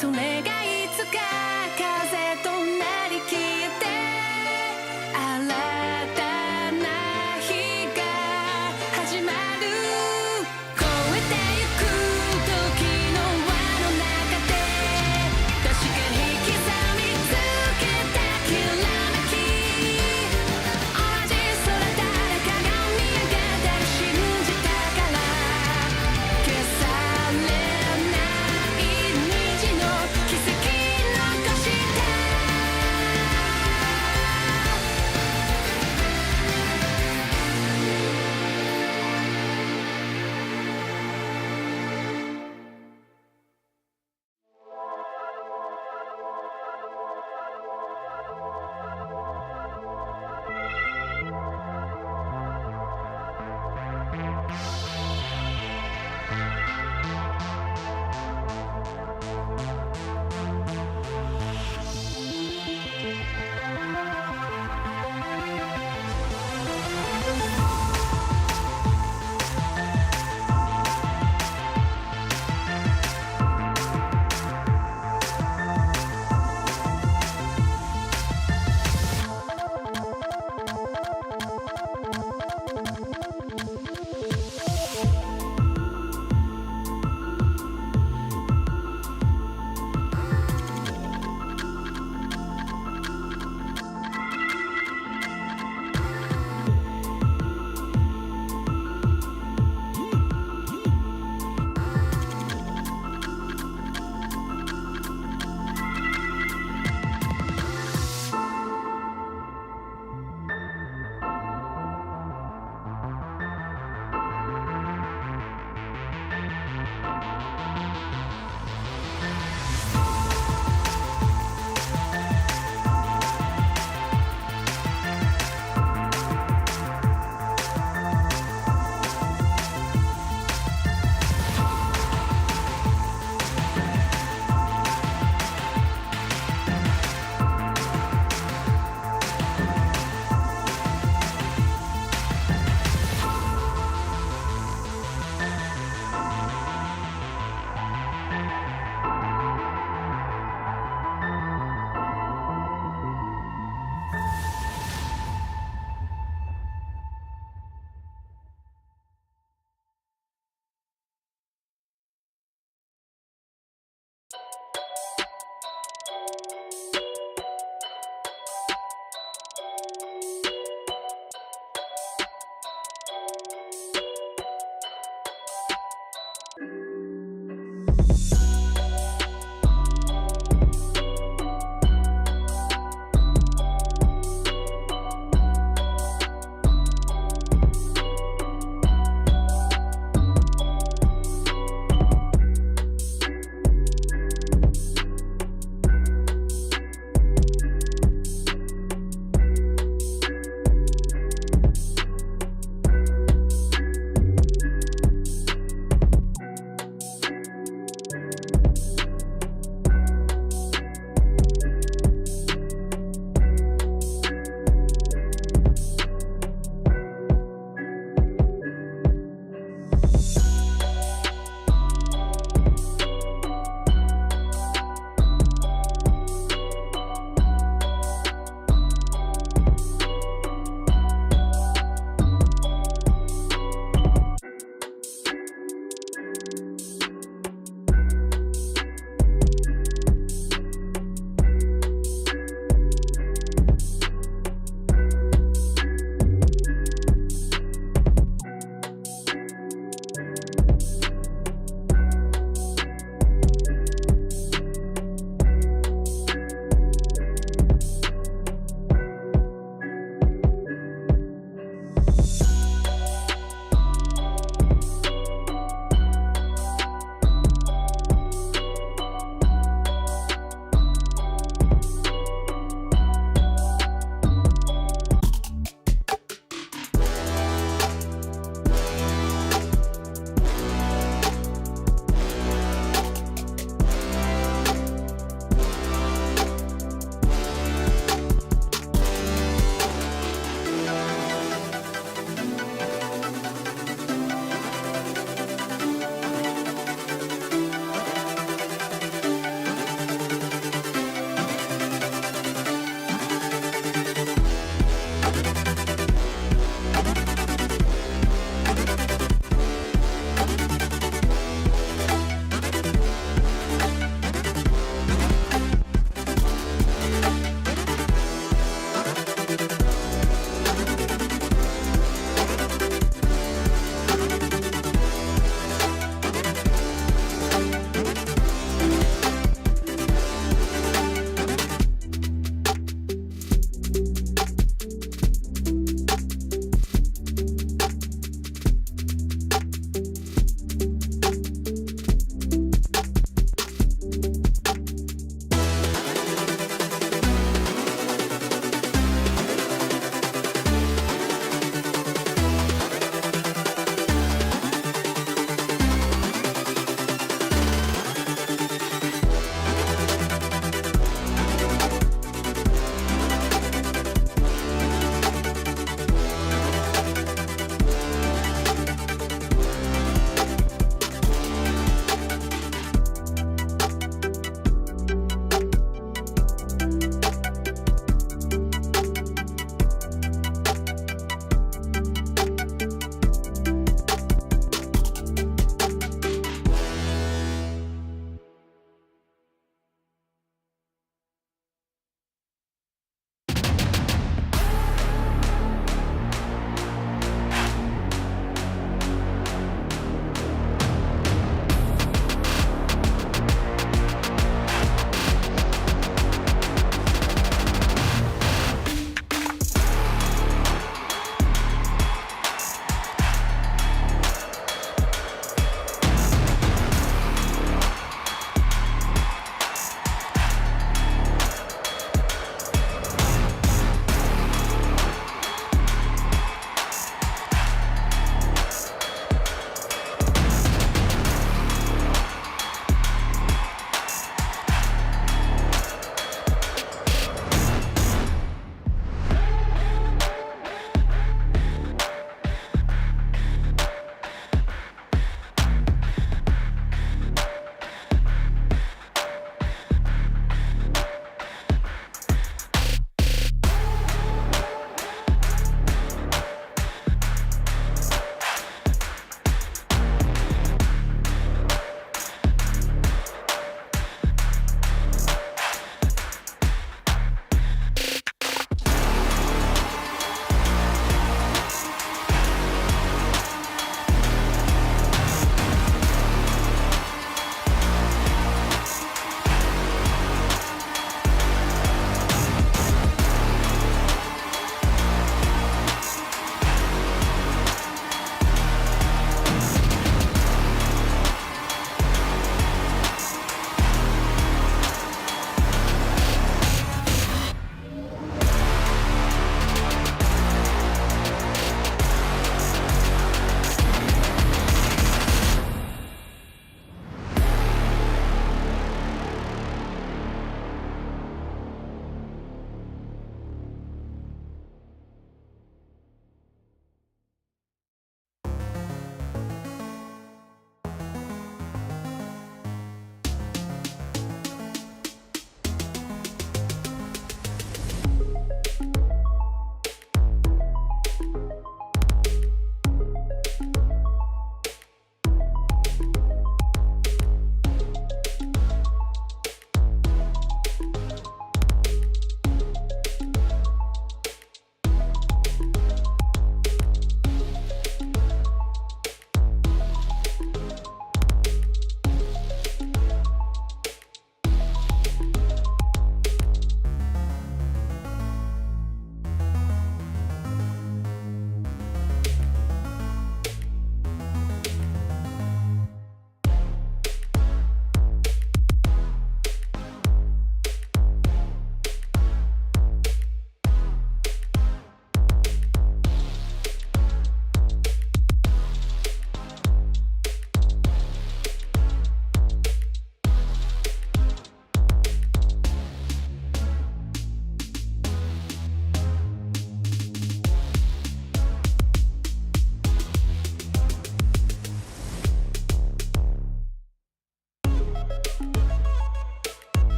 それがいつか風となり消えて新たな日が始まる超えてゆく時の輪の中で確かに刻みつけたきらめき同じ空誰かが見上げてる信じたから消されない虹の季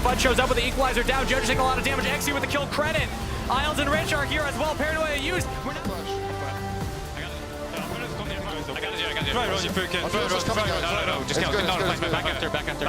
Bud shows up with the equalizer down. Judges take a lot of damage. XU with the kill credit. Isles and Rich are here as well. Paranoia used. We're not...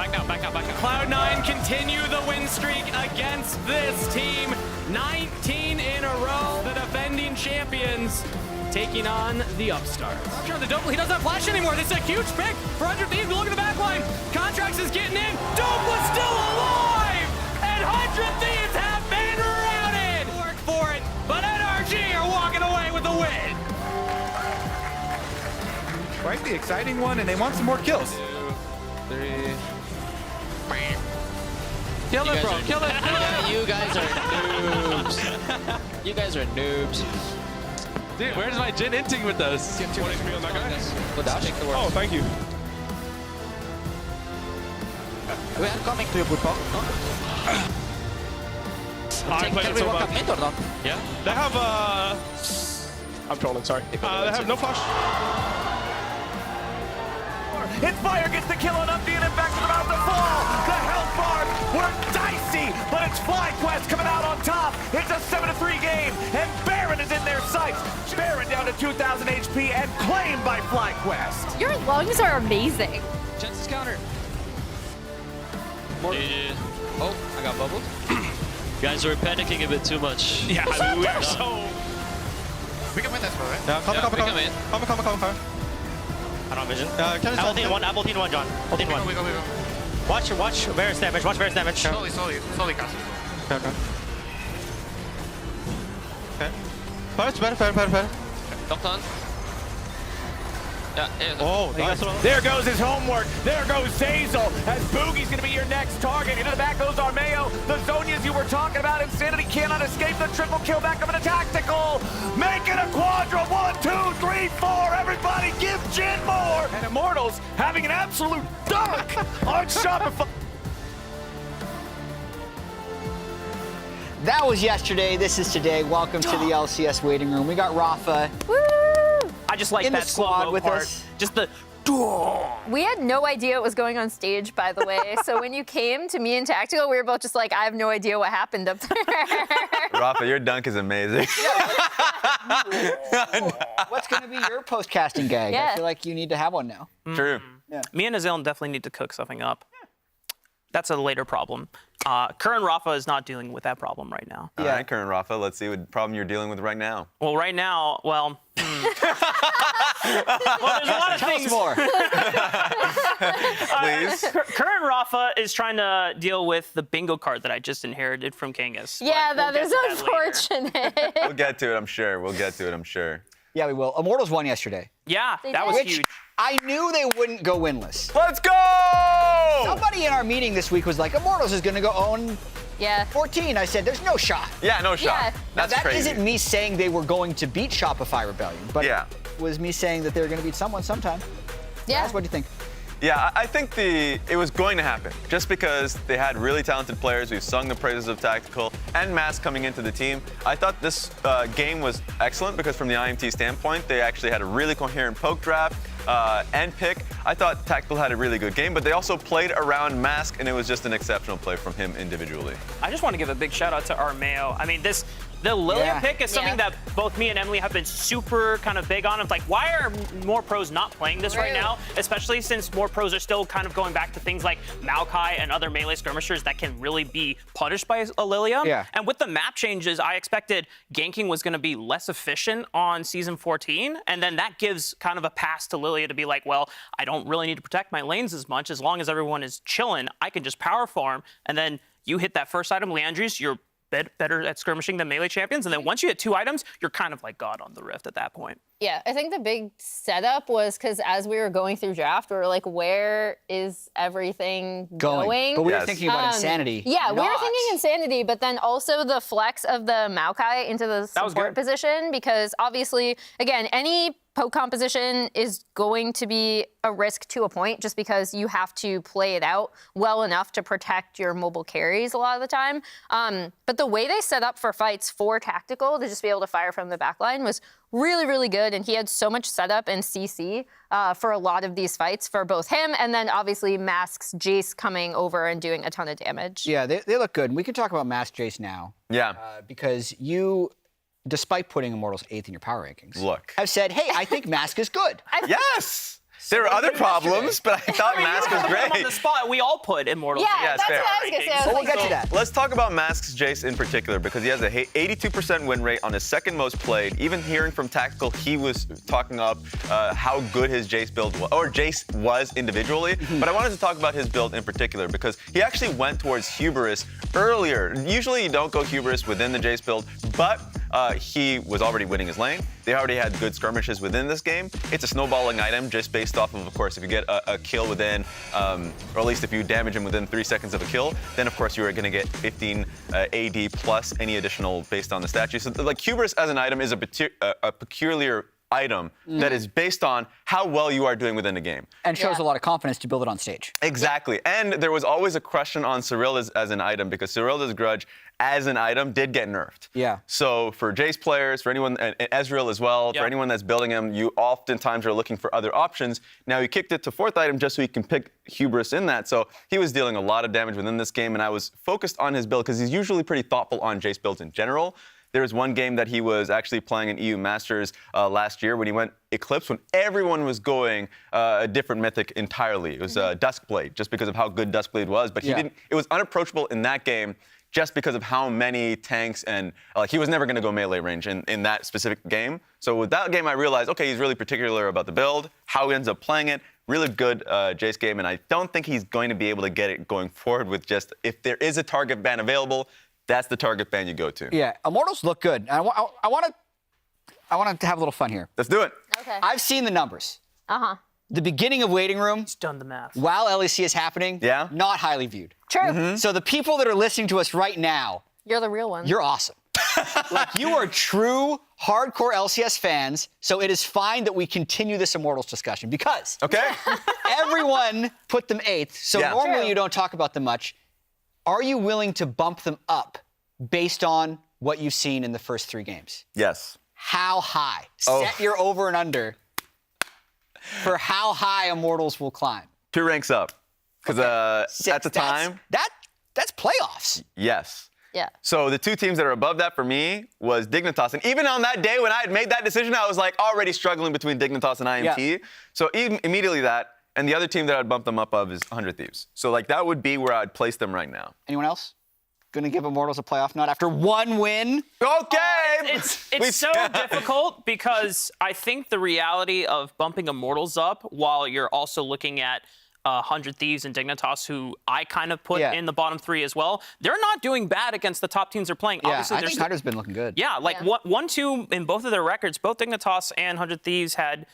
Cloud9 continue the win streak against this team. 19 in a row. The defending champions taking on the upstarts. The Dope, he doesn't have flash anymore. This is a huge pick for 100 Thieves. Look at the back line. Contracts is getting in. Dope was still alive. And 100 Thieves have been routed. Work for it, but NRG are walking away with the win. Right, the exciting one, and they want some more kills. 2, 3. Kill it, bro. Kill it. You guys are noobs. You guys are noobs. Dude, where's my Jin inting with those? Take the work. Oh, thank you. We are coming to you, Budbog. Can we walk up mid or not? Yeah. They have, I'm trolling, sorry. They have no flash. It's Fire gets the kill on Upbeat and back to the mouth to fall. The health bars were dicey, but it's FlyQuest coming out on top. It's a 7-3 game, and Baron is in their sights. Baron down to 2,000 HP and claimed by FlyQuest. Your lungs are amazing. Chances counter. Oh, I got bubbled. Guys, we're panicking a bit too much. Yeah, I mean, we are so... We can win this one, right? Yeah, come. I don't have vision. Can you Apple team one, John. Apple team one. We go. Watch Varus damage. Slowly, cast. Okay. Fair. Locked on. Yeah, Oh, nice. There goes his homework. There goes Zazel as Boogie's going to be your next target. Into the back goes Armeo. The Zonias you were talking about. Insanity cannot escape the triple kill back up in a tactical. Making a quadra. 1, 2, 3, 4. Everybody give Jin more. And Immortals having an absolute dunk on Shopify. That was yesterday. This is today. Welcome to the LCS waiting room. We got Rafa I just like in the that squad slow-mo with part. us. Just the... We had no idea what was going on stage, by the way. So when you came to me in Tactical, we were both just like, I have no idea what happened up there. Rafa, your dunk is amazing. What's going to be your post-casting gag? Yeah. I feel like you need to have one now. True. Me and Azil definitely need to cook something up. That's a later problem. Current Rafa is not dealing with that problem right now. All right, current Rafa, let's see what problem you're dealing with right now. Well, right now, well, well, there's a lot of Tell things. us more. Please. Current Rafa is trying to deal with the bingo card that I just inherited from Kangas. Yeah, But that is we'll get to that later. unfortunate. We'll get to it, I'm sure. Yeah, we will. Immortals won yesterday. Yeah, They that was did. Which huge. I knew they wouldn't go winless. Let's go! Somebody in our meeting this week was like, Immortals is going to go own Yeah. 14. I said, there's no shot. Yeah, no shot. Yeah. Now, That's that crazy. isn't me saying they were going to beat Shopify Rebellion, but Yeah. it was me saying that they were going to beat someone sometime. Yeah. Guys, what do you think? Yeah, I think it was going to happen just because they had really talented players. We've sung the praises of Tactical and Mass coming into the team. I thought this game was excellent because from the IMT standpoint, they actually had a really coherent poke draft and pick. I thought Tactical had a really good game, but they also played around Mask, and it was just an exceptional play from him individually. I just want to give a big shout out to Armeo. I mean, the Lilia Yeah. pick is something that both me and Emily have been super kind of big on. It's like, why are more pros not playing this right True. now? Especially since more pros are still kind of going back to things like Maokai and other melee skirmishers that can really be punished by a Lilia. Yeah. And with the map changes, I expected ganking was going to be less efficient on Season 14. And then that gives kind of a pass to Lilia to be like, well, I don't really need to protect my lanes as much. As long as everyone is chilling, I can just power farm. And then you hit that first item, Leandries, you're better at skirmishing than melee champions. And then once you hit 2 items, you're kind of like God on the Rift at that point. Yeah, I think the big setup was because as we were going through draft, we were like, where is everything going? But we were Yes. thinking about Insanity. Yeah, we were not- thinking Insanity, but then also the flex of the Maokai into the That was support good. position because obviously, again, any poke composition is going to be a risk to a point just because you have to play it out well enough to protect your mobile carries a lot of the time. But the way they set up for fights for Tactical to just be able to fire from the backline was really, really good. And he had so much setup and CC for a lot of these fights for both him and then obviously Mask's Jace coming over and doing a ton of damage. Yeah, they look good. And we can talk about Mask Jace now. Yeah. Because you, despite putting Immortals 8th in your power rankings, have said, hey, I think Mask is good. Yes! There were other problems, but I thought Mask was great. On the spot, we all put Immortals. Yeah, that's fair. what I was going to say. Well, we'll get to that. Let's talk about Mask's Jace in particular because he has a 82% win rate on his second most played. Even hearing from Tactical, he was talking up how good his Jace build was, or Jace was individually. But I wanted to talk about his build in particular because he actually went towards Hubris earlier. Usually you don't go Hubris within the Jace build, but he was already winning his lane. They already had good skirmishes within this game. It's a snowballing item just based off of course, if you get a kill within, or at least if you damage him within 3 seconds of a kill, then of course you are going to get 15 AD plus any additional based on the statue. So like Hubris as an item is a peculiar item that is based on how well you are doing within the game. And shows a lot of confidence to build it on stage. Exactly. And there was always a question on Cyril as an item because Cyril's Grudge as an item did get nerfed. Yeah. So for Jace players, for anyone, and Ezreal as well, for anyone that's building him, you oftentimes are looking for other options. Now he kicked it to 4th item just so he can pick Hubris in that. So he was dealing a lot of damage within this game, and I was focused on his build because he's usually pretty thoughtful on Jace builds in general. There was one game that he was actually playing in EU Masters last year when he went Eclipse, when everyone was going a different mythic entirely. It was Duskblade, just because of how good Duskblade was. But he didn't. It was unapproachable in that game just because of how many tanks and he was never going to go melee range in that specific game. So with that game, I realized, okay, he's really particular about the build, how he ends up playing it. Really good Jace game, and I don't think he's going to be able to get it going forward with just if there is a target ban available. That's the target ban you go to. Yeah, Immortals look good. I want to have a little fun here. Let's do it. Okay. I've seen the numbers. The beginning of Waiting Room, He's done the math. while LEC is happening, not highly viewed. True. So the people that are listening to us right now, You're the real one. you're awesome. Like, you are true hardcore LCS fans, so it is fine that we continue this Immortals discussion because everyone put them 8th, so normally you don't talk about them much. Are you willing to bump them up based on what you've seen in the first 3 games? Yes. How high? Set your over and under for how high Immortals will climb. 2 ranks up. Because at the time... That's playoffs. Yes. Yeah. So the 2 teams that are above that for me was Dignitas. And even on that day when I had made that decision, I was like already struggling between Dignitas and IMT. Yeah. So immediately that. And the other team that I'd bump them up of is 100 Thieves. So like that would be where I'd place them right now. Anyone else? Gonna give Immortals a playoff nod after 1 win? Okay! It's so difficult because I think the reality of bumping Immortals up while you're also looking at 100 Thieves and Dignitas, who I kind of put in the bottom 3 as well, they're not doing bad against the top teams they're playing. Yeah, Obviously, I think Hunter's been looking good. Yeah, like 1-2 in both of their records. Both Dignitas and 100 Thieves had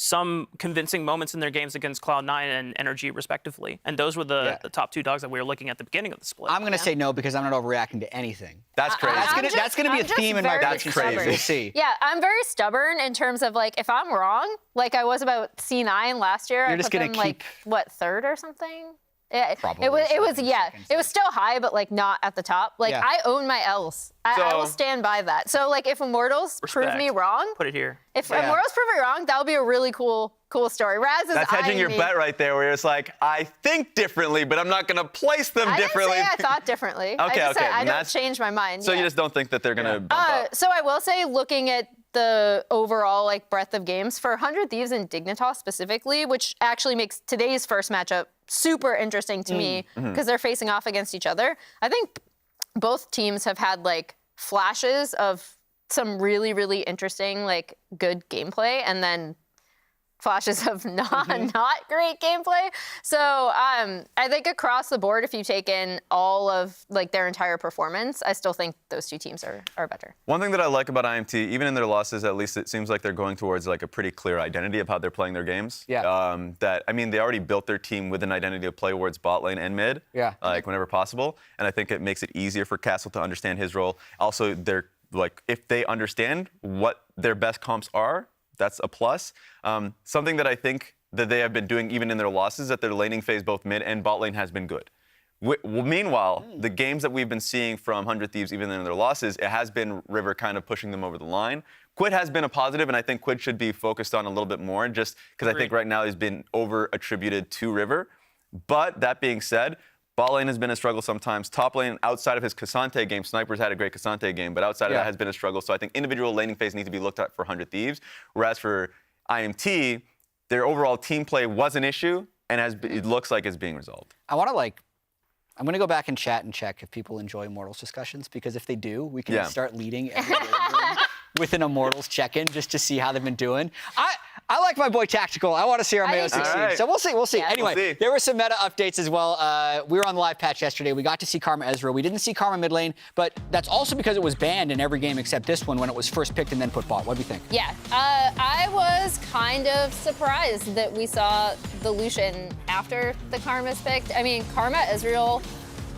some convincing moments in their games against Cloud9 and Energy, respectively. And those were the top 2 dogs that we were looking at the beginning of the split. I'm going to say no because I'm not overreacting to anything. That's crazy. That's going to be a theme in my prediction. We'll see. Yeah, I'm very stubborn in terms of, like, if I'm wrong, like I was about C9 last year, You're I just put gonna them, keep... like, what, 3rd or something? Yeah, Probably it was second. it was still high, but like not at the top. Like I own my Ls. I will stand by that. So like if Immortals prove me wrong, put it here. If Immortals prove me wrong, that'll be a really cool story. Raz is That's hedging your bet right there, where it's like I think differently, but I'm not gonna place them differently. I didn't say I thought differently. I said I don't change my mind. So you just don't think that they're gonna bump up. So I will say, looking at the overall like breadth of games for 100 Thieves and Dignitas specifically, which actually makes today's first matchup super interesting to me because they're facing off against each other. I think both teams have had like flashes of some really, really interesting, like good gameplay, and then flashes of not great gameplay. So I think across the board, if you take in all of like their entire performance, I still think those 2 teams are better. One thing that I like about IMT, even in their losses, at least it seems like they're going towards like a pretty clear identity of how they're playing their games. Yeah. That I mean, they already built their team with an identity of play towards bot lane and mid. Yeah. Like whenever possible, and I think it makes it easier for Castle to understand his role. Also, they're like if they understand what their best comps are, that's a plus. Something that I think that they have been doing even in their losses, that their laning phase, both mid and bot lane, has been good. Meanwhile, the games that we've been seeing from 100 Thieves, even in their losses, it has been River kind of pushing them over the line. Quid has been a positive, and I think Quid should be focused on a little bit more, just because I think right now he's been over-attributed to River. But that being said, bot lane has been a struggle sometimes. Top lane, outside of his Cassante game, Sniper's had a great Cassante game, but outside of that has been a struggle. So I think individual laning phase needs to be looked at for 100 Thieves. Whereas for IMT, their overall team play was an issue, and it looks like it's being resolved. I'm going to go back and chat and check if people enjoy Immortals discussions, because if they do, we can start leading every with an Immortals check-in just to see how they've been doing. I like my boy Tactical. I want to see our Mayo succeed. Right. So we'll see. Yeah. Anyway, there were some meta updates as well. We were on the live patch yesterday. We got to see Karma Ezreal. We didn't see Karma mid lane, but that's also because it was banned in every game except this one when it was first picked and then put bot. What do you think? Yeah, I was kind of surprised that we saw the Lucian after the Karma's picked. I mean, Karma Ezreal,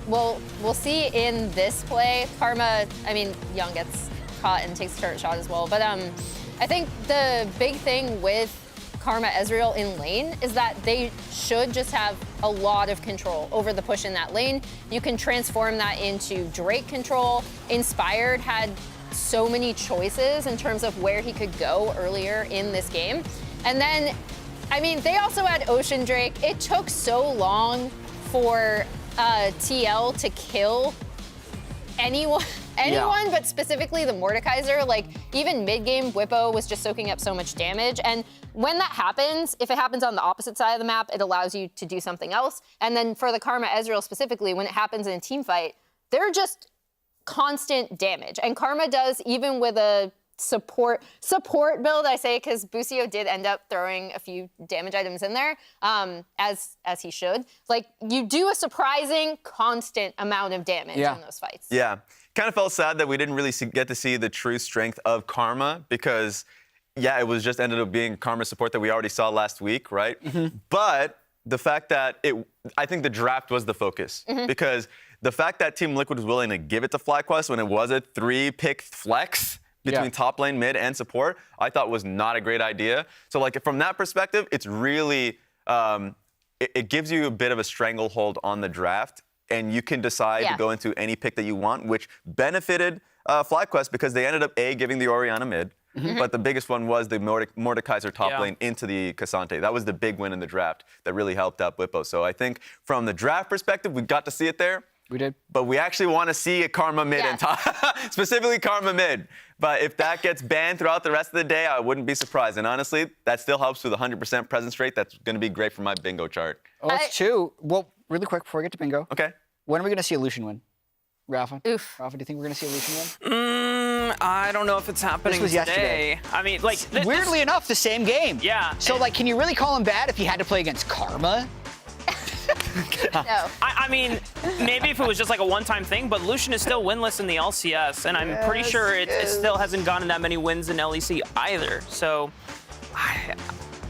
we'll see in this play. Karma, I mean, Young gets caught and takes a turret shot as well. But I think the big thing with Karma Ezreal in lane is that they should just have a lot of control over the push in that lane. You can transform that into Drake control. Inspired had so many choices in terms of where he could go earlier in this game. And then, I mean, they also had Ocean Drake. It took so long for TL to kill anyone, but specifically the Mordekaiser. Like, even mid-game, Whippo was just soaking up so much damage. And when that happens, if it happens on the opposite side of the map, it allows you to do something else. And then for the Karma Ezreal specifically, when it happens in a team fight, they're just constant damage. And Karma does, even with a support build, I say, because Busio did end up throwing a few damage items in there, as he should. Like, you do a surprising constant amount of damage in those fights. Yeah, kind of felt sad that we didn't really get to see the true strength of Karma, because it was just ended up being Karma support that we already saw last week, right? But the fact that I think the draft was the focus, because the fact that Team Liquid was willing to give it to FlyQuest when it was a 3-pick flex between top lane, mid, and support, I thought was not a great idea. So, like, from that perspective, it's really, it gives you a bit of a stranglehold on the draft, and you can decide to go into any pick that you want, which benefited FlyQuest because they ended up, giving the Orianna mid, but the biggest one was the Mordekaiser top lane into the Cassante. That was the big win in the draft that really helped out Whippo. So I think from the draft perspective, we got to see it there. We did. But we actually want to see a Karma mid and top, specifically Karma mid. But if that gets banned throughout the rest of the day, I wouldn't be surprised. And honestly, that still helps with a 100% presence rate. That's going to be great for my bingo chart. Oh, it's two. Well, really quick before we get to bingo. Okay. When are we going to see a Lucian win? Rafa? Oof. Rafa, do you think we're going to see a Lucian win? I don't know if it's happening this was today. Yesterday. I mean, like... Weirdly enough, the same game. Yeah. So, like, can you really call him bad if he had to play against Karma? No. I mean, maybe if it was just like a one-time thing, but Lucian is still winless in the LCS, and I'm pretty sure it still hasn't gotten that many wins in LEC either. So,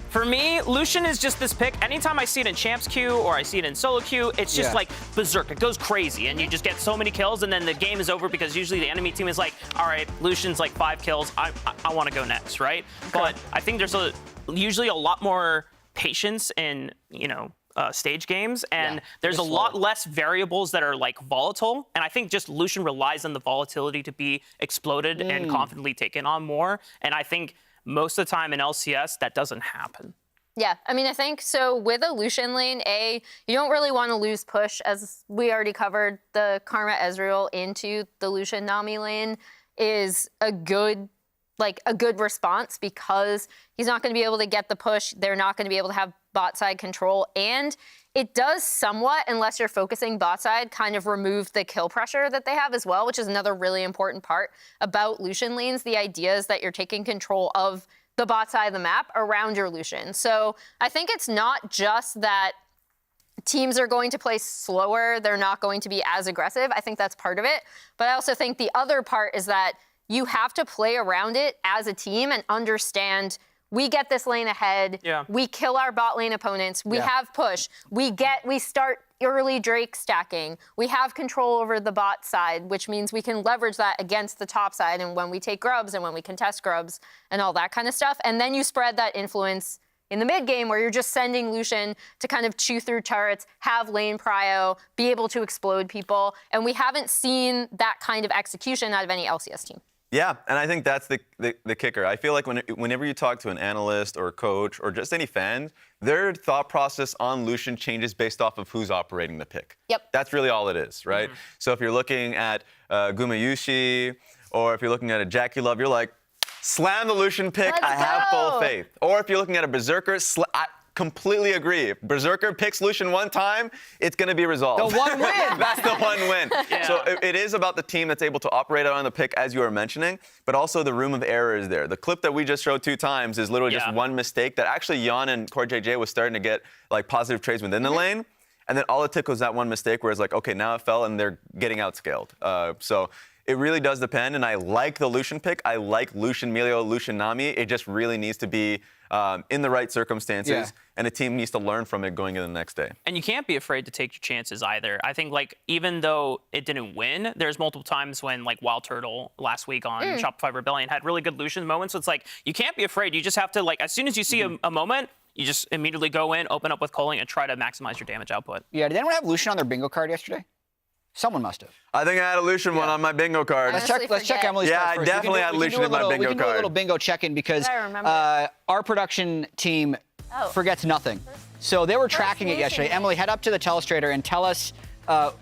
for me, Lucian is just this pick. Anytime I see it in Champs queue or I see it in solo queue, it's just like berserk. It goes crazy, and you just get so many kills, and then the game is over because usually the enemy team is like, all right, Lucian's like 5 kills. I want to go next, right? Okay. But I think there's usually a lot more patience in, stage games, and there's a lot less variables that are like volatile, and I think just Lucian relies on the volatility to be exploded and confidently taken on more, and I think most of the time in LCS that doesn't happen. Yeah, I mean, I think so with a Lucian lane, you don't really want to lose push, as we already covered. The Karma Ezreal into the Lucian Nami lane is a good response, because he's not going to be able to get the push. They're not going to be able to have bot side control. And it does somewhat, unless you're focusing bot side, kind of remove the kill pressure that they have as well, which is another really important part about Lucian lanes. The idea is that you're taking control of the bot side of the map around your Lucian. So I think it's not just that teams are going to play slower, they're not going to be as aggressive. I think that's part of it. But I also think the other part is that you have to play around it as a team and understand we get this lane ahead. Yeah. We kill our bot lane opponents. We have push. We start early Drake stacking. We have control over the bot side, which means we can leverage that against the top side and when we take grubs and when we contest grubs and all that kind of stuff. And then you spread that influence in the mid game where you're just sending Lucian to kind of chew through turrets, have lane prio, be able to explode people. And we haven't seen that kind of execution out of any LCS team. Yeah, and I think that's the kicker. I feel like whenever you talk to an analyst or a coach or just any fan, their thought process on Lucian changes based off of who's operating the pick. Yep. That's really all it is, right? So if you're looking at Gumayushi or if you're looking at a Jackie Love, you're like, slam the Lucian pick, I have full faith. Or if you're looking at a Berserker, I completely agree. If Berserker picks Lucian one time, it's going to be resolved. The one win. That's the one win. Yeah. So it is about the team that's able to operate on the pick, as you were mentioning, but also the room of error is there. The clip that we just showed 2 times is literally just one mistake that actually Jan and Core JJ was starting to get like positive trades within the lane. And then all it took was that one mistake where it's like, okay, now it fell and they're getting outscaled. So it really does depend, and I like the Lucian pick. I like Lucian Melio, Lucian Nami. It just really needs to be in the right circumstances, and a team needs to learn from it going into the next day. And you can't be afraid to take your chances either. I think, like, even though it didn't win, there's multiple times when, like, Wild Turtle last week on Shopify Rebellion had really good Lucian moments. So it's like, you can't be afraid. You just have to, like, as soon as you see a moment, you just immediately go in, open up with culling, and try to maximize your damage output. Yeah, did anyone have Lucian on their bingo card yesterday? Someone must have. I think I had a Lucian one on my bingo card. Let's check Emily's card first. I definitely had Lucian in my bingo card. We can do a little bingo check-in because our production team forgets nothing. So they were tracking it yesterday. Emily, head up to the telestrator and tell us,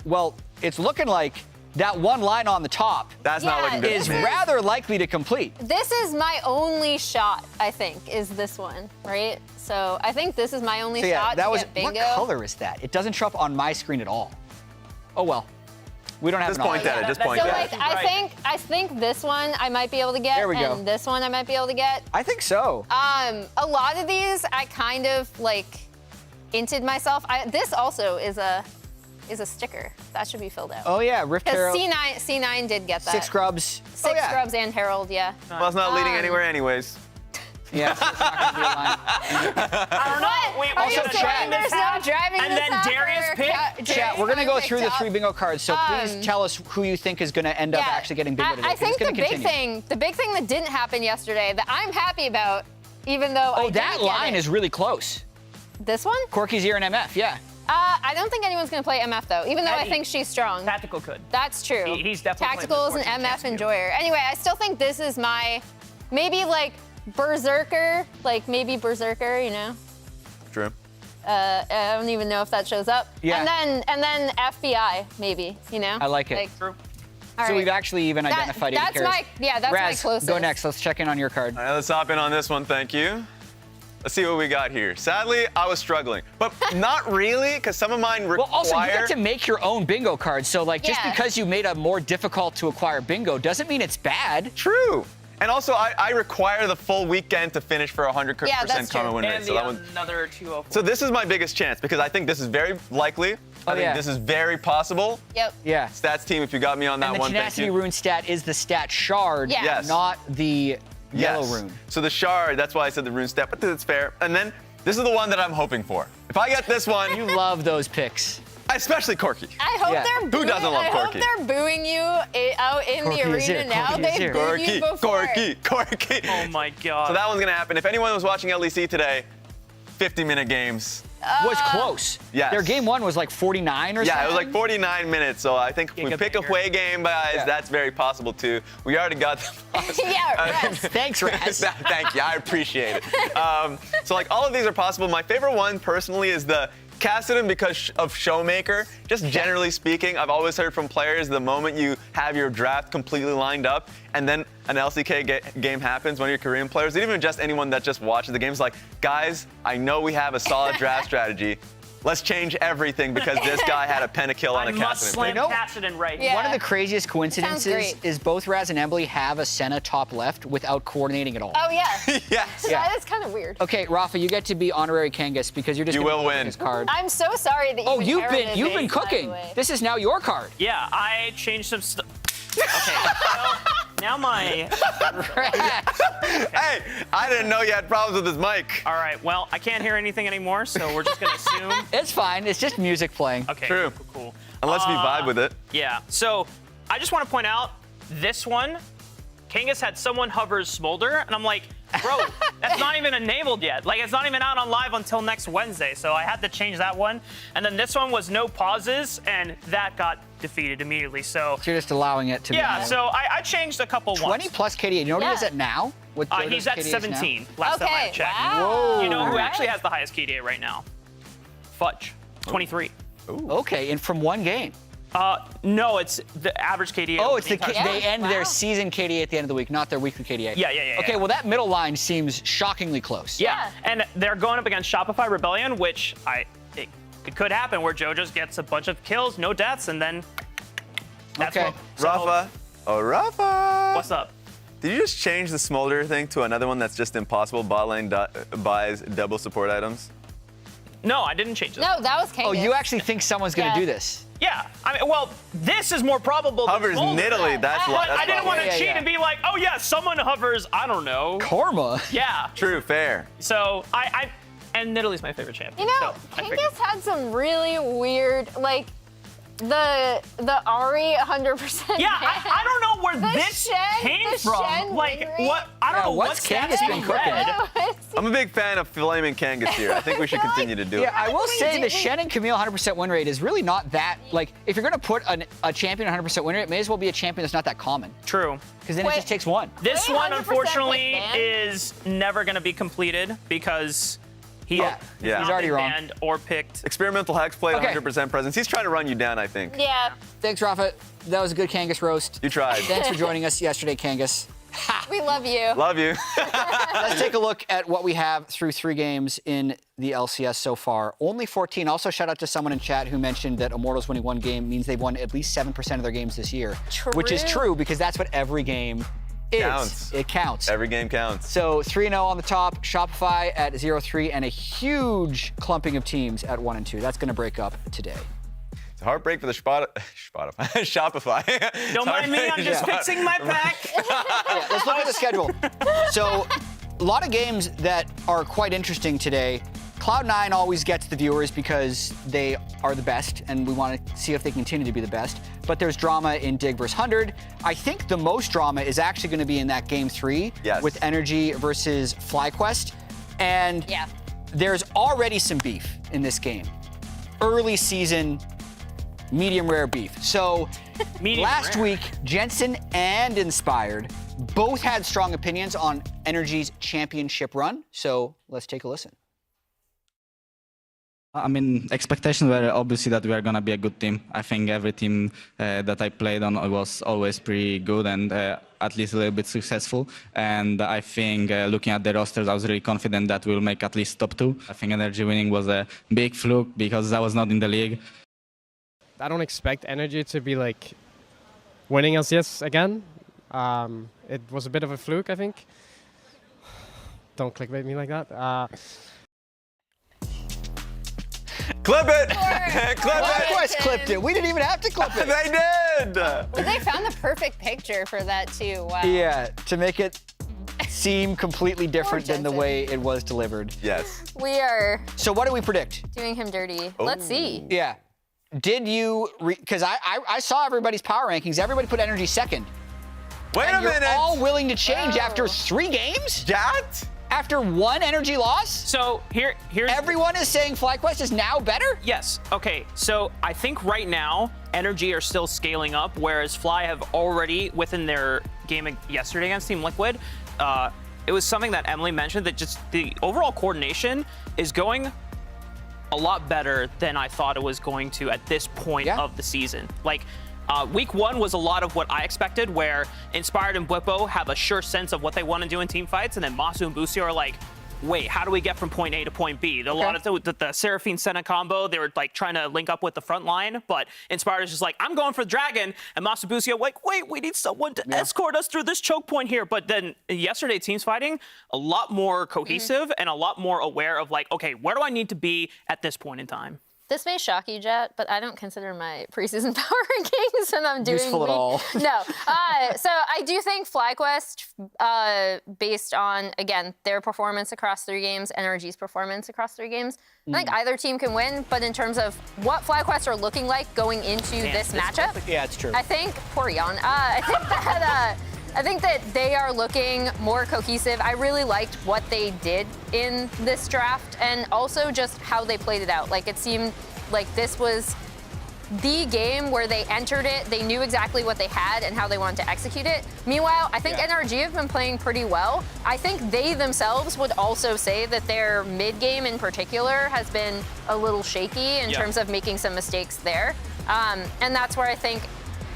well, it's looking like that one line on the top That's not looking good is rather likely to complete. This is my only shot, I think, is this one, right? So I think this is my only shot to get bingo. What color is that? It doesn't show up on my screen at all. Oh, well. We don't have Just point at it. Just point so at like, it. I think this one I might be able to get, There we go. and this one I might be able to get. I think so. A lot of these I kind of like inted myself. This also is a sticker that should be filled out. Oh yeah, Rift Herald. Because C9 did get that. 6 grubs. 6 grubs and Herald, yeah. Well, it's not leading anywhere anyways. Yeah, so it's not going to be a line. I don't know. Wait, Are you saying there's no driving and this then up, Darius or picked? Chat, we're going to go picked through the up? 3 bingo cards, so please tell us who you think is going to end up actually getting bingo today. I think it's the gonna big continue. thing that didn't happen yesterday that I'm happy about, even though I that didn't line get it. is really close. This one? Corky's here in MF, yeah. I don't think anyone's going to play MF, though, even though I think she's strong. Tactical could. That's true. He's definitely Tactical is an MF enjoyer. Anyway, I still think this is my, maybe like Berserker, you know? True. I don't even know if that shows up. Yeah. And then FBI, maybe, you know? I like it. True. All So right. we've actually even identified that's eight my, carries. that's my Raz, closest. go next. Let's check in on your card. All right, let's hop in on this one. Thank you. Let's see what we got here. Sadly, I was struggling, but not really, because some of mine require... Well, also, you get to make your own bingo cards, so like just Yeah. because you made a more difficult to acquire bingo doesn't mean it's bad. True. And also, I require the full weekend to finish for 100% Yeah, that's common true. win rate. And So that one. another 204. So this is my biggest chance because I think this is very likely. I think this is very possible. Yep. Yeah. Stats team, if you got me on that And the one, thank tenacity you. rune stat is the stat shard, Yeah. Yes. not the yellow Yes. rune. So the shard, that's why I said the rune stat, but that's fair. And then this is the one that I'm hoping for. If I get this one, You love those picks. especially Corky. I hope Yeah. they're Who booing, doesn't love I hope Corky? they're booing you out in Corky the is here, arena now. Corky is They here. booed you before. Corky. Oh my god. So that one's gonna happen. If anyone was watching LEC today, 50-minute games. Was close. Yes. Their game 1 was like 49 or something. Yeah, it was like 49 minutes. So I think if we pick a away game, guys, that's very possible too. We already got the Yeah, Raz. Thanks, Raz. Thank you. I appreciate it. So like all of these are possible. My favorite one personally is the Kassadin because of Showmaker. Just generally speaking, I've always heard from players the moment you have your draft completely lined up and then an LCK game happens, one of your Korean players, even just anyone that just watches the game's like, guys, I know we have a solid draft strategy. Let's change everything because this guy had a pentakill on a I must Kassadin. slam You know- Kassadin right Yeah. One of the craziest coincidences great. is both Raz and Emily have a Senna top left without coordinating at all. Oh, yeah. Yes. Yeah. That is kind of weird. Okay, Rafa, you get to be honorary Kangas because you're just You gonna will look at win. his card. I'm so sorry that Oh, you you've been cooking. This is now your card. Yeah, I changed some stuff. Okay, so Now my... Hey, I didn't know you had problems with his mic. All right, well, I can't hear anything anymore, so we're just going to assume. It's fine. It's just music playing. Okay, True. Cool. Unless we vibe with it. Yeah, so I just want to point out, this one, Kangas had someone hovers Smolder, and I'm like, bro, that's not even enabled yet. Like, it's not even out on live until next Wednesday, so I had to change that one. And then this one was no pauses, and that got defeated immediately, so you're just allowing it to be. Yeah, so I changed a couple 20 plus KDA. You know what he is at now? What he's at KDA is 17, now? last time I checked. Whoa. You know who actually has the highest KDA right now? Fudge, 23. Ooh. Okay, and from one game. No, it's the average KDA. Oh, it's they end their season KDA at the end of the week, not their weekly KDA. Yeah. Okay, well that middle line seems shockingly close. Yeah, and they're going up against Shopify Rebellion, which it could happen where Joe just gets a bunch of kills, no deaths, and then that's okay. Rafa. Oh, Rafa. What's up? Did you just change the Smolder thing to another one that's just impossible? Bot lane buys double support items? No, I didn't change it. No, that was Kangas. Oh, you actually think someone's going to do this? Yeah, I mean, well, this is more probable hovers than Smolder. Nidalee, that's But I didn't want to cheat yeah. and be like, oh yeah, someone hovers, I don't know. Karma. Yeah. True, fair. So and Nidalee's my favorite champion. You know, so Kangas had some really weird, like, the Ari 100%. Yeah, I don't know where The this Shen- came the from. Shen Like, win what? I don't know what's what's Kangas been cooking? I'm a big fan of flaming Kangas here. I think we should continue to do it. Yeah, I will say the Shen and Camille 100% win rate is really not that, like, if you're going to put a champion 100% win rate, it may as well be a champion that's not that common. True. Because then it just takes one. This Wait, one, 100% unfortunately, banned? is never going to be completed because he's Yeah. not He's already been wrong. banned or picked. Experimental Hex played Okay. 100% presence. He's trying to run you down, I think. Yeah, Thanks, Rafa. That was a good Kangas roast. You tried. Thanks for joining us yesterday, Kangas. we love you. Love you. Let's take a look at what we have through 3 games in the LCS so far. Only 14. Also, shout out to someone in chat who mentioned that Immortals winning 1 game means they've won at least 7% of their games this year. True. Which is true because that's what every game is. Counts. It counts. Every game counts. So 3-0 on the top, Shopify at 0-3, and a huge clumping of teams at 1 and 2. That's going to break up today. It's a heartbreak for the Shopify. Don't mind me, I'm just fixing my pack. Yeah, let's look at the schedule. So, a lot of games that are quite interesting today. Cloud9 always gets the viewers because they are the best, and we want to see if they continue to be the best. But there's drama in Dig vs. 100. I think the most drama is actually going to be in that game 3 with Energy versus FlyQuest. And there's already some beef in this game. Early season, medium rare beef. So last week, Jensen and Inspired both had strong opinions on Energy's championship run. So let's take a listen. I mean, expectations were obviously that we are going to be a good team. I think every team that I played on was always pretty good and at least a little bit successful. And I think looking at the rosters, I was really confident that we'll make at least top 2. I think Energy winning was a big fluke because I was not in the league. I don't expect Energy to be like winning LCS again. It was a bit of a fluke, I think. Don't clickbait me like that. Clip it! Clip FlyQuest clipped it. We didn't even have to clip it. They did! Well, they found the perfect picture for that too. Wow. Yeah, to make it seem completely different than the way it was delivered. Yes. We are So what do we predict? doing him dirty. Let's see. Yeah. Did you, because I saw everybody's power rankings. Everybody put Energy second. Wait a minute! You're all willing to change after 3 games? That? After 1 Energy loss? So here's everyone is saying FlyQuest is now better? Yes. Okay. So I think right now Energy are still scaling up, whereas Fly have already within their game yesterday against Team Liquid. It was something that Emily mentioned that just the overall coordination is going a lot better than I thought it was going to at this point of the season. Like. Week 1 was a lot of what I expected, where Inspired and Bwipo have a sure sense of what they want to do in team fights, and then Masu and Busio are like, wait, how do we get from point A to point B? A lot of the Seraphine Senna combo, they were like trying to link up with the front line, but Inspired is just like, I'm going for the Dragon, and Masu Busio like, wait, we need someone to escort us through this choke point here. But then yesterday, teams fighting, a lot more cohesive and a lot more aware of like, okay, where do I need to be at this point in time? This may shock you, Jet, but I don't consider my preseason power rankings, and I'm doing useful at all. No. So I do think FlyQuest, based on, again, their performance across 3 games, NRG's performance across 3 games, I think either team can win, but in terms of what FlyQuest are looking like going into this matchup, yeah, it's true. I think, poor Jan, I think that they are looking more cohesive. I really liked what they did in this draft and also just how they played it out. Like, it seemed like this was the game where they entered it, they knew exactly what they had and how they wanted to execute it. Meanwhile, I think NRG have been playing pretty well. I think they themselves would also say that their mid game in particular has been a little shaky in terms of making some mistakes there. And that's where I think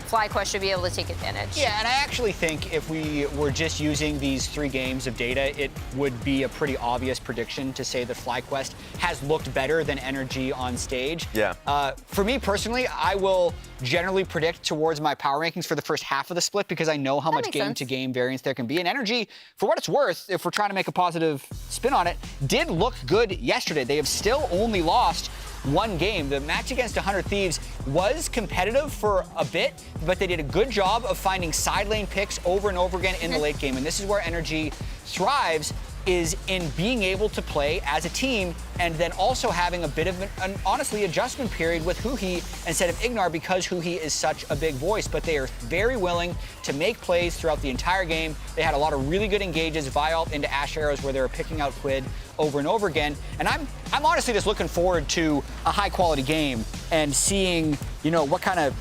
FlyQuest should be able to take advantage. Yeah, and I actually think if we were just using these 3 games of data, it would be a pretty obvious prediction to say that FlyQuest has looked better than NRG on stage. Yeah. For me personally, I will generally predict towards my power rankings for the first half of the split because I know how much game-to-game variance there can be. And NRG, for what it's worth, if we're trying to make a positive spin on it, did look good yesterday. They have still only lost 1 game. The match against 100 Thieves was competitive for a bit, but they did a good job of finding side lane picks over and over again in the late game. And this is where NRG thrives, is in being able to play as a team and then also having a bit of an honestly adjustment period with Huhi instead of Ignar because Huhi is such a big voice. But they are very willing to make plays throughout the entire game. They had a lot of really good engages, Vialt into Ash Arrows where they were picking out Quid over and over again. And I'm honestly just looking forward to a high quality game and seeing, you know, what kind of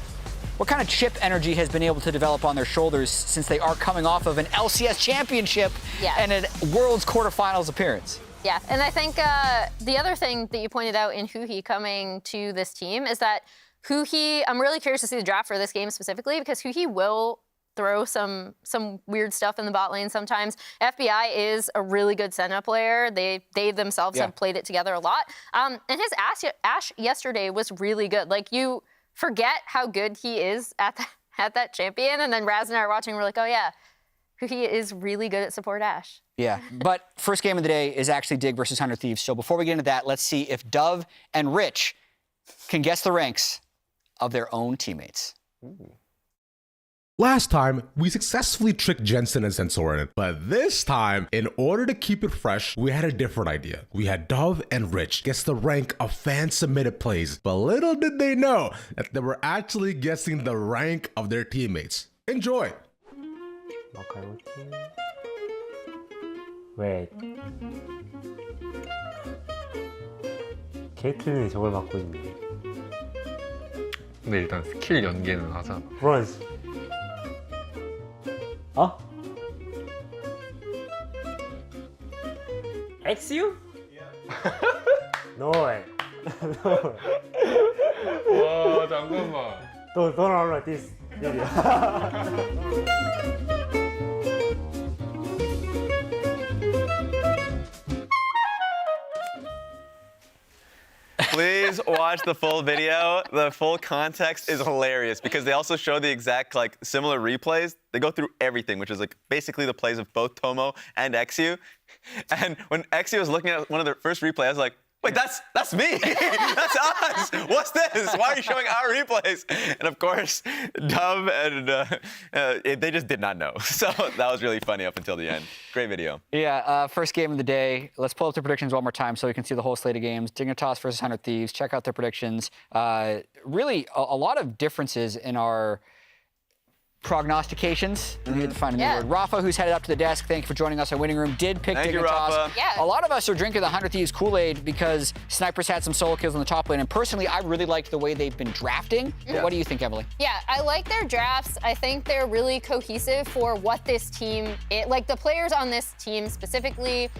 chip NRG has been able to develop on their shoulders since they are coming off of an LCS championship and a Worlds quarterfinals appearance. Yeah, and I think the other thing that you pointed out in Huhi coming to this team is that Huhi, I'm really curious to see the draft for this game specifically because Huhi will throw some weird stuff in the bot lane sometimes. FBI is a really good Senna player. They themselves have played it together a lot. And his Ash yesterday was really good. Like, you forget how good he is at that champion, and then Raz and I are watching, we're like, oh yeah, he is really good at support Ash. Yeah, but first game of the day is actually Dig versus 100 Thieves. So before we get into that, let's see if Dove and Rich can guess the ranks of their own teammates. Ooh. Last time, we successfully tricked Jensen and Sensorin, but this time, in order to keep it fresh, we had a different idea. We had Dove and Rich guess the rank of fan-submitted plays, but little did they know that they were actually guessing the rank of their teammates. Enjoy! Wait. 케이틀린이 저걸 맡고 있네. 근데 일단 스킬 연계는 하잖아. 브론즈. 어? XU? No way. No way. 와, 잠깐만. Don't run like this video. Please watch the full video. The full context is hilarious because they also show the exact, like, similar replays. They go through everything, which is, like, basically the plays of both Tomo and XU. And when XU was looking at one of their first replays, I was like, wait, that's me. That's us. What's this? Why are you showing our replays? And of course, Dove and they just did not know. So that was really funny up until the end. Great video. Yeah, first game of the day. Let's pull up the predictions one more time so you can see the whole slate of games. Dignitas versus 100 Thieves. Check out their predictions. Really, a lot of differences in our prognostications. We need to find a new word. Rafa, who's headed up to the desk, thank you for joining us on Winning Room, did pick Dignitas. Rafa. Yeah. A lot of us are drinking the 100 Thieves Kool-Aid because Snipers had some solo kills on the top lane, and personally, I really like the way they've been drafting. What do you think, Emily? Yeah, I like their drafts. I think they're really cohesive for what this team is. Like, the players on this team specifically,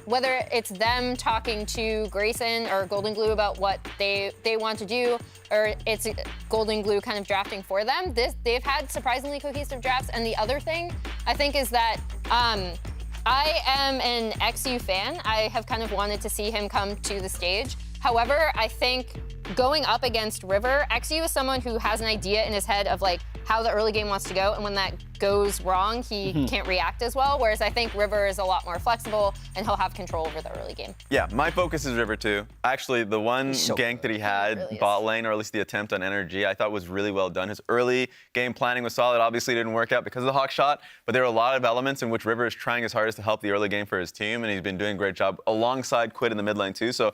whether it's them talking to Grayson or Golden Glue about what they want to do, or it's Golden Glue kind of drafting for them, they've had surprisingly cohesive drafts. And the other thing, I think, is that I am an XU fan. I have kind of wanted to see him come to the stage. However, I think going up against River, XU is someone who has an idea in his head of, like, how the early game wants to go, and when that goes wrong, he can't react as well, whereas I think River is a lot more flexible, and he'll have control over the early game. Yeah, my focus is River too. Actually, the one gank that he had bot lane, or at least the attempt on energy, I thought was really well done. His early game planning was solid. Obviously, it didn't work out because of the hawk shot, but there are a lot of elements in which River is trying his hardest to help the early game for his team, and he's been doing a great job alongside Quid in the mid lane too. So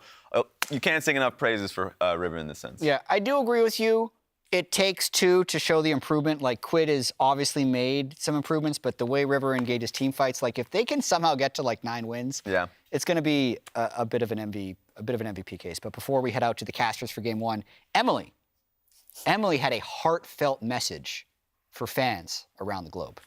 you can't sing enough praises for River in this sense. Yeah, I do agree with you. It takes two to show the improvement. Like, Quid has obviously made some improvements, but the way River engages team fights, like if they can somehow get to like 9 wins, it's going to be a bit of an MVP case. But before we head out to the casters for game 1, Emily had a heartfelt message for fans around the globe.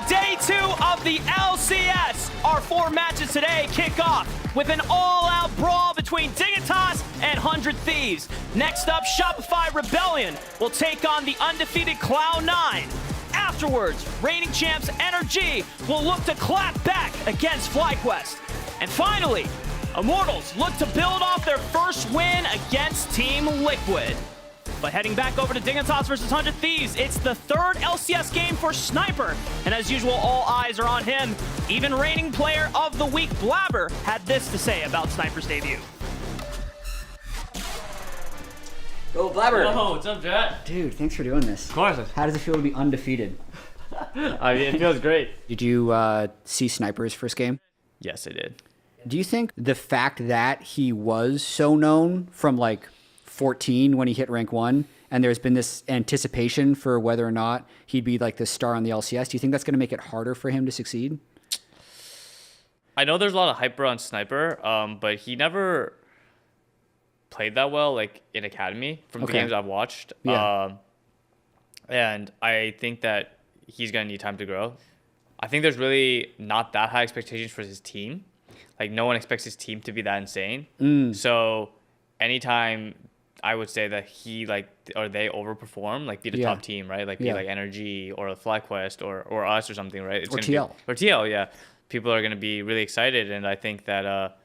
Day 2 of the LCS. Our 4 matches today kick off with an all-out brawl between Dignitas and 100 Thieves. Next up, Shopify Rebellion will take on the undefeated Cloud9. Afterwards, reigning champs NRG will look to clap back against FlyQuest. And finally, Immortals look to build off their first win against Team Liquid. But heading back over to Dignitas versus 100 Thieves, it's the 3rd LCS game for Sniper. And as usual, all eyes are on him. Even reigning player of the week, Blabber, had this to say about Sniper's debut. Go, Blabber. Yo, what's up, Jet? Dude, thanks for doing this. Of course. How does it feel to be undefeated? I mean, it feels great. Did you see Sniper's first game? Yes, I did. Do you think the fact that he was so known from like 14 when he hit rank 1, and there's been this anticipation for whether or not he'd be like the star on the LCS, do you think that's going to make it harder for him to succeed? I know there's a lot of hype around Sniper, but he never played that well, like in Academy, from the games I've watched. Yeah. And I think that he's going to need time to grow. I think there's really not that high expectations for his team. Like, no one expects his team to be that insane. So anytime I would say that he they overperform, like be the top team, right? Like be like Energy or FlyQuest or us or something, right? It's or TL. Or TL, yeah. People are gonna be really excited, and I think that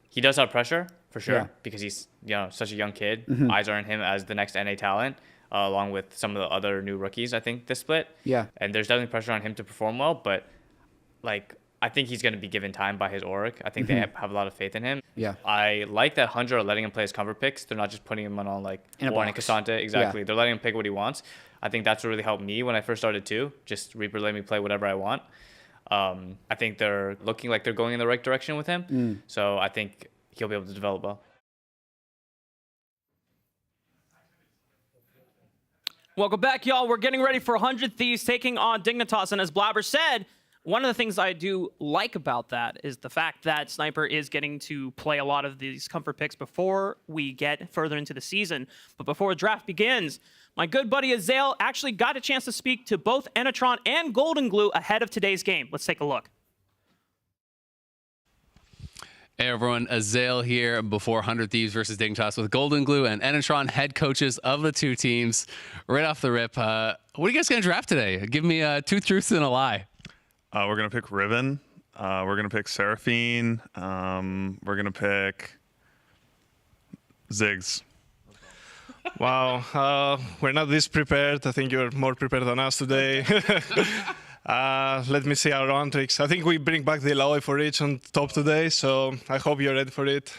he does have pressure for sure because he's such a young kid. Eyes are on him as the next NA talent, along with some of the other new rookies. I think this split. Yeah. And there's definitely pressure on him to perform well, but like I think he's gonna be given time by his org. I think they have a lot of faith in him. Yeah. I like that 100 are letting him play his cover picks. They're not just putting him on like Warren and Cassante. Exactly. They're letting him pick what he wants. I think that's what really helped me when I first started too. Just Reaper let me play whatever I want. I think they're looking like they're going in the right direction with him. So I think he'll be able to develop well. Welcome back, y'all. We're getting ready for 100 Thieves taking on Dignitas. And as Blabber said, one of the things I do like about that is the fact that Sniper is getting to play a lot of these comfort picks before we get further into the season. But before the draft begins, my good buddy Azael actually got a chance to speak to both Enetron and Golden Glue ahead of today's game. Let's take a look. Hey everyone, Azael here before 100 Thieves versus Dignitas with Golden Glue and Enetron, head coaches of the two teams. Right off the rip, what are you guys going to draft today? Give me two truths and a lie. We're going to pick Riven. We're going to pick Seraphine. We're going to pick Ziggs. Wow, we're not this prepared. I think you're more prepared than us today. Let me see our round tricks. I think we bring back the Alawi for each on top today, so I hope you're ready for it.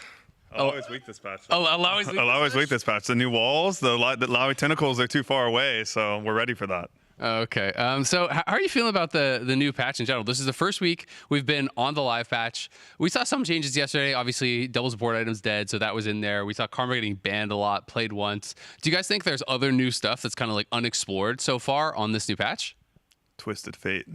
Alawi's weak this patch. Alawi's weak this patch. The new walls, the Alawi tentacles are too far away, so we're ready for that. Okay. So how are you feeling about the new patch in general? This is the first week we've been on the live patch. We saw some changes yesterday. Obviously, double support items dead, so that was in there. We saw Karma getting banned a lot, played once. Do you guys think there's other new stuff that's kind of like unexplored so far on this new patch? Twisted Fate.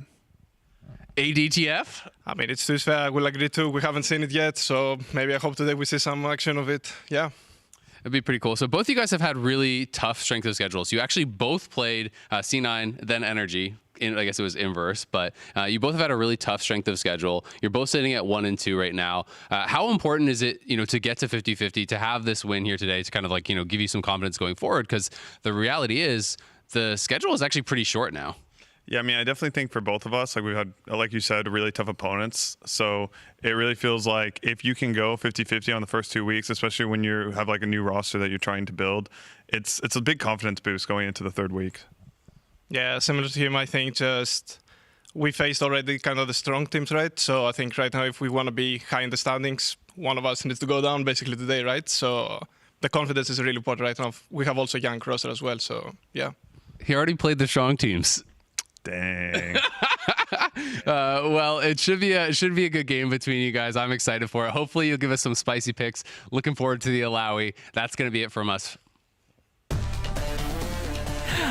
ADTF? I mean, it's too fair. I will agree too. We haven't seen it yet, so maybe I hope today we see some action of it. Yeah. It'd be pretty cool. So both of you guys have had really tough strength of schedules. You actually both played C9, then Energy. I guess it was inverse, but you both have had a really tough strength of schedule. You're both sitting at 1 and 2 right now. How important is it, to get to 50-50, to have this win here today to kind of like, give you some confidence going forward? Because the reality is the schedule is actually pretty short now. Yeah, I mean, I definitely think for both of us, like we've had, like you said, really tough opponents. So it really feels like if you can go 50-50 on the first 2 weeks, especially when you have like a new roster that you're trying to build, it's a big confidence boost going into the third week. Yeah, similar to him, I think just we faced already kind of the strong teams, right? So I think right now if we want to be high in the standings, one of us needs to go down basically today, right? So the confidence is really important right now. We have also young roster as well, so yeah. He already played the strong teams. Dang. Well, it should be a good game between you guys. I'm excited for it. Hopefully you'll give us some spicy picks. Looking forward to the Alawi. That's going to be it from us.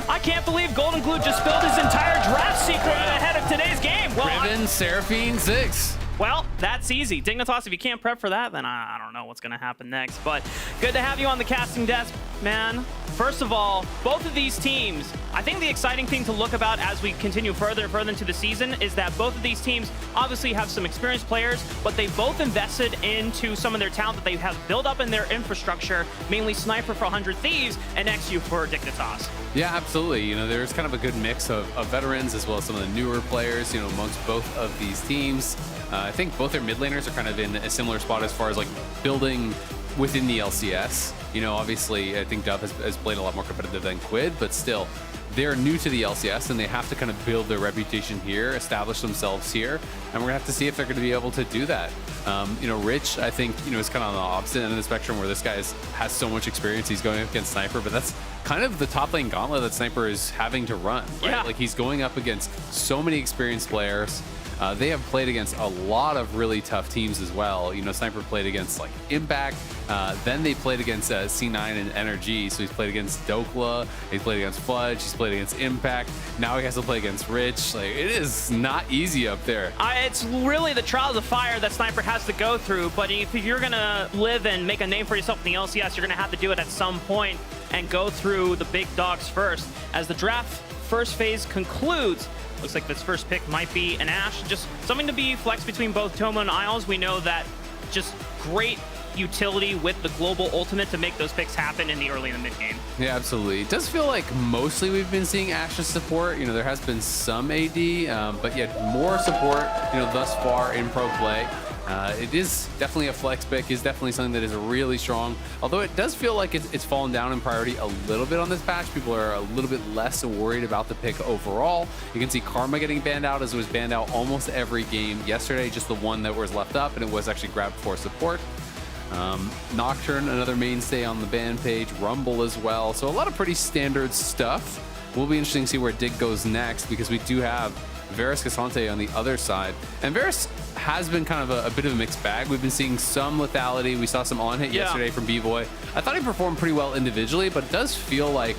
I can't believe Golden Glue just spilled his entire draft secret ahead of today's game. Well, Riven, Seraphine, Ziggs. Well, that's easy. Dignitas, if you can't prep for that, then I don't know what's going to happen next. But good to have you on the casting desk, man. First of all, both of these teams, I think the exciting thing to look about as we continue further and further into the season is that both of these teams obviously have some experienced players, but they both invested into some of their talent that they have built up in their infrastructure, mainly Sniper for 100 Thieves and XU for Dignitas. Yeah, absolutely. There's kind of a good mix of veterans as well as some of the newer players, amongst both of these teams. I think both their mid laners are kind of in a similar spot as far as like building within the LCS. Obviously, I think Dove has played a lot more competitive than Quid, but still, they're new to the LCS and they have to kind of build their reputation here, establish themselves here, and we're gonna have to see if they're gonna be able to do that. Rich, I think, is kind of on the opposite end of the spectrum where this guy has so much experience. He's going up against Sniper, but that's kind of the top lane gauntlet that Sniper is having to run, right? Yeah. Like he's going up against so many experienced players. They have played against a lot of really tough teams as well. Sniper played against like Impact, then they played against C9 and Energy. So he's played against Dokla, he's played against Fudge, he's played against Impact. Now he has to play against Rich. Like it is not easy up there. It's really the trials of fire that Sniper has to go through. But if you're gonna live and make a name for yourself in the LCS, you're gonna have to do it at some point and go through the big dogs first. As the draft first phase concludes, looks like this first pick might be an Ashe. Just something to be flexed between both Tomo and Isles. We know that just great utility with the global ultimate to make those picks happen in the early and the mid game. Yeah, absolutely. It does feel like mostly we've been seeing Ashe's support. You know, there has been some AD, but yeah, more support, you know, thus far in pro play. It is definitely a flex pick, is definitely something that is really strong. Although it does feel like it's fallen down in priority a little bit on this patch. People are a little bit less worried about the pick overall. You can see Karma getting banned out, as it was banned out almost every game yesterday, just the one that was left up, and it was actually grabbed for support. Nocturne, another mainstay on the ban page, Rumble as well. So a lot of pretty standard stuff. Will be interesting to see where Dig goes next, because we do have Varus Cassante on the other side. And Varus has been kind of a bit of a mixed bag. We've been seeing some lethality. We saw some on-hit yesterday from B-Boy. I thought he performed pretty well individually, but it does feel like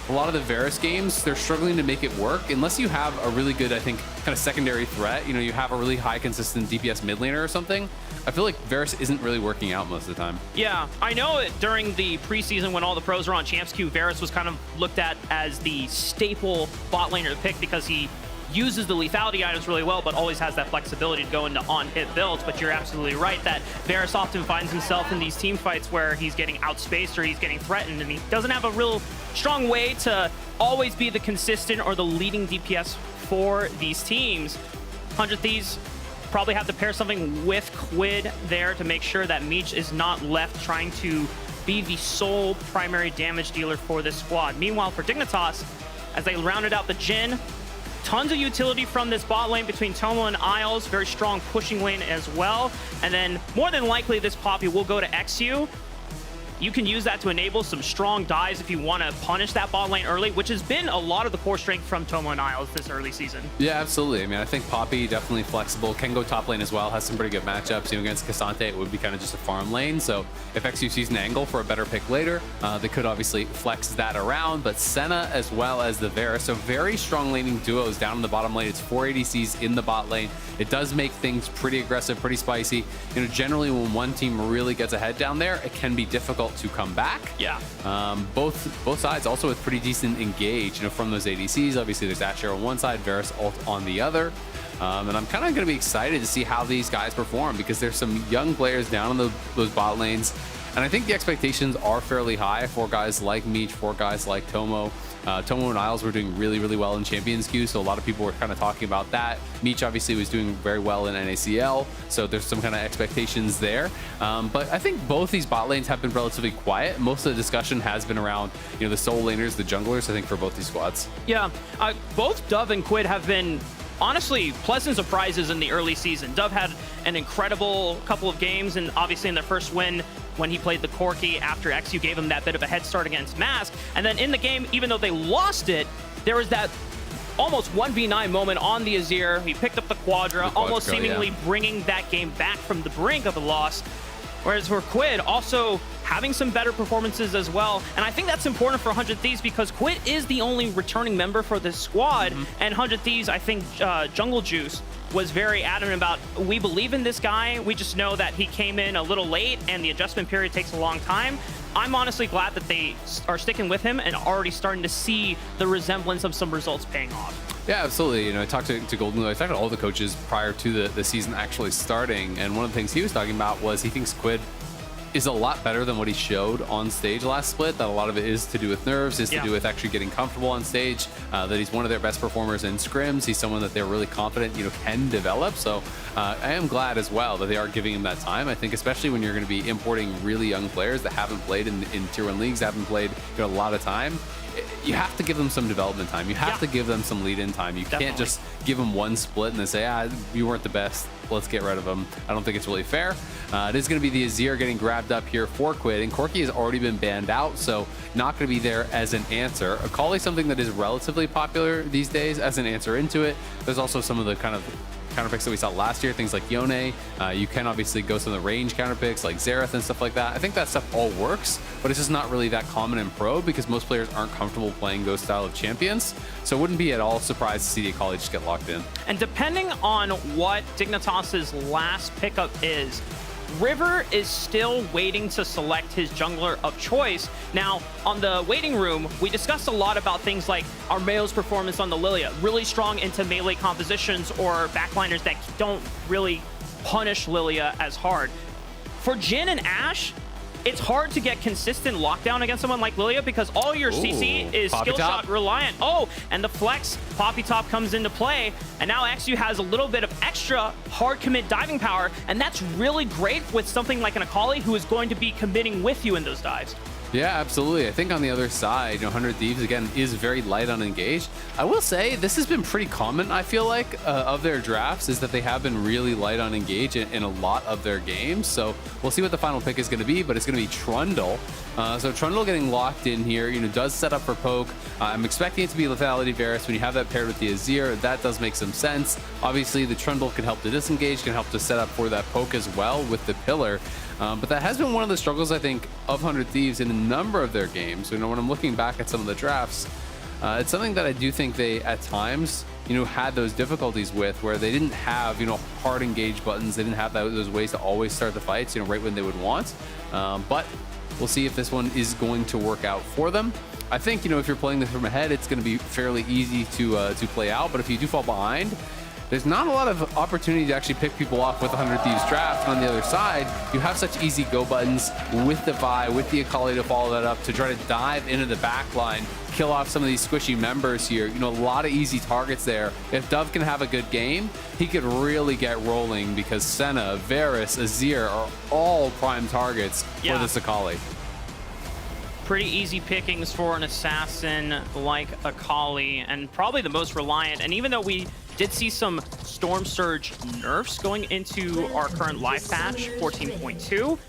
a lot of the Varus games, they're struggling to make it work unless you have a really good, I think, kind of secondary threat. You know, you have a really high consistent DPS mid laner or something. I feel like Varus isn't really working out most of the time. Yeah, I know during the preseason when all the pros were on Champs Queue, Varus was kind of looked at as the staple bot laner to pick because he uses the lethality items really well, but always has that flexibility to go into on-hit builds. But you're absolutely right that Varus often finds himself in these team fights where he's getting outspaced or he's getting threatened, and he doesn't have a real strong way to always be the consistent or the leading DPS for these teams. 100 Thieves probably have to pair something with Quid there to make sure that Meech is not left trying to be the sole primary damage dealer for this squad. Meanwhile, for Dignitas, as they rounded out the Jhin, tons of utility from this bot lane between Tomo and Isles. Very strong pushing lane as well. And then more than likely this Poppy will go to XU. You can use that to enable some strong dives if you want to punish that bot lane early, which has been a lot of the core strength from Tomo and Isles this early season. Yeah, absolutely. I mean, I think Poppy definitely flexible, can go top lane as well, has some pretty good matchups. You know, against Cassante, it would be kind of just a farm lane. So if XU sees an angle for a better pick later, they could obviously flex that around. But Senna as well as the Varus, so very strong laning duos down in the bottom lane. It's 4 ADCs in the bot lane. It does make things pretty aggressive, pretty spicy. You know, generally when one team really gets ahead down there, it can be difficult to come back. Yeah. Both sides also with pretty decent engage, you know, from those ADCs. Obviously there's Asher on one side, Varus ult on the other. And I'm kind of going to be excited to see how these guys perform, because there's some young players down in those bot lanes. And I think the expectations are fairly high for guys like Meech, for guys like Tomo. Tomo and Isles were doing really, really well in Champions Queue, so a lot of people were kind of talking about that. Meech obviously was doing very well in NACL, so there's some kind of expectations there. But I think both these bot lanes have been relatively quiet. Most of the discussion has been around, you know, the solo laners, the junglers, I think, for both these squads. Yeah, both Dove and Quid have been honestly pleasant surprises in the early season. Dove had an incredible couple of games, and obviously in their first win when he played the Corki after XU gave him that bit of a head start against Mask. And then in the game, even though they lost it, there was that almost 1v9 moment on the Azir. He picked up the Quadra, almost seemingly bringing that game back from the brink of a loss. Whereas for Quid, also having some better performances as well. And I think that's important for 100 Thieves, because Quid is the only returning member for this squad. And 100 Thieves, I think Jungle Juice was very adamant about, we believe in this guy. We just know that he came in a little late and the adjustment period takes a long time. I'm honestly glad that they are sticking with him and already starting to see the resemblance of some results paying off. Yeah, absolutely. You know, I talked to Golden Blue. I talked to all the coaches prior to the season actually starting, and one of the things he was talking about was he thinks Quid is a lot better than what he showed on stage last split. That a lot of it is to do with nerves, is to do with actually getting comfortable on stage, that he's one of their best performers in scrims. He's someone that they're really confident, you know, can develop. So I am glad as well that they are giving him that time. I think especially when you're going to be importing really young players that haven't played in tier 1 leagues, haven't played, you know, a lot of time, you have to give them some development time. You have to give them some lead-in time. You can't just give them one split and then say, you weren't the best, let's get rid of them. I don't think it's really fair. It is going to be the Azir getting grabbed up here for Quid, and Corki has already been banned out, so not going to be there as an answer. Akali is something that is relatively popular these days as an answer into it. There's also some of the kind of counterpicks that we saw last year, things like Yone. You can obviously go some of the range counterpicks like Xerath and stuff like that. I think that stuff all works, but it's just not really that common in pro because most players aren't comfortable playing those style of champions. So wouldn't be at all surprised to see the Akali just get locked in. And depending on what Dignitas's last pickup is, River is still waiting to select his jungler of choice. Now, on the waiting room, we discussed a lot about things like Armeo's performance on the Lilia, really strong into melee compositions or backliners that don't really punish Lilia as hard. for Jhin and Ashe, it's hard to get consistent lockdown against someone like Lilia because all your CC is skill shot reliant. Oh, and the flex Poppy Top comes into play, and now XU has a little bit of extra hard commit diving power, and that's really great with something like an Akali who is going to be committing with you in those dives. Yeah, absolutely. I think on the other side, 100 Thieves, again, is very light on engage. I will say this has been pretty common, I feel like, of their drafts, is that they have been really light on engage in a lot of their games. So we'll see what the final pick is going to be, but it's going to be Trundle. So Trundle getting locked in here, does set up for poke. I'm expecting it to be Lethality Varus. When you have that paired with the Azir, that does make some sense. Obviously, the Trundle can help to disengage, can help to set up for that poke as well with the pillar. But that has been one of the struggles, I think, of 100 Thieves in a number of their games. When I'm looking back at some of the drafts, it's something that I do think they, at times, had those difficulties with, where they didn't have, hard engage buttons. They didn't have those ways to always start the fights, right when they would want. But we'll see if this one is going to work out for them. I think, if you're playing this from ahead, it's going to be fairly easy to play out. But if you do fall behind, there's not a lot of opportunity to actually pick people off with 100 Thieves draft. And on the other side, you have such easy go buttons with the Vi, with the Akali to follow that up, to try to dive into the back line, kill off some of these squishy members here. A lot of easy targets there. If Dove can have a good game, he could really get rolling because Senna, Varus, Azir are all prime targets for this Akali. Pretty easy pickings for an assassin like Akali, and probably the most reliant. And even though we did see some Storm Surge nerfs going into our current live patch 14.2,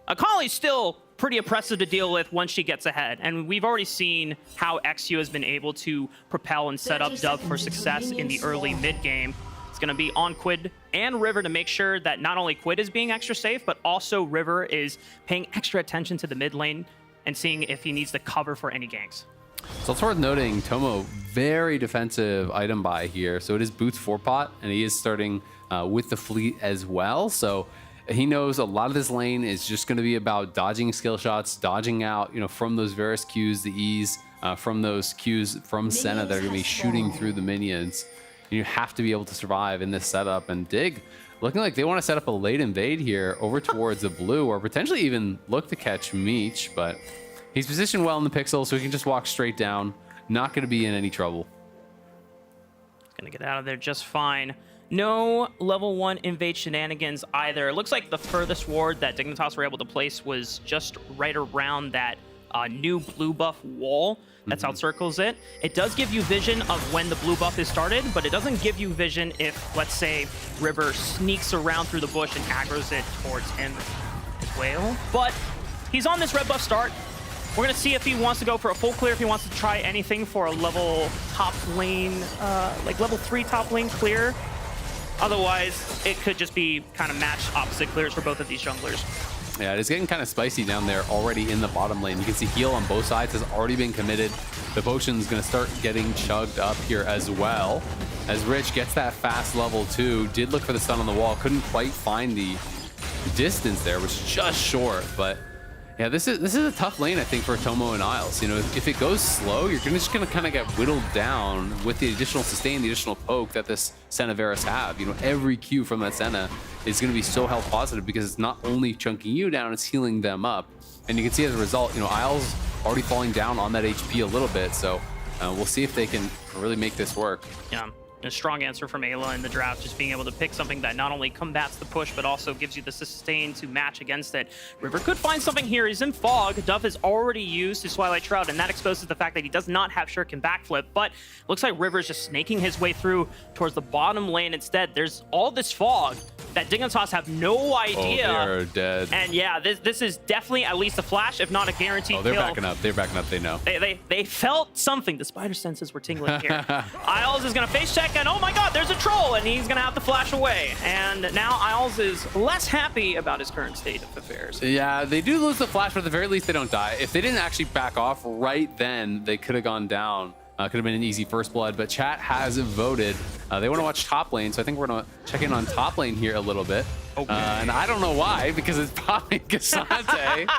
Akali's still pretty oppressive to deal with once she gets ahead. And we've already seen how XU has been able to propel and set up Dove for success in the early mid game. It's going to be on Quid and River to make sure that not only Quid is being extra safe, but also River is paying extra attention to the mid lane and seeing if he needs to cover for any ganks. So it's worth noting, Tomo, very defensive item buy here. So it is Boots 4-pot, and he is starting with the fleet as well. So he knows a lot of this lane is just going to be about dodging skill shots, dodging out, from those Varus Qs, the E's, from those Qs from Senna that are going to be shooting through the minions. You have to be able to survive in this setup. And Dig, looking like they want to set up a late invade here over towards the blue, or potentially even look to catch Meech, but he's positioned well in the pixel, so he can just walk straight down. Not going to be in any trouble. He's going to get out of there just fine. No level 1 invade shenanigans either. It looks like the furthest ward that Dignitas were able to place was just right around that new blue buff wall that's outcircles it. It does give you vision of when the blue buff is started, but it doesn't give you vision if, let's say, River sneaks around through the bush and aggroes it towards him as well. But he's on this red buff start. We're going to see if he wants to go for a full clear, if he wants to try anything for a level top lane, like level 3 top lane clear. Otherwise, it could just be kind of match opposite clears for both of these junglers. Yeah, it's getting kind of spicy down there already in the bottom lane. You can see heal on both sides has already been committed. The potion's going to start getting chugged up here as well. As Rich gets that fast level 2, did look for the stun on the wall, couldn't quite find the distance there, was just short, but yeah, this is a tough lane, I think, for Tomo and Isles. If it goes slow, you're just going to kind of get whittled down with the additional sustain, the additional poke that this Senna Varus have. Every Q from that Senna is going to be so health positive because it's not only chunking you down, it's healing them up. And you can see as a result, Isles already falling down on that HP a little bit. So we'll see if they can really make this work. Yeah. A strong answer from Ayla in the draft, just being able to pick something that not only combats the push, but also gives you the sustain to match against it. River could find something here. He's in Fog. Dove has already used his Twilight Shroud, and that exposes the fact that he does not have Shuriken backflip, but looks like River's just snaking his way through towards the bottom lane instead. There's all this fog that Dignitas have no idea. Oh, they're dead. And yeah, this is definitely at least a flash, if not a guaranteed kill. Oh, they're backing up. They're backing up. They know. They felt something. The spider senses were tingling here. Isles is going to face check, and oh my god, there's a troll, and he's going to have to flash away. And now Isles is less happy about his current state of affairs. Yeah, they do lose the flash, but at the very least, they don't die. If they didn't actually back off right then, they could have gone down. Could have been an easy first blood, but chat has voted. They want to watch top lane, so I think we're going to check in on top lane here a little bit. Okay. And I don't know why, because it's popping Cassante.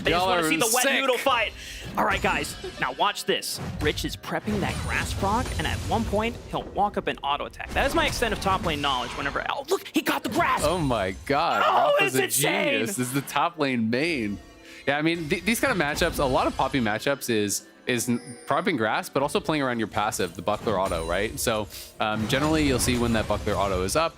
They just want to see the wet noodle fight. All right, guys, now watch this. Rich is prepping that grass frog, and at one point, he'll walk up and auto attack. That is my extent of top lane knowledge whenever, oh, look, he got the grass. Oh my God, Oh, Rafa's it's a insane. genius. This is the top lane main. Yeah, I mean, these kind of matchups, a lot of poppy matchups is prepping grass, but also playing around your passive, the buckler auto, right? So generally you'll see when that buckler auto is up,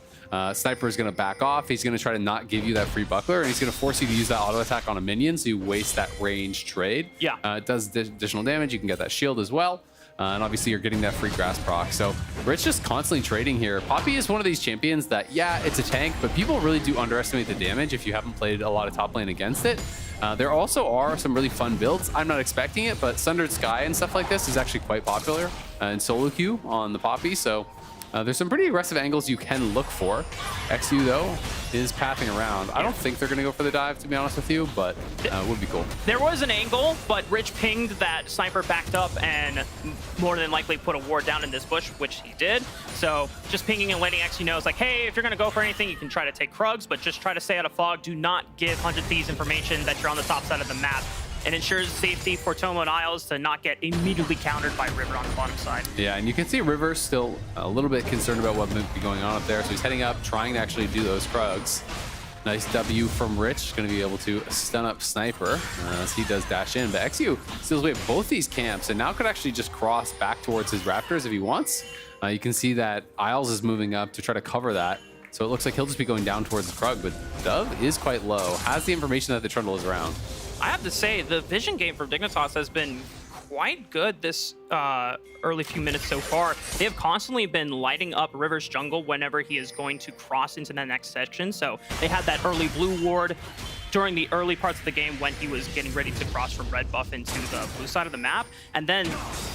Sniper is going to back off. He's going to try to not give you that free buckler, and he's going to force you to use that auto attack on a minion, so you waste that range trade. Yeah. It does additional damage. You can get that shield as well. And obviously you're getting that free grass proc. So Rich just constantly trading here. Poppy is one of these champions that, yeah, it's a tank, but people really do underestimate the damage if you haven't played a lot of top lane against it. There also are some really fun builds. I'm not expecting it, but Sundered Sky and stuff like this is actually quite popular in solo queue on the Poppy. So there's some pretty aggressive angles you can look for. XU, though, is pathing around. I don't think they're going to go for the dive, to be honest with you, but it would be cool. There was an angle, but Rich pinged that Sniper backed up and more than likely put a ward down in this bush, which he did. So just pinging and letting XU know is like, hey, if you're going to go for anything, you can try to take Krugs, but just try to stay out of fog. Do not give 100 Thieves information that you're on the top side of the map. It ensures safety for Tomo and Isles to not get immediately countered by River on the bottom side. Yeah, and you can see River still a little bit concerned about what might be going on up there, so he's heading up, trying to actually do those Krugs. Nice W from Rich, going to be able to stun up Sniper as he does dash in. But XU steals away both these camps and now could actually just cross back towards his Raptors if he wants. You can see that Isles is moving up to try to cover that. So it looks like he'll just be going down towards the Krug, but Dove is quite low, has the information that the Trundle is around. I have to say, the vision game from Dignitas has been quite good this early few minutes so far. They have constantly been lighting up River's jungle whenever he is going to cross into the next section. So they had that early blue ward during the early parts of the game when he was getting ready to cross from red buff into the blue side of the map. And then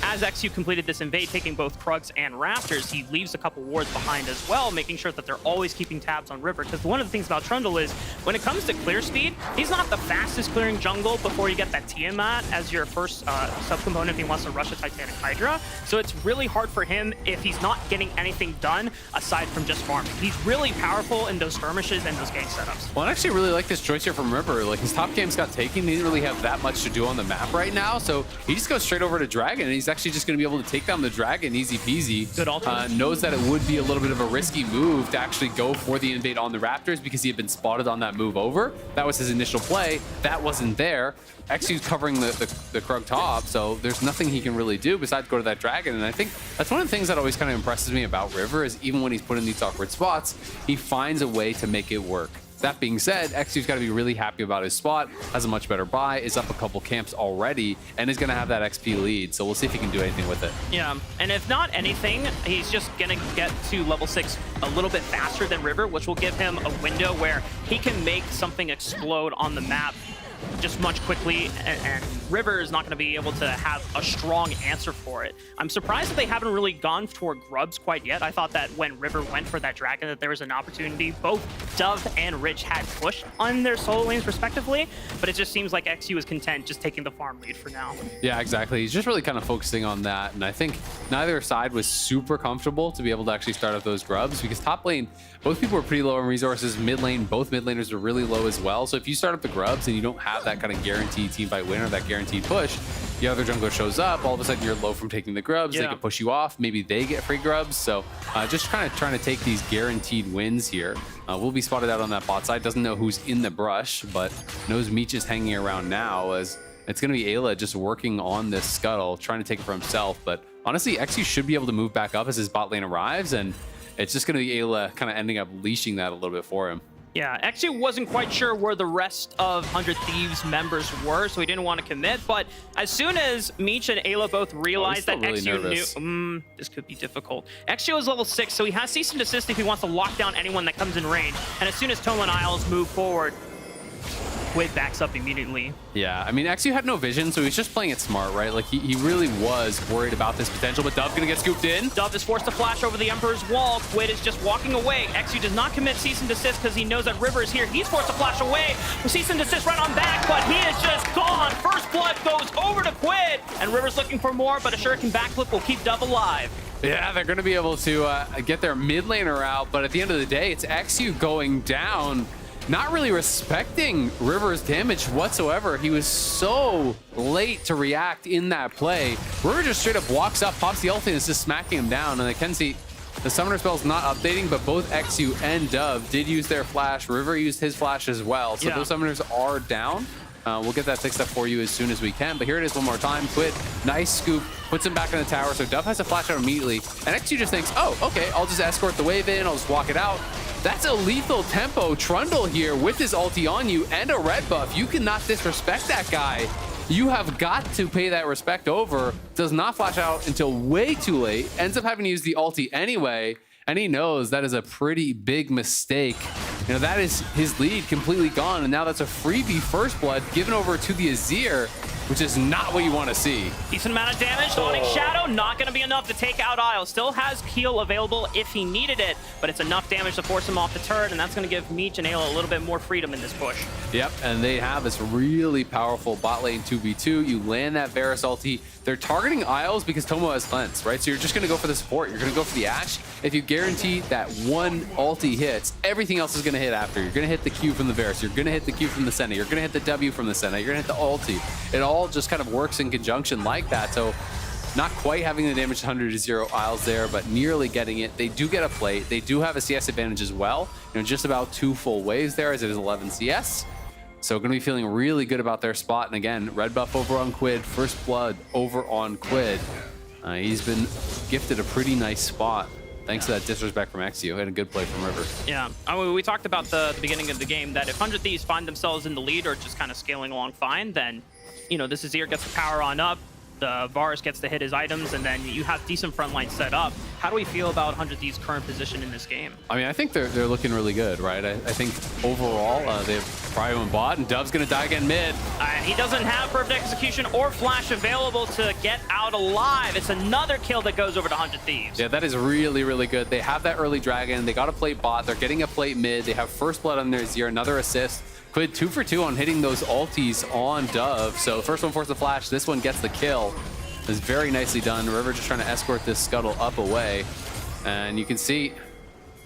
as XU completed this invade, taking both Krugs and Raptors, he leaves a couple wards behind as well, making sure that they're always keeping tabs on River. Because one of the things about Trundle is when it comes to clear speed, he's not the fastest clearing jungle before you get that Tiamat as your first subcomponent if he wants to rush a Titanic Hydra. So it's really hard for him if he's not getting anything done aside from just farming. He's really powerful in those skirmishes and those gang setups. Well, I actually really like this choice here from River. Like, his top games got taken. He didn't really have that much to do on the map right now, so he just goes straight over to Dragon, and he's actually just going to be able to take down the Dragon easy peasy. Good alternate. Knows that it would be a little bit of a risky move to actually go for the invade on the Raptors because he had been spotted on that move over. That was his initial play. That wasn't there. XU's covering the Krug top, so there's nothing he can really do besides go to that Dragon. And I think that's one of the things that always kind of impresses me about River is even when he's put in these awkward spots, he finds a way to make it work. That being said, XU's got to be really happy about his spot, has a much better buy, is up a couple camps already, and is going to have that XP lead. So we'll see if he can do anything with it. Yeah, and if not anything, he's just going to get to level 6 a little bit faster than River, which will give him a window where he can make something explode on the map just much quickly, and River is not going to be able to have a strong answer for it. I'm surprised that they haven't really gone toward Grubs quite yet. I thought that when River went for that Dragon that there was an opportunity. Both Dove and Rich had pushed on their solo lanes respectively, but it just seems like XU is content just taking the farm lead for now. Yeah, exactly. He's just really kind of focusing on that, and I think neither side was super comfortable to be able to actually start up those Grubs because top lane, both people were pretty low in resources. Mid lane, both mid laners are really low as well. So if you start up the Grubs and you don't have that kind of guaranteed team fight win or that guaranteed push, the other jungler shows up, all of a sudden you're low from taking the Grubs. They can push you off, maybe they get free Grubs. So just kind of trying to take these guaranteed wins here. Will be spotted out on that bot side, doesn't know who's in the brush, but knows Meech is hanging around now as it's going to be Ayla just working on this scuttle, trying to take it for himself. But honestly, XU should be able to move back up as his bot lane arrives, and it's just going to be Ayla kind of ending up leashing that a little bit for him. Yeah, XU wasn't quite sure where the rest of 100 Thieves members were, so he didn't want to commit. But as soon as Meech and Ayla both realized that really XU knew, this could be difficult. XU is level 6, so he has cease and desist if he wants to lock down anyone that comes in range. And as soon as Tomo and Isles move forward, Quid backs up immediately. Yeah, I mean, XU had no vision, so he's just playing it smart, right? Like, he really was worried about this potential, but Dove gonna get scooped in. Dove is forced to flash over the Emperor's wall. Quid is just walking away. XU does not commit cease and desist because he knows that River is here. He's forced to flash away. Cease and desist right on back, but he is just gone. First blood goes over to Quid, and River's looking for more, but a shuriken backflip will keep Dove alive. Yeah, they're going to be able to get their mid laner out, but at the end of the day, it's XU going down. not really respecting River's damage whatsoever. He was so late to react in that play. River just straight up walks up, pops the ulti, and is just smacking him down. And I can see the summoner spell's not updating, but both XU and Dove did use their flash. River used his flash as well. So those summoners are down. We'll get that fixed up for you as soon as we can. But here it is one more time. Quid, nice scoop, puts him back in the tower. So Dove has to flash out immediately. And XU just thinks, oh, okay, I'll just escort the wave in. I'll just walk it out. That's a lethal tempo Trundle here with his ulti on you and a red buff. You cannot disrespect that guy. You have got to pay that respect over. Does not flash out until way too late. Ends up having to use the ulti anyway. And he knows that is a pretty big mistake. You know, that is his lead completely gone. And now that's a freebie first blood given over to the Azir, which is not what you want to see. Decent amount of damage. Dawning Shadow, not going to be enough to take out Isle. Still has heal available if he needed it, but it's enough damage to force him off the turret, and that's going to give Meech and Ayla a little bit more freedom in this push. Yep, and they have this really powerful bot lane 2v2. You land that Varus ulti. They're targeting Isles because Tomo has cleanse, right? So you're just going to go for the support. You're going to go for the Ashe. If you guarantee that one ulti hits, everything else is going to hit after. You're going to hit the Q from the Varus. You're going to hit the Q from the Senna. You're going to hit the W from the Senna. You're going to hit the ulti. It all just kind of works in conjunction like that. So not quite having the damage 100-0 Isles there, but nearly getting it. They do get a plate. They do have a CS advantage as well. You know, just about 2 full waves there as it is 11 CS. So going to be feeling really good about their spot. And again, red buff over on Quid, first blood over on Quid. He's been gifted a pretty nice spot thanks to that disrespect from XU and a good play from River. Yeah, I mean, we talked about the beginning of the game that if 100 Thieves find themselves in the lead or just kind of scaling along fine, then, you know, this Azir gets the power on up. The Varus gets to hit his items, and then you have decent front line set up. How do we feel about 100 Thieves' current position in this game? I mean, I think they're looking really good, right? I think overall, they've probably won bot, and Dove's going to die again mid. And he doesn't have perfect execution or flash available to get out alive. It's another kill that goes over to 100 Thieves. Yeah, that is really, really good. They have that early dragon. They got a plate bot. They're getting a plate mid. They have first blood on their Azir, another assist. Quid 2 for 2 on hitting those ultis on Dove. So first one forced the flash. This one gets the kill. It's very nicely done. River just trying to escort this scuttle up away. And you can see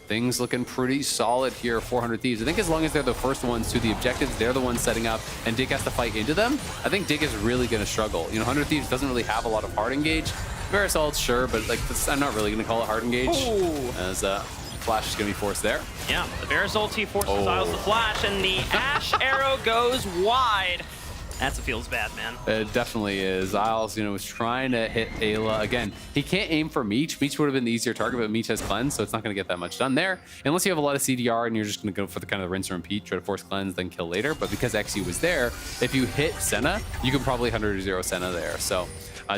things looking pretty solid here for 100 Thieves. I think as long as they're the first ones to the objectives, they're the ones setting up, and Dig has to fight into them, I think Dig is really going to struggle. You know, 100 Thieves doesn't really have a lot of hard engage. Varus ult, sure, but like I'm not really going to call it hard engage. As flash is going to be forced there. Yeah, the Varus ulti forces Isles to flash, and the Ashe arrow goes wide. That feels bad, man. It definitely is. Isles, you know, was trying to hit Ayla. Again, he can't aim for Meech. Meech would have been the easier target, but Meech has cleanse, so it's not going to get that much done there. Unless you have a lot of CDR and you're just going to go for the kind of rinse and repeat, try to force cleanse, then kill later. But because XU was there, if you hit Senna, you can probably 100-0 Senna there. So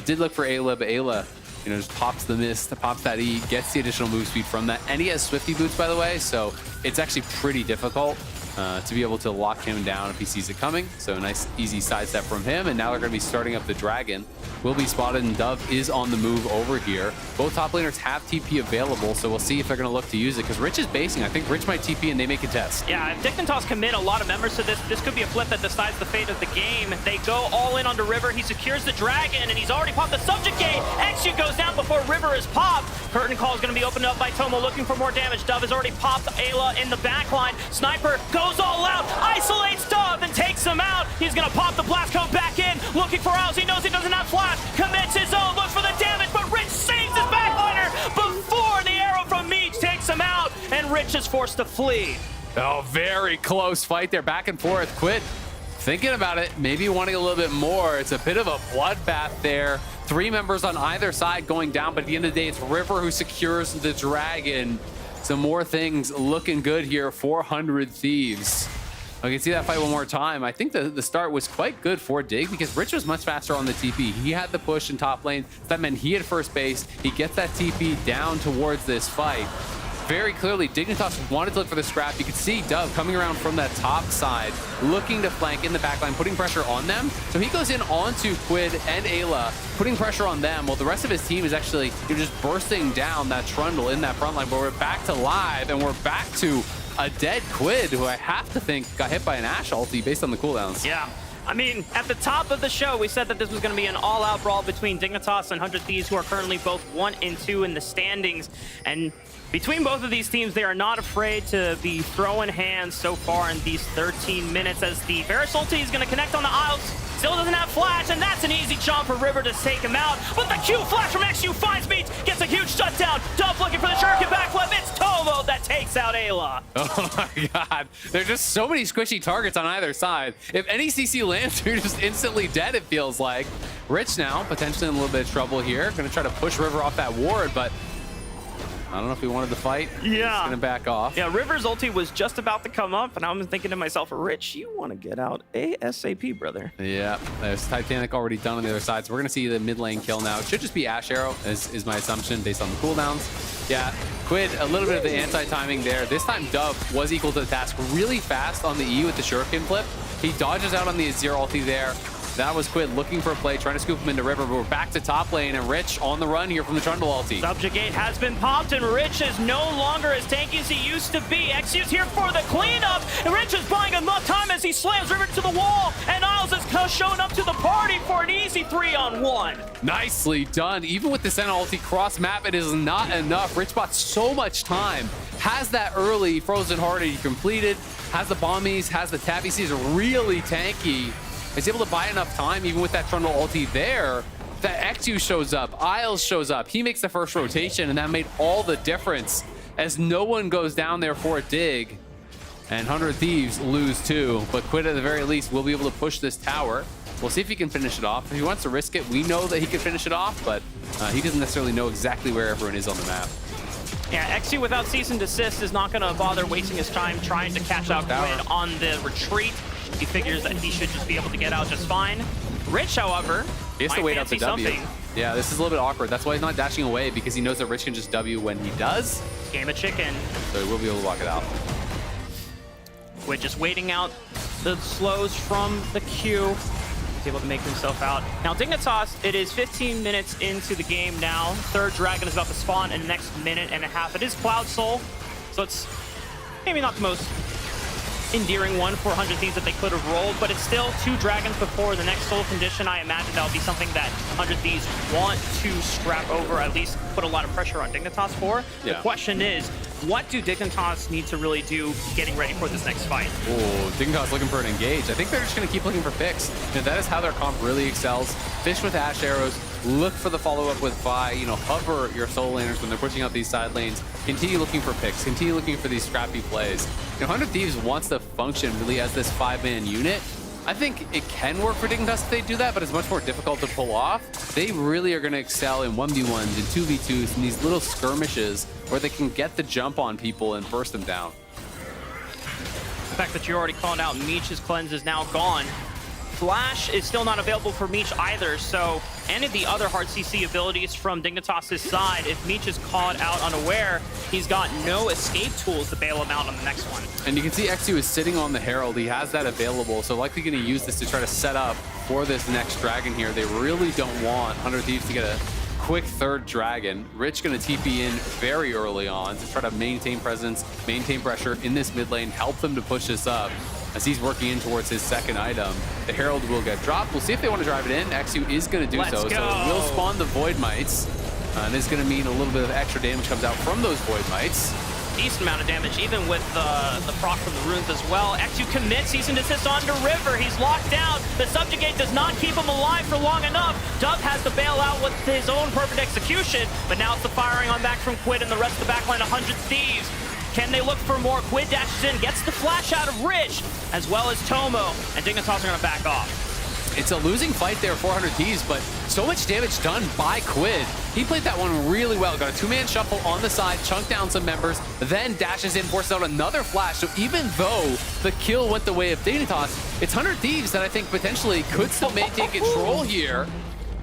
did look for Ayla, but Ayla, you know, just pops the mist, pops that E, gets the additional move speed from that. And he has Swifty boots, by the way, so it's actually pretty difficult to be able to lock him down if he sees it coming. So a nice, easy sidestep from him. And now they're going to be starting up the dragon. Will be spotted, and Dove is on the move over here. Both top laners have TP available, so we'll see if they're going to look to use it, because Rich is basing. I think Rich might TP and they make a test. Yeah, if Dignitas commit a lot of members to this, this could be a flip that decides the fate of the game. They go all in onto River. He secures the dragon, and he's already popped the subject gate. XU goes down before River is popped. Curtain call is going to be opened up by Tomo, looking for more damage. Dove has already popped Ayla in the backline. Sniper goes all out, isolates Dove, and takes him out. He's going to pop the blast code back in, looking for Isles. He knows he doesn't have flash. Commits his own, looks for the damage, but Rich saves his backliner before the arrow from Meech takes him out, and Rich is forced to flee. Oh, very close fight there, back and forth. Quid thinking about it, maybe wanting a little bit more. It's a bit of a bloodbath there. 3 members on either side going down, but at the end of the day, it's River who secures the dragon. Some more things looking good here for 100 Thieves. I can see that fight one more time. I think the start was quite good for Dig, because Rich was much faster on the TP. He had the push in top lane. That meant he had first base. He gets that TP down towards this fight. Very clearly, Dignitas wanted to look for the scrap. You could see Dove coming around from that top side, looking to flank in the backline, putting pressure on them. So he goes in onto Quid and Ayla, putting pressure on them, while the rest of his team is actually just bursting down that Trundle in that front line. But we're back to live, and we're back to a dead Quid, who I have to think got hit by an Ashe ulti based on the cooldowns. Yeah. I mean, at the top of the show, we said that this was going to be an all-out brawl between Dignitas and 100 Thieves, who are currently both 1 and 2 in the standings. And between both of these teams, they are not afraid to be throwing hands so far in these 13 minutes, as the Varus ulti is going to connect on the Isles. Still doesn't have flash, and that's an easy jump for River to take him out. But the Q flash from XU finds Meech, gets a huge shutdown. Dove looking for the shuriken backflip. It's Tomo that takes out Ayla. Oh my god. There's just so many squishy targets on either side. If any CC lands, you're just instantly dead, it feels like. Rich now, potentially in a little bit of trouble here. Gonna try to push River off that ward, but I don't know if he wanted to fight. Yeah. He's gonna back off. Yeah, River's ulti was just about to come up, and I'm thinking to myself, Rich, you want to get out ASAP, brother. Yeah, there's Titanic already done on the other side, so we're gonna see the mid lane kill now. It should just be Ash Arrow, is my assumption based on the cooldowns. Yeah, Quid, a little bit of the anti-timing there. This time Dove was equal to the task really fast on the E with the shuriken flip. He dodges out on the Azir ulti there. That was Quid looking for a play, trying to scoop him into River, but we're back to top lane, and Rich on the run here from the Trundle ulti. Subjugate has been popped, and Rich is no longer as tanky as he used to be. XU's here for the cleanup, and Rich is buying enough time as he slams River to the wall, and Isles is showing up to the party for an easy 3-on-1. Nicely done. Even with the Senna ulti cross map, it is not enough. Rich bought so much time. Has that early Frozen Heart he completed, has the bombies, has the tab. He's really tanky. He's able to buy enough time, even with that Trundle ulti there, that XU shows up, Isles shows up. He makes the first rotation, and that made all the difference as no one goes down there for a dig. And 100 Thieves lose too, but Quid at the very least will be able to push this tower. We'll see if he can finish it off. If he wants to risk it, we know that he can finish it off, but he doesn't necessarily know exactly where everyone is on the map. Yeah, XU without cease and desist is not going to bother wasting his time trying to catch out Quid on the retreat. He figures that he should just be able to get out just fine. Rich, however, he has to wait out the W. Something. Yeah, this is a little bit awkward. That's why he's not dashing away, because he knows that Rich can just W when he does. Game of chicken. So he will be able to walk it out. Quid just waiting out the slows from the Q. He's able to make himself out. Now, Dignitas, it is 15 minutes into the game now. Third dragon is about to spawn in the next minute and a half. It is Cloud Soul, so it's maybe not the most endearing one for 100 Thieves that they could have rolled, but it's still 2 dragons before the next soul condition. I imagine that'll be something that 100 Thieves want to scrap over, at least put a lot of pressure on Dignitas for. Yeah. The question is, what do Dignitas need to really do getting ready for this next fight? Oh, Dignitas looking for an engage. I think they're just going to keep looking for picks. You know, that is how their comp really excels. Fish with Ash Arrows, look for the follow-up with Vi, you know, hover your soul laners when they're pushing out these side lanes. Continue looking for picks, continue looking for these scrappy plays. You know, 100 Thieves wants to function really as this 5-man unit. I think it can work for Dignitas if they do that, but it's much more difficult to pull off. They really are going to excel in 1v1s and 2v2s and these little skirmishes where they can get the jump on people and burst them down. The fact that you already called out Meech's cleanse is now gone. Flash is still not available for Meech either, so any of the other hard CC abilities from Dignitas' side, if Meech is caught out unaware, he's got no escape tools to bail him out on the next one. And you can see XU is sitting on the Herald. He has that available, so likely going to use this to try to set up for this next dragon here. They really don't want 100 Thieves to get a quick third dragon. Rich going to TP in very early on to try to maintain presence, maintain pressure in this mid lane, help them to push this up. As he's working in towards his second item, the Herald will get dropped. We'll see if they want to drive it in. XU is going to do so. So it will spawn the Void Mites. And this is going to mean a little bit of extra damage comes out from those Void Mites. Decent amount of damage, even with the proc from the runes as well. XU commits cease and desist onto River. He's locked down. The Subjugate does not keep him alive for long enough. Dove has to bail out with his own perfect execution, but now it's the firing on back from Quid and the rest of the backline, 100 Thieves. Can they look for more? Quid dashes in, gets the flash out of Rich, as well as Tomo, and Dignitas are going to back off. It's a losing fight there, 400 Thieves, but so much damage done by Quid. He played that one really well. Got a 2-man shuffle on the side, chunked down some members, then dashes in, forces out another flash. So even though the kill went the way of Dignitas, it's 100 Thieves that I think potentially could still maintain control here.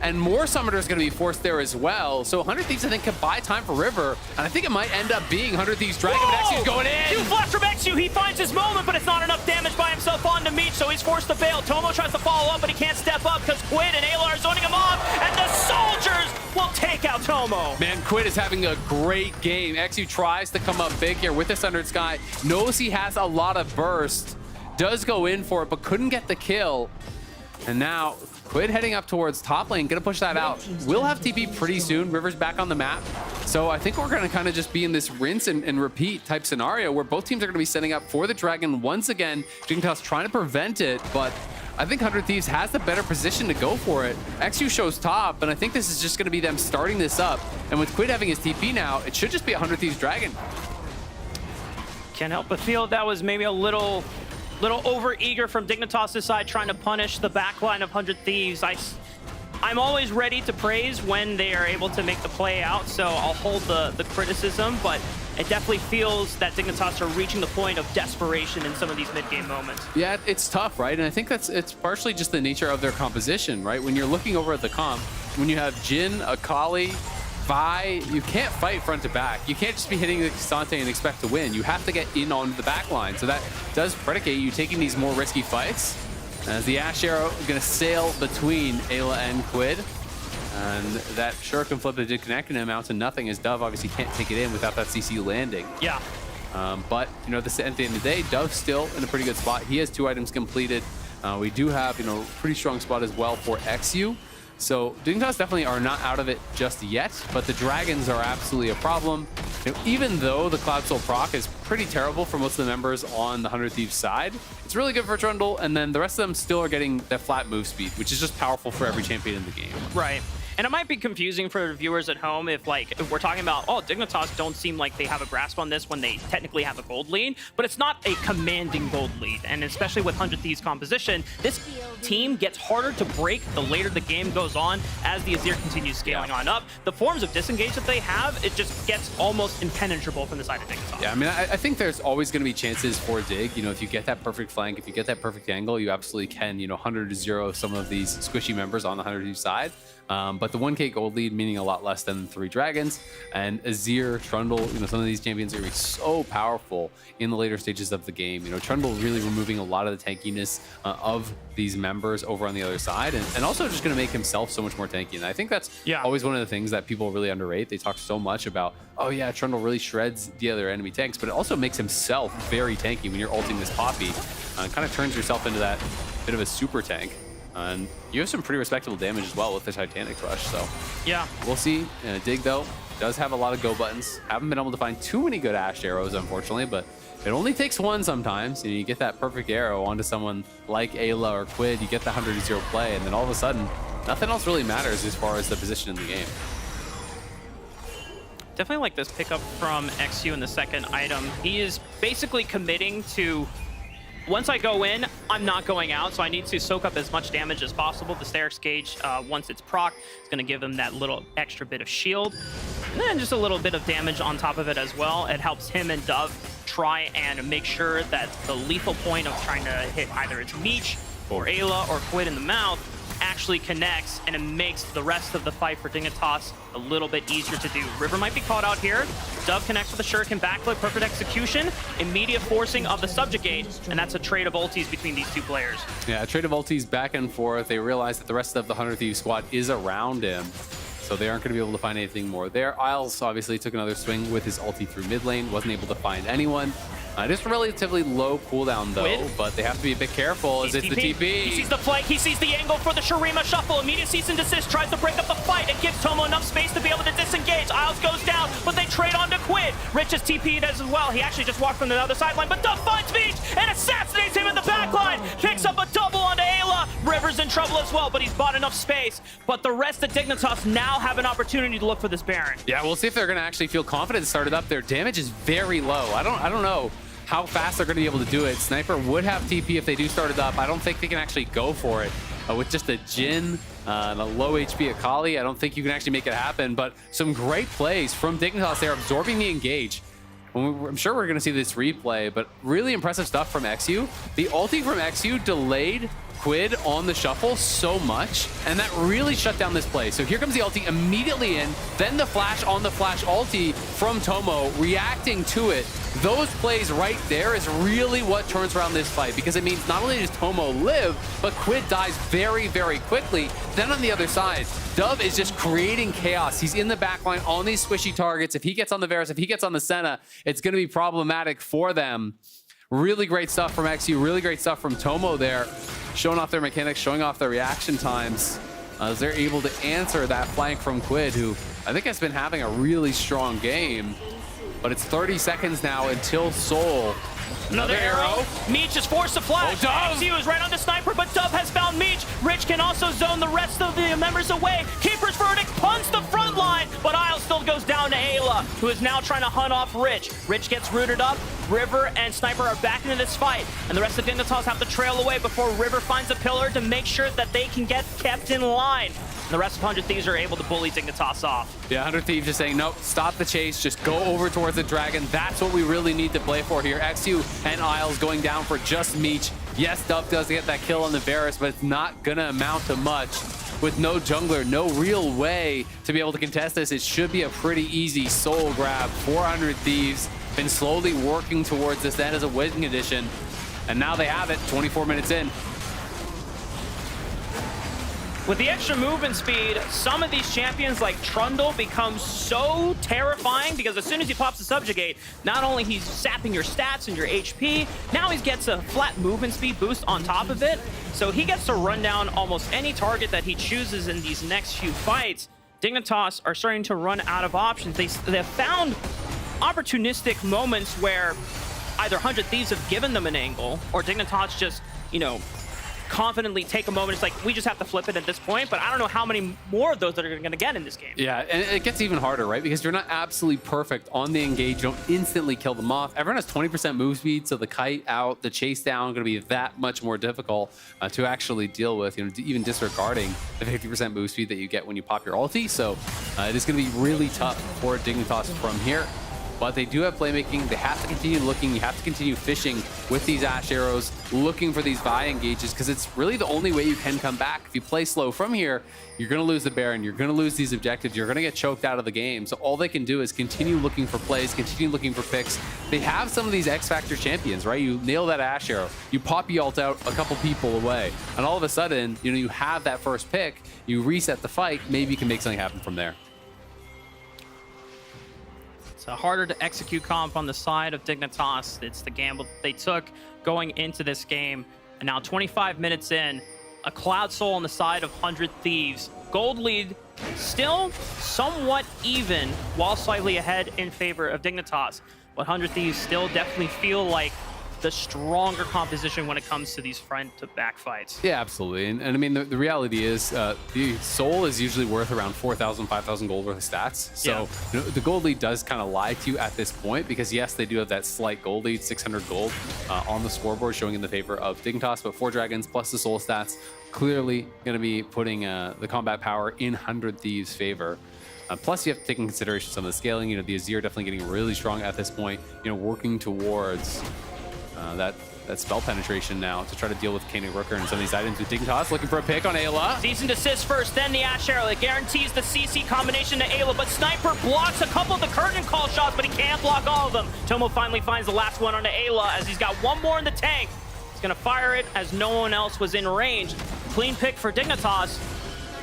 And more summoners going to be forced there as well. So 100 Thieves, I think, can buy time for River. And I think it might end up being 100 Thieves Dragon, but XU's going in. Two flash from XU. He finds his moment, but it's not enough damage by himself onto Meech, so he's forced to bail. Tomo tries to follow up, but he can't step up because Quid and Ayla are zoning him off, and the soldiers will take out Tomo. Man, Quid is having a great game. XU tries to come up big here with the Sundered Sky. Knows he has a lot of burst. Does go in for it, but couldn't get the kill. And now Quid heading up towards top lane, gonna push that out. We'll have TP pretty soon. River's back on the map. So I think we're gonna kind of just be in this rinse and repeat type scenario where both teams are gonna be setting up for the Dragon once again. Dignitas trying to prevent it, but I think 100 Thieves has the better position to go for it. XU shows top, and I think this is just gonna be them starting this up. And with Quid having his TP now, it should just be 100 Thieves Dragon. Can't help but feel that was maybe a little over-eager from Dignitas' side, trying to punish the backline of 100 Thieves. I'm always ready to praise when they are able to make the play out, so I'll hold the criticism, but it definitely feels that Dignitas are reaching the point of desperation in some of these mid-game moments. Yeah, it's tough, right? And I think it's partially just the nature of their composition, right? When you're looking over at the comp, when you have Jhin, Akali, Vi, you can't fight front to back. You can't just be hitting the Sante and expect to win. You have to get in on the back line. So that does predicate you taking these more risky fights. As the Ash Arrow is going to sail between Ayla and Quid. And that sure can flip, it did connect and amount to nothing, as Dove obviously can't take it in without that CC landing. Yeah. But, you know, at the end of the day, Dove's still in a pretty good spot. He has 2 items completed. We do have, you know, a pretty strong spot as well for XU. So Dignitas definitely are not out of it just yet, but the Dragons are absolutely a problem. You know, even though the Cloud Soul proc is pretty terrible for most of the members on the 100 Thieves side, it's really good for Trundle, and then the rest of them still are getting that flat move speed, which is just powerful for every champion in the game. Right. And it might be confusing for viewers at home if we're talking about, oh, Dignitas don't seem like they have a grasp on this when they technically have a gold lead, but it's not a commanding gold lead. And especially with 100 Thieves composition, this team gets harder to break the later the game goes on as the Azir continues scaling on up. The forms of disengage that they have, it just gets almost impenetrable from the side of Dignitas. Yeah, I mean, I think there's always going to be chances for Dig. You know, if you get that perfect flank, if you get that perfect angle, you absolutely can, you know, 100-0 some of these squishy members on the 100 Thieves side. But the 1K gold lead meaning a lot less than 3 Dragons, and Azir, Trundle, you know, some of these champions are going to be so powerful in the later stages of the game. You know, Trundle really removing a lot of the tankiness of these members over on the other side, and also just going to make himself so much more tanky. And I think that's always one of the things that people really underrate. They talk so much about, oh yeah, Trundle really shreds the other enemy tanks, but it also makes himself very tanky when you're ulting this Poppy. Kind of turns yourself into that bit of a super tank. And you have some pretty respectable damage as well with the Titanic Rush, so yeah, we'll see. Dig, though, does have a lot of go buttons. Haven't been able to find too many good Ash arrows, unfortunately, but it only takes one sometimes. You get that perfect arrow onto someone like Ayla or Quid, you get the 100-0 play, and then all of a sudden, nothing else really matters as far as the position in the game. Definitely like this pickup from XU in the second item. He is basically committing to, once I go in, I'm not going out, so I need to soak up as much damage as possible. The Sterak's Gauge, once it's proc, is going to give him that little extra bit of shield. And then just a little bit of damage on top of it as well. It helps him and Dove try and make sure that the lethal point of trying to hit either its Meech or Ayla or Quid in the mouth actually connects, and it makes the rest of the fight for Dignitas a little bit easier to do. River might be caught out here. Dove connects with the Shuriken backflip, perfect execution, immediate forcing of the subjugate, and that's a trade of ultis between these 2 players. Yeah, a trade of ultis back and forth. They realize that the rest of the 100 Thieves squad is around him, so they aren't going to be able to find anything more there. Isles obviously took another swing with his ulti through mid lane, wasn't able to find anyone. Just relatively low cooldown though, but they have to be a bit careful as it's the TP. He sees the flank, he sees the angle for the Shurima shuffle. Immediate cease and desist, tries to break up the fight and gives Tomo enough space to be able to disengage. Isles goes down, but they trade on to Quid. Rich is TP'd as well. He actually just walked from the other sideline, but Dove finds Meech and assassinates him in the backline. Picks up a double onto Ayla. River's in trouble as well, but he's bought enough space. But the rest of Dignitas now have an opportunity to look for this Baron. Yeah, we'll see if they're going to actually feel confident to start it up. Their damage is very low. I don't know how fast they're going to be able to do it. Sniper would have TP if they do start it up. I don't think they can actually go for it. With just a Jhin and a low HP Akali, I don't think you can actually make it happen. But some great plays from Dignitas. They're absorbing the engage. I'm sure we're going to see this replay, but really impressive stuff from XU. The ulti from XU delayed Quid on the shuffle so much, and that really shut down this play. So here comes the ulti immediately in, then the flash on the flash ulti from Tomo, reacting to it. Those plays right there is really what turns around this fight, because it means not only does Tomo live, but Quid dies very, very quickly. Then on the other side, Dove is just creating chaos. He's in the backline on these squishy targets. If he gets on the Varus, if he gets on the Senna, it's going to be problematic for them. Really great stuff from XU, really great stuff from Tomo there. showing off their mechanics, showing off their reaction times, as they're able to answer that flank from Quid, who I think has been having a really strong game. But it's 30 seconds now until Soul. Another arrow. Meech is forced to flash. He was right on the sniper, but Dove has found Meech. Rich can also zone the rest of the members away. Keeper's Verdict punts the front line, but Isle still goes down to Ayla, who is now trying to hunt off Rich. Rich gets rooted up. River and Sniper are back into this fight, and the rest of Dignitas have to trail away before River finds a pillar to make sure that they can get kept in line. The rest of 100 Thieves are able to bully Dignitas off. Yeah, 100 Thieves just saying, nope, stop the chase, just go over towards the Dragon. That's what we really need to play for here. XU and Isles going down for just Meech. Yes, Dove does get that kill on the Varus, but it's not gonna amount to much. With no jungler, no real way to be able to contest this, it should be a pretty easy soul grab. 400 Thieves been slowly working towards this end as a win condition, and now they have it 24 minutes in. With the extra movement speed, some of these champions like Trundle become so terrifying because as soon as he pops the subjugate, not only he's sapping your stats and your HP, now he gets a flat movement speed boost on top of it. So he gets to run down almost any target that he chooses in these next few fights. Dignitas are starting to run out of options. They've found opportunistic moments where either 100 Thieves have given them an angle or Dignitas just, you know, confidently take a moment. It's like, we just have to flip it at this point, but I don't know how many more of those that are going to get in this game. Yeah, and it gets even harder, right? Because you're not absolutely perfect on the engage. You don't instantly kill them off. Everyone has 20% move speed, so the kite out, the chase down, going to be that much more difficult to actually deal with, you know, even disregarding the 50% move speed that you get when you pop your ulti. So it is going to be really tough for Dignitas from here. But they do have playmaking. They have to continue looking. You have to continue fishing with these Ash arrows, looking for these buy engages, because it's really the only way you can come back. If you play slow from here, you're going to lose the Baron. You're going to lose these objectives. You're going to get choked out of the game. So all they can do is continue looking for plays, continue looking for picks. They have some of these X-Factor champions, right? You nail that Ash arrow. You pop your ult out a couple people away. And all of a sudden, you know, you have that first pick. You reset the fight. Maybe you can make something happen from there. It's a harder to execute comp on the side of Dignitas. It's the gamble they took going into this game. And now 25 minutes in, a Cloud Soul on the side of 100 Thieves. Gold lead still somewhat even, while slightly ahead in favor of Dignitas. But 100 Thieves still definitely feel like the stronger composition when it comes to these front-to-back fights. Yeah, absolutely. And I mean, the reality is the Soul is usually worth around 4,000, 5,000 gold worth of stats. So Yeah. you know, the gold lead does kind of lie to you at this point because, yes, they do have that slight gold lead, 600 gold on the scoreboard showing in the favor of Dignitas, but 4 dragons plus the Soul stats clearly going to be putting the combat power in 100 Thieves' favor. Plus, you have to take in consideration some of the scaling. You know, the Azir definitely getting really strong at this point, you know, working towards that spell penetration now to try to deal with Kane and Rooker and some of these items with Dignitas looking for a pick on Ayla. Cease and desist first, then the Ash Arrow. It guarantees the CC combination to Ayla, but Sniper blocks a couple of the curtain call shots, but he can't block all of them. Tomo finally finds the last one onto Ayla as he's got one more in the tank. He's gonna fire it as no one else was in range. Clean pick for Dignitas,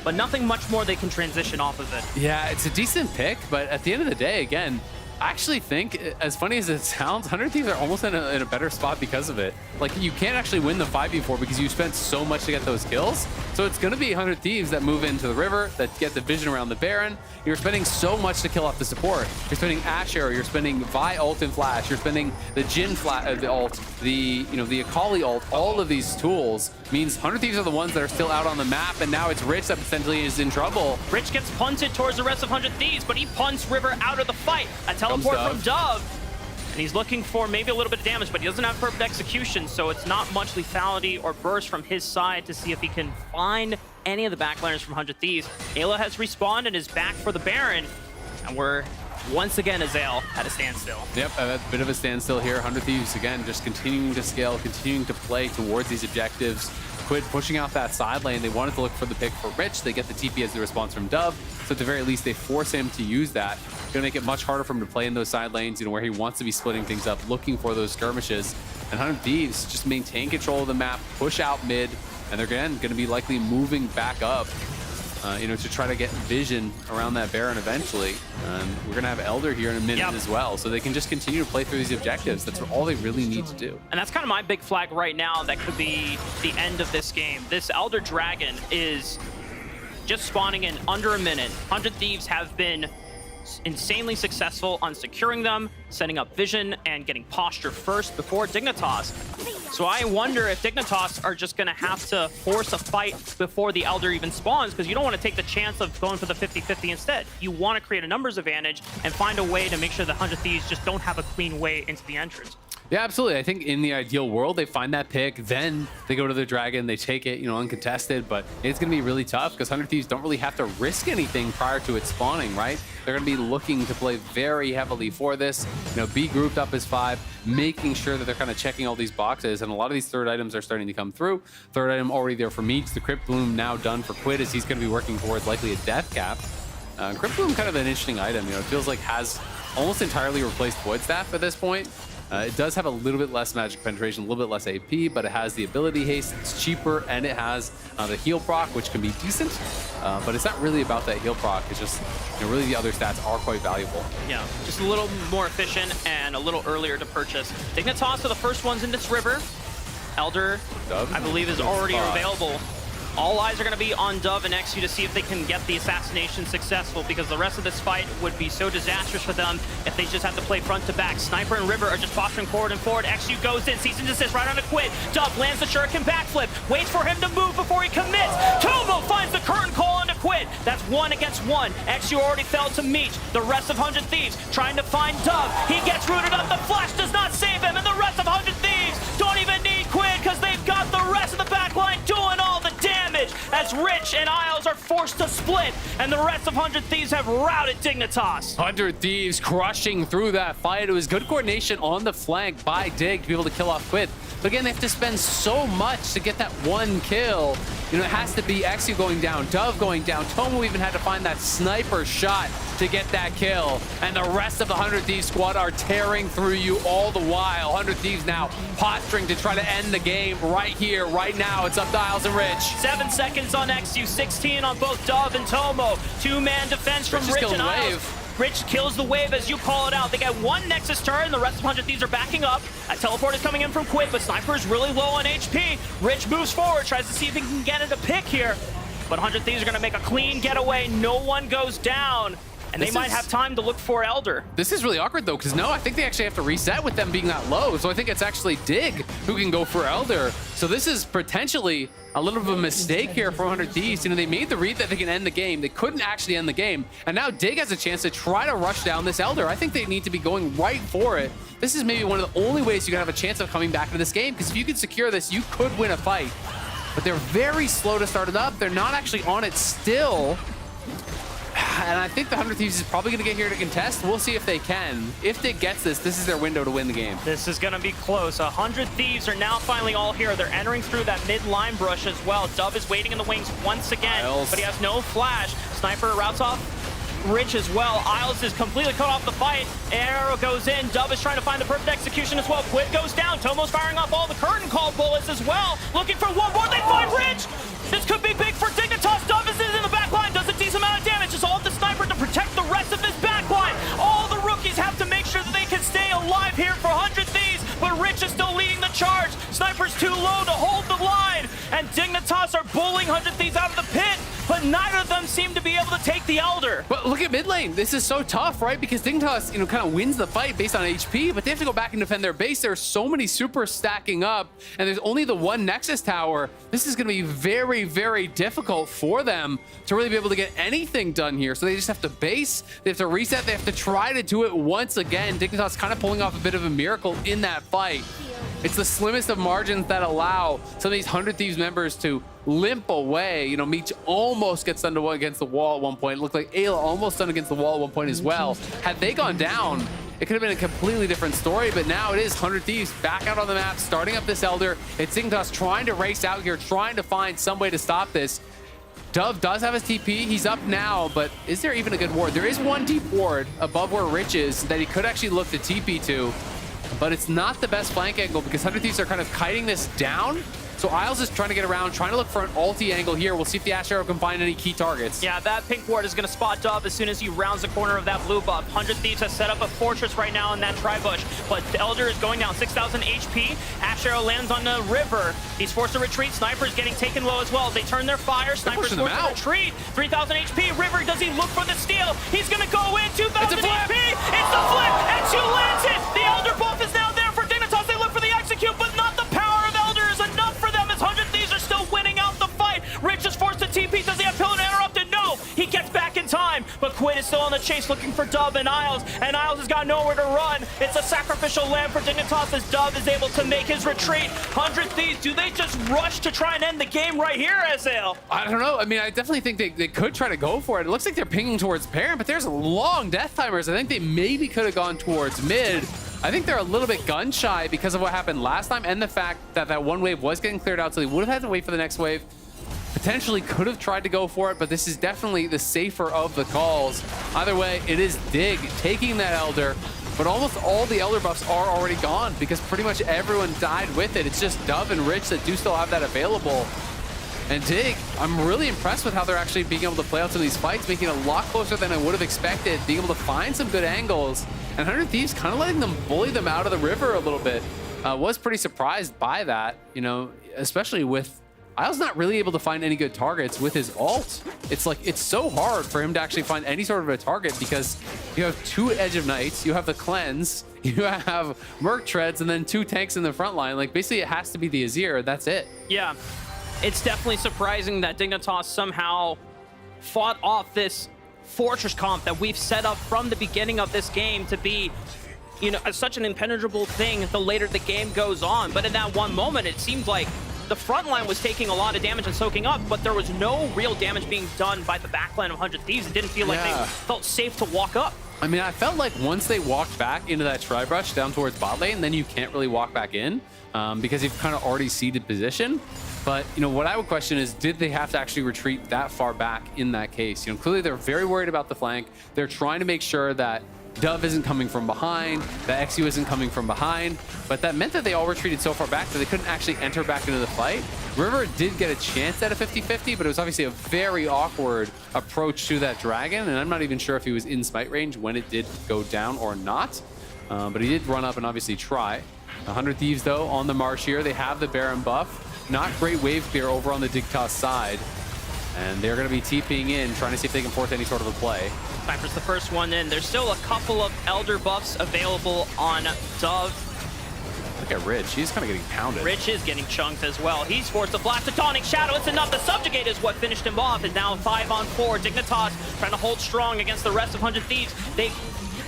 but nothing much more they can transition off of it. Yeah, it's a decent pick, but at the end of the day, again, I actually think, as funny as it sounds, 100 Thieves are almost in a better spot because of it. Like, you can't actually win the 5v4 because you spent so much to get those kills. So it's going to be 100 Thieves that move into the river, that get the vision around the Baron. You're spending so much to kill off the support. You're spending Ash Arrow, you're spending Vi ult and Flash, you're spending the Jhin the ult, the Akali ult. All of these tools means 100 Thieves are the ones that are still out on the map, and now it's Rich that potentially is in trouble. Rich gets punted towards the rest of 100 Thieves, but he punts River out of the fight. A teleport from Dove, and he's looking for maybe a little bit of damage, but he doesn't have perfect execution, so it's not much lethality or burst from his side to see if he can find any of the backliners from 100 Thieves. Ayla has respawned and is back for the Baron, and we're once again Azale at a standstill. Yep, a bit of a standstill here. 100 Thieves, again, just continuing to scale, continuing to play towards these objectives. Quid pushing out that side lane. They wanted to look for the pick for Rich. They get the TP as the response from Dove, so at the very least, they force him to use that. Gonna make it much harder for him to play in those side lanes, you know, where he wants to be splitting things up, looking for those skirmishes. And 100 Thieves just maintain control of the map, push out mid, and they're again gonna be likely moving back up you know, to try to get vision around that Baron eventually. We're going to have Elder here in a minute as well, so they can just continue to play through these objectives. That's all they really need to do. And that's kind of my big flag right now that could be the end of this game. This Elder Dragon is just spawning in under a minute. 100 Thieves have been insanely successful on securing them, setting up vision, and getting posture first before Dignitas. So I wonder if Dignitas are just going to have to force a fight before the Elder even spawns, because you don't want to take the chance of going for the 50-50 instead. You want to create a numbers advantage and find a way to make sure the 100 Thieves just don't have a clean way into the entrance. Yeah, absolutely. I think in the ideal world, they find that pick, then they go to the Dragon, they take it, you know, uncontested, but it's going to be really tough because 100 Thieves don't really have to risk anything prior to it spawning, right? They're going to be looking to play very heavily for this, you know, be grouped up as 5, making sure that they're kind of checking all these boxes, and a lot of these third items are starting to come through. Third item already there for Meech, the Crypt Bloom now done for Quid, as he's going to be working towards likely a death cap. Crypt Bloom kind of an interesting item, you know, it feels like has almost entirely replaced Void Staff at this point. It does have a little bit less magic penetration, a little bit less AP, but it has the ability haste, it's cheaper, and it has the heal proc, which can be decent, but it's not really about that heal proc. It's just, you know, really the other stats are quite valuable. Yeah, just a little more efficient and a little earlier to purchase. Dignitas are the first ones in this river. Elder, Dove, I believe, is already available. All eyes are going to be on Dove and XU to see if they can get the assassination successful, because the rest of this fight would be so disastrous for them if they just have to play front to back. Sniper and River are just posturing forward and forward. XU goes in, sees and desist right on a Quid. Dove lands the shuriken backflip, waits for him to move before he commits. Tomo finds the curtain call onto Quid. That's 1 against 1. XU already fell to Meech. The rest of 100 Thieves trying to find Dove. He gets rooted up. The flash does not save him, and the rest of 100 Thieves don't even need Quid because they've got the rest of the backline doing all the damage, as Rich and Isles are forced to split, and the rest of 100 Thieves have routed Dignitas. 100 Thieves crushing through that fight. It was good coordination on the flank by Dig to be able to kill off Quid. But again, they have to spend so much to get that one kill. You know, it has to be XU going down, Dove going down. Tomo even had to find that sniper shot to get that kill. And the rest of the 100 Thieves squad are tearing through you all the while. 100 Thieves now posturing to try to end the game right here, right now. It's up to Isles and Rich. 7 seconds on XU, 16 on both Dove and Tomo. 2-man defense from Rich and Isles. Rich kills the wave, as you call it out. They got 1 Nexus turn. The rest of 100 Thieves are backing up. A teleport is coming in from Quid, but Sniper is really low on HP. Rich moves forward, tries to see if he can get it a pick here. But 100 Thieves are going to make a clean getaway. No one goes down. And they might have time to look for Elder. This is really awkward, though, because no, I think they actually have to reset with them being that low. So I think it's actually Dig who can go for Elder. So this is potentially a little bit of a mistake here for 100 Thieves. You know, they made the read that they can end the game. They couldn't actually end the game. And now Dig has a chance to try to rush down this Elder. I think they need to be going right for it. This is maybe one of the only ways you can have a chance of coming back into this game, because if you can secure this, you could win a fight. But they're very slow to start it up. They're not actually on it still. And I think the 100 Thieves is probably going to get here to contest. We'll see if they can. If Dig gets this, this is their window to win the game. This is going to be close. 100 Thieves are now finally all here. They're entering through that mid-line brush as well. Dove is waiting in the wings once again, but he has no flash. Sniper routes off Rich as well. Isles is completely cut off the fight. Arrow goes in. Dove is trying to find the perfect execution as well. Quid goes down. Tomo's firing off all the curtain call bullets as well. Looking for one more. They find Rich. This could be big for Dignitas. Dove is in the back line. Does a decent amount of damage. It's all of the Sniper to protect the rest of his back line. All the rookies have to make sure that they can stay alive here for 100 Thieves, but Rich is still leading the charge. Sniper's too low to hold the line, and Dignitas are bullying 100 Thieves out of the pit, but neither of them seem to be able to take the Elder. But look at mid lane. This is so tough, right? Because Dignitas, you know, kind of wins the fight based on HP, but they have to go back and defend their base. There are so many supers stacking up, and there's only the 1 Nexus tower. This is going to be very, very difficult for them to really be able to get anything done here. So they just have to base, they have to reset, they have to try to do it once again. Dignitas kind of pulling off a bit of a miracle in that fight. It's the slimmest of margins that allow some of these 100 Thieves members to limp away. You know, Meech almost gets done against the wall at one point. It looked like Ayla almost done against the wall at one point as well. Had they gone down, it could have been a completely different story, but now it is 100 Thieves back out on the map, starting up this Elder. It's Dignitas trying to race out here, trying to find some way to stop this. Dove does have his TP. He's up now, but is there even a good ward? There is one deep ward above where Rich is that he could actually look to TP to, but it's not the best flank angle because 100 Thieves are kind of kiting this down So Isles is trying to get around, trying to look for an ulti angle here. We'll see if the Ash Arrow can find any key targets. Yeah, that pink ward is going to spot Dove as soon as he rounds the corner of that blue buff. 100 Thieves has set up a fortress right now in that tri-bush, but Elder is going down 6,000 HP. Ash Arrow lands on the river. He's forced to retreat. Sniper's getting taken low as well. They turn their fire. Sniper's forced to retreat. 3,000 HP. River, does he look for the steal? He's going to go in. 2,000 HP. It's the flip, and 2 lands it. The Elder buff is now there for Dignitas. They look for the execute, but not the power of Elder is enough for them as 100 Thieves are still winning out the fight. Rich is forced to TP. Does he have Pillar interrupted? No. He gets back in time, but Quid is still on the chase looking for Dove and Isles has got nowhere to run. It's a sacrificial lamb for Dignitas as Dove is able to make his retreat. 100 Thieves, do they just rush to try and end the game right here, SL? I don't know. I mean, I definitely think they could try to go for it. It looks like they're pinging towards Parent, but there's long death timers. I think they maybe could have gone towards mid. I think they're a little bit gun shy because of what happened last time and the fact that that one wave was getting cleared out, so they would have had to wait for the next wave. Potentially could have tried to go for it, but this is definitely the safer of the calls. Either way, it is Dig taking that Elder, but almost all the Elder buffs are already gone because pretty much everyone died with it. It's just Dove and Rich that do still have that available. And Dig, I'm really impressed with how they're actually being able to play out some of these fights, making it a lot closer than I would have expected, being able to find some good angles, and 100 Thieves kind of letting them bully them out of the river a little bit. Was pretty surprised by that, you know, especially with Isles not really able to find any good targets with his ult. It's like, it's so hard for him to actually find any sort of a target because you have 2 Edge of Nights, you have the Cleanse, you have Merc Treads, and then 2 tanks in the front line. Like, basically it has to be the Azir, that's it. Yeah, it's definitely surprising that Dignitas somehow fought off this fortress comp that we've set up from the beginning of this game to be, you know, such an impenetrable thing the later the game goes on. But in that one moment, it seemed like the front line was taking a lot of damage and soaking up, but there was no real damage being done by the backline of 100 Thieves. It didn't feel like they felt safe to walk up. I mean, I felt like once they walked back into that tri-brush down towards bot lane, then you can't really walk back in because you've kind of already ceded position. But, you know, what I would question is, did they have to actually retreat that far back in that case? You know, clearly they're very worried about the flank. They're trying to make sure that Dove isn't coming from behind, that XU isn't coming from behind, but that meant that they all retreated so far back that they couldn't actually enter back into the fight. River did get a chance at a 50-50, but it was obviously a very awkward approach to that dragon, and I'm not even sure if he was in smite range when it did go down or not, but he did run up and obviously try. 100 Thieves, though, on the march here. They have the Baron buff. Not great wave clear over on the Dignitas side. And they're going to be TPing in, trying to see if they can force any sort of a play. Sniper's the first one in. There's still a couple of Elder buffs available on Dove. Look at Rich. He's kind of getting pounded. Rich is getting chunked as well. He's forced to blast a Daunting Shadow. It's enough. The Subjugate is what finished him off. And now 5-on-4. Dignitas trying to hold strong against the rest of 100 Thieves. They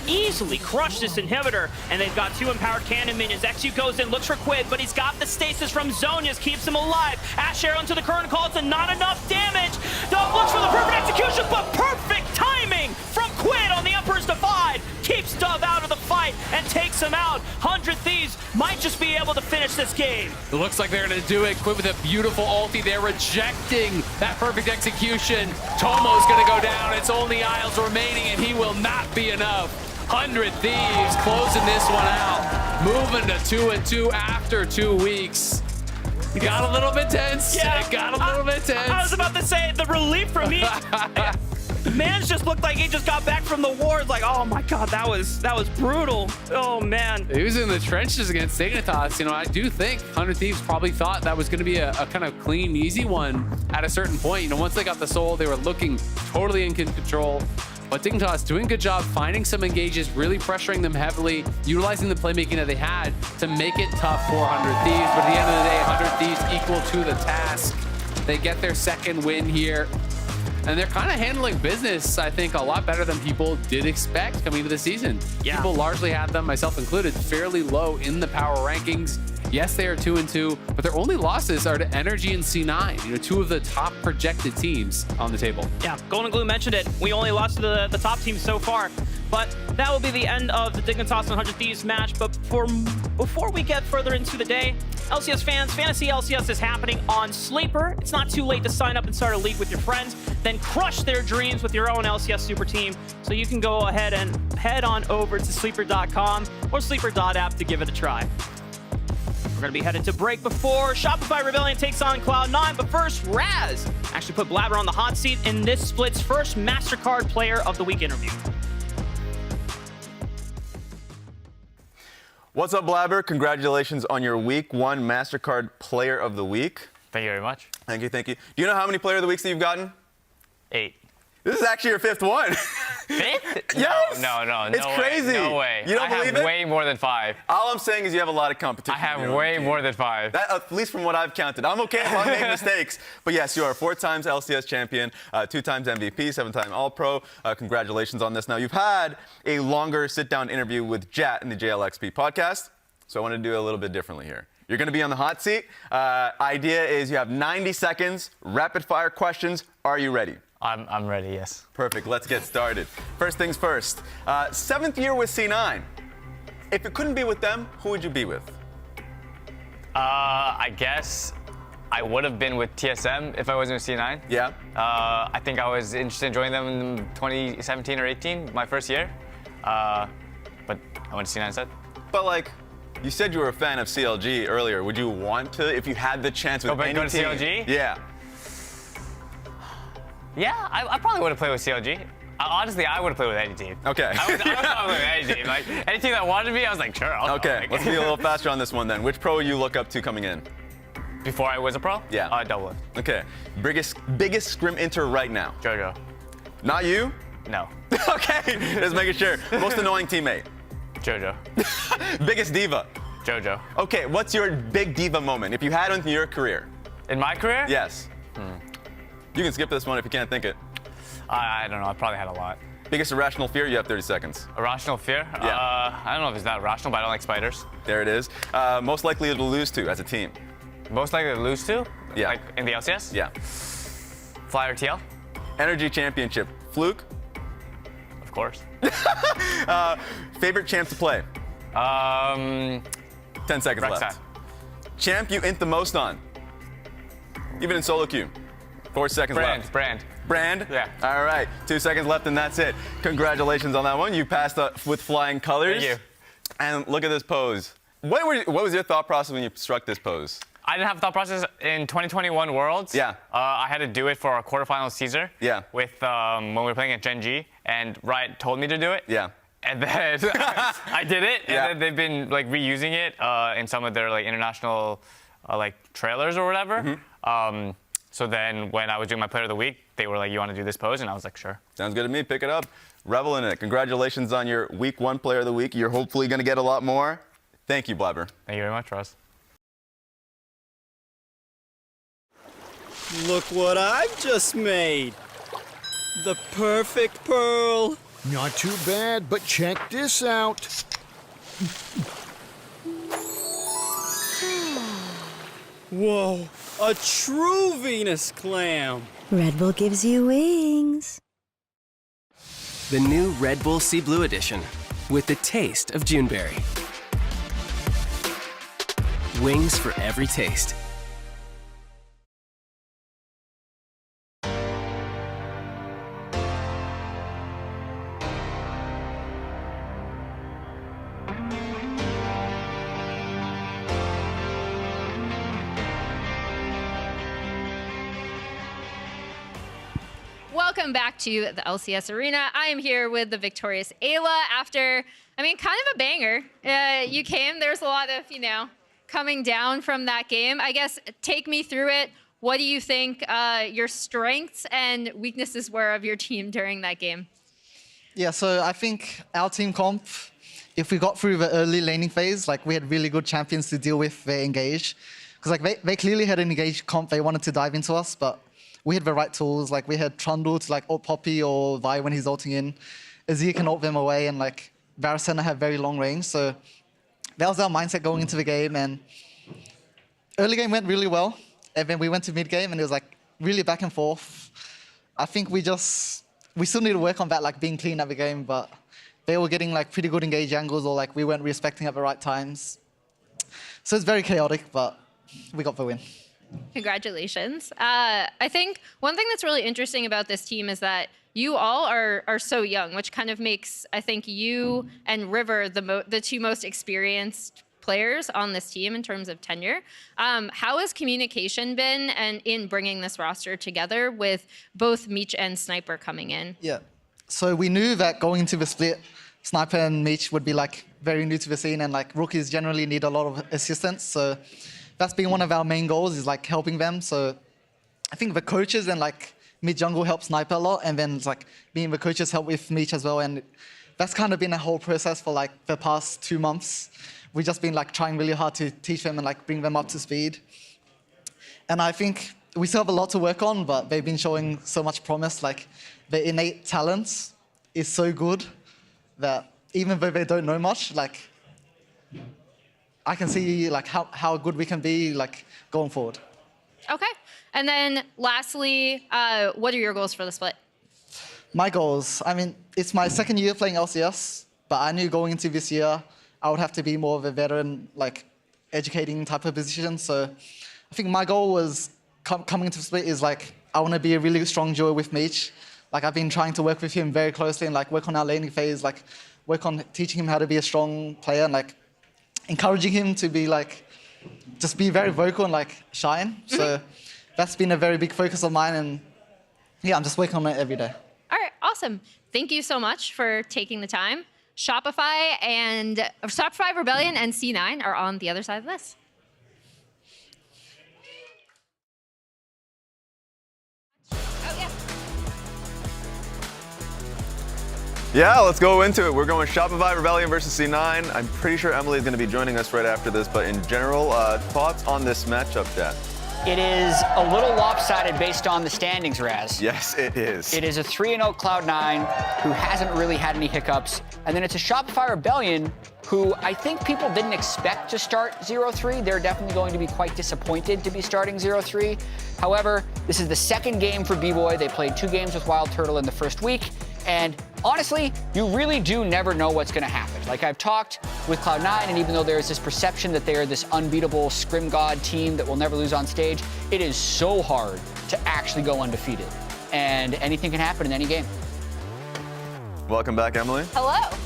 easily crush this inhibitor, and they've got 2 empowered cannon minions. XU goes in, looks for Quid, but he's got the stasis from Zonia's, keeps him alive. Ash Arrow into the current call, it's not enough damage. Dove looks for the perfect execution, but perfect timing from Quid on the Emperor's Divide. Keeps Dove out of the fight and takes him out. 100 Thieves might just be able to finish this game. It looks like they're going to do it. Quid with a beautiful ulti. They're rejecting that perfect execution. Tomo's going to go down. It's only Isles remaining, and he will not be enough. 100 Thieves closing this one out, moving to 2-2 after 2 weeks. It got a little bit tense. Yeah, it got a little bit tense. I was about to say, the relief from me. Man's just looked like he just got back from the war. It's like, oh my God, that was brutal. Oh man. He was in the trenches against Dignitas. You know, I do think 100 Thieves probably thought that was going to be a kind of clean, easy one at a certain point. You know, once they got the soul, they were looking totally in control. But Dignitas doing a good job finding some engages, really pressuring them heavily, utilizing the playmaking that they had to make it tough for 100 Thieves. But at the end of the day, 100 Thieves equal to the task. They get their second win here. And they're kind of handling business, I think, a lot better than people did expect coming into the season. Yeah. People largely had them, myself included, fairly low in the power rankings. Yes, they are 2-2, but their only losses are to Energy and C9, you know, 2 of the top projected teams on the table. Yeah, Golden Glue mentioned it. We only lost to the top teams so far. But that will be the end of the Dignitas and 100 Thieves match. But before we get further into the day, LCS fans, Fantasy LCS is happening on Sleeper. It's not too late to sign up and start a league with your friends, then crush their dreams with your own LCS super team. So you can go ahead and head on over to sleeper.com or sleeper.app to give it a try. We're going to be headed to break before Shopify Rebellion takes on Cloud9. But first, Raz actually put Blabber on the hot seat in this split's first MasterCard Player of the Week interview. What's up, Blabber? Congratulations on your Week 1 MasterCard Player of the Week. Thank you very much. Thank you, thank you. Do you know how many Player of the Weeks that you've gotten? 8. This is actually your 5th one. 5th? Yes! No, It's no crazy. Way, no way. You don't believe I have it? way more than 5. All I'm saying is you have a lot of competition. I have way more than 5. That, at least from what I've counted. I'm okay if I'm making mistakes. But yes, you are 4 times LCS champion, 2 times MVP, 7-time All-Pro. Congratulations on this. Now, you've had a longer sit-down interview with Jat in the JLXP podcast. So I want to do it a little bit differently here. You're going to be on the hot seat. Idea is you have 90 seconds, rapid-fire questions. Are you ready? I'm ready, yes. Perfect. Let's get started. First things first. 7th year with C9. If it couldn't be with them, who would you be with? I guess I would have been with TSM if I wasn't with C9. Yeah. I think I was interested in joining them in 2017 or 18, my first year. But I went to C9 instead. But like, you said you were a fan of CLG earlier. Would you want to, if you had the chance with any go to team? CLG? Yeah. Yeah, I probably would have played with CLG. Honestly, I would have played with any team. Okay. I would probably with any team. Like, any team that wanted me, I was like, sure, I'll go. Okay, let's be a little faster on this one then. Which pro you look up to coming in? Before I was a pro? Yeah. Double Lift. Okay. Biggest scrim inter right now? JoJo. Not you? No. Okay, just making sure. Most annoying teammate? JoJo. Biggest diva? JoJo. Okay, what's your big diva moment, if you had one in your career? In my career? Yes. You can skip this one if you can't think it. I don't know, I probably had a lot. Biggest irrational fear? You have 30 seconds. Irrational fear? Yeah. I don't know if it's that rational, but I don't like spiders. There it is. Most likely to lose to as a team? Most likely to lose to? Yeah. Like in the LCS? Yeah. Fly or TL? Energy Championship. Fluke? Of course. Favorite champ to play? 10 seconds Rek'Sai. left. Champ you int the most on? Even in solo queue. 4 seconds left. Brand. Brand? Yeah. All right. 2 seconds left and that's it. Congratulations on that one. You passed with flying colors. Thank you. And look at this pose. What was your thought process when you struck this pose? I didn't have a thought process in 2021 Worlds. Yeah. I had to do it for our quarterfinal Caesar. Yeah. With when we were playing at Gen G, and Riot told me to do it. Yeah. And then I did it, and Yeah. then they've been like reusing it in some of their like international like trailers or whatever. So then when I was doing my Player of the Week, they were like, "You want to do this pose?" And I was like, "Sure." Sounds good to me. Pick it up. Revel in it. Congratulations on your Week 1 Player of the Week. You're hopefully going to get a lot more. Thank you, Blabber. Thank you very much, Ross. Look what I've just made. The perfect pearl. Not too bad, but check this out. Whoa, a true Venus clam. Red Bull gives you wings. The new Red Bull Sea Blue Edition, with the taste of Juneberry. Wings for every taste. Welcome back to the LCS Arena. I am here with the victorious Ayla after, kind of a banger. You came, there's a lot of, coming down from that game. I guess, take me through it. What do you think your strengths and weaknesses were of your team during that game? Yeah, so I think our team comp, if we got through the early laning phase, we had really good champions to deal with their engage. Because they clearly had an engaged comp, they wanted to dive into us, but we had the right tools. We had Trundle to ult Poppy or Vi when he's ulting in. Azir can ult them away, and Varusena have very long range. So that was our mindset going into the game. And early game went really well. And then we went to mid game, and it was really back and forth. I think we still need to work on that, being clean at the game. But they were getting pretty good engage angles, or we weren't respecting at the right times. So it's very chaotic, but we got the win. Congratulations. I think one thing that's really interesting about this team is that you all are so young, which kind of makes, I think, you and River the two most experienced players on this team in terms of tenure. How has communication been and in bringing this roster together with both Meech and Sniper coming in? Yeah. So we knew that going into the split, Sniper and Meech would be like very new to the scene, and like rookies generally need a lot of assistance. So that's been one of our main goals, is like helping them. So I think the coaches and like mid jungle help Sniper a lot, and then like me and the coaches help with Meech as well. And that's kind of been a whole process for like the past 2 months. We've just been like trying really hard to teach them and like bring them up to speed. And I think we still have a lot to work on, but they've been showing so much promise. Like their innate talents is so good that even though they don't know much, like I can see like how good we can be like going forward. Okay. And then lastly, what are your goals for the split? My goals, I mean, it's my second year playing LCS, but I knew going into this year, I would have to be more of a veteran, like educating type of position. So I think my goal was coming into the split is like, I want to be a really strong duo with Meech. Like I've been trying to work with him very closely and like work on our laning phase, like work on teaching him how to be a strong player and like encouraging him to be like, just be very vocal and like shine. So that's been a very big focus of mine, and yeah, I'm just working on it every day. All right, awesome. Thank you so much for taking the time. Shopify Rebellion and C9 are on the other side of this. Yeah, let's go into it. We're going Shopify Rebellion versus C9. I'm pretty sure Emily is going to be joining us right after this, but in general, thoughts on this matchup, Dad? It is a little lopsided based on the standings, Raz. Yes, it is. It is a 3-0 Cloud9 who hasn't really had any hiccups. And then it's a Shopify Rebellion who I think people didn't expect to start 0-3. They're definitely going to be quite disappointed to be starting 0-3. However, this is the second game for B-Boy. They played 2 games with Wild Turtle in the first week. And honestly, you really do never know what's going to happen. Like I've talked with Cloud9, and even though there's this perception that they are this unbeatable scrim god team that will never lose on stage, it is so hard to actually go undefeated. And anything can happen in any game. Welcome back, Emily. Hello.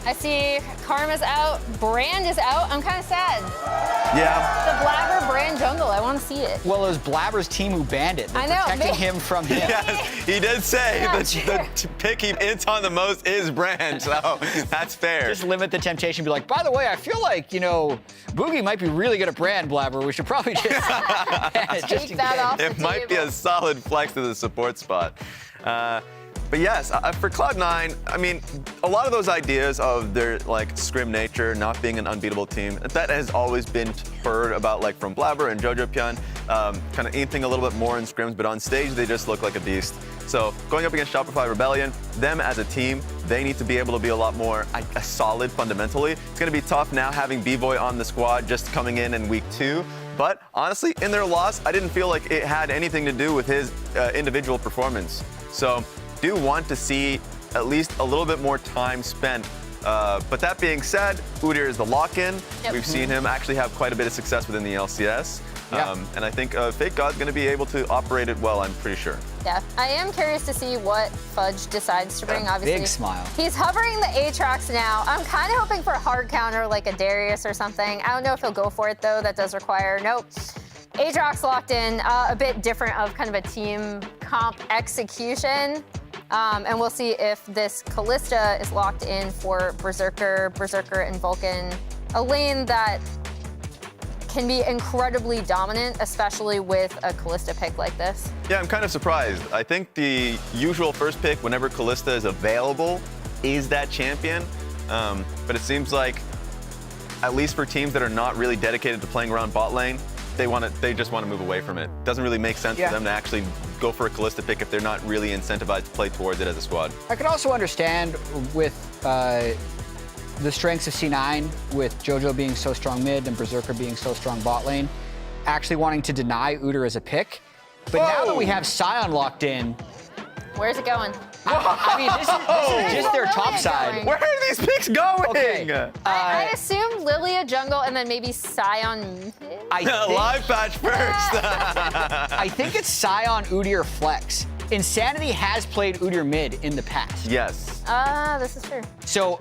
I see Karma's out, Brand is out. I'm kind of sad. Yeah. The Blabber Brand jungle, I want to see it. Well, it was Blabber's team who banned it. They're I know, protecting him from him. Yes, he did say the pick he hits on the most is Brand, so that's fair. Just limit the temptation. Be like, by the way, I feel like, you know, Boogie might be really good at Brand, Blabber. We should probably just take that off the It might be a solid flex to the support spot. But yes, for Cloud9, I mean, a lot of those ideas of their like scrim nature, not being an unbeatable team, that has always been heard about like from Blabber and Jojo Pyun, kind of anything a little bit more in scrims, but on stage they just look like a beast. So going up against Shopify Rebellion, them as a team, they need to be able to be a lot more solid fundamentally. It's going to be tough now having B-Boy on the squad just coming in week 2. But honestly, in their loss, I didn't feel like it had anything to do with his individual performance. So do want to see at least a little bit more time spent. But that being said, Udyr is the lock-in. Yep. We've seen him actually have quite a bit of success within the LCS. Yeah. And I think Fake God's going to be able to operate it well, I'm pretty sure. Yeah, I am curious to see what Fudge decides to bring. Obviously, big smile. He's hovering the Aatrox now. I'm kind of hoping for a hard counter like a Darius or something. I don't know if he'll go for it though. That does require, nope. Aatrox locked in, a bit different of kind of a team comp execution. And we'll see if this Kalista is locked in for Berserker and Vulcan. A lane that can be incredibly dominant, especially with a Kalista pick like this. Yeah, I'm kind of surprised. I think the usual first pick whenever Kalista is available is that champion. But it seems like, at least for teams that are not really dedicated to playing around bot lane, they just want to move away from it. Doesn't really make sense for them to actually go for a Kalista pick if they're not really incentivized to play towards it as a squad. I could also understand with the strengths of C9, with Jojo being so strong mid and Berserker being so strong bot lane, actually wanting to deny Udyr as a pick. But now that we have Sion locked in, where's it going? I mean, this is just their top side. Where are these picks going? Okay. I assume Lilia jungle and then maybe Sion. Live patch first. I think it's Sion, Udyr, Flex. Insanity has played Udyr mid in the past. Yes. This is true. So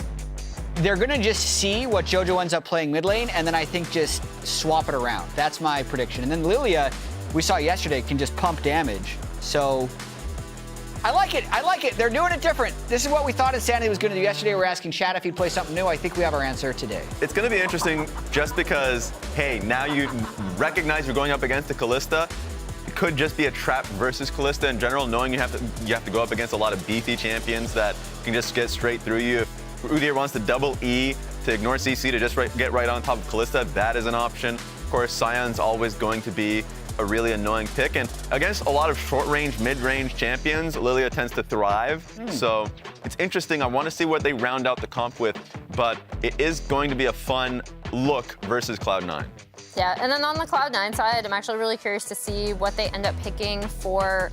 they're gonna just see what JoJo ends up playing mid lane, and then I think just swap it around. That's my prediction. And then Lilia, we saw yesterday, can just pump damage. So I like it. I like it. They're doing it different. This is what we thought Insanity was going to do yesterday. We're asking Chad if he'd play something new. I think we have our answer today. It's going to be interesting just because, hey, now you recognize you're going up against a Kalista. It could just be a trap versus Kalista in general, knowing you have to go up against a lot of beefy champions that can just get straight through you. If Udyr wants to double E to ignore CC to just get right on top of Kalista, that is an option. Of course, Sion's always going to be a really annoying pick, and against a lot of short-range, mid-range champions, Lilia tends to thrive. So it's interesting. I want to see what they round out the comp with, but it is going to be a fun look versus Cloud9. Yeah, and then on the Cloud9 side, I'm actually really curious to see what they end up picking for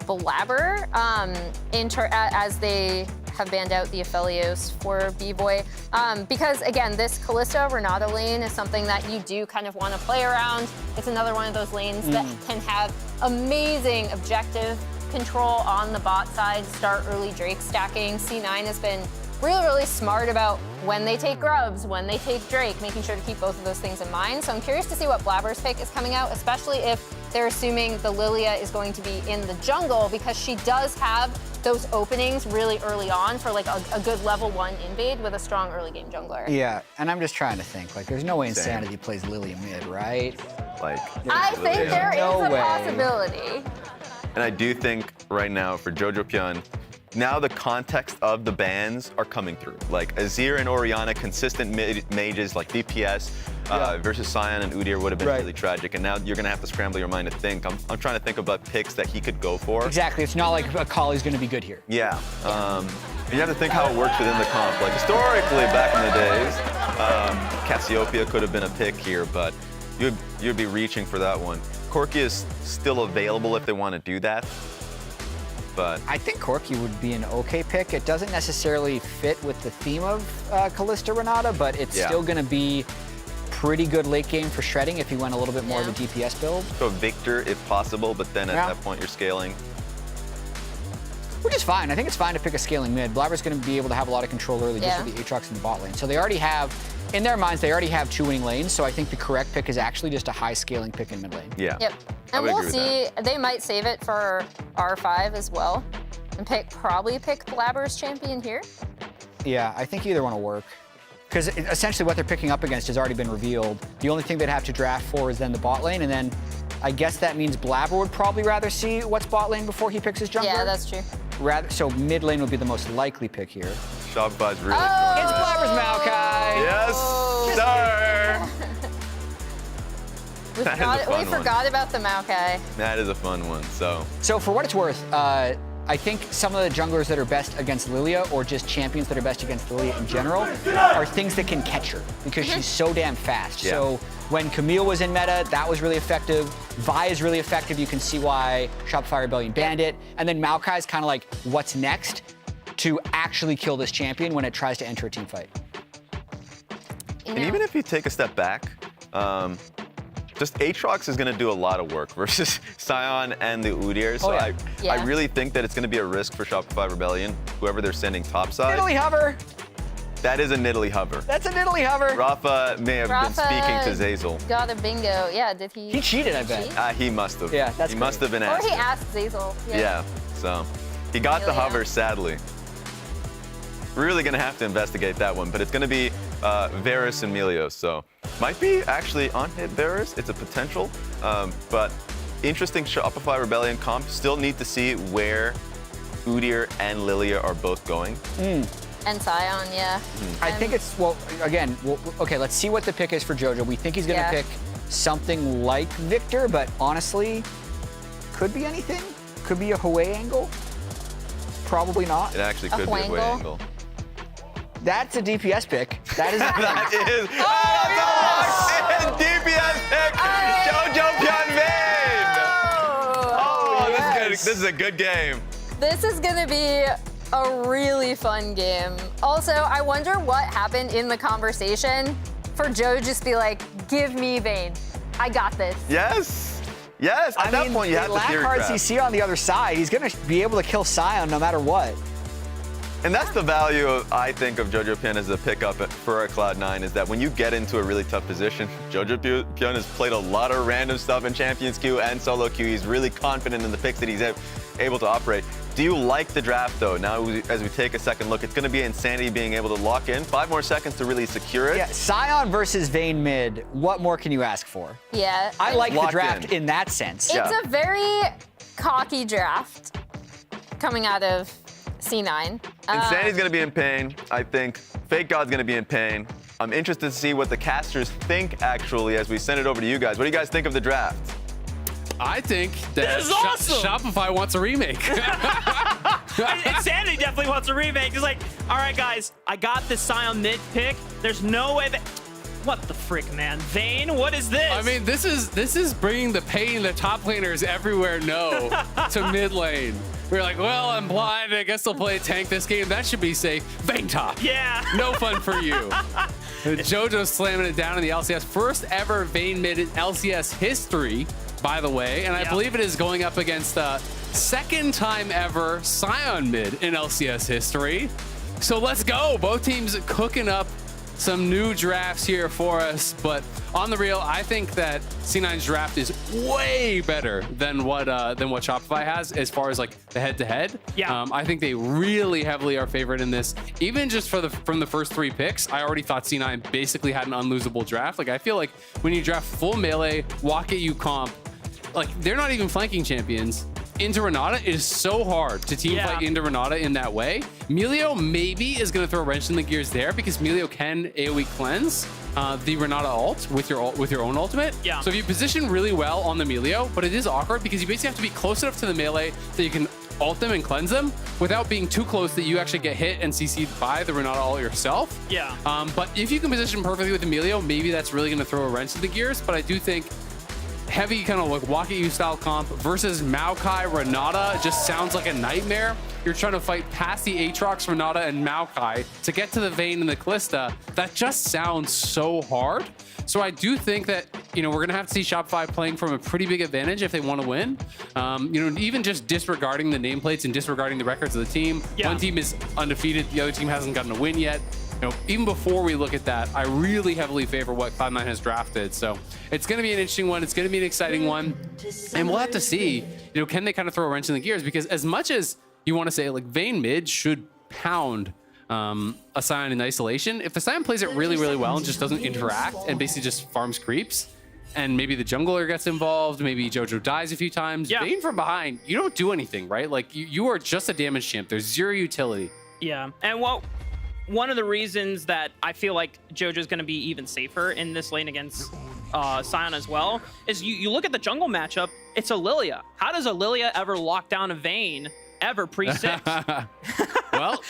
Blabber as they have banned out the Aphelios for B-Boy. Because again, this Kalista Renata lane is something that you do kind of want to play around. It's another one of those lanes that can have amazing objective control on the bot side, start early Drake stacking. C9 has been really smart about when they take Grubs, when they take Drake, making sure to keep both of those things in mind. So I'm curious to see what Blabber's pick is coming out, especially if they're assuming the Lilia is going to be in the jungle, because she does have those openings really early on for like a good level 1 invade with a strong early game jungler. Yeah, and I'm just trying to think, like, there's no way Insanity plays Lilia mid, right? Like, I think there is a possibility. And I do think right now for Jojo Pyun, now the context of the bans are coming through. Like Azir and Orianna, consistent mages like DPS versus Sion and Udyr would have been really tragic. And now you're going to have to scramble your mind to think. I'm trying to think about picks that he could go for. Exactly. It's not like Akali's going to be good here. Yeah. You have to think how it works within the comp. Like historically, back in the days, Cassiopeia could have been a pick here, but you'd be reaching for that one. Corki is still available if they want to do that. But I think Corki would be an okay pick. It doesn't necessarily fit with the theme of Kalista Renata, but it's still going to be pretty good late game for shredding if you went a little bit more of a DPS build. So Victor if possible, but then at that point you're scaling. Which is fine. I think it's fine to pick a scaling mid. Blabber's going to be able to have a lot of control early just with the Aatrox in the bot lane. So they already have, in their minds, they already have 2 winning lanes. So I think the correct pick is actually just a high scaling pick in mid lane. Yeah. Yep. And we'll see. They might save it for R5 as well, and probably pick Blabber's champion here. Yeah, I think either one will work. Because essentially what they're picking up against has already been revealed. The only thing they'd have to draft for is then the bot lane, and then I guess that means Blabber would probably rather see what's bot lane before he picks his jungler. Yeah, that's true. So mid lane would be the most likely pick here. Shopify's really It's Blabber's Maokai! Yes, sir! We forgot about the Maokai. That is a fun one, So for what it's worth, I think some of the junglers that are best against Lilia, or just champions that are best against Lilia in general, are things that can catch her, because she's so damn fast. Yeah. So when Camille was in meta, that was really effective. Vi is really effective. You can see why Shopify Rebellion banned it. And then Maokai is kind of like, what's next to actually kill this champion when it tries to enter a team fight? And even if you take a step back, just Aatrox is going to do a lot of work versus Sion and the Udyr. So I really think that it's going to be a risk for Shopify Rebellion, whoever they're sending topside. Nidalee hover! That is a Nidalee hover. That's a Nidalee hover. Rafa may have been speaking to Zeyzal. Got a bingo. Yeah, did he? He cheated, I bet. He must have. Yeah, that's He must have been Or asked. he asked Zeyzal. Yeah, so he got the hover, sadly. Really going to have to investigate that one, but it's going to be Varus and Melios, so might be actually on hit Varus. It's a potential, but interesting Shopify Rebellion comp. Still need to see where Udyr and Lilia are both going. And Sion, yeah. I think it's, okay, let's see what the pick is for JoJo. We think he's going to pick something like Victor, but honestly, could be anything. Could be a Hwei angle. Probably not. It actually could be a Hwei angle. That's a DPS pick. That is. That is. DPS pick. JoJo Pyun This is a good game. This is gonna be a really fun game. Also, I wonder what happened in the conversation for Joe just be like, "Give me Vayne. I got this." Yes. Yes. At that point, you have to theory hard craft. CC on the other side. He's gonna be able to kill Sion no matter what. And that's the value, I think, of Jojo Pyun as a pickup for a Cloud9, is that when you get into a really tough position, Jojo Pyun has played a lot of random stuff in Champions queue and solo queue. He's really confident in the picks that he's able to operate. Do you like the draft, though? Now, as we take a second look, it's going to be Insanity being able to lock in. 5 more seconds to really secure it. Yeah, Sion versus Vayne mid. What more can you ask for? Yeah. I like the draft in that sense. It's a very cocky draft coming out of C9. Insanity's going to be in pain. I think Fake God's going to be in pain. I'm interested to see what the casters think, actually, as we send it over to you guys. What do you guys think of the draft? I think that This is awesome. Shopify wants a remake. Insanity definitely wants a remake. He's like, all right, guys, I got this Sion mid pick. There's no way that. What the frick, man? Vayne, what is this? I mean, this is bringing the pain the top laners everywhere know to mid lane. We're like, well, I'm blind. I guess they'll play tank this game. That should be safe. Vayne top. Yeah. No fun for you. JoJo's slamming it down in the LCS. First ever Vayne mid in LCS history, by the way. And I believe it is going up against second time ever Sion mid in LCS history. So let's go. Both teams cooking up some new drafts here for us, but on the real, I think that C9's draft is way better than what Shopify has as far as like the head-to-head. Yeah. I think they really heavily are favored in this. Even just from the first 3 picks, I already thought C9 basically had an unlosable draft. Like I feel like when you draft full melee, walk at you comp, like they're not even flanking champions. Into Renata is so hard to team fight into Renata in that way. Melio maybe is going to throw a wrench in the gears there because Melio can AoE cleanse the Renata ult with your own ultimate. Yeah. So if you position really well on the Melio, but it is awkward because you basically have to be close enough to the melee that you can ult them and cleanse them without being too close that you actually get hit and CC'd by the Renata ult yourself. Yeah. But if you can position perfectly with the Melio, maybe that's really going to throw a wrench in the gears. But I do think heavy kind of like walk at you style comp versus Maokai Renata just sounds like a nightmare. You're trying to fight past the Aatrox, Renata, and Maokai to get to the Vayne and the Kalista. That just sounds so hard. So I do think that, we're going to have to see Shopify playing from a pretty big advantage if they want to win. Even just disregarding the nameplates and disregarding the records of the team. Yeah. One team is undefeated. The other team hasn't gotten a win yet. Even before we look at that, I really heavily favor what Cloud9 has drafted. So it's going to be an interesting one. It's going to be an exciting one. And we'll have to see, can they kind of throw a wrench in the gears? Because as much as you want to say, like, Vayne mid should pound a Sion in isolation, if the Sion plays it really, really well and just doesn't interact and basically just farms creeps, and maybe the jungler gets involved, maybe JoJo dies a few times, Vayne from behind, you don't do anything, right? Like, you are just a damage champ. There's zero utility. Yeah. And one of the reasons that I feel like JoJo's going to be even safer in this lane against Sion as well is you look at the jungle matchup, it's a Lilia. How does a Lilia ever lock down a Vayne ever pre-6? Well,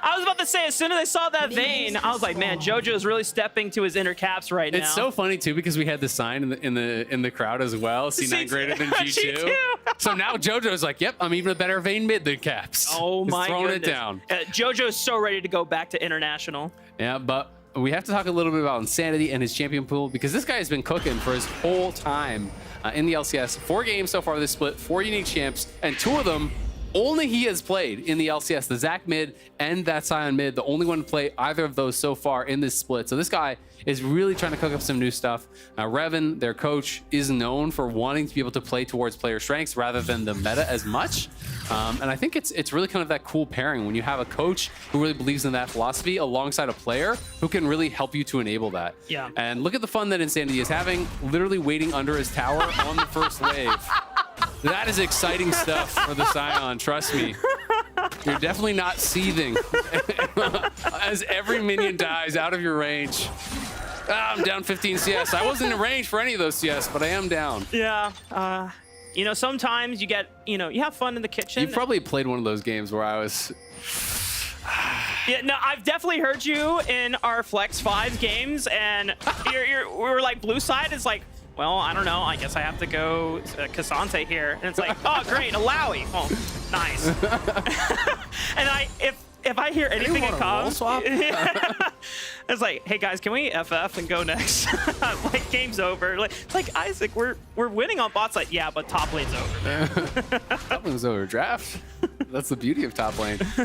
I was about to say, as soon as I saw that Vayne, I was like, man, JoJo is really stepping to his inner caps right now. It's so funny too because we had the sign in the crowd as well. C9 greater than G2. So now JoJo's like, yep, I'm even a better Vayne mid than Caps. Oh He's my throwing goodness. it down. JoJo's so ready to go back to international. Yeah, but we have to talk a little bit about Insanity and his champion pool because this guy has been cooking for his whole time in the LCS. 4 games so far this split, 4 unique champs, and 2 of them only he has played in the LCS, the Zac mid and that Sion mid, the only one to play either of those so far in this split. So this guy is really trying to cook up some new stuff. Revan, their coach, is known for wanting to be able to play towards player strengths rather than the meta as much. And I think it's really kind of that cool pairing when you have a coach who really believes in that philosophy alongside a player who can really help you to enable that. Yeah. And look at the fun that Insanity is having, literally waiting under his tower on the first wave. That is exciting stuff for the Sion, trust me. You're definitely not seething as every minion dies out of your range. I'm down 15 CS. I wasn't in range for any of those CS, but I am down. Yeah. Sometimes you get, you have fun in the kitchen. You probably played one of those games where I was... Yeah, no, I've definitely heard you in our Flex 5 games, and we're like, blue side is like, well, I don't know. I guess I have to go Cassante here. And it's like, oh, great, a Lowy. Oh, nice. And if I hear anything in comms, it's like, hey guys, can we FF and go next? Like, game's over. Like Isaac, we're winning on bot side. Yeah, but top lane's over. Top lane's over. Draft. That's the beauty of top lane. All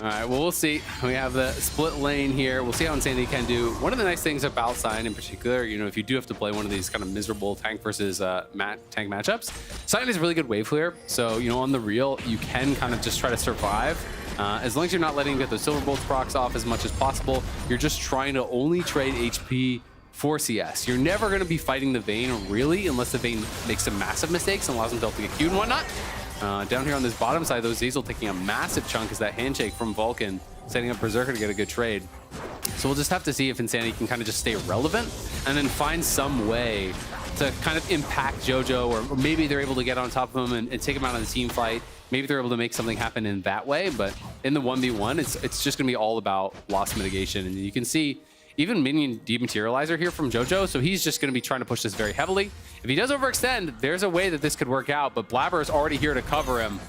right, well, we'll see. We have the split lane here. We'll see how Insanity can do. One of the nice things about Sion in particular, you know, if you do have to play one of these kind of miserable tank versus tank matchups, Sion is a really good wave clear. So, you know, on the real, you can kind of just try to survive. As long as you're not letting him get those silver bolts procs off as much as possible, you're just trying to only trade HP for CS. You're never going to be fighting the Vayne, really, unless the Vayne makes some massive mistakes and allows himself to get Q and whatnot. Down here on this bottom side, though, Zeyzal taking a massive chunk is that handshake from Vulcan, setting up Berserker to get a good trade. So we'll just have to see if Insanity can kind of just stay relevant and then find some way to kind of impact JoJo, or maybe they're able to get on top of him and take him out of the team fight. Maybe they're able to make something happen in that way, but in the 1v1, it's just going to be all about loss mitigation. And you can see even minion dematerializer here from JoJo, so he's just going to be trying to push this very heavily. If he does overextend, there's a way that this could work out, but Blabber is already here to cover him.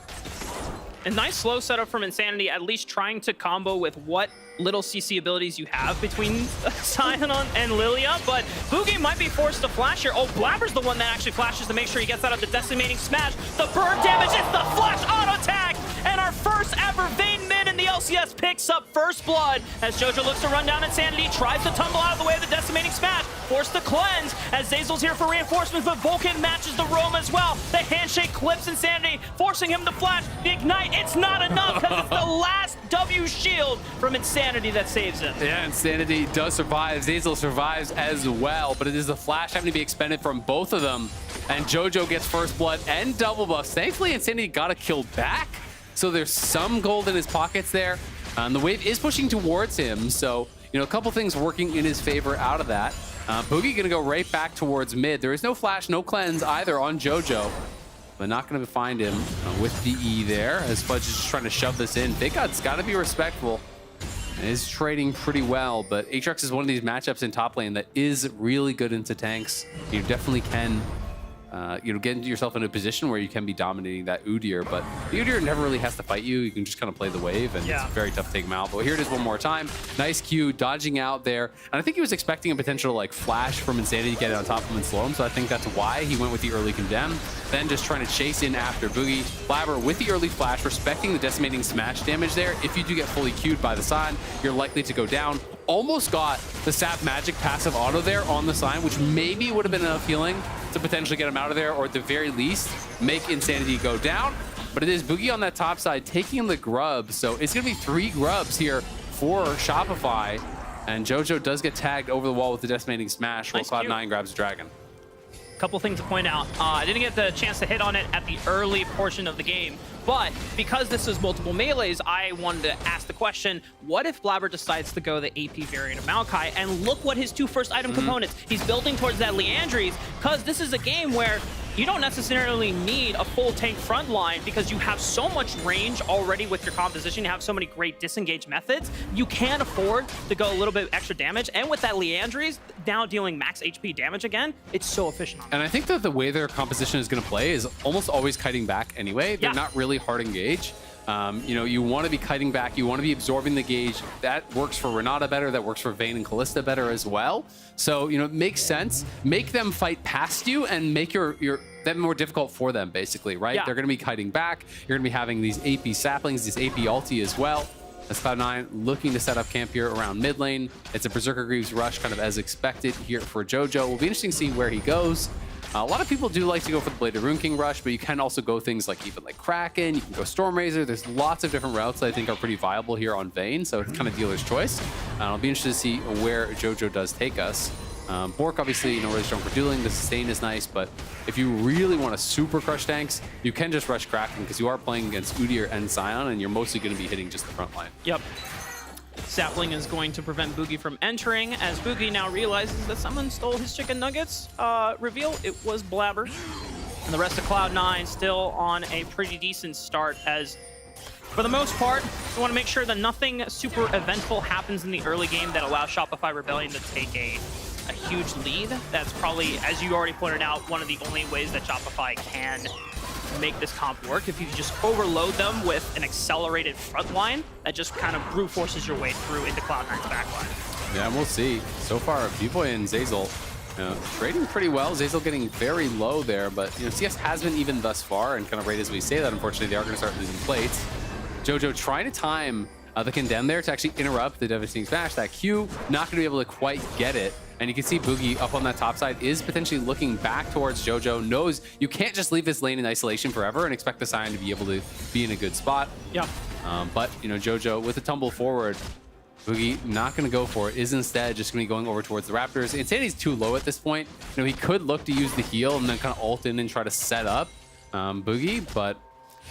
A nice slow setup from Insanity, at least trying to combo with what little CC abilities you have between Sion and Lilia, but Boogie might be forced to flash here. Oh, Blabber's the one that actually flashes to make sure he gets out of the decimating smash. The burn damage, it's the flash auto attack, and our first ever Vayne mid in the LCS picks up first blood as JoJo looks to run down Insanity, tries to tumble out of the way of the decimating smash, forced to cleanse as Zeyzal's here for reinforcements, but Vulcan matches the roam as well. The handshake clips Insanity, forcing him to flash. The ignite, it's not enough because it's the last W shield from Insanity that saves him. Yeah, Insanity does survive. Zeyzal survives as well, but it is the flash having to be expended from both of them. And JoJo gets first blood and double buffs. Thankfully, Insanity got a kill back, so there's some gold in his pockets there. And the wave is pushing towards him, so, you know, a couple things working in his favor out of that. Boogie gonna go right back towards mid. There is no flash, no cleanse either on JoJo, but not gonna find him with the E there, as Fudge is just trying to shove this in. Big God's gotta be respectful. Is trading pretty well, but Aatrox is one of these matchups in top lane that is really good into tanks. You definitely can you know, get yourself in a position where you can be dominating that Udyr, but the Udyr never really has to fight you. You can just kind of play the wave, and it's very tough to take him out. But here it is one more time. Nice Q, dodging out there. And I think he was expecting a potential like flash from Insanity to get it on top of him and slow him, so I think that's why he went with the early condemn. Then just trying to chase in after Boogie. Blabber with the early flash, respecting the decimating smash damage there. If you do get fully queued by the Sign, you're likely to go down. Almost got the Sap Magic passive auto there on the Sign, which maybe would have been enough healing to potentially get him out of there, or at the very least, make Insanity go down. But it is Boogie on that top side taking the grub, so it's going to be 3 grubs here for Shopify. And JoJo does get tagged over the wall with the decimating smash while Cloud9 grabs a dragon. Couple things to point out. I didn't get the chance to hit on it at the early portion of the game, but because this is multiple melees, I wanted to ask the question, what if Blabber decides to go the AP variant of Maokai, and look what his 2 first item components. He's building towards that Leandries, because this is a game where you don't necessarily need a full tank front line because you have so much range already with your composition. You have so many great disengage methods. You can afford to go a little bit extra damage. And with that Leandries now dealing max HP damage again, it's so efficient. And I think that the way their composition is going to play is almost always kiting back anyway. They're not really hard engage. You know, you want to be kiting back, you want to be absorbing the gauge. That works for Renata better, that works for Vayne and Kalista better as well. So, you know, it makes sense. Make them fight past you and make them more difficult for them, basically, right? They're going to be kiting back. You're going to be having these AP saplings, these AP ulti as well. As Cloud9 looking to set up camp here around mid lane. It's a Berserker Greaves rush, kind of as expected here for JoJo. Will be interesting to see where he goes. A lot of people do like to go for the Blade of Rune King rush, but you can also go things like even like Kraken, you can go Stormrazor. There's lots of different routes that I think are pretty viable here on Vayne, so it's kind of dealer's choice. I'll be interested to see where JoJo does take us. Bork, obviously, you know, really strong for dueling. The sustain is nice, but if you really want to super crush tanks, you can just rush Kraken because you are playing against Udyr and Sion, and you're mostly going to be hitting just the front line. Yep. Sapling is going to prevent Boogie from entering, as Boogie now realizes that someone stole his chicken nuggets. Reveal, it was Blabber. And the rest of Cloud9 still on a pretty decent start, as for the most part, we want to make sure that nothing super eventful happens in the early game that allows Shopify Rebellion to take a huge lead. That's probably, as you already pointed out, one of the only ways that Shopify can make this comp work. If you just overload them with an accelerated front line, that just kind of brute forces your way through into Cloud9's backline. Yeah, and we'll see. So far, B-Boy and Zeyzal trading pretty well. Zeyzal getting very low there, but you know, CS has been even thus far, and kind of right as we say that, unfortunately, they are going to start losing plates. Jojo trying to time the Condemn there to actually interrupt the Devastating Smash. That Q, not going to be able to quite get it. And you can see Boogie up on that top side is potentially looking back towards Jojo, knows you can't just leave this lane in isolation forever and expect the Sion to be able to be in a good spot. Yeah. But, you know, Jojo with a tumble forward, Boogie not going to go for it, is instead just going to be going over towards the Raptors. Insanity's too low at this point. You know, he could look to use the heal and then kind of ult in and try to set up Boogie, but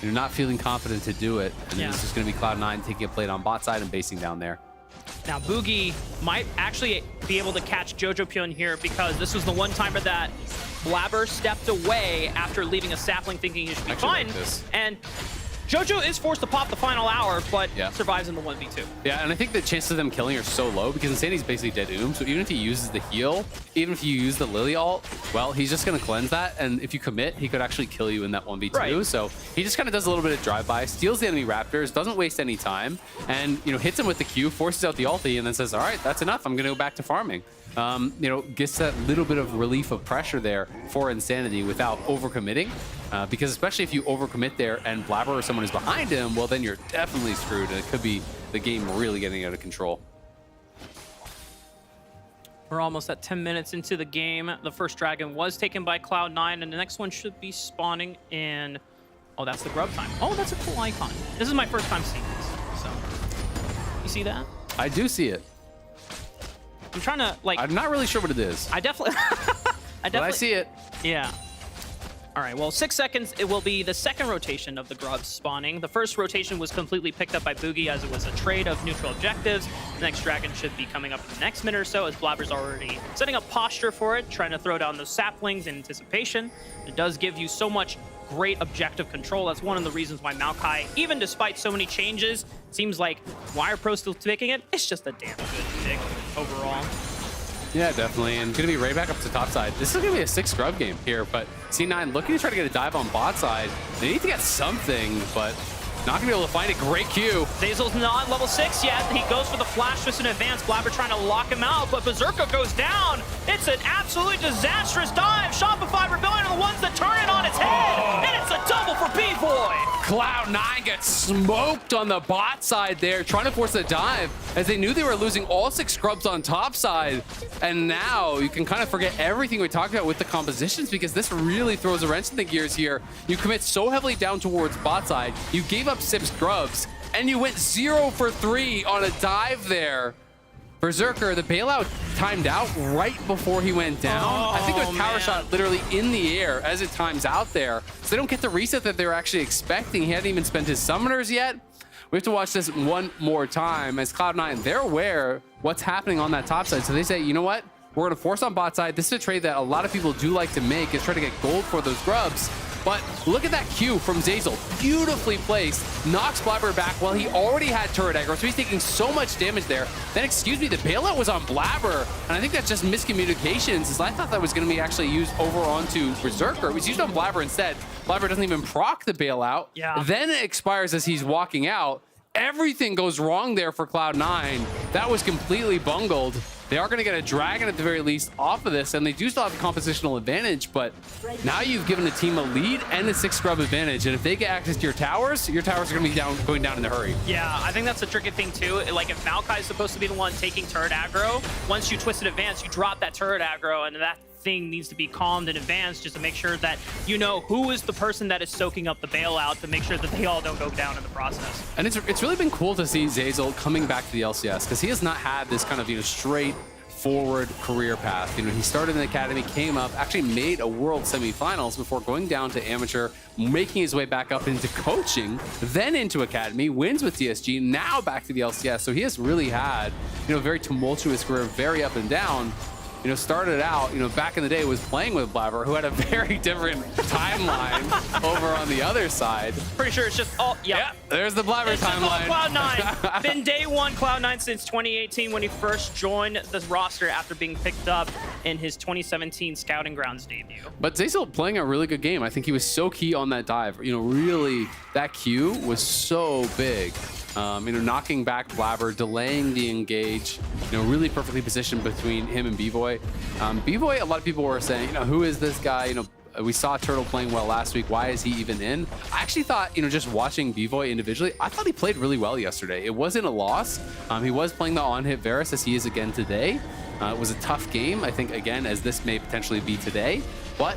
you're not feeling confident to do it. And it's just going to be Cloud9 taking a plate on bot side and basing down there. Now, Boogie might actually be able to catch Jojo Pyun here because this was the one timer that Blabber stepped away after leaving a sapling thinking he should be fine. And Jojo is forced to pop the final hour, but survives in the 1v2. Yeah, and I think the chances of them killing are so low because Insanity's basically dead oom. So even if he uses the heal, even if you use the Lily ult, well, he's just going to cleanse that. And if you commit, he could actually kill you in that 1v2. Right. So he just kind of does a little bit of drive-by, steals the enemy Raptors, doesn't waste any time, and, you know, hits him with the Q, forces out the ulti, and then says, all right, that's enough. I'm going to go back to farming. You know, gets that little bit of relief of pressure there for Insanity without overcommitting. Because especially if you overcommit there and Blabber or someone is behind him, well, then you're definitely screwed. And it could be the game really getting out of control. We're almost at 10 minutes into the game. The first dragon was taken by Cloud9, and the next one should be spawning in... Oh, that's the grub time. Oh, that's a cool icon. This is my first time seeing this, so... You see that? I do see it. I'm trying to, like... I'm not really sure what it is. I definitely... But I see it. Yeah. All right, well, 6 seconds, it will be the second rotation of the grubs spawning. The first rotation was completely picked up by Boogie as it was a trade of neutral objectives. The next dragon should be coming up in the next minute or so as Blabber's already setting up posture for it, trying to throw down those saplings in anticipation. It does give you so much great objective control. That's one of the reasons why Maokai, even despite so many changes, seems like why are pros still picking it? It's just a damn good pick overall. Yeah, definitely. And going to be right back up to top side. This is going to be a 6 scrub game here, but C9 looking to try to get a dive on bot side. They need to get something, but not going to be able to find a great Q. Zazel's not level 6 yet. He goes for the flash twist in advance. Blabber trying to lock him out, but Berserker goes down. It's an absolutely disastrous dive. Shopify Rebellion are the ones that turn it on its head, and it's a double for B-Boy. Cloud9 gets smoked on the bot side there, trying to force a dive as they knew they were losing all 6 scrubs on top side. And now you can kind of forget everything we talked about with the compositions because this really throws a wrench in the gears here. You commit so heavily down towards bot side, you gave up 6 scrubs, and you went 0 for 3 on a dive there. Berserker, the bailout timed out right before he went down. I think it was power shot literally in the air as it times out there. So they don't get the reset that they were actually expecting. He hadn't even spent his summoners yet. We have to watch this one more time as Cloud9, they're aware what's happening on that top side. So they say, you know what? We're going to force on bot side. This is a trade that a lot of people do like to make, is try to get gold for those grubs. But look at that Q from Zazel. Beautifully placed. Knocks Blabber back while he already had turret aggro, so he's taking so much damage there. Then, excuse me, the bailout was on Blabber. And I think that's just miscommunications, as I thought that was going to be actually used over onto Berserker. It was used on Blabber instead. Blabber doesn't even proc the bailout. Yeah. Then it expires as he's walking out. Everything goes wrong there for Cloud9. That was completely bungled. They are going to get a dragon at the very least off of this, and they do still have a compositional advantage, but now you've given the team a lead and a 6 scrub advantage, and if they get access to your towers are going to be going down in a hurry. Yeah, I think that's a tricky thing too. Like if Maokai is supposed to be the one taking turret aggro, once you twist it advance, you drop that turret aggro, and that thing needs to be calmed in advance just to make sure that you know who is the person that is soaking up the bailout to make sure that they all don't go down in the process. And it's really been cool to see Zazel coming back to the LCS because he has not had this kind of, you know, straight forward career path. You know, he started in the academy, came up, actually made a world semifinals before going down to amateur, making his way back up into coaching, then into academy, wins with TSG, now back to the LCS. So he has really had, you know, a very tumultuous career, very up and down. You know, started out, you know, back in the day was playing with Blabber, who had a very different timeline over on the other side. Pretty sure it's just all, yeah. There's the Blabber timeline. Cloud9. Been day one Cloud9 since 2018 when he first joined the roster after being picked up in his 2017 Scouting Grounds debut. But Zazel playing a really good game. I think he was so key on that dive. You know, really, that Q was so big. You know, knocking back Blabber, delaying the engage, you know, really perfectly positioned between him and B-Boy. B-Boy, a lot of people were saying, you know, who is this guy? You know, We saw Turtle playing well last week. Why is he even in? I actually thought, just watching Bvoy individually, I thought he played really well yesterday. It wasn't a loss. He was playing the on-hit Varus as he is again today. It was a tough game, I think, again, as this may potentially be today. But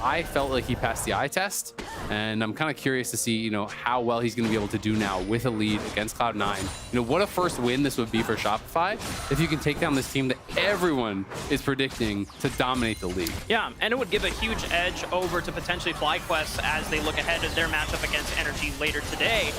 I felt like he passed the eye test, and I'm kind of curious to see, how well he's going to be able to do now with a lead against Cloud9. What a first win this would be for Shopify if you can take down this team that everyone is predicting to dominate the league. Yeah, and it would give a huge edge over to potentially FlyQuest as they look ahead at their matchup against Energy later today.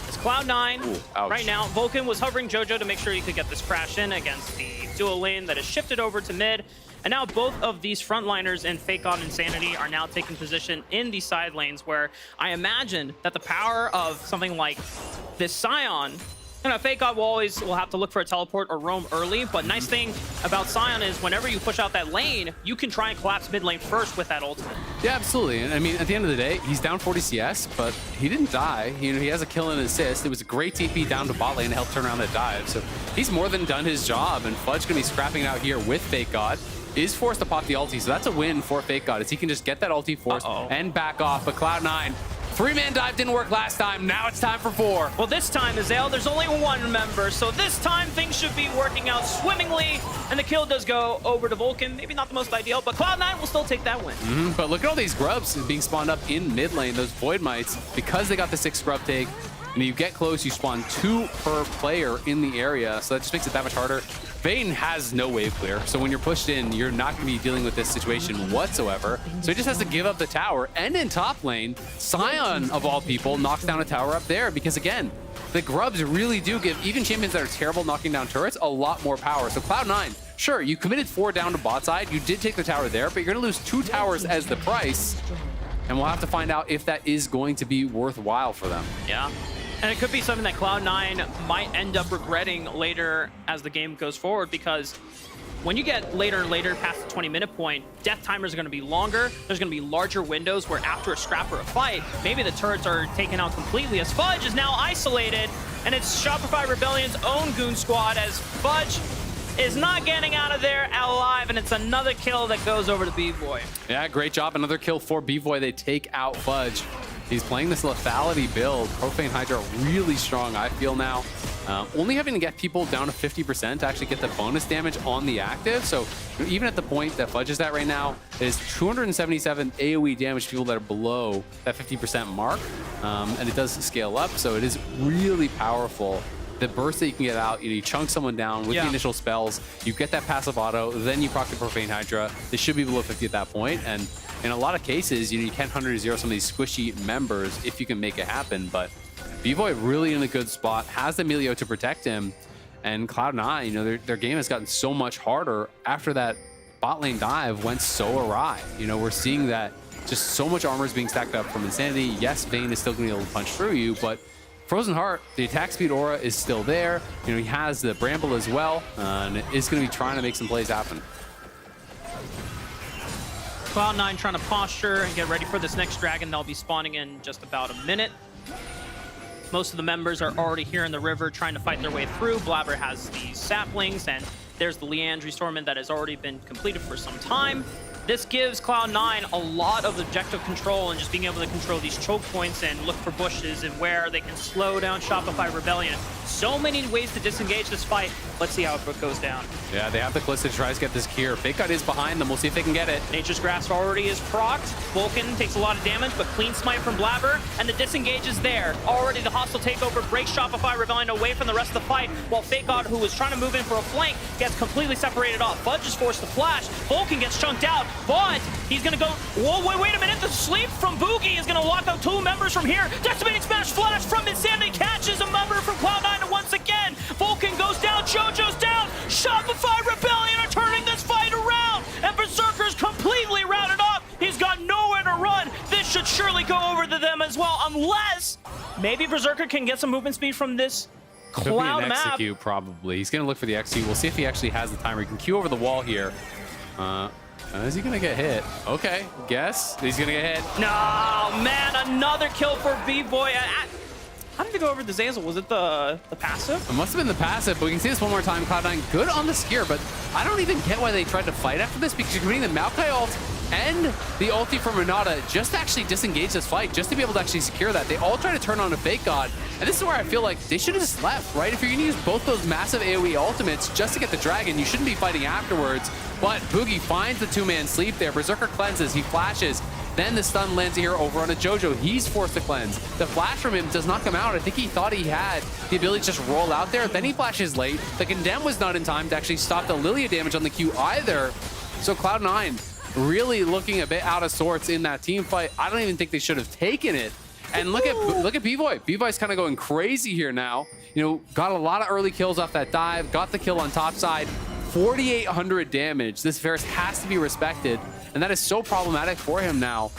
It's Cloud9 right now. Vulcan was hovering Jojo to make sure he could get this crash in against the dual lane that is shifted over to mid. And now both of these frontliners in FakeOut and Insanity are now taking position in the side lanes, where I imagine that the power of something like this Sion, FakeOut will have to look for a teleport or roam early, but nice thing about Sion is whenever you push out that lane, you can try and collapse mid lane first with that ultimate. Yeah, absolutely. And I mean, at the end of the day, he's down 40 CS, but he didn't die. He has a kill and an assist. It was a great TP down to bot lane to help turn around that dive. So he's more than done his job, and Fudge gonna be scrapping out here with FakeGod. Is forced to pop the ulti, so that's a win for FakeGod as he can just get that ulti forced and back off. But Cloud9, 3-man dive didn't work last time. Now it's time for 4. Well, this time, Azael, there's only one member, so this time things should be working out swimmingly, and the kill does go over to Vulcan. Maybe not the most ideal, but Cloud9 will still take that win. But look at all these grubs being spawned up in mid lane, those Void Mites, because they got the 6 scrub take. And you get close, you spawn 2 per player in the area, so that just makes it that much harder. Vayne has no wave clear, so when you're pushed in, you're not going to be dealing with this situation whatsoever. So he just has to give up the tower. And in top lane, Sion, of all people, knocks down a tower up there because, again, the grubs really do give even champions that are terrible knocking down turrets a lot more power. So Cloud9, sure, you committed 4 down to bot side. You did take the tower there, but you're going to lose 2 towers as the price. And we'll have to find out if that is going to be worthwhile for them. Yeah. And it could be something that Cloud9 might end up regretting later as the game goes forward, because when you get later and later past the 20-minute point, death timers are going to be longer. There's going to be larger windows where after a scrap or a fight, maybe the turrets are taken out completely as Fudge is now isolated, and it's Shopify Rebellion's own goon squad as Fudge is not getting out of there alive, and it's another kill that goes over to Bvoy. Yeah, great job. Another kill for Bvoy. They take out Fudge. He's playing this lethality build. Profane Hydra really strong, I feel now. Only having to get people down to 50% to actually get the bonus damage on the active. So even at the point that Fudge is at right now, it is 277 AoE damage to people that are below that 50% mark. And it does scale up, so it is really powerful. The burst that you can get out, you chunk someone down with the initial spells, you get that passive auto, then you proc the Profane Hydra. They should be below 50 at that point, and in a lot of cases, you can't 100-0 some of these squishy members if you can make it happen, but Bvoy really in a good spot, has the Emilio to protect him, and Cloud9, their game has gotten so much harder after that bot lane dive went so awry. We're seeing that just so much armor is being stacked up from Insanity. Yes, Vayne is still going to be able to punch through you, but Frozen Heart, the attack speed aura is still there. He has the Bramble as well, and is going to be trying to make some plays happen. Cloud9 trying to posture and get ready for this next dragon. They'll be spawning in just about a minute. Most of the members are already here in the river trying to fight their way through. Blabber has these saplings, and there's the Leandry Stormman that has already been completed for some time. This gives Cloud9 a lot of objective control and just being able to control these choke points and look for bushes and where they can slow down Shopify Rebellion. So many ways to disengage this fight. Let's see how it goes down. Yeah, they have the Calista to try to get this cure. FakeGod is behind them. We'll see if they can get it. Nature's Grasp already is procced. Vulcan takes a lot of damage, but clean smite from Blabber, and the disengage is there. Already the hostile takeover breaks Shopify Rebellion away from the rest of the fight, while FakeGod, who was trying to move in for a flank, gets completely separated off. Fudge is forced to flash. Vulcan gets chunked out, but he's gonna go, whoa, wait a minute, the sleep from Boogie is gonna lock out 2 members from here. Decimating Smash Flash from Insanity catches a member from Cloud9, and once again, Vulcan goes down, Jojo's down, Shopify Rebellion are turning this fight around, and Berserker's completely routed off. He's got nowhere to run. This should surely go over to them as well, unless maybe Berserker can get some movement speed from this cloud map. Execute, probably. He's gonna look for the execute. We'll see if he actually has the timer. He can queue over the wall here. Is he gonna get hit? Okay, guess he's gonna get hit. No, man, another kill for Bvoy. How did it go over the Zazel? Was it the passive? It must have been the passive, but we can see this one more time. Cloud9 good on the skier, but I don't even get why they tried to fight after this, because you're committing the Maokai ult and the ulti from Renata just to actually disengage this fight, just to be able to actually secure that. They all try to turn on a Fake God, and this is where I feel like they should have just left, right? If you're gonna use both those massive AoE ultimates just to get the dragon, you shouldn't be fighting afterwards. But Boogie finds the two-man sleep there. Berserker cleanses, he flashes. Then the stun lands here over on a Jojo. He's forced to cleanse. The flash from him does not come out. I think he thought he had the ability to just roll out there. Then he flashes late. The Condemn was not in time to actually stop the Lilia damage on the Q either. So Cloud9 really looking a bit out of sorts in that team fight. I don't even think they should have taken it. And look at B-Boy. B-Boy's kind of going crazy here now. You know, got a lot of early kills off that dive. Got the kill on top side. 4,800 damage. This Varus has to be respected. And that is so problematic for him now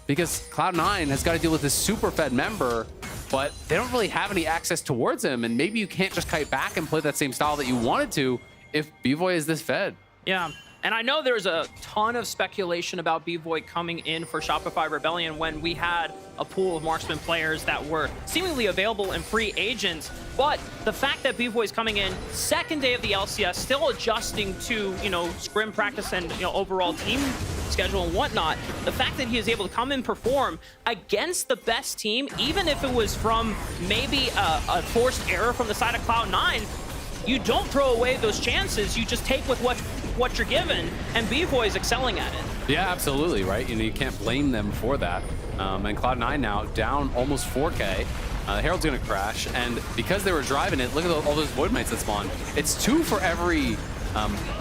because Cloud9 has got to deal with this super fed member, but they don't really have any access towards him. And maybe you can't just kite back and play that same style that you wanted to if B-Boy is this fed. Yeah. And I know there's a ton of speculation about B-Boy coming in for Shopify Rebellion when we had a pool of marksman players that were seemingly available and free agents. But the fact that B-Boy's coming in second day of the LCS, still adjusting to, you know, scrim practice and, you know, overall team schedule and whatnot, the fact that he is able to come and perform against the best team, even if it was from maybe a forced error from the side of Cloud9, you don't throw away those chances. You just take with what you're given, and B-Boy is excelling at it. Yeah, absolutely, right? You know, you can't blame them for that. And Cloud9 now down almost 4K. Herald's gonna crash, and because they were driving it, look at all those Void Mites that spawned. It's 2 for every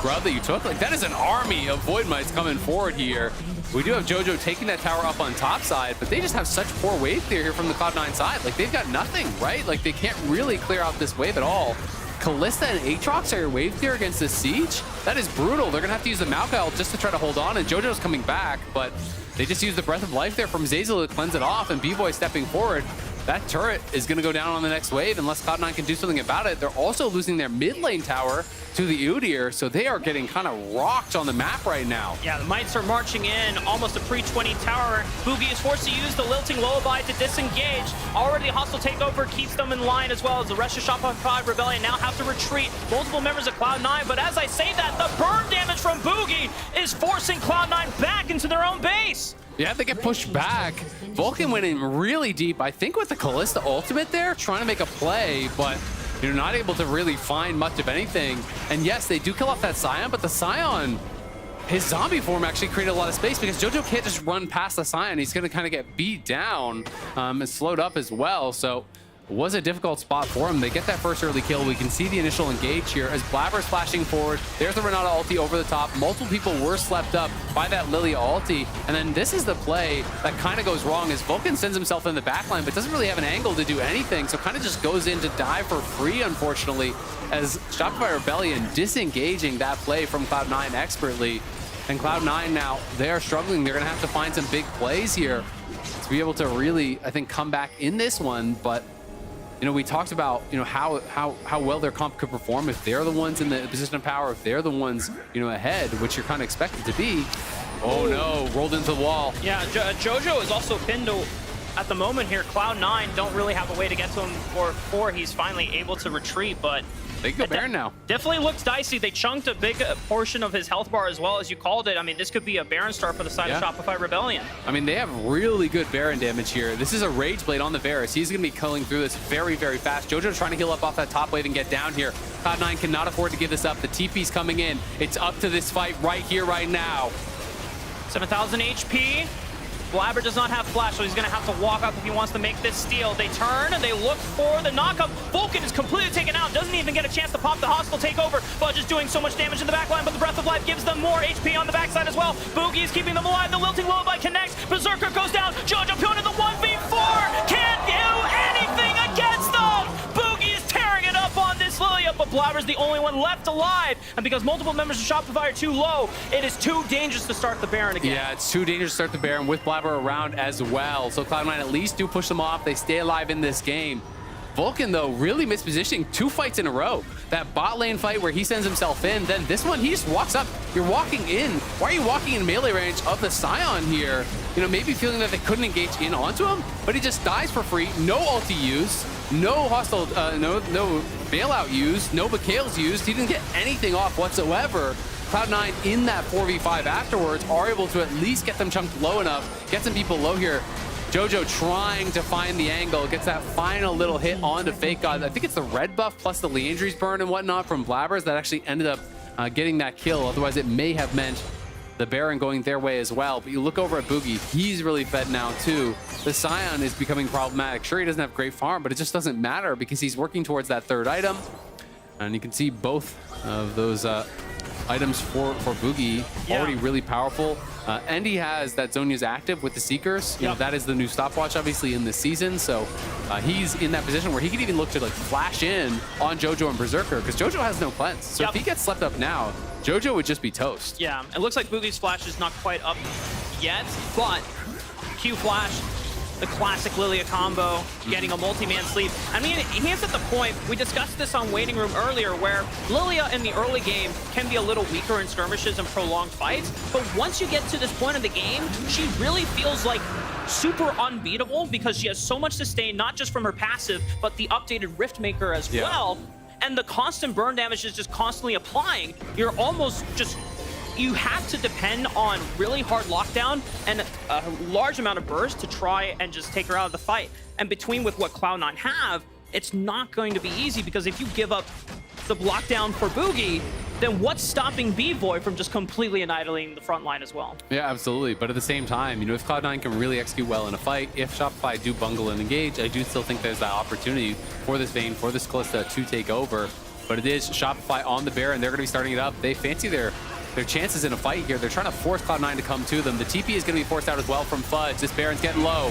grub that you took. Like, that is an army of Void Mites coming forward here. We do have Jojo taking that tower up on top side, but they just have such poor wave clear here from the Cloud9 side. Like, they've got nothing, right? Like, they can't really clear out this wave at all. Kalista and Aatrox are your wave clear against this siege? That is brutal. They're gonna have to use the Maokai just to try to hold on, and Jojo's coming back, but they just use the Breath of Life there from Zeyzal to cleanse it off, and B-Boy stepping forward. That turret is going to go down on the next wave unless Cloud9 can do something about it. They're also losing their mid lane tower to the Udyr, so they are getting kind of rocked on the map right now. Yeah, the Mites are marching in, almost a pre-20 tower. Boogie is forced to use the Lilting Lullaby to disengage. Already a hostile takeover keeps them in line, as well as the rest of Shopify Rebellion now have to retreat. Multiple members of Cloud9, but as I say that, the burn damage from Boogie is forcing Cloud9 back into their own base. Yeah, they get pushed back. Vulcan went in really deep, I think with the Kalista ultimate there, trying to make a play, but you're not able to really find much of anything. And yes, they do kill off that Scion, but the Scion, his zombie form actually created a lot of space because Jojo can't just run past the Scion. He's gonna kind of get beat down and slowed up as well. So it was a difficult spot for him. They get that first early kill. We can see the initial engage here as Blabber's flashing forward. There's the Renata ulti over the top. Multiple people were slept up by that Lilia ulti. And then this is the play that kind of goes wrong as Vulcan sends himself in the backline, but doesn't really have an angle to do anything. So kind of just goes in to die for free, unfortunately, as Shopify Rebellion disengaging that play from Cloud9 expertly. And Cloud9 now, they are struggling. They're gonna have to find some big plays here to be able to really, I think, come back in this one. But you know, we talked about, you know, how well their comp could perform if they're the ones in the position of power, if they're the ones, you know, ahead, which you're kind of expected to be. Oh no, rolled into the wall. Yeah, Jojo is also pinned at the moment here. Cloud9 don't really have a way to get to him before he's finally able to retreat, but they go Baron now. Definitely looks dicey. They chunked a big portion of his health bar as well, as you called it. I mean, this could be a Baron start for the side of Shopify Rebellion. I mean, they have really good Baron damage here. This is a Rage Blade on the Varus. He's going to be culling through this very, very fast. Jojo's trying to heal up off that top wave and get down here. Cloud9 cannot afford to give this up. The TP's coming in. It's up to this fight right here, right now. 7,000 HP. Blabber does not have flash, so he's going to have to walk up if he wants to make this steal. They turn and they look for the knockup. Vulcan is completely taken out, doesn't even get a chance to pop the hostile takeover. Fudge is doing so much damage in the backline, but the Breath of Life gives them more HP on the backside as well. Boogie is keeping them alive. The Lilting Lullaby connects. Berserker goes down. Jojo Pion in the 1v4. Can't do anything against them. Boogie is tearing it up on this Lilia, but Blabber's the only one left alive. And because multiple members of Shopify are too low, it is too dangerous to start the Baron again. Yeah, it's too dangerous to start the Baron with Blabber around as well. So Cloud9 at least do push them off. They stay alive in this game. Vulcan, though, really mispositioning 2 fights in a row. That bot lane fight where he sends himself in, then this one, he just walks up. You're walking in. Why are you walking in melee range of the Scion here? You know, maybe feeling that they couldn't engage in onto him, but he just dies for free. No ulti used, no hostile, no bailout used, no Bakale's used. He didn't get anything off whatsoever. Cloud9 in that 4v5 afterwards are able to at least get them chunked low enough, get some people low here. Jojo trying to find the angle, gets that final little hit onto Fake God. I think it's the red buff plus the Leandry's burn and whatnot from Blabbers that actually ended up getting that kill. Otherwise, it may have meant the Baron going their way as well. But you look over at Boogie, he's really fed now too. The Scion is becoming problematic. Sure, he doesn't have great farm, but it just doesn't matter because he's working towards that third item. And you can see both of those items for Boogie already really powerful. And he has that Zhonya's active with the Seekers. You know, that is the new stopwatch, obviously, in this season. So he's in that position where he can even look to like flash in on Jojo and Berserker because Jojo has no cleanse. So if he gets slept up now, Jojo would just be toast. Yeah, it looks like Boogie's flash is not quite up yet, but Q flash, the classic Lilia combo, getting a multi-man sleep. I mean, he's at the point, we discussed this on Waiting Room earlier, where Lilia in the early game can be a little weaker in skirmishes and prolonged fights, but once you get to this point of the game, she really feels like super unbeatable because she has so much sustain, not just from her passive, but the updated Riftmaker as well. And the constant burn damage is just constantly applying. You're almost just, you have to depend on really hard lockdown and a large amount of burst to try and just take her out of the fight. And between with what Cloud9 have, it's not going to be easy because if you give up the lockdown for Boogie, then what's stopping B-Boy from just completely annihilating the front line as well? Yeah, absolutely. But at the same time, you know, if Cloud9 can really execute well in a fight, if Shopify do bungle and engage, I do still think there's that opportunity for this Vayne, for this Kalista to take over. But it is Shopify on the Baron. They're going to be starting it up. They fancy their chances in a fight here. They're trying to force Cloud9 to come to them. The TP is going to be forced out as well from Fudge. This Baron's getting low.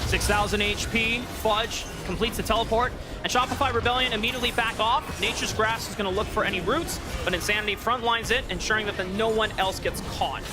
6,000 HP. Fudge completes the teleport. And Shopify Rebellion immediately back off. Nature's Grass is going to look for any roots, but Insanity frontlines it, ensuring that no one else gets caught.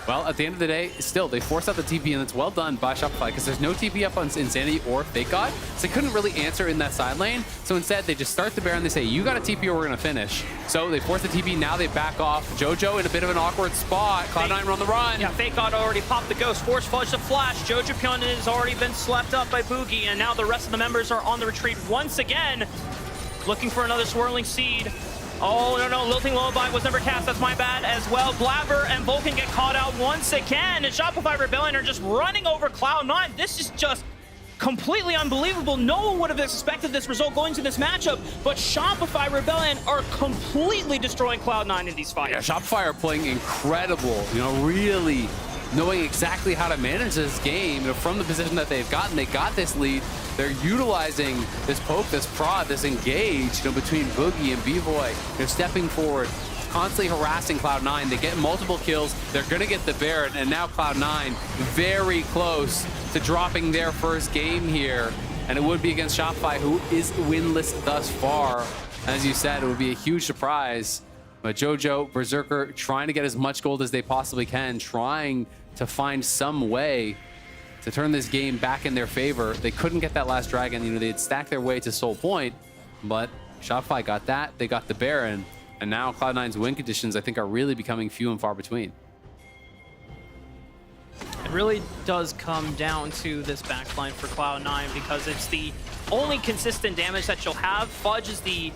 Well, at the end of the day, still, they forced out the TP, and it's well done by Shopify because there's no TP up on Insanity or Fake God, so they couldn't really answer in that side lane. So instead, they just start the Baron. They say, you got a TP or we're going to finish. So they force the TP. Now they back off. Jojo in a bit of an awkward spot. Cloud9 run the run. Yeah, Fake God already popped the Ghost. Force Fudge to flash. Jojo Pyonin has already been slept up by Boogie, and now the rest of the members are on the retreat once again, looking for another Swirling Seed. Oh, no, Lilting Lullaby was never cast. That's my bad as well. Blabber and Vulcan get caught out once again, and Shopify Rebellion are just running over Cloud9. This is just completely unbelievable. No one would have expected this result going to this matchup, but Shopify Rebellion are completely destroying Cloud9 in these fights. Yeah, Shopify are playing incredible, you know, really knowing exactly how to manage this game. You know, from the position that they've gotten, they got this lead. They're utilizing this poke, this prod, this engage, you know, between Boogie and B-Boy. They're stepping forward, constantly harassing Cloud9. They get multiple kills. They're going to get the Baron, and now Cloud9 very close to dropping their first game here. And it would be against Shopify, who is winless thus far. As you said, it would be a huge surprise. But Jojo, Berserker, trying to get as much gold as they possibly can, trying to find some way to turn this game back in their favor. They couldn't get that last dragon. You know, they had stacked their way to Soul Point, but Shopify got that. They got the Baron, and now Cloud9's win conditions, I think, are really becoming few and far between. It really does come down to this backline for Cloud9 because it's the only consistent damage that you'll have. Fudge is the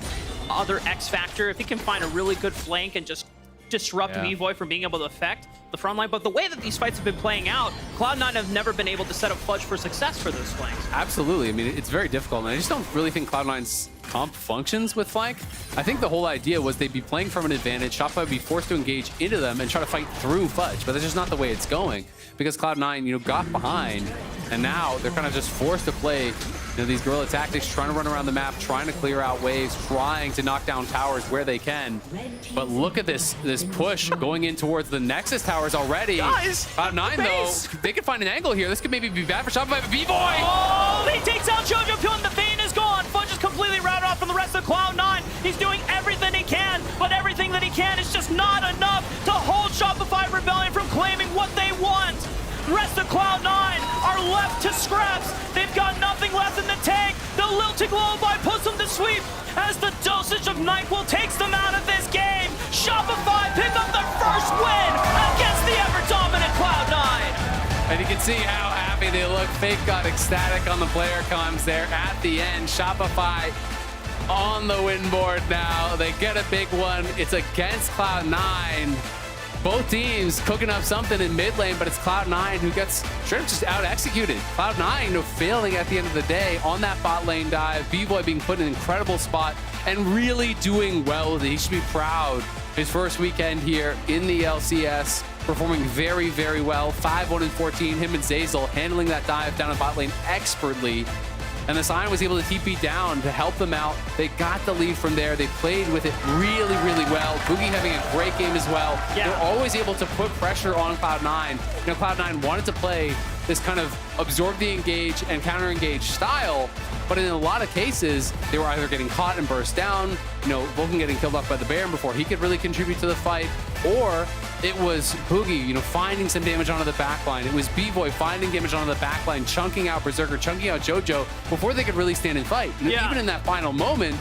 other X factor. If he can find a really good flank and just disrupt V-Boy from being able to affect the front line. But the way that these fights have been playing out, Cloud9 have never been able to set up Fudge for success for those flanks. Absolutely. I mean, it's very difficult, and I just don't really think Cloud9's comp functions with flank. I think the whole idea was they'd be playing from an advantage, Shopify would be forced to engage into them and try to fight through Fudge, but that's just not the way it's going because Cloud9, you know, got behind, and now they're kind of just forced to play, you know, these guerrilla tactics, trying to run around the map, trying to clear out waves, trying to knock down towers where they can. But look at this push going in towards the Nexus towers already. Guys, Cloud9 though, they could find an angle here. This could maybe be bad for Shopify, but B-Boy! Oh, he takes out Jojo Pyonin. The Vayne is gone. Fudge is completely routed off from the rest of Cloud9. He's doing everything he can, but everything that he can is just not enough to hold Shopify Rebellion from claiming what they want. Rest of Cloud9 are left to scraps. They've got nothing left in the tank. The Lilting Lullaby puts them to sleep as the dosage of NyQuil takes them out of this game. Shopify pick up their first win against the ever-dominant Cloud9. And you can see how happy they look. Fake got ecstatic on the player comms there at the end. Shopify on the win board now. They get a big one. It's against Cloud9. Both teams cooking up something in mid lane, but it's Cloud9 who gets straight up just out-executed. Cloud9 failing at the end of the day on that bot lane dive. B-Boy being put in an incredible spot and really doing well with it. He should be proud. His first weekend here in the LCS, performing very, very well. 5-1-14, him and Zeyzal handling that dive down the bot lane expertly. And the Sion was able to TP down to help them out. They got the lead from there. They played with it really, really well. Boogie having a great game as well. Yeah. They're always able to put pressure on Cloud9. You know, Cloud9 wanted to play this kind of absorb the engage and counter engage style, but in a lot of cases, they were either getting caught and burst down, you know, Vulcan getting killed off by the Baron before he could really contribute to the fight, or it was Boogie, you know, finding some damage onto the backline. It was B-Boy finding damage onto the backline, chunking out Berserker, chunking out JoJo before they could really stand and fight. You know, even in that final moment,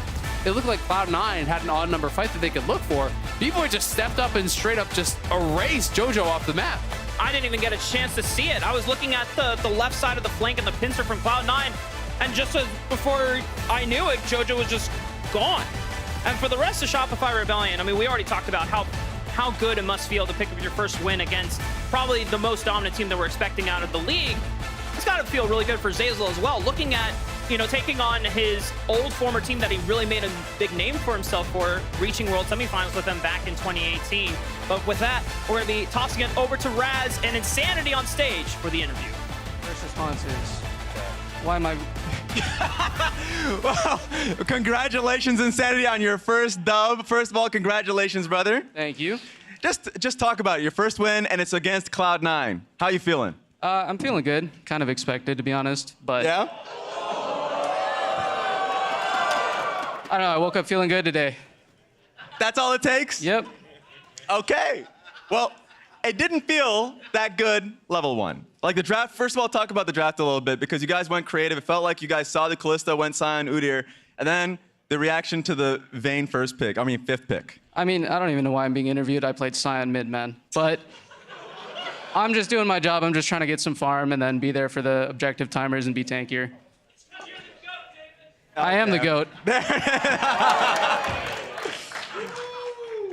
it looked like Cloud9 had an odd number fight that they could look for. B-Boy just stepped up and straight up just erased JoJo off the map. I didn't even get a chance to see it. I was looking at the left side of the flank and the pincer from Cloud9, and just before I knew it, JoJo was just gone. And for the rest of Shopify Rebellion, I mean, we already talked about how good it must feel to pick up your first win against probably the most dominant team that we're expecting out of the league. It's got to feel really good for Zeyzal as well. Looking at, you know, taking on his old former team that he really made a big name for himself for, reaching World Semifinals with them back in 2018. But with that, we're going to be tossing it over to Raz and Insanity on stage for the interview. First response is, why am I... Well, congratulations, Insanity, on your first dub. First of all, congratulations, brother. Thank you. Just talk about it. Your first win, and it's against Cloud9. How you feeling? I'm feeling good. Kind of expected, to be honest, but... Yeah? I don't know, I woke up feeling good today. That's all it takes? Yep. Okay. Well, it didn't feel that good level 1. Like the draft, first of all, talk about the draft a little bit, because you guys went creative. It felt like you guys saw the Kalista, went Sion, Udyr, and then the reaction to the Vayne fifth pick. I mean, I don't even know why I'm being interviewed. I played Sion mid, man. But I'm just doing my job. I'm just trying to get some farm and then be there for the objective timers and be tankier. I am the GOAT.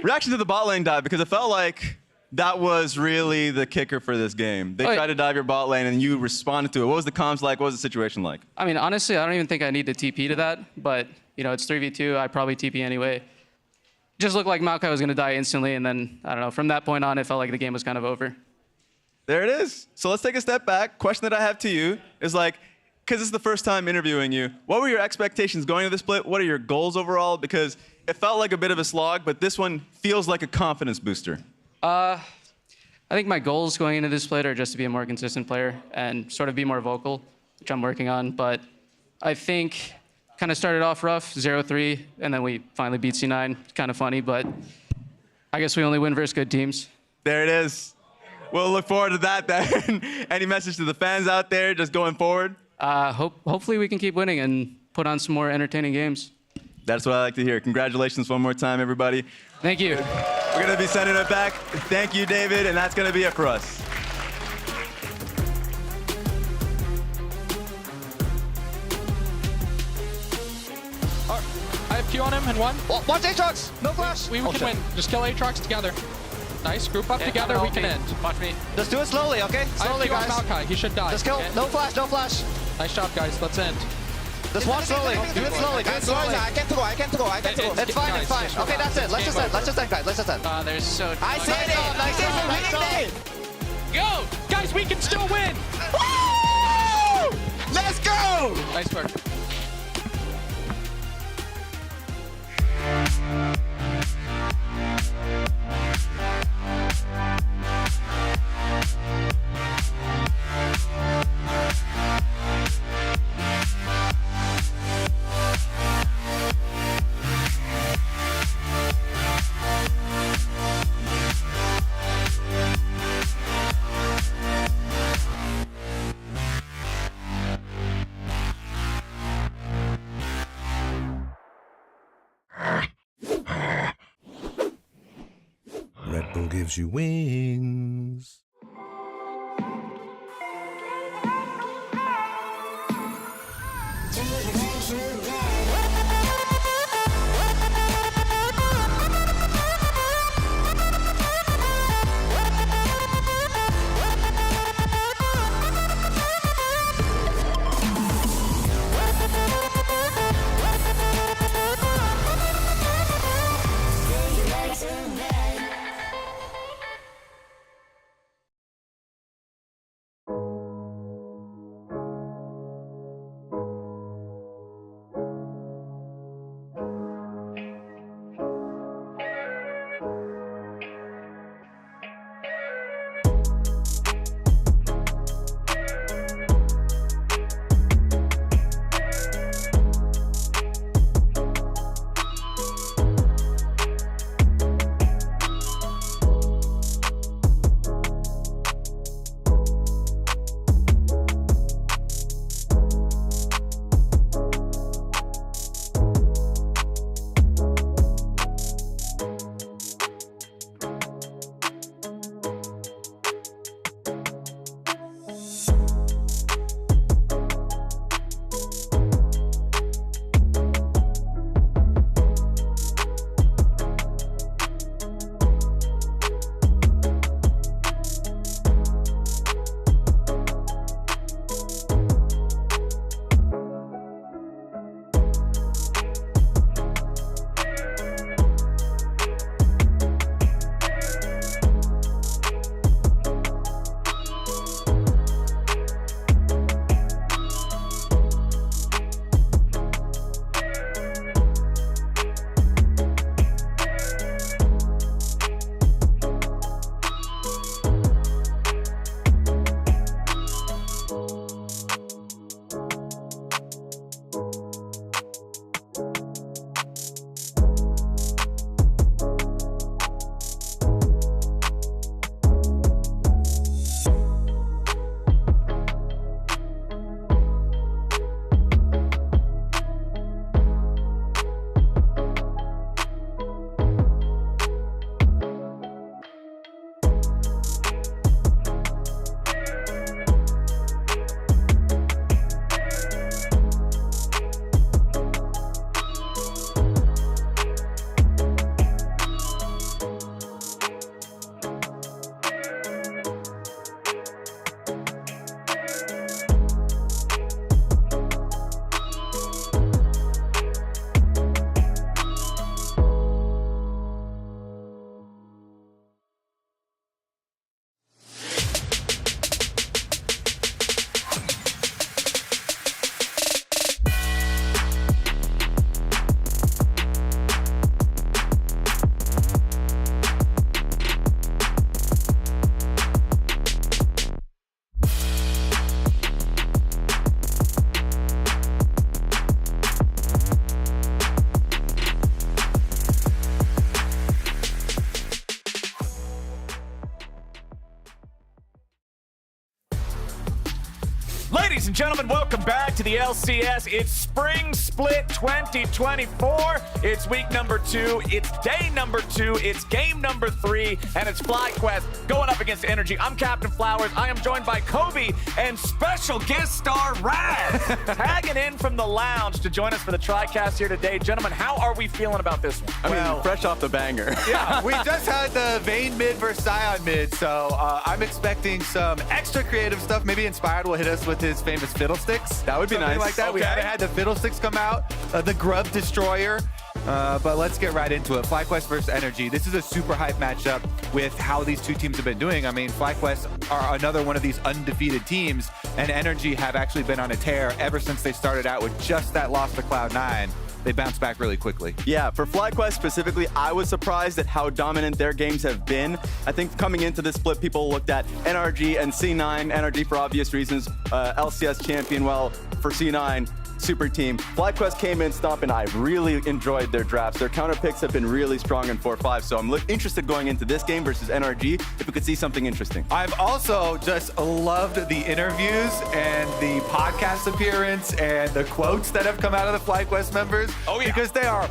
Reaction to the bot lane dive, because it felt like that was really the kicker for this game. They tried to dive your bot lane and you responded to it. What was the comms like? What was the situation like? I mean, honestly, I don't even think I need to TP to that, but you know, it's 3v2. I probably TP anyway. Just looked like Maokai was gonna die instantly, and then, I don't know, from that point on, it felt like the game was kind of over. There it is. So let's take a step back. Question that I have to you is like, because this is the first time interviewing you, what were your expectations going to the split? What are your goals overall? Because it felt like a bit of a slog, but this one feels like a confidence booster. I think my goals going into this split are just to be a more consistent player and sort of be more vocal, which I'm working on. But I think kind of started off rough, 0-3, and then we finally beat C9. It's kind of funny, but I guess we only win versus good teams. There it is. We'll look forward to that then. Any message to the fans out there just going forward? Hopefully we can keep winning and put on some more entertaining games. That's what I like to hear. Congratulations one more time, everybody. Thank you. We're going to be sending it back. Thank you, David, and that's going to be it for us. I have Q on him and one. Watch Aatrox! No flash! We can win. Just kill Aatrox together. Nice. Group up together, we can end. Watch me. Just do it slowly, okay? Slowly, guys. Maokai. He should die. Just kill. Okay. No flash, no flash. Nice job, guys. Let's end. Just watch slowly. Do it slowly. Do it slowly. I can't go. It's fine, it's fine. Okay, that's it. Let's just end. Let's just end, guys. Let's just end. There's so... I said it! Nice job. Go! Guys, we can still win! Woo! Let's go! Nice work. Red Bull gives you wings. Ladies and gentlemen, welcome back to the LCS. It's Spring Split 2024. It's week number 2. It's day number 2. It's game number 3. And it's FlyQuest going up against Energy. I'm Captain Flowers. I am joined by Kobe and special guest star Raz tagging in from the lounge to join us for the TriCast here today. Gentlemen, how are we feeling about this one? I mean, fresh off the banger. Yeah, we just had the Vayne mid versus Sion mid, so I'm expecting some extra creative stuff. Maybe Inspired will hit us with his famous Fiddlesticks. That would be nice. Like that. Okay. We haven't had the Fiddlesticks come out. The Grub Destroyer. But let's get right into it. FlyQuest versus Energy. This is a super hype matchup with how these two teams have been doing. I mean, FlyQuest are another one of these undefeated teams, and Energy have actually been on a tear ever since they started out with just that loss to Cloud9. They bounced back really quickly. Yeah, for FlyQuest specifically, I was surprised at how dominant their games have been. I think coming into this split, people looked at NRG and C9. NRG for obvious reasons, LCS champion, well, for C9, super team. FlyQuest came in stomping. I've really enjoyed their drafts. Their counter picks have been really strong in 4-5, so I'm interested going into this game versus NRG if we could see something interesting. I've also just loved the interviews and the podcast appearance and the quotes that have come out of the FlyQuest members. Oh, yeah. Because they are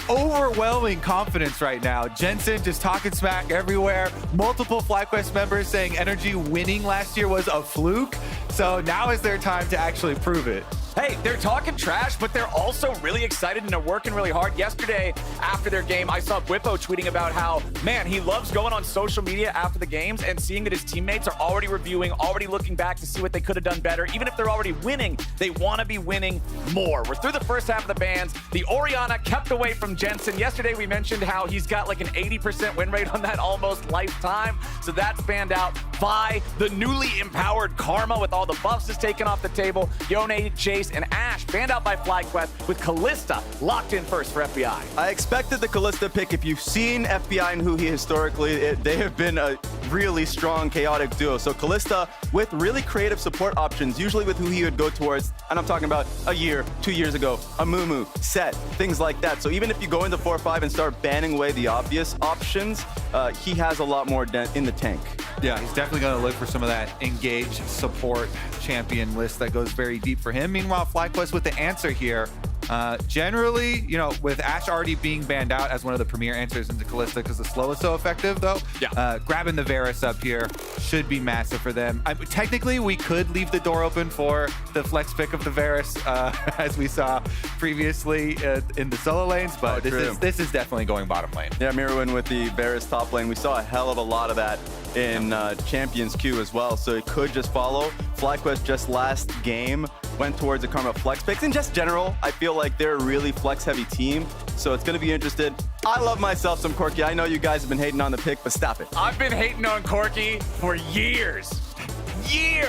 overwhelming confidence right now. Jensen just talking smack everywhere. Multiple FlyQuest members saying Energy winning last year was a fluke. So now is their time to actually prove it. Hey, they're talking trash, but they're also really excited and they're working really hard. Yesterday, after their game, I saw Bwippo tweeting about how, man, he loves going on social media after the games and seeing that his teammates are already reviewing, already looking back to see what they could have done better. Even if they're already winning, they want to be winning more. We're through the first half of the bans. The Orianna kept away from Jensen. Yesterday, we mentioned how he's got like an 80% win rate on that almost lifetime. So that's banned out. Vi, the newly empowered Karma with all the buffs is taken off the table. Yone, Jace, and Ashe banned out by FlyQuest with Kalista locked in first for FBI. I expected the Kalista pick. If you've seen FBI and who he historically, they have been a really strong, chaotic duo. So Kalista with really creative support options, usually with who he would go towards, and I'm talking about a year, 2 years ago, a Mumu, Set, things like that. So even if you go into 4-5 and start banning away the obvious options, he has a lot more in the tank. Yeah, he's definitely going to look for some of that engage support champion list that goes very deep for him. Meanwhile, FlyQuest with the answer here. Generally, you know, with Ashe already being banned out as one of the premier answers into Kalista because the slow is so effective, though, grabbing the Varus up here should be massive for them. Technically, we could leave the door open for the flex pick of the Varus, as we saw previously in the solo lanes, but this is definitely going bottom lane. Yeah, Mirwin with the Varus top lane. We saw a hell of a lot of that in Champions Queue as well, so it could just follow. FlyQuest just last game went towards a Karma flex picks. In just general, I feel like they're a really flex-heavy team, so it's going to be interested. I love myself some Corki. I know you guys have been hating on the pick, but stop it. I've been hating on Corki for years.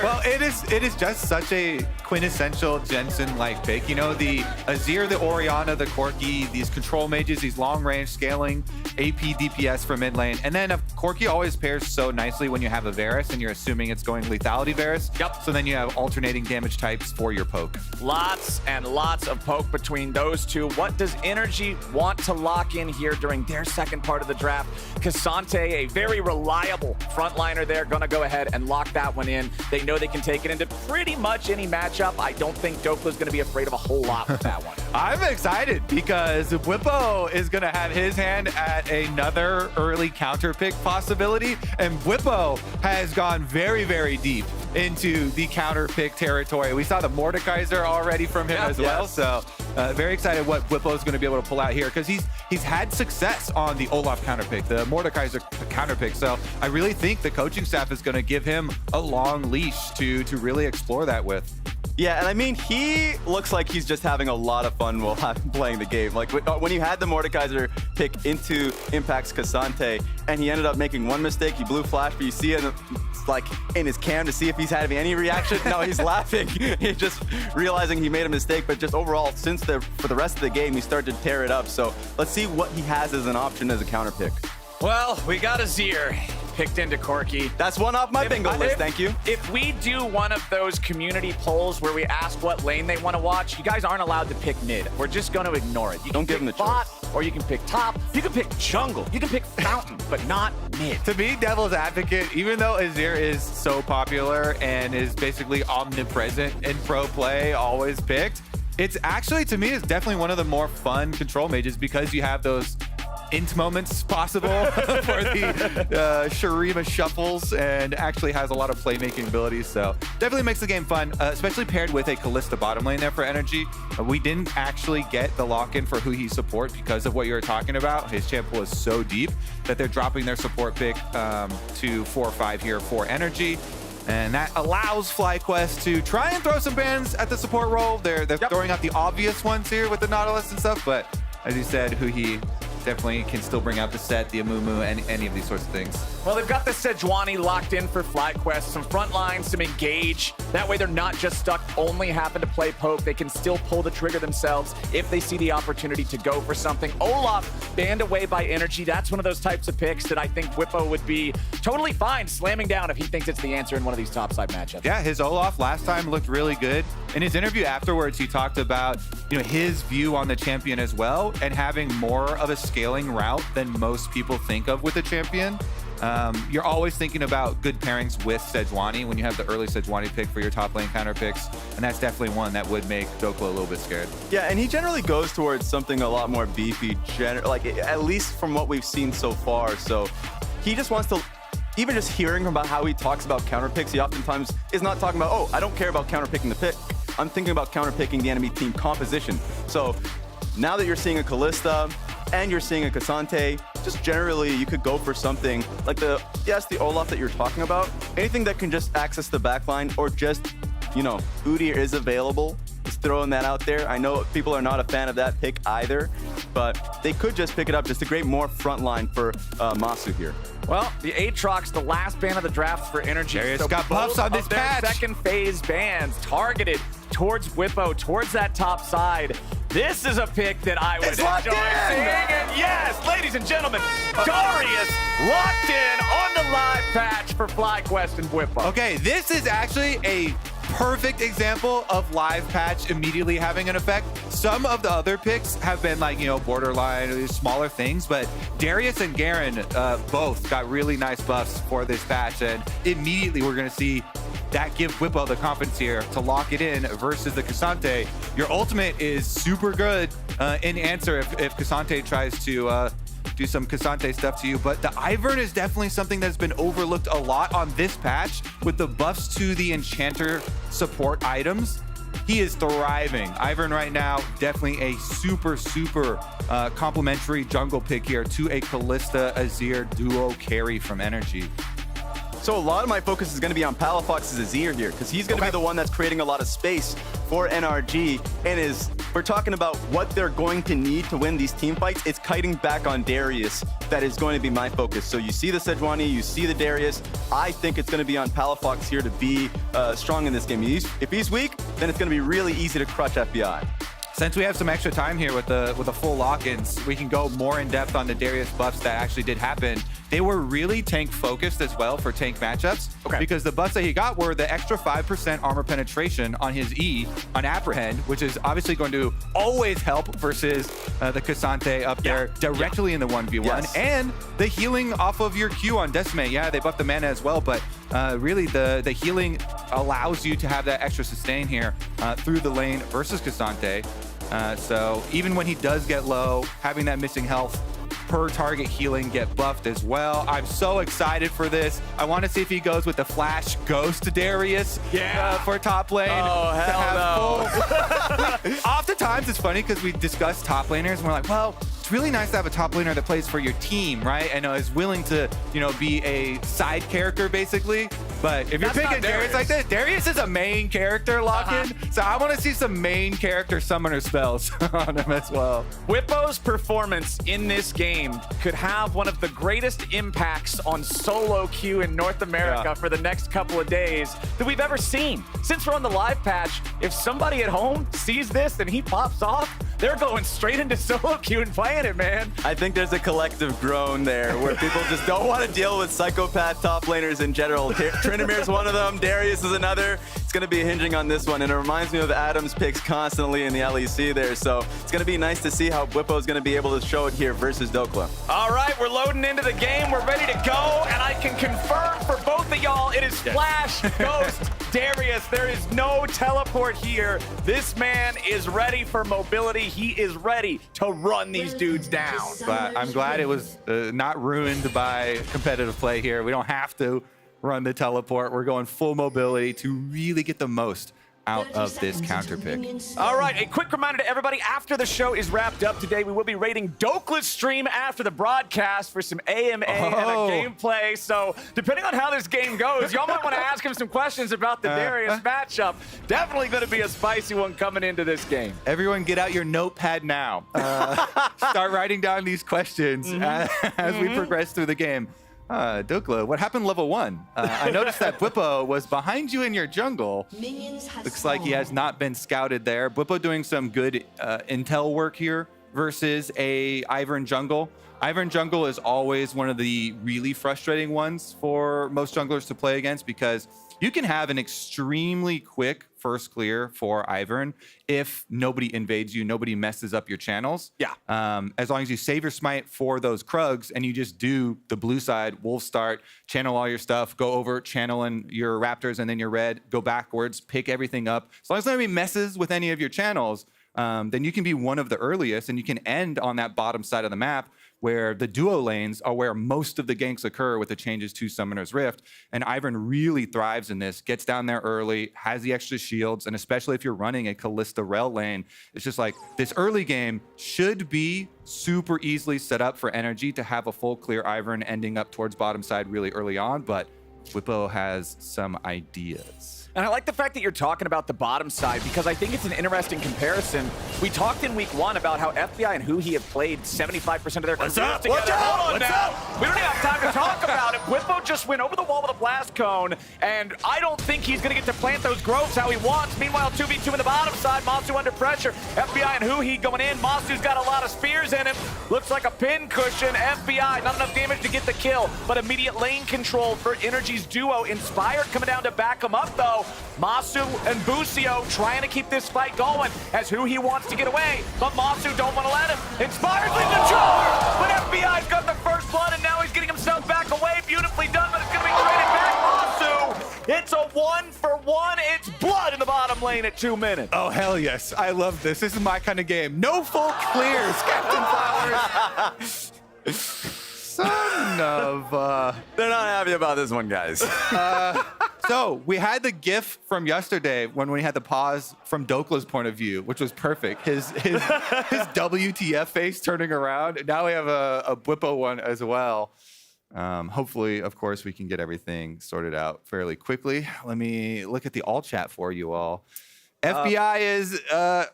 Well, it is just such a quintessential Jensen-like pick. You know, the Azir, the Orianna, the Corki, these control mages, these long-range scaling AP DPS for mid lane. And then Corki always pairs so nicely when you have a Varus and you're assuming it's going lethality Varus. Yep. So then you have alternating damage types for your poke. Lots and lots of poke between those two. What does Energy want to lock in here during their second part of the draft? Cassante, a very reliable frontliner there, gonna go ahead and lock that one in. They know they can take it into pretty much any matchup. I don't think Dopla's gonna be afraid of a whole lot with that one. I'm excited because Bwippo is gonna have his hand at another early counter pick possibility, and Bwippo has gone very, very deep into the counter pick territory. We saw the Mordekaiser already from him as well, so very excited what Bwippo is going to be able to pull out here because he's had success on the Olaf counter pick, the Mordekaiser counter pick. So I really think the coaching staff is going to give him a long leash to really explore that with. Yeah, and I mean, he looks like he's just having a lot of fun while playing the game. Like, when you had the Mordekaiser pick into Impact's Cassante, and he ended up making one mistake, he blew flash, but you see it like in his cam to see if he's having any reaction. No, he's laughing. He's just realizing he made a mistake, but just overall, for the rest of the game, he started to tear it up. So let's see what he has as an option as a counter pick. Well, we got Azir. picked into Corki. That's one off my bingo list, thank you. If we do one of those community polls where we ask what lane they want to watch, you guys aren't allowed to pick mid. We're just going to ignore it. You Don't give can them pick the bot, choice. or you can pick top. You can pick jungle. You can pick fountain, but not mid. To me, Devil's Advocate, even though Azir is so popular and is basically omnipresent in pro play, always picked, it's actually, to me, it's definitely one of the more fun control mages because you have those int moments possible for the Shurima shuffles and actually has a lot of playmaking abilities. So definitely makes the game fun, especially paired with a Kalista bottom lane there for energy. We didn't actually get the lock-in for who he supports because of what you were talking about. His champ pool is so deep that they're dropping their support pick to 4-5 here for energy. And that allows FlyQuest to try and throw some bans at the support role. They're throwing out the obvious ones here with the Nautilus and stuff, but as you said, Huhi definitely can still bring out the set, the Amumu, and any of these sorts of things. Well, they've got the Sejuani locked in for FlyQuest, some front lines, some engage. That way they're not just stuck only having to play poke. They can still pull the trigger themselves if they see the opportunity to go for something. Olaf banned away by energy. That's one of those types of picks that I think Whippo would be totally fine slamming down if he thinks it's the answer in one of these topside matchups. Yeah, his Olaf last time looked really good. In his interview afterwards, he talked about his view on the champion as well and having more of a scaling route than most people think of with a champion. You're always thinking about good pairings with Sejuani when you have the early Sejuani pick for your top lane counter picks, and that's definitely one that would make Dokla a little bit scared. Yeah, and he generally goes towards something a lot more beefy, like at least from what we've seen so far. So he just wants to, even just hearing about how he talks about counter picks, he oftentimes is not talking about, oh, I don't care about counter picking the pick. I'm thinking about counter picking the enemy team composition. So now that you're seeing a Kalista and you're seeing a Cassante, just generally you could go for something like the Olaf that you're talking about. Anything that can just access the backline or just, Udyr is available. Just throwing that out there. I know people are not a fan of that pick either, but they could just pick it up just to create more front line for Masu here. Well, the Aatrox, the last ban of the draft for energy. Darius so got buffs on this their patch. Second phase bans targeted towards Whippo, towards that top side. This is a pick that I would enjoy seeing. And yes, ladies and gentlemen, Darius locked in on the live patch for FlyQuest and Whippo. Okay, this is actually a perfect example of live patch immediately having an effect. Some of the other picks have been like, borderline, smaller things, but Darius and Garen both got really nice buffs for this patch, and immediately we're going to see that give Whippo the confidence here to lock it in versus the Cassante. Your ultimate is super good in answer if Cassante tries to do some Cassante stuff to you, but the Ivern is definitely something that's been overlooked a lot on this patch with the buffs to the Enchanter support items. He is thriving. Ivern right now, definitely a super complementary jungle pick here to a Kalista Azir duo carry from energy. So a lot of my focus is going to be on Palafox's Azir here, because he's going to be the one that's creating a lot of space for NRG, and we're talking about what they're going to need to win these team fights. It's kiting back on Darius that is going to be my focus. So you see the Sejuani, you see the Darius. I think it's going to be on Palafox here to be strong in this game. If he's weak, then it's going to be really easy to crush FBI. Since we have some extra time here with the full lock-ins, we can go more in depth on the Darius buffs that actually did happen. They were really tank focused as well for tank matchups. Okay. Because the buffs that he got were the extra 5% armor penetration on his E on Apprehend, which is obviously going to always help versus the Cassante up there directly in the 1v1. Yes. And the healing off of your Q on Decimate. Yeah, they buffed the mana as well, but really the healing allows you to have that extra sustain here through the lane versus Cassante. So even when he does get low, having that missing health per target healing get buffed as well. I'm so excited for this. I want to see if he goes with the Flash Ghost Darius for top lane. Oh, hell no. Oftentimes it's funny because we discuss top laners and we're like, well, it's really nice to have a top laner that plays for your team, right? And is willing to, be a side character basically. But if you're picking Darius like this, Darius is a main character lock-in. So I want to see some main character summoner spells on him as well. Whippo's performance in this game could have one of the greatest impacts on solo queue in North America for the next couple of days that we've ever seen. Since we're on the live patch, if somebody at home sees this and he pops off, They're going straight into solo queue and playing it, man. I think there's a collective groan there where people just don't want to deal with psychopath top laners in general. Trinimir's one of them. Darius is another. It's going to be hinging on this one, and it reminds me of Adam's picks constantly in the LEC there. So it's going to be nice to see how Bwipo is going to be able to show it here versus Dokla. All right, we're loading into the game. We're ready to go, and I can confirm for both of y'all, it is Flash, Ghost, Darius. There is no teleport here. This man is ready for mobility. He is ready to run these dudes down. But I'm glad it was not ruined by competitive play here. We don't have to run the teleport. We're going full mobility to really get the most out of this counter pick. All right, a quick reminder to everybody, after the show is wrapped up today, we will be rating Dokla's stream after the broadcast for some AMA and a gameplay. So depending on how this game goes, y'all might want to ask him some questions about the Darius matchup. Definitely going to be a spicy one coming into this game. Everyone get out your notepad now. Start writing down these questions as we progress through the game. Dokla, what happened level 1? I noticed that Bwipo was behind you in your jungle. Looks like he has not been scouted there. Bwipo doing some good intel work here versus a Ivern jungle. Ivern jungle is always one of the really frustrating ones for most junglers to play against because you can have an extremely quick first clear for Ivern if nobody invades you, nobody messes up your channels. Yeah. As long as you save your smite for those Krugs and you just do the blue side, wolf start, channel all your stuff, go over, channel in your Raptors and then your red, go backwards, pick everything up. As long as nobody messes with any of your channels, then you can be one of the earliest and you can end on that bottom side of the map where the duo lanes are where most of the ganks occur with the changes to Summoner's Rift. And Ivern really thrives in this, gets down there early, has the extra shields, and especially if you're running a Kalista Rel lane, it's just like this early game should be super easily set up for energy to have a full clear Ivern ending up towards bottom side really early on, but Bwipo has some ideas. And I like the fact that you're talking about the bottom side because I think it's an interesting comparison. We talked in week 1 about how FBI and who he have played 75% of their careers together. Hold on now. We don't even have time to talk about it. Bwipo just went over the wall with a blast cone, and I don't think he's going to get to plant those groves how he wants. Meanwhile, 2v2 in the bottom side, Masu under pressure. FBI and who he going in. Masu's got a lot of spears in him. Looks like a pin cushion. FBI, not enough damage to get the kill, but immediate lane control for Energy's duo. Inspired coming down to back him up, though. Masu and Busio trying to keep this fight going as who he wants to get away, but Masu don't want to let him. Inspired leads the charge, but FBI's got the first blood, and now he's getting himself back away. Beautifully done, but it's going to be traded back. Masu, it's a 1-for-1. It's blood in the bottom lane at 2 minutes. Oh, hell yes. I love this. This is my kind of game. No full clears, Captain Flowers. Son of... They're not happy about this one, guys. So we had the GIF from yesterday when we had the pause from Dokla's point of view, which was perfect. His WTF face turning around. Now we have a Bwipo one as well. Hopefully, of course, we can get everything sorted out fairly quickly. Let me look at the all chat for you all. FBI is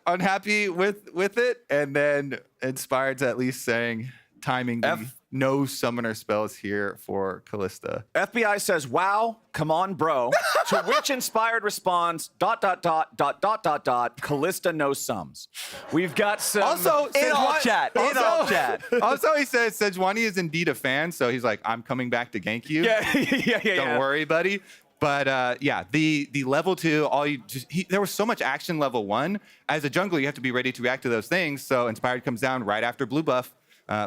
unhappy with it, and then Inspired's at least saying timing the no summoner spells here for Kalista. FBI says, wow, come on, bro. To which Inspired responds, ... Kalista no sums. We've got some... Also, in all chat. Also, he says Sejuani is indeed a fan, so he's like, I'm coming back to gank you. Yeah. Don't worry, buddy. But yeah, the level 2, there was so much action level 1. As a jungler, you have to be ready to react to those things. So Inspired comes down right after blue buff.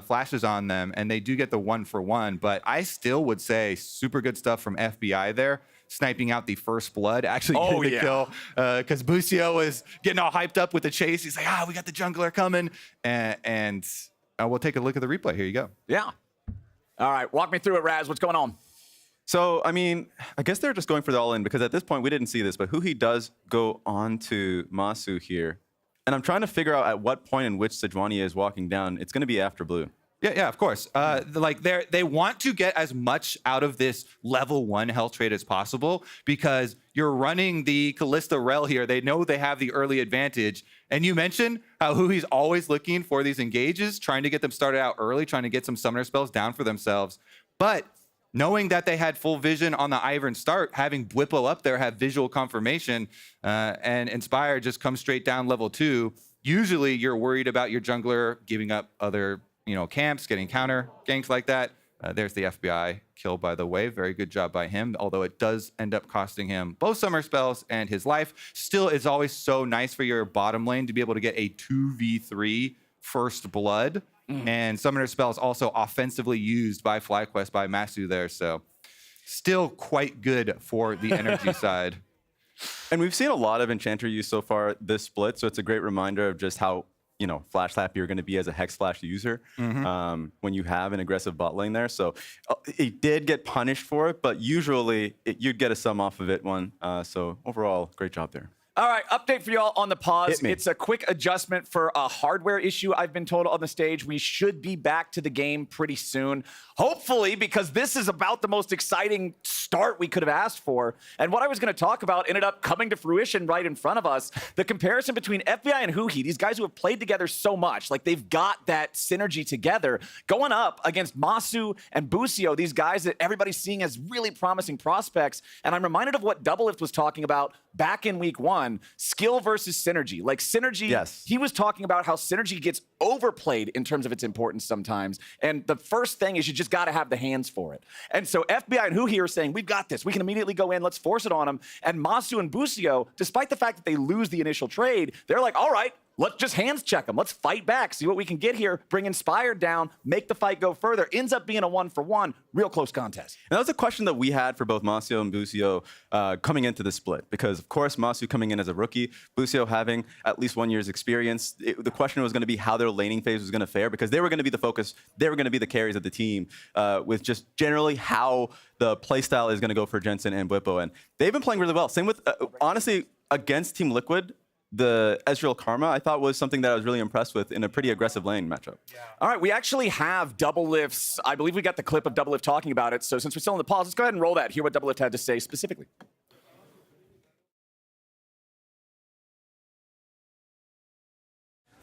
Flashes on them, and they do get the 1-for-1, but I still would say super good stuff from FBI there, sniping out the first blood, actually getting the kill, because Busio was getting all hyped up with the chase. He's like, we got the jungler coming, and we'll take a look at the replay. Here you go. Yeah. All right, walk me through it, Raz. What's going on? So, I mean, I guess they're just going for the all-in, because at this point, we didn't see this, but Huhi does go on to Masu here. And I'm trying to figure out at what point in which Sejuani is walking down. It's going to be after blue. Yeah, of course. They want to get as much out of this level 1 health trade as possible because you're running the Kalista Rel here. They know they have the early advantage. And you mentioned how Huhi's always looking for these engages, trying to get them started out early, trying to get some summoner spells down for themselves. But knowing that they had full vision on the Ivern start, having Bwipo up there have visual confirmation, and Inspire just come straight down level 2, usually you're worried about your jungler giving up other, camps, getting counter ganks like that. There's the FBI kill, by the way. Very good job by him, although it does end up costing him both summer spells and his life. Still, it's always so nice for your bottom lane to be able to get a 2v3 first blood. And summoner spells also offensively used by FlyQuest, by Masu there. So still quite good for the energy side. And we've seen a lot of Enchanter use so far this split, so it's a great reminder of just how flash happy you're going to be as a Hex Flash user when you have an aggressive bot lane there. So it did get punished for it, but usually you'd get a sum off of it one. So overall, great job there. All right, update for y'all on the pause. It's a quick adjustment for a hardware issue, I've been told, on the stage. We should be back to the game pretty soon. Hopefully, because this is about the most exciting start we could have asked for. And what I was going to talk about ended up coming to fruition right in front of us. The comparison between FBI and Huhi, these guys who have played together so much, like they've got that synergy together, going up against Masu and Busio, these guys that everybody's seeing as really promising prospects. And I'm reminded of what Doublelift was talking about back in week 1, skill versus synergy. Like synergy, he was talking about how synergy gets overplayed in terms of its importance sometimes. And the first thing is you just got to have the hands for it. And so FBI and Huhi are saying, we've got this. We can immediately go in. Let's force it on them. And Masu and Busio, despite the fact that they lose the initial trade, they're like, all right, let's just hands check them. Let's fight back, see what we can get here, bring Inspired down, make the fight go further. Ends up being a 1-for-1, real close contest. And that was a question that we had for both Masio and Busio coming into the split. Because, of course, Masu coming in as a rookie, Busio having at least 1 year's experience. The question was going to be how their laning phase was going to fare, because they were going to be the focus. They were going to be the carries of the team with just generally how the playstyle is going to go for Jensen and Bwipo. And they've been playing really well. Same with, honestly, against Team Liquid, the Ezreal Karma, I thought, was something that I was really impressed with in a pretty aggressive lane matchup. All right, we actually have Doublelift's. I believe we got the clip of Doublelift talking about it. So since we're still in the pause, let's go ahead and roll that. Hear what Doublelift had to say specifically.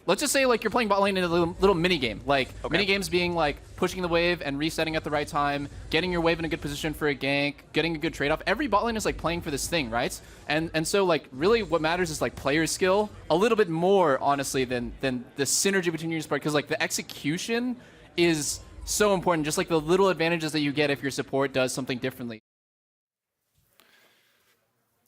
Let's just say like you're playing bot lane in a little mini game. Like mini games being like pushing the wave and resetting at the right time, getting your wave in a good position for a gank, getting a good trade off. Every bot lane is like playing for this thing, right? And so like really what matters is like player skill a little bit more honestly than the synergy between your support, because like the execution is so important. Just like the little advantages that you get if your support does something differently.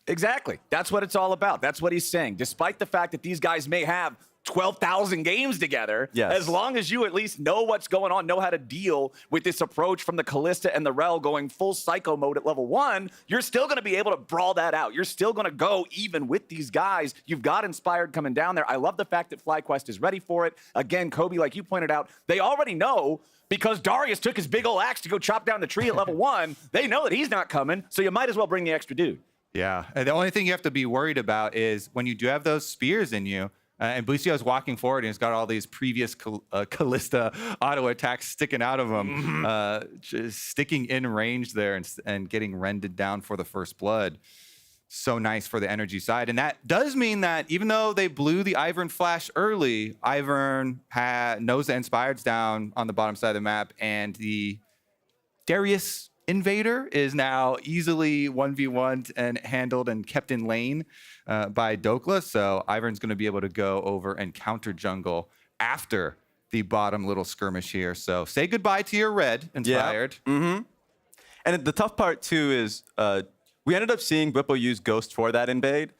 Exactly. That's what it's all about. That's what he's saying. Despite the fact that these guys may have 12,000 games together, as long as you at least know what's going on, know how to deal with this approach from the Kalista and the Rel going full psycho mode at level 1, you're still going to be able to brawl that out. You're still going to go even with these guys. You've got Inspired coming down there. I love the fact that FlyQuest is ready for it. Again, Kobe, like you pointed out, they already know because Darius took his big old axe to go chop down the tree at level 1. They know that he's not coming, so you might as well bring the extra dude. Yeah, and the only thing you have to be worried about is when you do have those spears in you, and Busio is walking forward and he's got all these previous Kalista auto attacks sticking out of him, just sticking in range there and getting rended down for the first blood. So nice for the energy side. And that does mean that even though they blew the Ivern flash early, Ivern knows the Inspired's down on the bottom side of the map, and the Darius Invader is now easily 1v1'd and handled and kept in lane by Dokla. So Ivern's going to be able to go over and counter jungle after the bottom little skirmish here. So say goodbye to your red Inspired. Yeah. And the tough part too is we ended up seeing Bwipo use Ghost for that invade.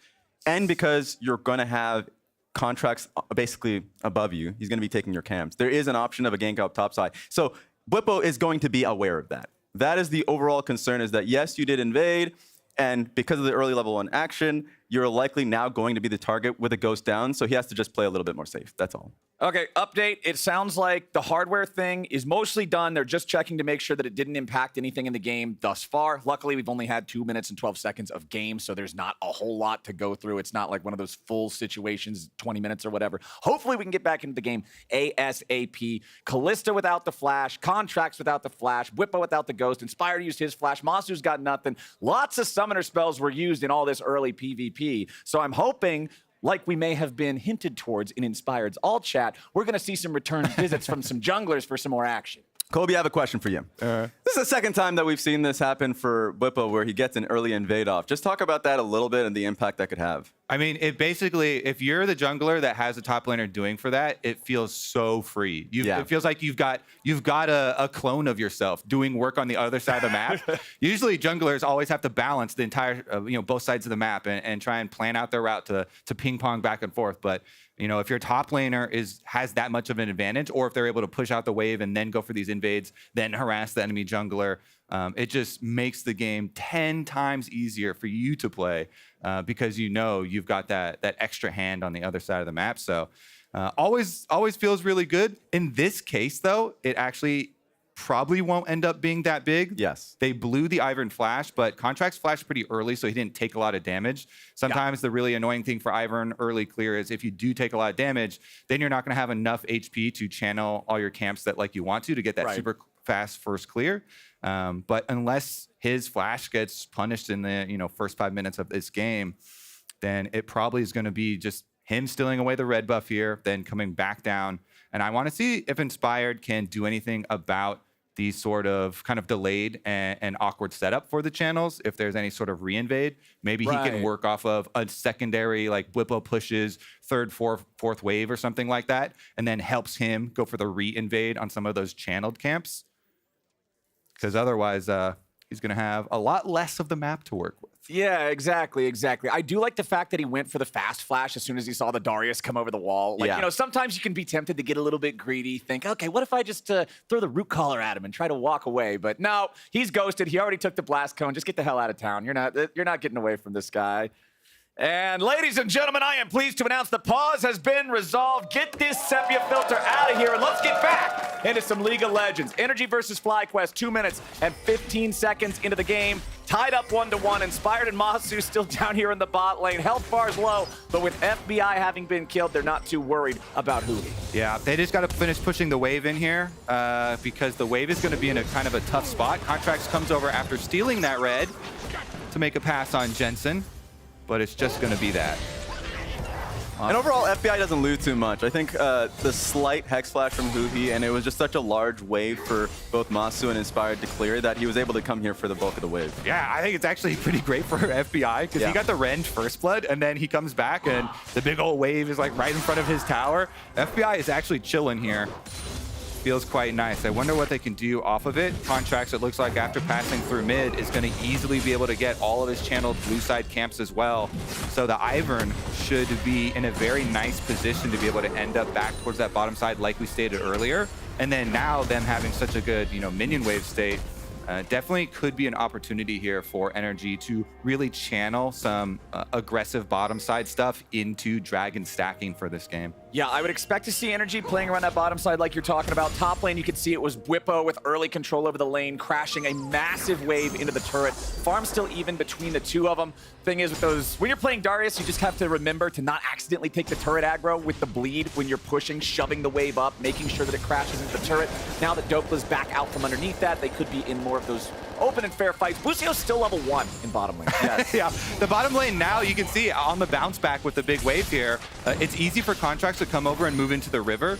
And because you're going to have contracts basically above you, he's going to be taking your camps. There is an option of a gank up topside. So Bwipo is going to be aware of that. That is the overall concern, is that yes, you did invade, and because of the early level 1 action, you're likely now going to be the target with a Ghost down, so he has to just play a little bit more safe. That's all. Okay, update. It sounds like the hardware thing is mostly done. They're just checking to make sure that it didn't impact anything in the game thus far. Luckily, we've only had 2 minutes and 12 seconds of game, so there's not a whole lot to go through. It's not like one of those full situations, 20 minutes or whatever. Hopefully, we can get back into the game ASAP. Kalista without the flash, Contracts without the flash, Bwipo without the Ghost, Inspired used his flash, Masu's got nothing. Lots of summoner spells were used in all this early PvP, so I'm hoping, like we may have been hinted towards in Inspired's all chat, we're going to see some return visits from some junglers for some more action. Kobe, I have a question for you. This is the second time that we've seen this happen for Bwipo, where he gets an early invade off. Just talk about that a little bit and the impact that could have. I mean, it basically, if you're the jungler that has a top laner doing for that, it feels so free. It feels like you've got a clone of yourself doing work on the other side of the map. Usually junglers always have to balance the entire, both sides of the map and try and plan out their route to ping pong back and forth. But if your top laner has that much of an advantage, or if they're able to push out the wave and then go for these invades, then harass the enemy jungler, it just makes the game 10 times easier for you to play because you've got that extra hand on the other side of the map. So always feels really good. In this case, though, it actually probably won't end up being that big. Yes. They blew the Ivern flash, but Contracts flashed pretty early, so he didn't take a lot of damage. Sometimes the really annoying thing for Ivern early clear is if you do take a lot of damage, then you're not going to have enough HP to channel all your camps that you want to get that super fast first clear. But unless his flash gets punished in the first 5 minutes of this game, then it probably is going to be just him stealing away the red buff here, then coming back down. And I want to see if Inspired can do anything about these sort of kind of delayed and awkward setup for the channels. If there's any sort of re-invade, maybe he can work off of a secondary Whippo pushes third, fourth wave or something like that, and then helps him go for the re-invade on some of those channeled camps. Because otherwise, he's going to have a lot less of the map to work with. Yeah, exactly. I do like the fact that he went for the fast flash as soon as he saw the Darius come over the wall. Sometimes you can be tempted to get a little bit greedy, think, okay, what if I just throw the root collar at him and try to walk away? But no, he's ghosted. He already took the blast cone. Just get the hell out of town. You're not getting away from this guy. And ladies and gentlemen, I am pleased to announce the pause has been resolved. Get this sepia filter out of here, and let's get back into some League of Legends. Energy versus FlyQuest, 2 minutes and 15 seconds into the game. Tied up 1-1. Inspired and Masu still down here in the bot lane. Health bar's low, but with FBI having been killed, they're not too worried about Hootie. Yeah, they just got to finish pushing the wave in here because the wave is going to be in a kind of a tough spot. Contracts comes over after stealing that red to make a pass on Jensen. But it's just going to be that. And overall, FBI doesn't lose too much. I think the slight Hex Flash from Huhi, and it was just such a large wave for both Masu and Inspired to clear that he was able to come here for the bulk of the wave. Yeah, I think it's actually pretty great for FBI because he got the Rend first blood, and then he comes back, and the big old wave is right in front of his tower. FBI is actually chilling here. Feels quite nice. I wonder what they can do off of it. Contracts, it looks like after passing through mid, is going to easily be able to get all of his channeled blue side camps as well. So the Ivern should be in a very nice position to be able to end up back towards that bottom side like we stated earlier. And then now them having such a good, minion wave state, definitely could be an opportunity here for Energy to really channel some aggressive bottom side stuff into dragon stacking for this game. Yeah, I would expect to see Energy playing around that bottom side like you're talking about. Top lane, you could see it was Whippo with early control over the lane, crashing a massive wave into the turret. Farm still even between the two of them. Thing is with those, when you're playing Darius, you just have to remember to not accidentally take the turret aggro with the bleed when you're pushing, shoving the wave up, making sure that it crashes into the turret. Now that Dopla's back out from underneath that, they could be in more of those open and fair fights. Lucio's still level 1 in bottom lane. Yes. Yeah, the bottom lane now, you can see on the bounce back with the big wave here, it's easy for Contracts to come over and move into the river.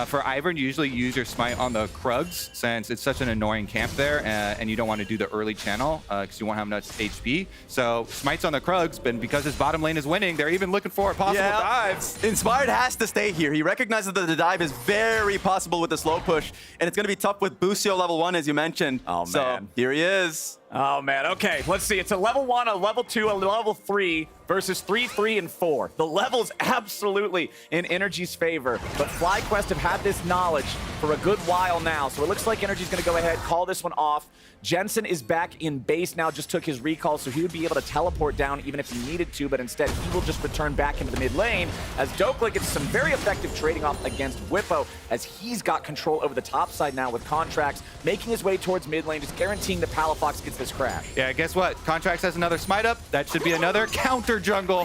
For Ivern, you usually use your smite on the Krugs since it's such an annoying camp there and you don't want to do the early channel because you won't have enough HP. So smite's on the Krugs, but because his bottom lane is winning, they're even looking for a possible dive. Inspired has to stay here. He recognizes that the dive is very possible with the slow push, and it's going to be tough with Busio level 1, as you mentioned. Oh, man. So here he is. Oh, man. Okay, let's see. It's a level 1, a level 2, a level 3 versus 3, 3, and 4. The level's absolutely in Energy's favor, but FlyQuest have had this knowledge for a good while now, so it looks like Energy's going to go ahead, call this one off. Jensen is back in base now, just took his recall, so he would be able to teleport down even if he needed to, but instead he will just return back into the mid lane as Dokla gets some very effective trading off against Whippo as he's got control over the top side now with Contracts, making his way towards mid lane, just guaranteeing that Palafox gets this crash. Yeah, guess what? Contracts has another smite up. That should be another counter jungle.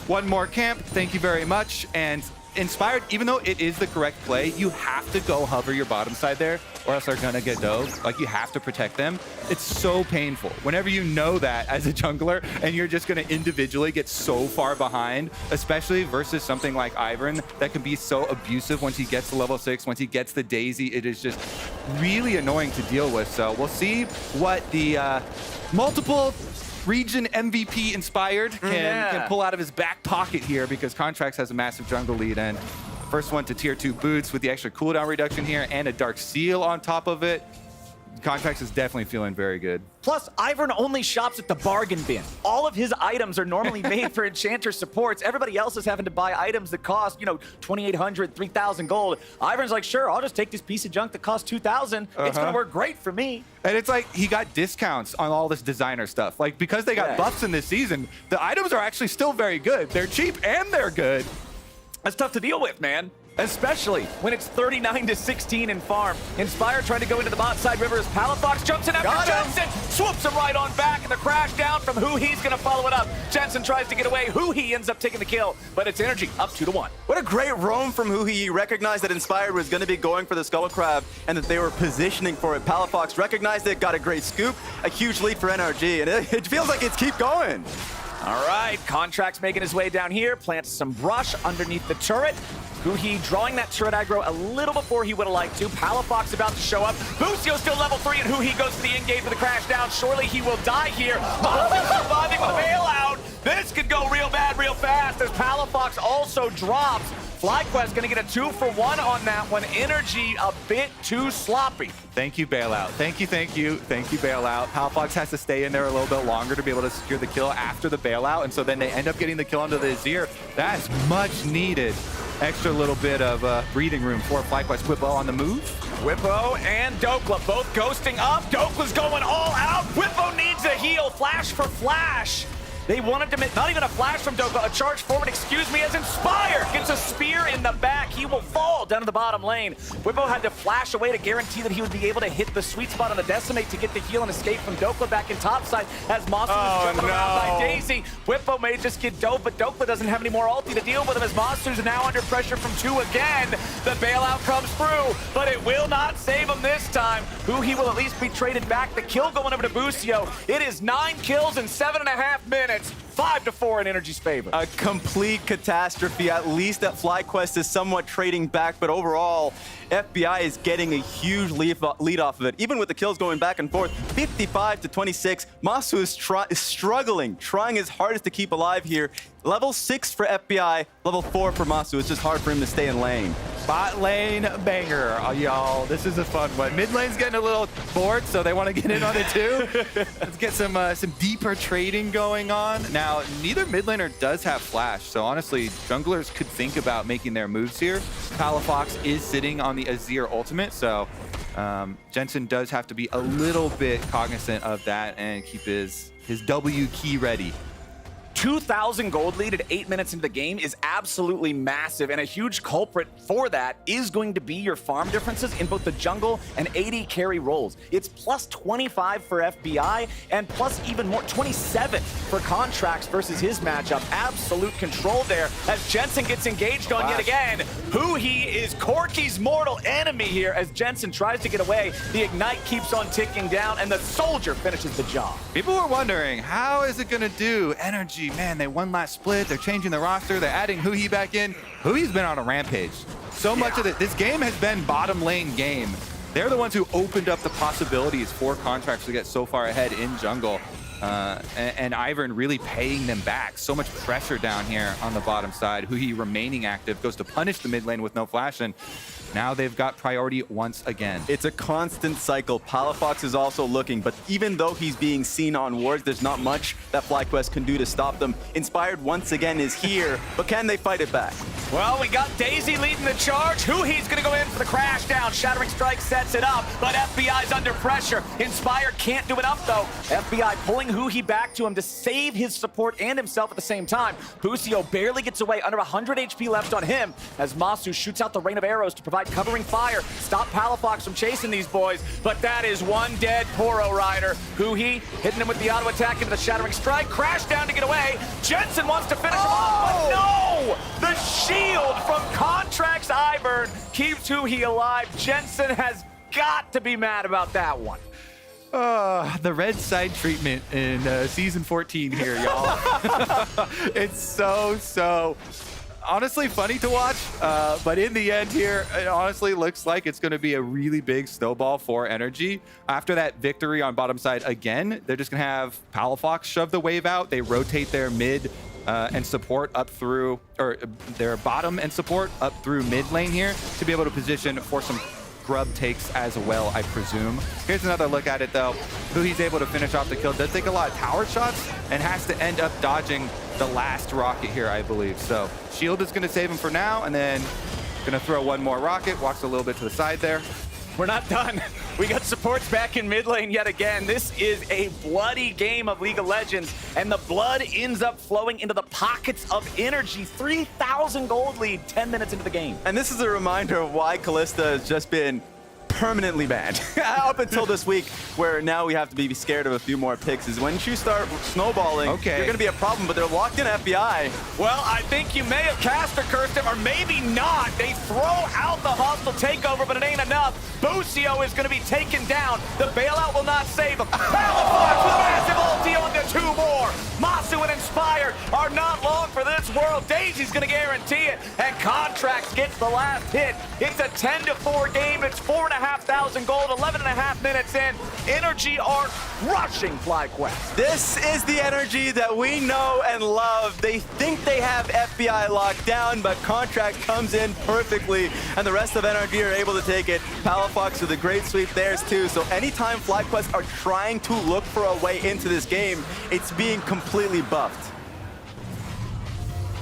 One more camp. Thank you very much. And Inspired, even though it is the correct play, you have to go hover your bottom side there or else they're gonna get dove. Like, you have to protect them. It's so painful. Whenever you know that as a jungler and you're just gonna individually get so far behind, especially versus something like Ivern that can be so abusive once he gets to level 6, once he gets the Daisy, it is just really annoying to deal with. So we'll see what the multiple region MVP Inspired can pull out of his back pocket here because Contracts has a massive jungle lead. And first one to tier 2 boots with the extra cooldown reduction here and a Dark Seal on top of it. Contracts is definitely feeling very good. Plus, Ivern only shops at the bargain bin. All of his items are normally made for Enchanter supports. Everybody else is having to buy items that cost, 2,800, 3,000 gold. Ivern's like, sure, I'll just take this piece of junk that costs 2,000. It's gonna work great for me. And it's like he got discounts on all this designer stuff. Like, because they got buffs in this season, the items are actually still very good. They're cheap and they're good. That's tough to deal with, man. Especially when it's 39-16 in farm. Inspire trying to go into the bot side river as Palafox jumps in after Jensen, swoops him right on back, and the crash down from Huhi's gonna follow it up. Jensen tries to get away. Huhi ends up taking the kill, but it's Energy up 2-1. What a great roam from Huhi. He recognized that Inspired was gonna be going for the Skull Crab and that they were positioning for it. Palafox recognized it, got a great scoop, a huge lead for NRG, and it feels like it's keep going. All right, Contracts making his way down here, plants some brush underneath the turret. Huhi drawing that turret aggro a little before he would have liked to. Palafox about to show up. Busio still level 3, and Huhi goes to the in-game for the crash down. Surely he will die here. Surviving with a bailout. This could go real bad real fast as Palafox also drops. FlyQuest gonna get a 2-for-1 on that one. Energy a bit too sloppy. Thank you, Bailout. Thank you, Bailout. Palafox has to stay in there a little bit longer to be able to secure the kill after the Bailout, and so then they end up getting the kill onto the Azir. That's much needed. Extra little bit of breathing room for FlyQuest. Whippo on the move. Whippo and Dokla both ghosting up. Dokla's going all out. Whippo needs a heal. Flash for Flash. They wanted to make, not even a flash from Dokla, a charge forward, excuse me, as Inspire gets a spear in the back. He will fall down to the bottom lane. Whippo had to flash away to guarantee that he would be able to hit the sweet spot on the Decimate to get the heal and escape from Dokla back in topside as Masu is jumping around by Daisy. Whippo may just get dope, but Dokla doesn't have any more ulti to deal with him as Masu's now under pressure from 2 again. The bailout comes through, but it will not save him this time. Huhi will at least be traded back. The kill going over to Busio. It is 9 kills in 7.5 minutes. 5-4 in Energy's favor. A complete catastrophe. At least that FlyQuest is somewhat trading back, but overall, FBI is getting a huge lead off of it. Even with the kills going back and forth, 55-26. Masu is struggling, trying his hardest to keep alive here. Level 6 for FBI, level 4 for Masu. It's just hard for him to stay in lane. Bot lane banger, y'all. This is a fun one. Mid lane's getting a little bored, so they want to get in on it too. Let's get some deeper trading going on. Now, neither mid laner does have flash, so honestly, junglers could think about making their moves here. Palafox is sitting on the Azir ultimate, so Jensen does have to be a little bit cognizant of that and keep his W key ready. 2,000 gold lead at 8 minutes into the game is absolutely massive, and a huge culprit for that is going to be your farm differences in both the jungle and AD carry roles. It's plus 25 for FBI and plus even more 27 for Contracts versus his matchup. Absolute control there as Jensen gets engaged on yet again. Huhi is Corki's mortal enemy here as Jensen tries to get away. The ignite keeps on ticking down, and the soldier finishes the job. People were wondering, how is it going to do? Energy, man, they won last split. They're changing the roster. They're adding Huhi back in. Huhi's been on a rampage. So much of it. This game has been bottom lane game. They're the ones who opened up the possibilities for Contracts to get so far ahead in jungle. And Ivern really paying them back. So much pressure down here on the bottom side. Huhi remaining active, goes to punish the mid lane with no flash, and now they've got priority once again. It's a constant cycle. Palafox is also looking, but even though he's being seen on wards, there's not much that FlyQuest can do to stop them. Inspired once again is here, but can they fight it back? Well, we got Daisy leading the charge. Huhi's gonna go in for the crash down. Shattering Strike sets it up, but FBI's under pressure. Inspire can't do enough though. FBI pulling Huhi back to him to save his support and himself at the same time. Busio barely gets away, under 100 HP left on him as Masu shoots out the rain of arrows to provide covering fire. Stop Palafox from chasing these boys, but that is one dead Poro Rider. Huhi hitting him with the auto attack into the Shattering Strike. Crash down to get away. Jensen wants to finish him off, but no! The shield from Contracts Ivern keeps Huhi alive. Jensen has got to be mad about that one. The red side treatment in season 14 here, y'all. It's so honestly funny to watch, but in the end here, it honestly looks like it's going to be a really big snowball for Energy. After that victory on bottom side again, they're just going to have Palafox shove the wave out. They rotate their mid and support up through, or their bottom and support up through mid lane here to be able to position for some grub takes as well, I presume. Here's another look at it though. Who he's able to finish off the kill does take a lot of tower shots and has to end up dodging the last rocket here, I believe. So shield is going to save him for now, and then going to throw one more rocket. Walks a little bit to the side there. We're not done. We got supports back in mid lane yet again. This is a bloody game of League of Legends, and the blood ends up flowing into the pockets of Energy. 3,000 gold lead 10 minutes into the game. And this is a reminder of why Kalista has just been permanently banned up until this week, where now we have to be scared of a few more picks. Is when you start snowballing, you're going to be a problem, but they're locked in FBI. Well, I think you may have caster cursed him, or maybe not. They throw out the hostile takeover, but it ain't enough. Busio is going to be taken down. The bailout will not save him. Palafox with a massive ulti onto 2 more. Masu and Inspired are not long for this world. Daisy's going to guarantee it, and Contracts gets the last hit. It's a 10-4 game. It's 4,500 gold, 11.5 minutes in. Energy are rushing FlyQuest. This is the Energy that we know and love. They think they have FBI locked down, but Contract comes in perfectly, and the rest of Energy are able to take it. Palafox with a great sweep theirs too. So anytime FlyQuest are trying to look for a way into this game, it's being completely buffed.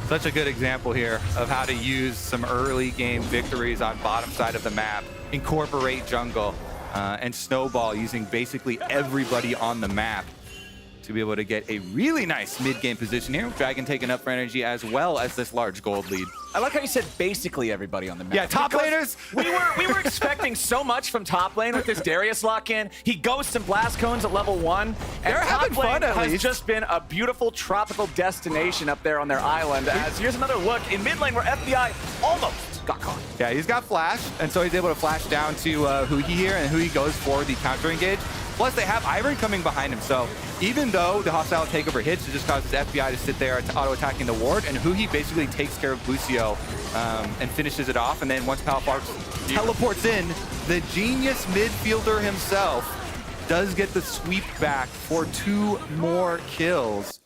Such a good example here of how to use some early game victories on bottom side of the map, incorporate jungle, and snowball using basically everybody on the map to be able to get a really nice mid-game position here. Dragon taking up for Energy as well as this large gold lead. I like how you said basically everybody on the map. Yeah, top laners. We were expecting so much from top lane with this Darius lock-in. He ghosts and blast cones at level 1. And They're having fun at has least. just been a beautiful tropical destination up there on their island. As here's another look in mid lane where FBI almost got caught. Yeah, he's got flash, and so he's able to flash down to Huhi here, and Huhi goes for the counter engage. Plus, they have Iron coming behind him, so even though the hostile takeover hits, it just causes FBI to sit there auto-attacking the ward, and Huhi basically takes care of Busio and finishes it off, and then once Palafox teleports in, the genius midfielder himself does get the sweep back for 2 more kills.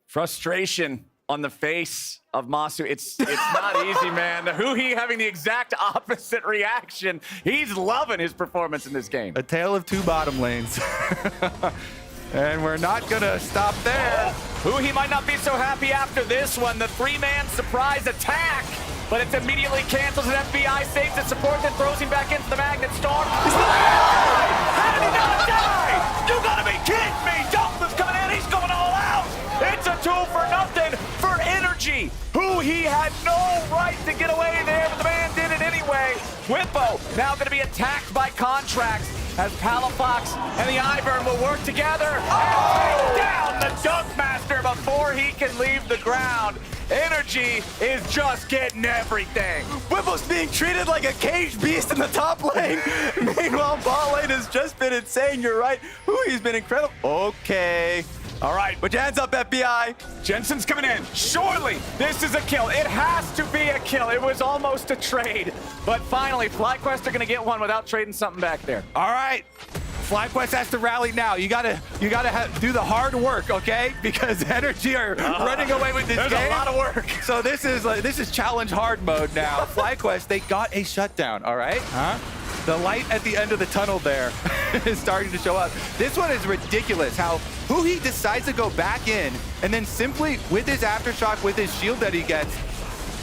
Frustration on the face of Masu. It's not easy, man. The Huhi having the exact opposite reaction. He's loving his performance in this game. A tale of 2 bottom lanes. And we're not gonna stop there. Huhi might not be so happy after this one. The 3-man surprise attack, but it's immediately canceled, and FBI saves it, supports it, throws him back into the Magnet Storm. He's alive! How did he not die? You gotta be kidding me! Dolphin's coming in, he's going all out! It's a 2-for-0 for Energy. Huhi had no right to get away there, but the man did it anyway. Whippo now going to be attacked by Contracts as Palafox and the Ivern will work together and take down the Dunkmaster before he can leave the ground. Energy is just getting everything. Whippo's being treated like a caged beast in the top lane. Meanwhile, bot lane has just been insane. You're right. Huhi's been incredible. Okay. All right, put your hands up, FBI. Jensen's coming in. Surely, this is a kill. It has to be a kill. It was almost a trade. But finally, FlyQuest are going to get one without trading something back there. All right. FlyQuest has to rally now. You gotta do the hard work, okay? Because Energy are running away with this game. There's a lot of work. So this is challenge hard mode now. FlyQuest, they got a shutdown, all right? The light at the end of the tunnel there is starting to show up. This one is ridiculous how Huhi decides to go back in, and then simply with his aftershock, with his shield that he gets,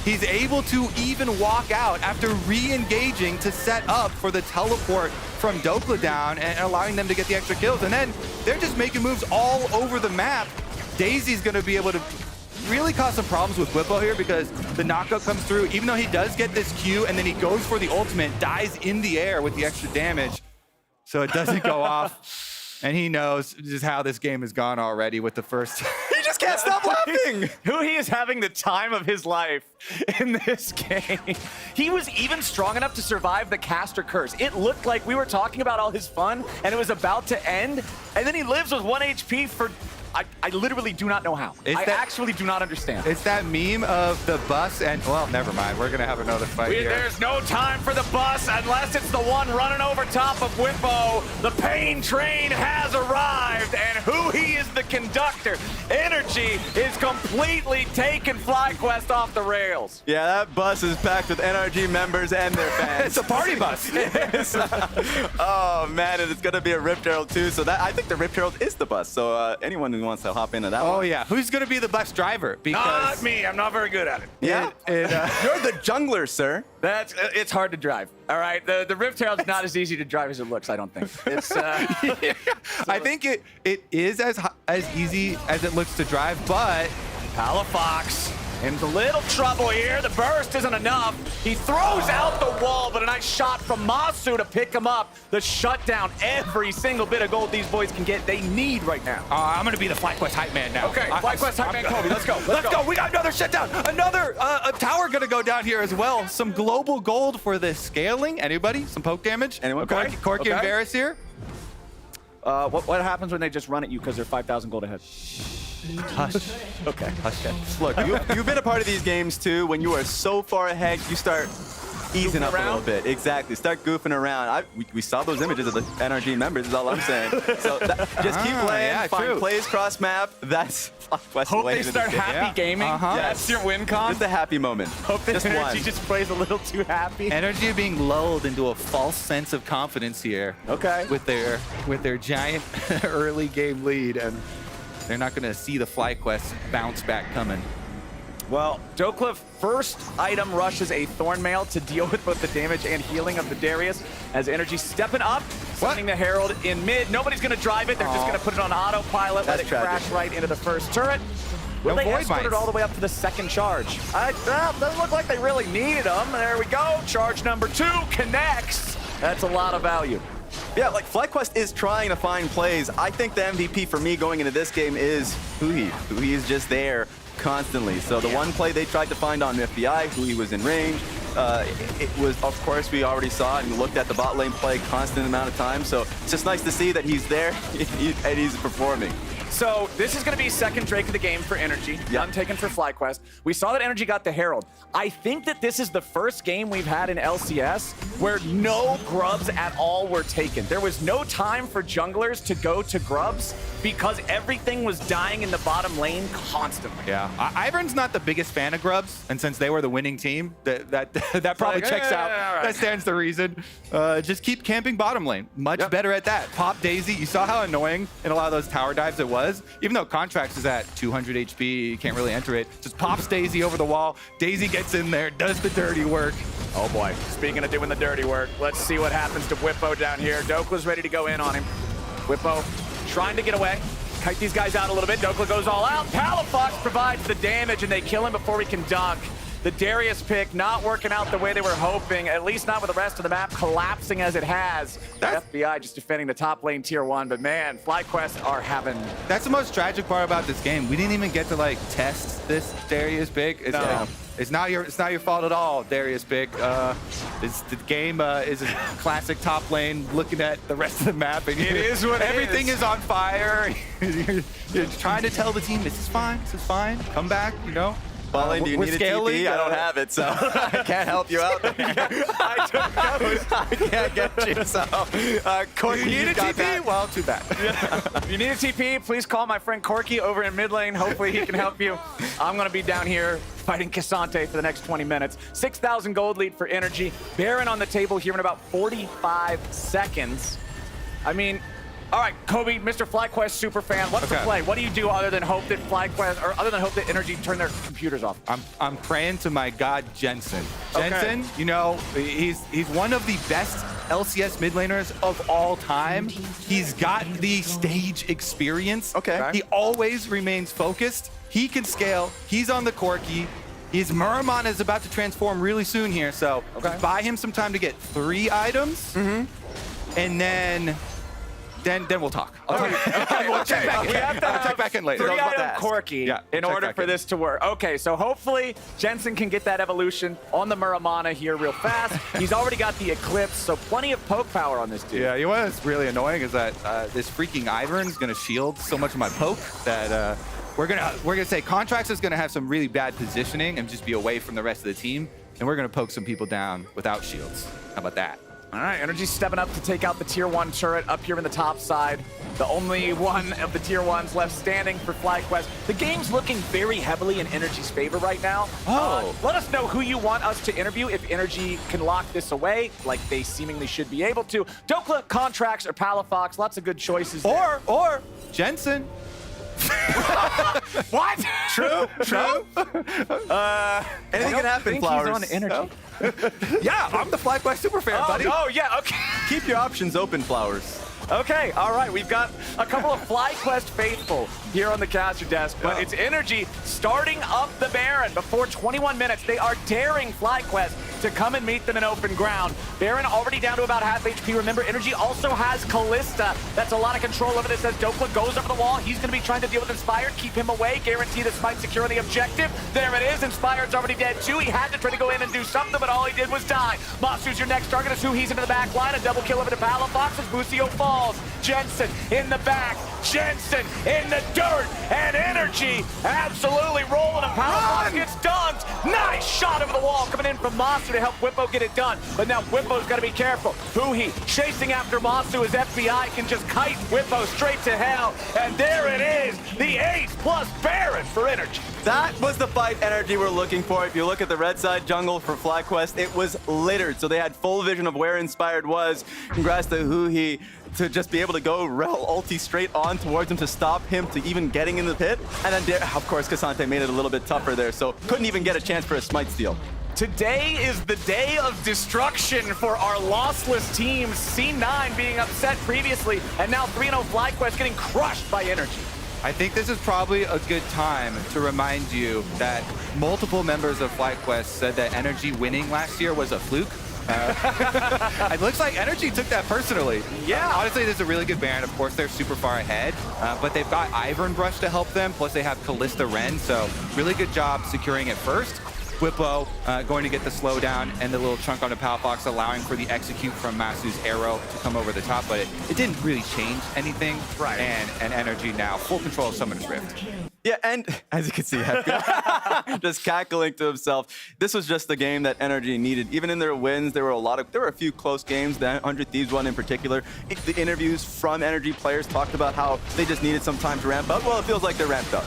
he's able to even walk out after re-engaging to set up for the teleport from Dokla down and allowing them to get the extra kills. And then they're just making moves all over the map. Daisy's going to be able to really cause some problems with Whippo here because the knockout comes through, even though he does get this Q, and then he goes for the ultimate, dies in the air with the extra damage. So it doesn't go off. And he knows just how this game has gone already with the first. He just can't stop laughing. Huhi is having the time of his life in this game. He was even strong enough to survive the caster curse. It looked like we were talking about all his fun and it was about to end. And then he lives with 1 HP for I literally do not know how. I actually do not understand. It's that meme of the bus and, well, never mind. We're going to have another fight here. There's no time for the bus unless it's the one running over top of Whippo. The pain train has arrived, and who he is the conductor. Energy is completely taking FlyQuest off the rails. Yeah, that bus is packed with NRG members and their fans. It's a party bus. Oh, man, and it's going to be a Rift Herald, too. So I think the Rift Herald is the bus. So anyone who wants to hop into that one. Oh, yeah. Who's going to be the bus driver? Because not me. I'm not very good at it. Yeah? You're the jungler, sir. It's hard to drive. All right, the Rift Herald's not as easy to drive as it looks. I don't think. It's. I think it is as easy as it looks to drive, but Palafox in a little trouble here. The burst isn't enough. He throws out the wall, but a nice shot from Masu to pick him up. The shutdown, every single bit of gold these boys can get, they need right now. I'm going to be the FlyQuest hype man now. Okay, FlyQuest hype man Kobe, let's go. Let's go. We got another shutdown. Another a tower going to go down here as well. Some global gold for the scaling. Anybody? Some poke damage? Anyone? Corki and Varus here? What happens when they just run at you because they're 5,000 gold ahead? Hush. Okay. Hush. Look, you've been a part of these games too. When you are so far ahead, you start easing up a little bit. Exactly. Start goofing around. We saw those images of the NRG members, is all I'm saying. So just keep playing, find plays cross map. That's FlyQuest. Hope they start happy gaming. That's your win con. Just a happy moment. Hope that Energy just plays a little too happy. Energy being lulled into a false sense of confidence here. Okay. With their giant early game lead, and they're not going to see the FlyQuest bounce back coming. Well, Doklev first item rushes a Thornmail to deal with both the damage and healing of the Darius as Energy stepping up, sending the Herald in mid. Nobody's going to drive it. They're just going to put it on autopilot, let it crash right into the first turret. Will they escort it all the way up to the second charge? Doesn't look like they really needed them. There we go. Charge number 2 connects. That's a lot of value. Yeah, like FlyQuest is trying to find plays. I think the MVP for me going into this game is Huhi. Huhi is just there constantly. So the one play they tried to find on FBI, Huhi was in range. It was, of course, we already saw it and looked at the bot lane play constant amount of time. So it's just nice to see that he's there and he's performing. So this is going to be second Drake of the game for Energy. None taken for FlyQuest. We saw that Energy got the Herald. I think that this is the first game we've had in LCS where no grubs at all were taken. There was no time for junglers to go to grubs because everything was dying in the bottom lane constantly. Yeah, Ivern's not the biggest fan of grubs, and since they were the winning team, that probably checks out. Right. That stands to reason. Just keep camping bottom lane. Much better at that. Pop Daisy. You saw how annoying in a lot of those tower dives it was. Even though Contracts is at 200 HP, you can't really enter it. Just pops Daisy over the wall. Daisy gets in there, does the dirty work. Oh boy, speaking of doing the dirty work, let's see what happens to Whippo down here. Dokle's ready to go in on him. Whippo trying to get away. Kite these guys out a little bit. Dokle goes all out. Palafox provides the damage and they kill him before he can dunk. The Darius pick not working out the way they were hoping, at least not with the rest of the map collapsing as it has. FBI just defending the top lane tier 1, but man, FlyQuest are having... That's the most tragic part about this game. We didn't even get to like test this Darius pick. It's not your fault at all, Darius pick. The game is a classic top lane looking at the rest of the map. And it is what everything is on fire. You're trying to tell the team, this is fine, come back, you know. Bot lane, do you need a TP? I don't have it, so I can't help you out there. I can't get you, so Corki, you need a TP? That. Well, too bad. If you need a TP, please call my friend Corki over in mid lane. Hopefully he can help you. I'm going to be down here fighting Cassante for the next 20 minutes. 6,000 gold lead for Energy. Baron on the table here in about 45 seconds. I mean... All right, Kobe, Mr. FlyQuest superfan, what's the play? What do you do other than hope that FlyQuest, or other than hope that Energy turn their computers off? I'm praying to my god Jensen. Jensen, you know, he's one of the best LCS mid laners of all time. He's got the stage experience. He always remains focused. He can scale. He's on the Corki. His Muramon is about to transform really soon here, so buy him some time to get 3 items, and then Then we'll talk. I'll tell you. We'll check back in. We have to check back in later. 3-item Corki in order for this to work. Okay, so hopefully Jensen can get that evolution on the Muramana here real fast. He's already got the Eclipse, so plenty of poke power on this dude. Yeah, you know what's really annoying is that this freaking Ivern's gonna shield so much of my poke that we're gonna say Contracts is gonna have some really bad positioning and just be away from the rest of the team, and we're gonna poke some people down without shields. How about that? All right, Energy stepping up to take out the tier 1 turret up here in the top side. The only one of the tier 1s left standing for FlyQuest. The game's looking very heavily in Energy's favor right now. Let us know who you want us to interview if Energy can lock this away, like they seemingly should be able to. Dokla, Contracts, or Palafox, lots of good choices there. Or Jensen. What? True. Anything can happen, Flowers. He's on Energy. Yeah, I'm the FlyQuest super fan, buddy. Oh, yeah, okay. Keep your options open, Flowers. Okay, all right, we've got a couple of FlyQuest faithful here on the caster desk, but it's Energy starting up the Baron before 21 minutes. They are daring FlyQuest to come and meet them in open ground. Baron already down to about half HP. Remember, Energy also has Callista. That's a lot of control over this as Dokla goes over the wall. He's going to be trying to deal with Inspired, keep him away, guarantee this might secure the objective. There it is, Inspired's already dead too. He had to try to go in and do something, but all he did was die. Masu's your next target as who he's into the back line. A double kill over to Palafox as Busio falls. Jensen in the back. Jensen in the dirt. And Energy absolutely rolling. And Palafox gets dunked. Nice shot over the wall coming in from Masu to help Whippo get it done. But now Whippo's got to be careful. Huhi chasing after Masu as FBI can just kite Whippo straight to hell. And there it is. The ace plus Baron for Energy. That was the fight Energy were looking for. If you look at the red side jungle for FlyQuest, it was littered. So they had full vision of where Inspired was. Congrats to Huhi to just be able to go Rel ulti straight on towards him to stop him to even getting in the pit. And then, of course, Cassante made it a little bit tougher there, so couldn't even get a chance for a smite steal. Today is the day of destruction for our lossless teams. C9 being upset previously, and now 3-0 FlyQuest getting crushed by Energy. I think this is probably a good time to remind you that multiple members of FlyQuest said that Energy winning last year was a fluke. It looks like Energy took that personally. Yeah. Honestly, this is a really good Baron. Of course, they're super far ahead, but they've got Ivern Brush to help them, plus they have Callista Ren, so really good job securing it first. Whippo going to get the slowdown and the little chunk on the Palafox, allowing for the execute from Masu's arrow to come over the top, but it didn't really change anything. Right. And Energy now full control of Summoner's Rift. Yeah, and as you can see, just cackling to himself. This was just the game that Energy needed. Even in their wins, there were a few close games. The 100 Thieves one in particular. The interviews from Energy players talked about how they just needed some time to ramp up. Well, it feels like they're ramped up.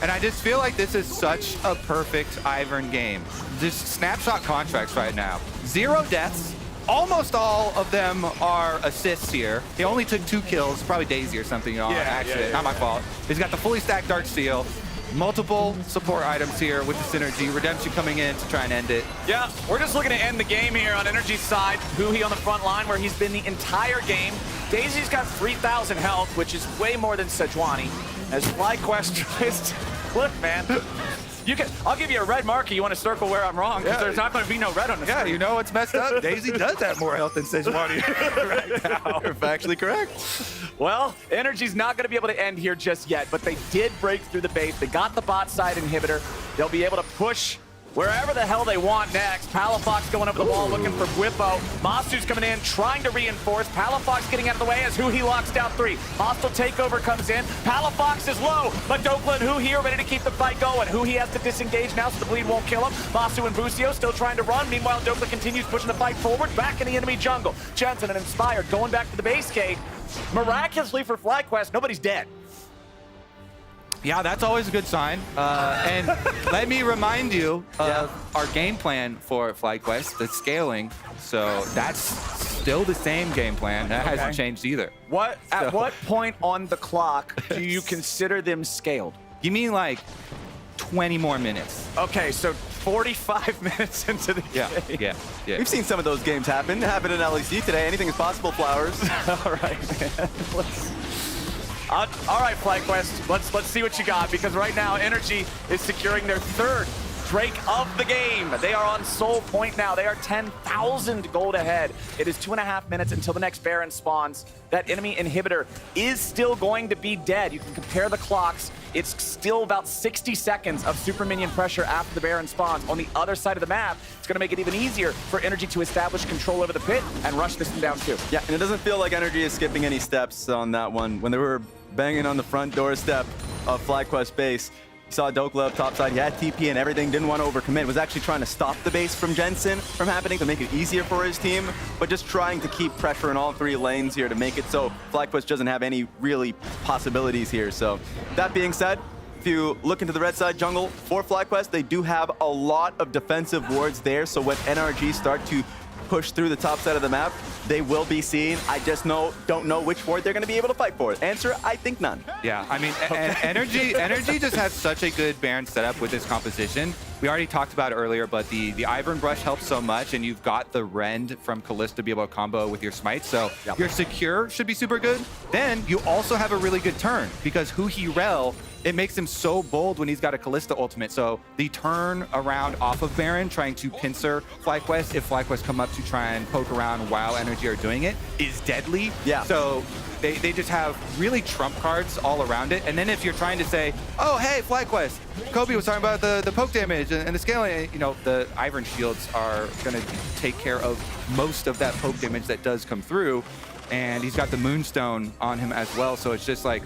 And I just feel like this is such a perfect Ivern game. Just snapshot Contracts right now. 0 deaths. Almost all of them are assists here. He only took 2 kills, probably Daisy or something on accident. Not my fault. He's got the fully stacked Dark Steel. Multiple support items here with the synergy. Redemption coming in to try and end it. Yeah, we're just looking to end the game here on Energy's side. Huhi on the front line where he's been the entire game. Daisy's got 3,000 health, which is way more than Sejuani. As FlyQuest tries to... Look, man. I'll give you a red marker. You want to circle where I'm wrong, because there's not going to be no red on the screen. Yeah, you know what's messed up? Daisy does have more health than Sejuani right now. You're factually correct. Well, Energy's not going to be able to end here just yet, but they did break through the base. They got the bot side inhibitor. They'll be able to push wherever the hell they want next. Palafox going over the wall looking for Whippo. Masu's coming in, trying to reinforce. Palafox getting out of the way as Huhi locks down 3. Hostile takeover comes in. Palafox is low, but Dokla and Huhi are ready to keep the fight going. Huhi has to disengage now so the bleed won't kill him. Masu and Busio still trying to run. Meanwhile, Dokla continues pushing the fight forward, back in the enemy jungle. Jensen and Inspired going back to the base cave. Miraculously for FlyQuest, nobody's dead. Yeah, that's always a good sign. And let me remind you of our game plan for FlyQuest, the scaling. So that's still the same game plan. That hasn't changed either. At what point on the clock do you consider them scaled? You mean like 20 more minutes? Okay, so 45 minutes into the game. Yeah. We've seen some of those games happen. It happened in LEC today. Anything is possible, Flowers. All right, man. All right, FlyQuest, let's see what you got, because right now Energy is securing their 3rd Drake of the game. They are on Soul Point now. They are 10,000 gold ahead. It is 2.5 minutes until the next Baron spawns. That enemy inhibitor is still going to be dead. You can compare the clocks. It's still about 60 seconds of super minion pressure after the Baron spawns. On the other side of the map, it's going to make it even easier for Energy to establish control over the pit and rush this thing down too. Yeah, and it doesn't feel like Energy is skipping any steps on that one. When they were banging on the front doorstep of FlyQuest base, you saw Dokla up topside. He had TP and everything, didn't want to overcommit. Was actually trying to stop the base from Jensen from happening to make it easier for his team, but just trying to keep pressure in all 3 lanes here to make it so FlyQuest doesn't have any really possibilities here. So that being said, if you look into the red side jungle for FlyQuest, they do have a lot of defensive wards there. So when NRG start to push through the top side of the map, they will be seen. I just don't know which ward they're going to be able to fight for. Answer, I think none. Yeah, I mean, Energy just has such a good Baron setup with this composition. We already talked about it earlier, but the Ivern Brush helps so much, and you've got the Rend from Kalista to be able to combo with your Smite, so your Secure should be super good. Then you also have a really good turn, because Huhi Rel, it makes him so bold when he's got a Kalista ultimate. So the turn around off of Baron, trying to pincer FlyQuest, if FlyQuest come up to try and poke around while Energy are doing it, is deadly. Yeah. So they just have really trump cards all around it. And then if you're trying to say, oh, hey, FlyQuest, Kobe was talking about the poke damage and the scaling, you know, the Ivern shields are going to take care of most of that poke damage that does come through. And he's got the Moonstone on him as well. So it's just like,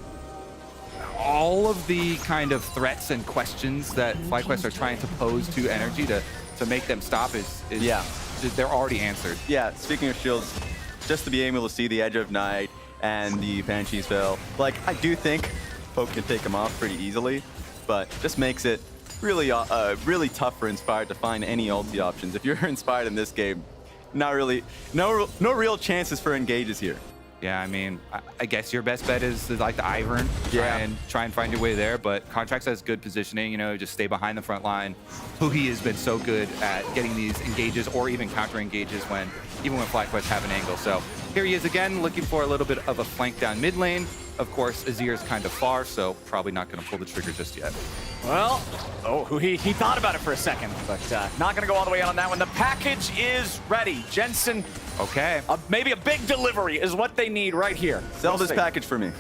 all of the kind of threats and questions that FlyQuest are trying to pose to Energy to make them stop is they're already answered. Yeah, speaking of shields, just to be able to see the Edge of Night and the Banshee's Veil, like, I do think Poke can take them off pretty easily, but just makes it really really tough for Inspired to find any ulti options. If you're Inspired in this game, no real chances for engages here. Yeah, I mean, I guess your best bet is like the Ivern. Try and find your way there. But Contracts has good positioning, you know, just stay behind the front line. Huhi has been so good at getting these engages or even counter engages even when FlyQuest have an angle. So here he is again, looking for a little bit of a flank down mid lane. Of course, Azir's kind of far, so probably not going to pull the trigger just yet. Well, he thought about it for a second, but not going to go all the way out on that one. The package is ready. Jensen, okay. Maybe a big delivery is what they need right here. Sell this package for me.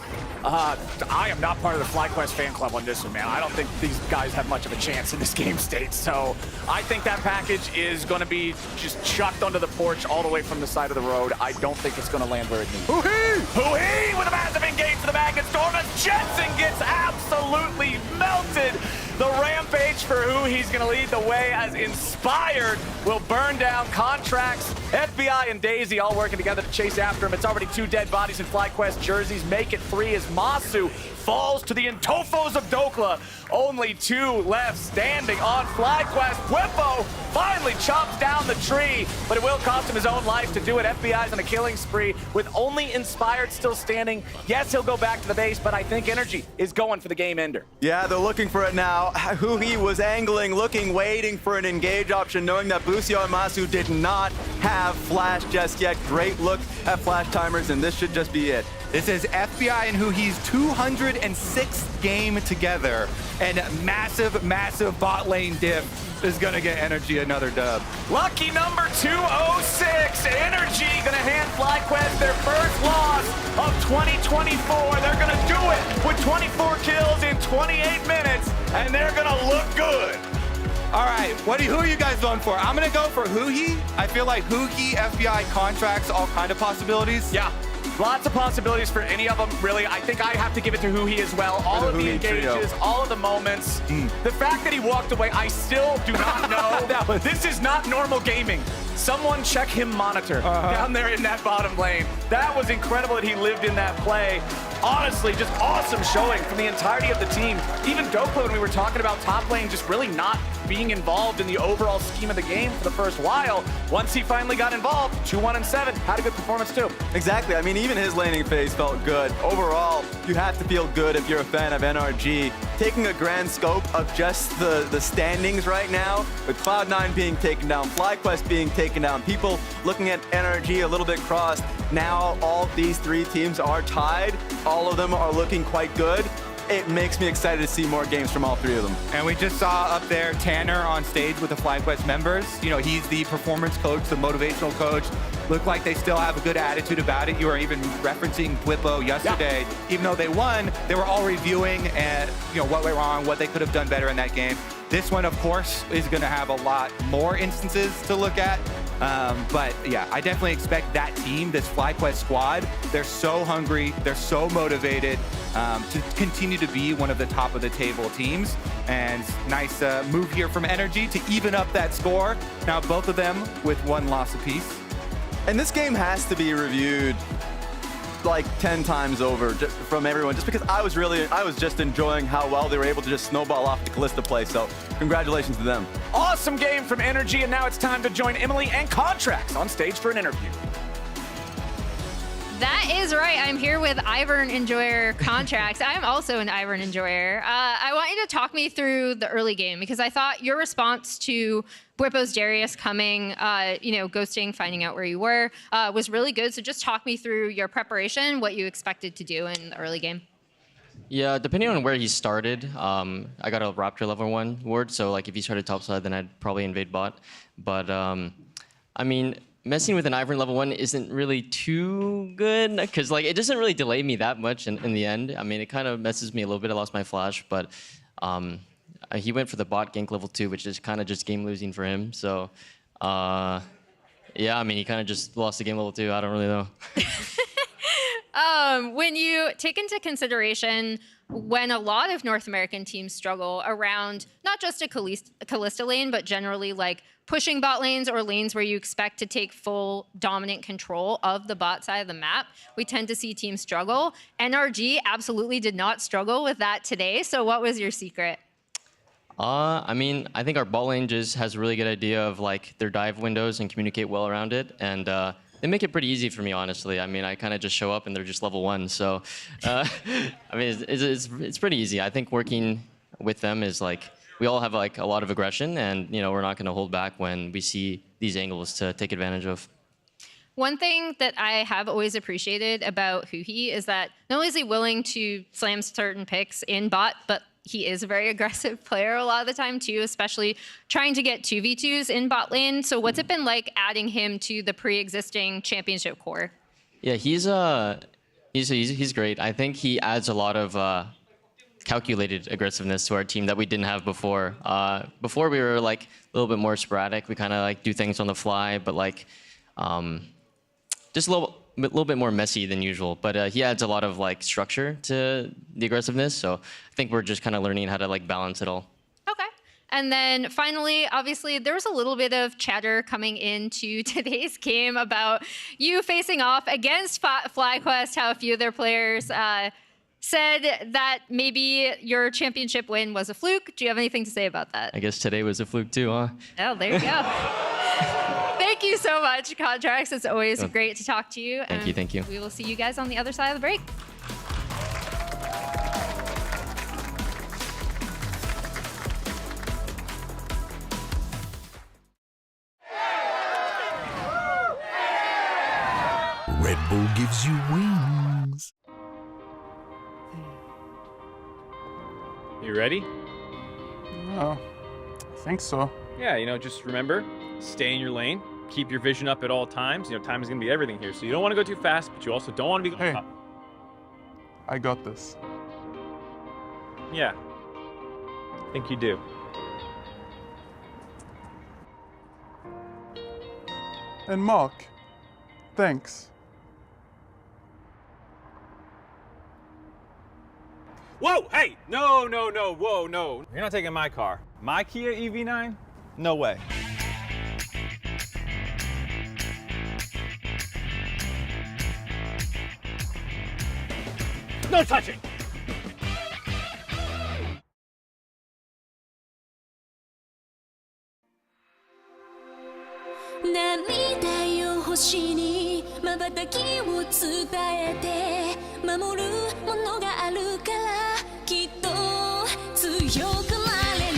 I am not part of the FlyQuest fan club on this one, man. I don't think these guys have much of a chance in this game state. So I think that package is going to be just chucked onto the porch all the way from the side of the road. I don't think it's going to land where it needs. Huhi with a massive engage to the back and Storm as Jensen gets absolutely melted. The rampage for Huhi's going to lead the way as Inspired will burn down Contracts. FBI and Daisy all working together to chase after him. It's already 2 dead bodies in FlyQuest jerseys. Make it 3 as Masu falls to the Intofos of Dokla. Only 2 left standing on FlyQuest. Whippo finally chops down the tree, but it will cost him his own life to do it. FBI's on a killing spree with only Inspired still standing. Yes, he'll go back to the base, but I think Energy is going for the game ender. Yeah, they're looking for it now. Huhi was angling, looking, waiting for an engage option, knowing that Busio and Masu did not have flash just yet. Great look at flash timers, and this should just be it. This is FBI and Huhi's 206th game together, and massive bot lane diff is gonna get Energy another dub. Lucky number 206, Energy gonna hand FlyQuest their first loss of 2024. They're gonna do it with 24 kills in 28 minutes, and they're gonna look good. All right, who are you guys going for? I'm gonna go for Huhi. I feel like Huhi, FBI, Contracts, all kind of possibilities. Yeah. Lots of possibilities for any of them, really. I think I have to give it to Huhi as well. All of the engages, all of the moments. The fact that he walked away, I still do not know. This is not normal gaming. Someone check him monitor down there in that bottom lane. That was incredible that he lived in that play. Honestly, just awesome showing from the entirety of the team. Even Dokla, when we were talking about top lane, just really not being involved in the overall scheme of the game for the first while. Once he finally got involved, 2-1-7, had a good performance too. Exactly. I mean, even his laning phase felt good. Overall, you have to feel good if you're a fan of NRG. Taking a grand scope of just the standings right now, with Cloud9 being taken down, FlyQuest being taken down, people looking at NRG a little bit crossed. Now all these 3 teams are tied. All of them are looking quite good. it makes me excited to see more games from all three of them. And we just saw up there Tanner on stage with the FlyQuest members. You know, he's the performance coach, the motivational coach. Looked like they still have a good attitude about it. You were even referencing Whippo yesterday. Yeah. Even though they won, they were all reviewing and what went wrong, what they could have done better in that game. This one, of course, is going to have a lot more instances to look at. But yeah, I definitely expect that team, this FlyQuest squad, they're so hungry, they're so motivated to continue to be one of the top of the table teams. And nice move here from Energy to even up that score. Now both of them with one loss apiece. And this game has to be reviewed like 10 times over from everyone, just because I was just enjoying how well they were able to just snowball off the Kalista play. So congratulations to them. Awesome game from Energy, and now it's time to join Emily and Contracts on stage for an interview. That is right. I'm here with Ivern Enjoyer Contracts. I am also an Ivern Enjoyer. I want you to talk me through the early game, because I thought your response to Whippo's Darius coming, ghosting, finding out where you were, was really good. So just talk me through your preparation, what you expected to do in the early game. Yeah, depending on where he started, I got a Raptor level 1 ward, so like if he started topside, then I'd probably invade bot. But I mean, messing with an Ivern level 1 isn't really too good, because like it doesn't really delay me that much in the end. I mean, it kind of messes me a little bit. I lost my flash, but he went for the bot gank level 2, which is kind of just game losing for him. So yeah, I mean, he kind of just lost the game level 2. I don't really know. When you take into consideration when a lot of North American teams struggle around not just a Kalista lane, but generally like pushing bot lanes or lanes where you expect to take full dominant control of the bot side of the map, we tend to see teams struggle. NRG absolutely did not struggle with that today. So what was your secret? I mean, I think our bot lane just has a really good idea of like their dive windows and communicate well around it. And they make it pretty easy for me, honestly. I mean, I kind of just show up and they're just level 1. So, I mean, it's pretty easy. I think working with them is like, we all have like a lot of aggression, and we're not going to hold back when we see these angles to take advantage of. One thing that I have always appreciated about Huhi is that not only is he willing to slam certain picks in bot, but he is a very aggressive player a lot of the time too, especially trying to get 2v2s in bot lane. So what's it been like adding him to the pre-existing championship core? Yeah, he's great. I think he adds a lot of calculated aggressiveness to our team that we didn't have before. Before we were like a little bit more sporadic. We kind of like do things on the fly, but like just a little bit more messy than usual. But he adds a lot of like structure to the aggressiveness. So I think we're just kind of learning how to like balance it all. Okay. And then finally, obviously, there was a little bit of chatter coming into today's game about you facing off against FlyQuest, how a few of their players said that maybe your championship win was a fluke. Do you have anything to say about that? I guess today was a fluke too, huh? Oh, there you go. Thank you so much, Contracts. It's always great to talk to you. Thank you. We will see you guys on the other side of the break. Red Bull gives you wings. You ready? I think so. Yeah, just remember, stay in your lane, keep your vision up at all times. Time is going to be everything here. So you don't want to go too fast, but you also don't want to be Hey, up. I got this. Yeah. I think you do. And Mark, thanks. Whoa, hey, no, whoa, no. You're not taking my car. My Kia EV9? No way. No touching!涙よ星に瞬きを伝えて守るものがあるからきっと強くなれる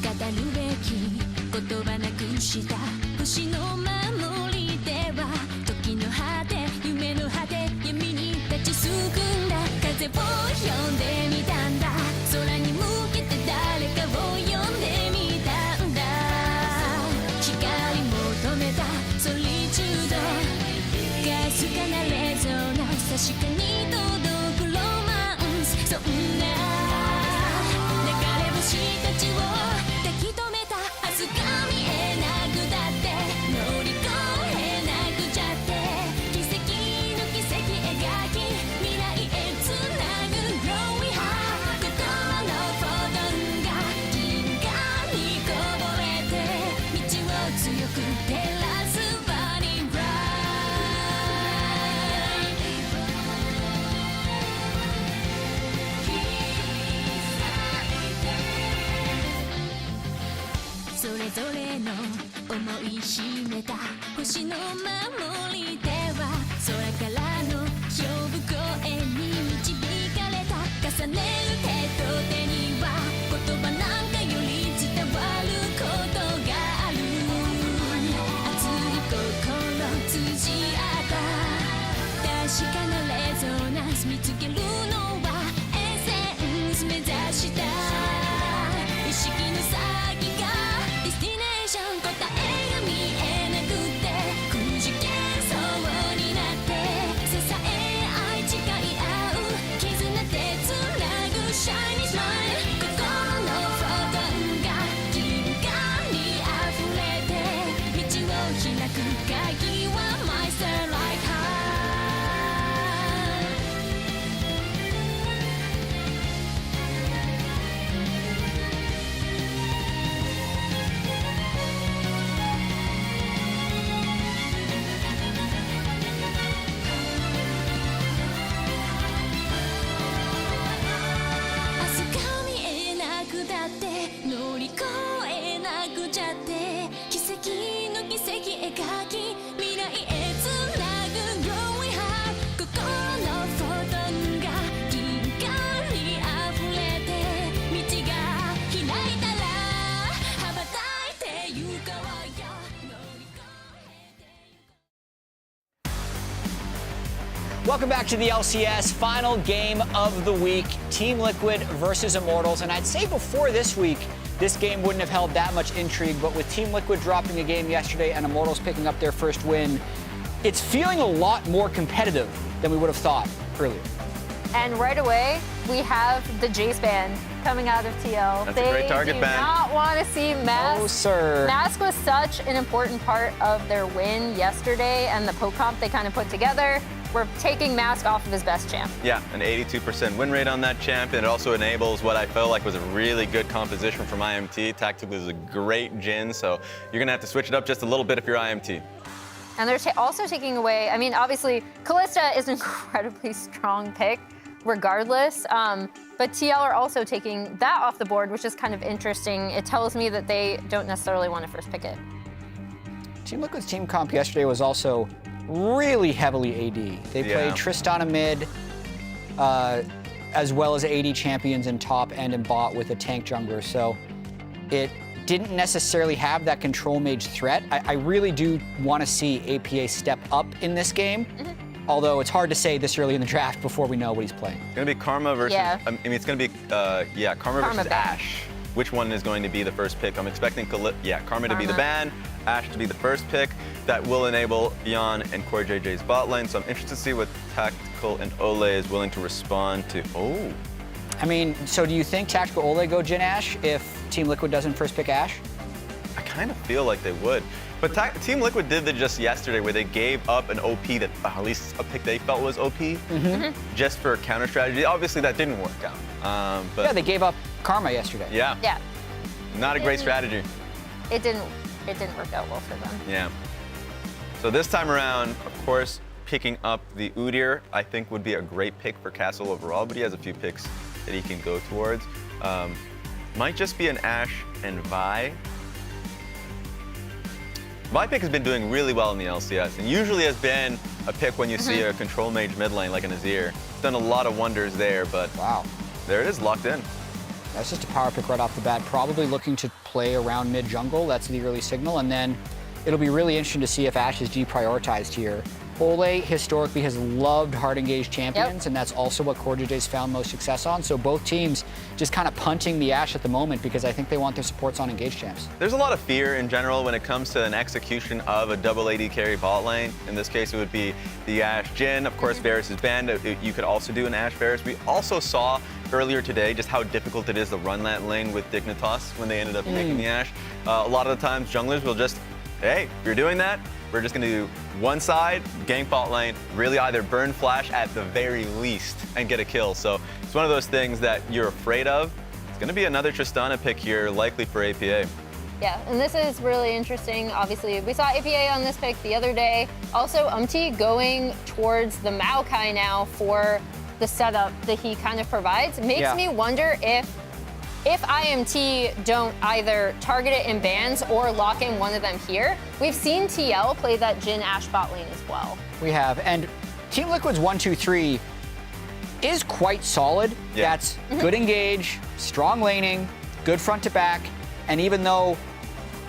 語るべ敵言葉なくした星の守りでは時の果て夢の果て闇に立ちすくんだ風を呼んでみたんだ空に向けて誰かを呼んでみたんだ光求めたソリチュードかすかなレゾナンス確かに届くロマンスそんな流れ星たちを抱き留めた明日が見えなくだって乗り越えなくちゃって奇跡の奇跡描き未来へつなぐ Growing High 心のフォトンが銀河にこぼれて道を強く照らすバニーラそれぞれの思い秘めた星の守りでは空からの呼ぶ声に導かれた重ねる手と手には言葉なんかより伝わることがある熱い心通じ合った確かなレゾナンス見つけるのはエッセンス目指した意識の先がディスティネーション答えが見えなくてくじけそうになって支え合い誓い合う絆でつなぐシャイニースマイル心のフォトンが銀河に溢れて道を開く鍵は My Starlight Heart明日が見えなくだって乗り越えなくちゃって奇跡の奇跡描き未来へつなぐ Growing High 心のフォトンが銀河に溢れて道が開いたら羽ばたいて行こうよ Welcome back to the LCS final game of the week, Team Liquid versus Immortals. And I'd say before this week, this game wouldn't have held that much intrigue, but with Team Liquid dropping a game yesterday and Immortals picking up their first win, it's feeling a lot more competitive than we would have thought earlier. And right away, we have the Jace ban coming out of TL. That's a great target ban. ban. They do not want to see Mask. No, sir. Mask was such an important part of their win yesterday and the poke comp they kind of put together. We're taking Mask off of his best champ. Yeah, an 82% win rate on that champ, and it also enables what I felt like was a really good composition from IMT. Tactically is a great Jhin, so you're gonna have to switch it up just a little bit if you're IMT. And they're also taking away, I mean, obviously, Kalista is an incredibly strong pick, regardless. But TL are also taking that off the board, which is kind of interesting. It tells me that they don't necessarily want to first pick it. Team Liquid's team comp yesterday was also really heavily AD. They played Tristana mid, as well as AD champions in top and in bot with a tank jungler. So it didn't necessarily have that control mage threat. I really do want to see APA step up in this game. Although it's hard to say this early in the draft before we know what he's playing. It's gonna be Karma versus, I mean, it's gonna be, Karma versus Ashe. Which one is going to be the first pick? I'm expecting, Karma to be the ban, Ashe to be the first pick. That will enable Beyond and Core JJ's bot lane. So I'm interested to see what Tactical and Ole is willing to respond to. Oh. I mean, so do you think Tactical Ole go Jhin Ashe if Team Liquid doesn't first pick Ashe? I kind of feel like they would. But Team Liquid did that just yesterday where they gave up an OP that, at least a pick they felt was OP, just for a counter strategy. Obviously that didn't work out. But yeah, they gave up Karma yesterday. Yeah. Yeah. Not a great strategy. It didn't work out well for them. Yeah. So this time around, of course, picking up the Udyr, I think would be a great pick for Castle overall, but he has a few picks that he can go towards. Might just be an Ashe and Vi. Vi pick has been doing really well in the LCS, and usually has been a pick when you see a control mage mid lane like an Azir. Done a lot of wonders there, but wow, there it is, locked in. That's just a power pick right off the bat. Probably looking to play around mid jungle. That's the early signal. And then it'll be really interesting to see if Ashe is deprioritized here. Ole historically has loved hard engaged champions, and that's also what CoreJJ's found most success on. So both teams just kind of punting the Ashe at the moment because I think they want their supports on engaged champs. There's a lot of fear in general when it comes to an execution of a double AD carry bot lane. In this case, it would be the Ashe Jhin. Of course, Varus is banned. You could also do an Ashe Varus. We also saw earlier today just how difficult it is to run that lane with Dignitas when they ended up making the Ashe. A lot of the times, junglers will just, hey, if you're doing that, we're just going to do one side, gank bot lane, really either burn flash at the very least and get a kill. So it's one of those things that you're afraid of. It's going to be another Tristana pick here, likely for APA. Yeah, and this is really interesting. Obviously, we saw APA on this pick the other day. Also, going towards the Maokai now for the setup that he kind of provides. Makes me wonder if IMT don't either target it in bans or lock in one of them here. We've seen TL play that Jhin Ashe bot lane as well. We have, and Team Liquid's 1-2-3 is quite solid. That's good engage, strong laning, good front to back, and even though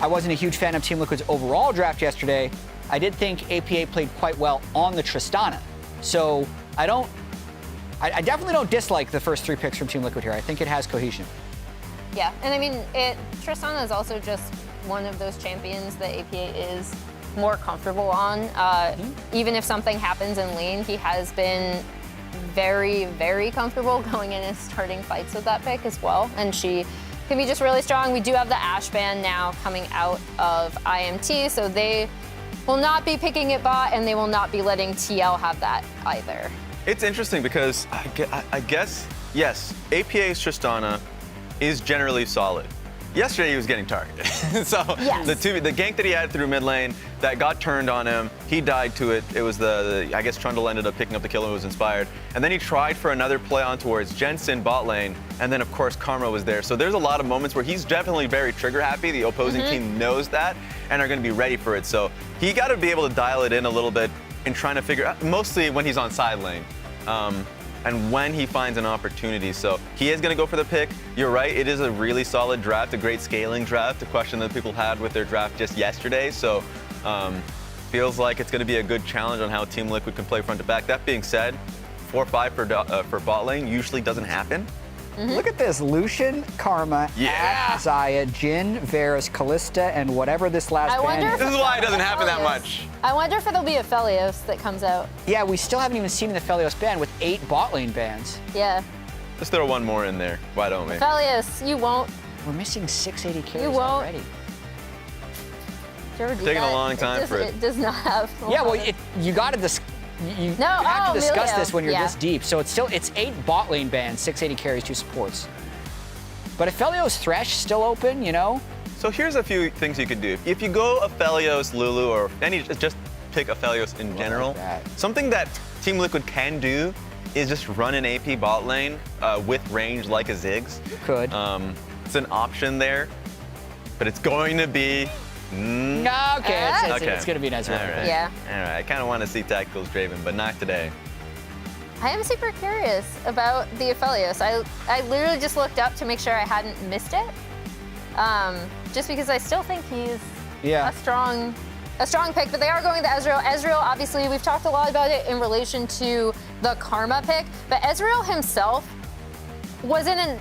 I wasn't a huge fan of Team Liquid's overall draft yesterday, I did think APA played quite well on the Tristana. So I definitely don't dislike the first 3 picks from Team Liquid here. I think it has cohesion. Yeah, and I mean, Tristana is also just one of those champions that APA is more comfortable on. Even if something happens in lane, he has been very, very comfortable going in and starting fights with that pick as well. And she can be just really strong. We do have the Ashe ban now coming out of IMT, so they will not be picking it bot, and they will not be letting TL have that either. It's interesting because I guess, yes, APA's Tristana is generally solid. Yesterday he was getting targeted. So the gank that he had through mid lane that got turned on him, he died to it. It was I guess Trundle ended up picking up the kill and was inspired. And then he tried for another play on towards Jensen bot lane, and then of course Karma was there. So there's a lot of moments where he's definitely very trigger happy. The opposing team knows that and are gonna be ready for it. So he gotta be able to dial it in a little bit in trying to figure out, mostly when he's on side lane. And when he finds an opportunity. So he is going to go for the pick. You're right, it is a really solid draft, a great scaling draft, a question that people had with their draft just yesterday. So feels like it's going to be a good challenge on how Team Liquid can play front to back. That being said, 4-5 for bot lane usually doesn't happen. Look at this, Lucian, Karma, Ashe, Xayah, Jhin, Varus, Kalista, and whatever this last band is. This is why it doesn't happen that much. I wonder if it'll be a Felios that comes out. Yeah, we still haven't even seen the Felios ban with 8 bot lane bans. Yeah. Let's throw one more in there. Why don't we? Felios, you won't. We're missing 680 carries You won't. already. Taking a long time for it. It does not have. Yeah, well, you got to you have to discuss this when you're this deep. So it's 8 bot lane bans, 680 carries, 2 supports. But if Felios Thresh still open, you know. So here's a few things you could do. If you go Aphelios, Lulu, or just pick Aphelios in general, something that Team Liquid can do is just run an AP bot lane with range like a Ziggs. You could. It's an option there, but it's going to be. Okay, it's going to be nice. All right. Yeah. All right. I kind of want to see Tactical's Draven, but not today. I am super curious about the Aphelios. I literally just looked up to make sure I hadn't missed it. Just because I still think he's a strong pick, but they are going to Ezreal. Ezreal, obviously, we've talked a lot about it in relation to the Karma pick, but Ezreal himself was in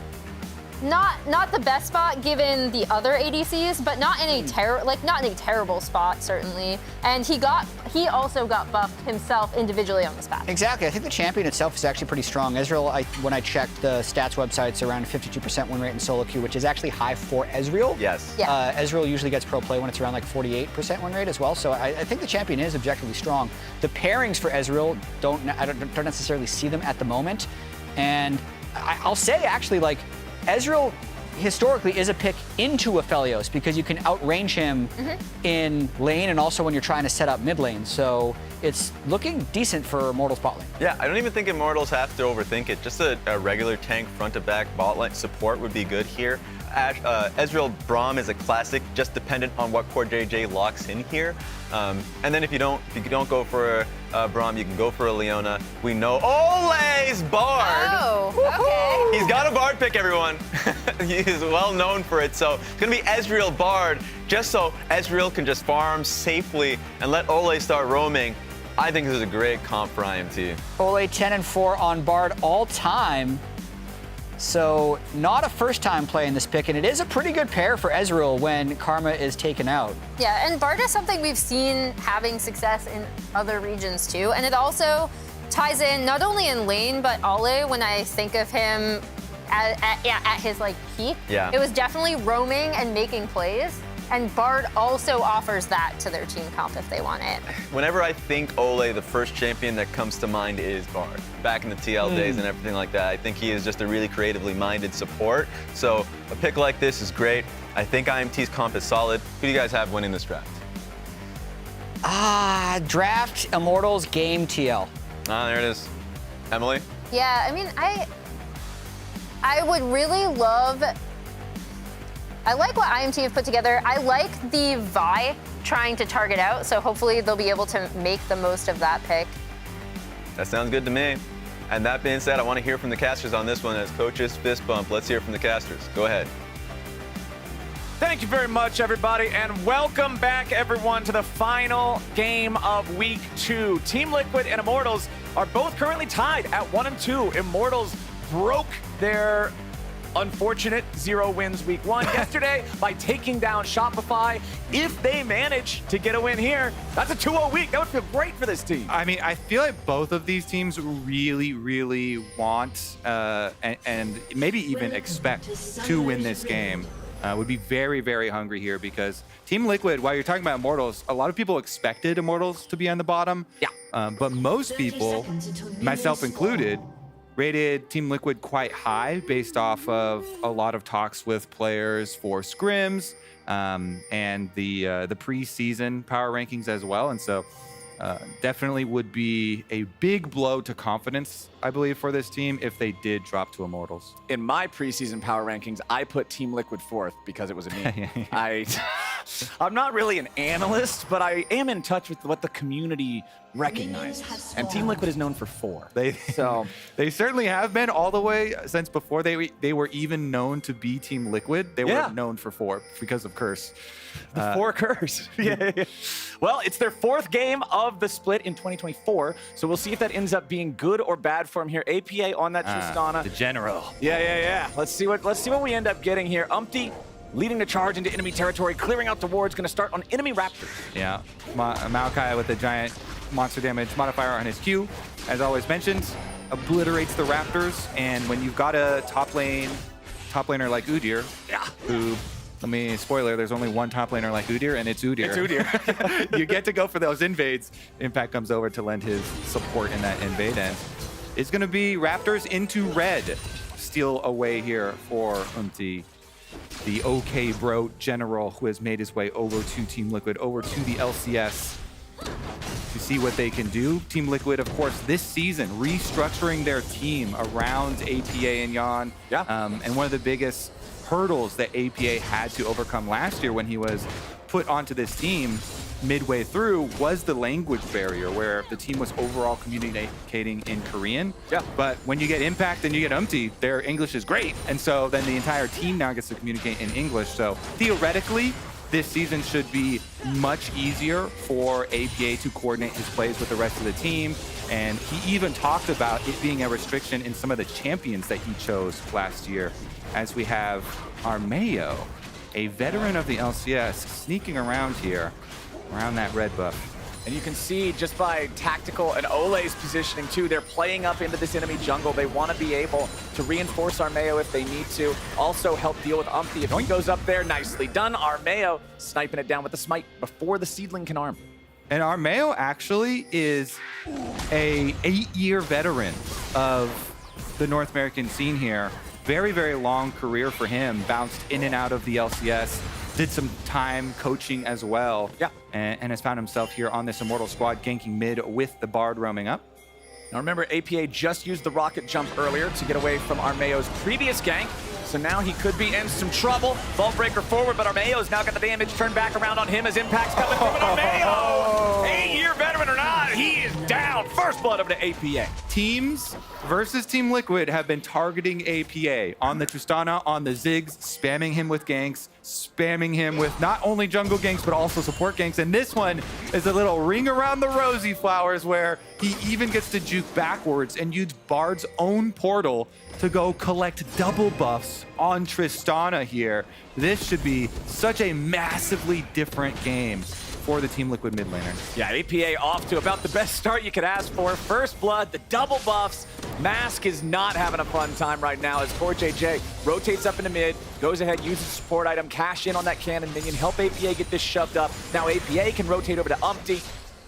not the best spot given the other ADCs, but not in a terrible spot certainly. And he also got buffed himself individually on this patch. Exactly. I think the champion itself is actually pretty strong. Ezreal, when I checked the stats websites, around 52% win rate in solo queue, which is actually high for Ezreal. Yes. Yeah. Ezreal usually gets pro play when it's around like 48% win rate as well. So I think the champion is objectively strong. The pairings for Ezreal I don't necessarily see them at the moment. And I'll say actually, like, Ezreal historically is a pick into Aphelios because you can outrange him in lane and also when you're trying to set up mid lane. So it's looking decent for Immortal's bot lane. Yeah, I don't even think Immortals have to overthink it. Just a regular tank front to back bot lane support would be good here. Ezreal Braum is a classic, just dependent on what core JJ locks in here. And then if you don't go for Braum, you can go for a Leona. We know Ole's Bard. Oh, okay. He's got a Bard pick, everyone. He is well known for it. So it's gonna be Ezreal Bard, just so Ezreal can just farm safely and let Ole start roaming. I think this is a great comp for IMT. Ole 10-4 on Bard all time. So not a first-time play in this pick, and it is a pretty good pair for Ezreal when Karma is taken out. Yeah, and Bard is something we've seen having success in other regions too, and it also ties in not only in lane, but Ole, when I think of him at his like peak, it was definitely roaming and making plays. And Bard also offers that to their team comp if they want it. Whenever I think Ole, the first champion that comes to mind is Bard. Back in the TL days and everything like that, I think he is just a really creatively minded support. So a pick like this is great. I think IMT's comp is solid. Who do you guys have winning this draft? Draft Immortals game TL. There it is. Emily? Yeah, I mean, I would really love. I like what IMT have put together. I like the Vi trying to target out, so hopefully they'll be able to make the most of that pick. That sounds good to me. And that being said, I want to hear from the casters on this one as coaches fist bump. Let's hear from the casters. Go ahead. Thank you very much, everybody, and welcome back, everyone, to the final game of Week 2. Team Liquid and Immortals are both currently tied at 1-2. Immortals broke their unfortunate 0 wins Week 1 yesterday by taking down Shopify. If they manage to get a win here, that's a 2-0 week. That would feel great for this team. I mean, I feel like both of these teams really, really want and maybe even expect to win this game. Would be very, very hungry here because Team Liquid, while you're talking about Immortals, a lot of people expected Immortals to be on the bottom. Yeah. But most people, myself included, rated Team Liquid quite high based off of a lot of talks with players for scrims and the preseason power rankings as well. And so definitely would be a big blow to confidence, I believe, for this team if they did drop to Immortals. In my preseason power rankings, I put Team Liquid 4th because it was a me. I'm not really an analyst, but I am in touch with what the community recognizes. And Team Liquid is known for 4. They certainly have been all the way since before they were even known to be Team Liquid. They were known for 4 because of Curse. The 4 Curse. Yeah. Well, it's their 4th game of the split in 2024, so we'll see if that ends up being good or bad for him here. APA on that Tristana. The general. Yeah. Let's see what we end up getting here. Umpty leading the charge into enemy territory, clearing out the wards, going to start on enemy Raptors. Yeah, Maokai with the giant monster damage modifier on his Q, as always mentioned, obliterates the Raptors. And when you've got a top laner like Udyr, who, let me spoiler, there's only one top laner like Udyr, and it's Udyr. It's Udyr. You get to go for those invades. Impact comes over to lend his support in that invade, and it's going to be Raptors into red. Steal away here for Umpty, the OK bro general who has made his way over to Team Liquid, over to the LCS to see what they can do. Team Liquid, of course, this season restructuring their team around APA and Yan. And one of the biggest hurdles that APA had to overcome last year when he was put onto this team midway through was the language barrier, where the team was overall communicating in Korean. But when you get Impact and you get Umpty, their English is great. And so then the entire team now gets to communicate in English. So theoretically, this season should be much easier for APA to coordinate his plays with the rest of the team. And he even talked about it being a restriction in some of the champions that he chose last year, as we have Armeo, a veteran of the LCS, sneaking around here, around that red buff. And you can see just by tactical and Ole's positioning too, they're playing up into this enemy jungle. They want to be able to reinforce Armeo if they need to. Also help deal with Umpty if he goes up there. Nicely done. Armeo sniping it down with the smite before the seedling can arm. And Armeo actually is a 8-year veteran of the North American scene here. Very, very long career for him. Bounced in and out of the LCS. Did some time coaching as well. And has found himself here on this Immortal squad, ganking mid with the Bard roaming up. Now remember, APA just used the rocket jump earlier to get away from Armeo's previous gank. so now he could be in some trouble. Vault Breaker forward, but Armeo's now got the damage turned back around on him as Impact's coming through. And Armeo, 8-year veteran or not, he is down. First blood over to APA. Teams versus Team Liquid have been targeting APA on the Tristana, on the Ziggs, spamming him with ganks, spamming him with not only jungle ganks, but also support ganks. And this one is a little ring around the rosy flowers where he even gets to juke backwards and use Bard's own portal to go collect double buffs on Tristana here. This should be such a massively different game for the Team Liquid mid laner. Yeah, APA off to about the best start you could ask for. First blood, the double buffs. Mask is not having a fun time right now as CoreJJ rotates up into mid, goes ahead, uses support item, cash in on that cannon minion, help APA get this shoved up. Now APA can rotate over to Umpty.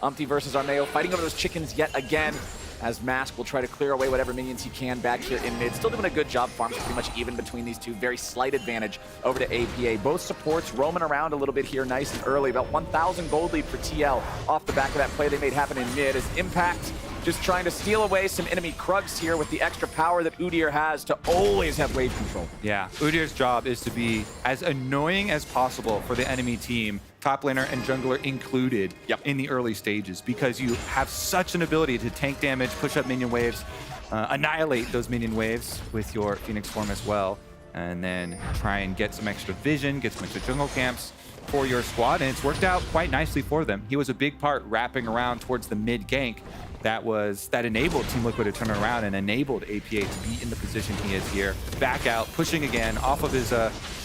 Umpty versus Armeo, fighting over those chickens yet again, as Mask will try to clear away whatever minions he can back here in mid. Still doing a good job. Farms pretty much even between these two. Very slight advantage over to APA. Both supports roaming around a little bit here nice and early. About 1,000 gold lead for TL off the back of that play they made happen in mid as Impact just trying to steal away some enemy Krugs here with the extra power that Udyr has to always have wave control. Yeah, Udyr's job is to be as annoying as possible for the enemy team, top laner and jungler included, in the early stages, because you have such an ability to tank damage, push up minion waves, annihilate those minion waves with your Phoenix form as well, and then try and get some extra vision, get some extra jungle camps for your squad, and it's worked out quite nicely for them. He was a big part wrapping around towards the mid gank that enabled Team Liquid to turn around and enabled APA to be in the position he is here. Back out, pushing again off of his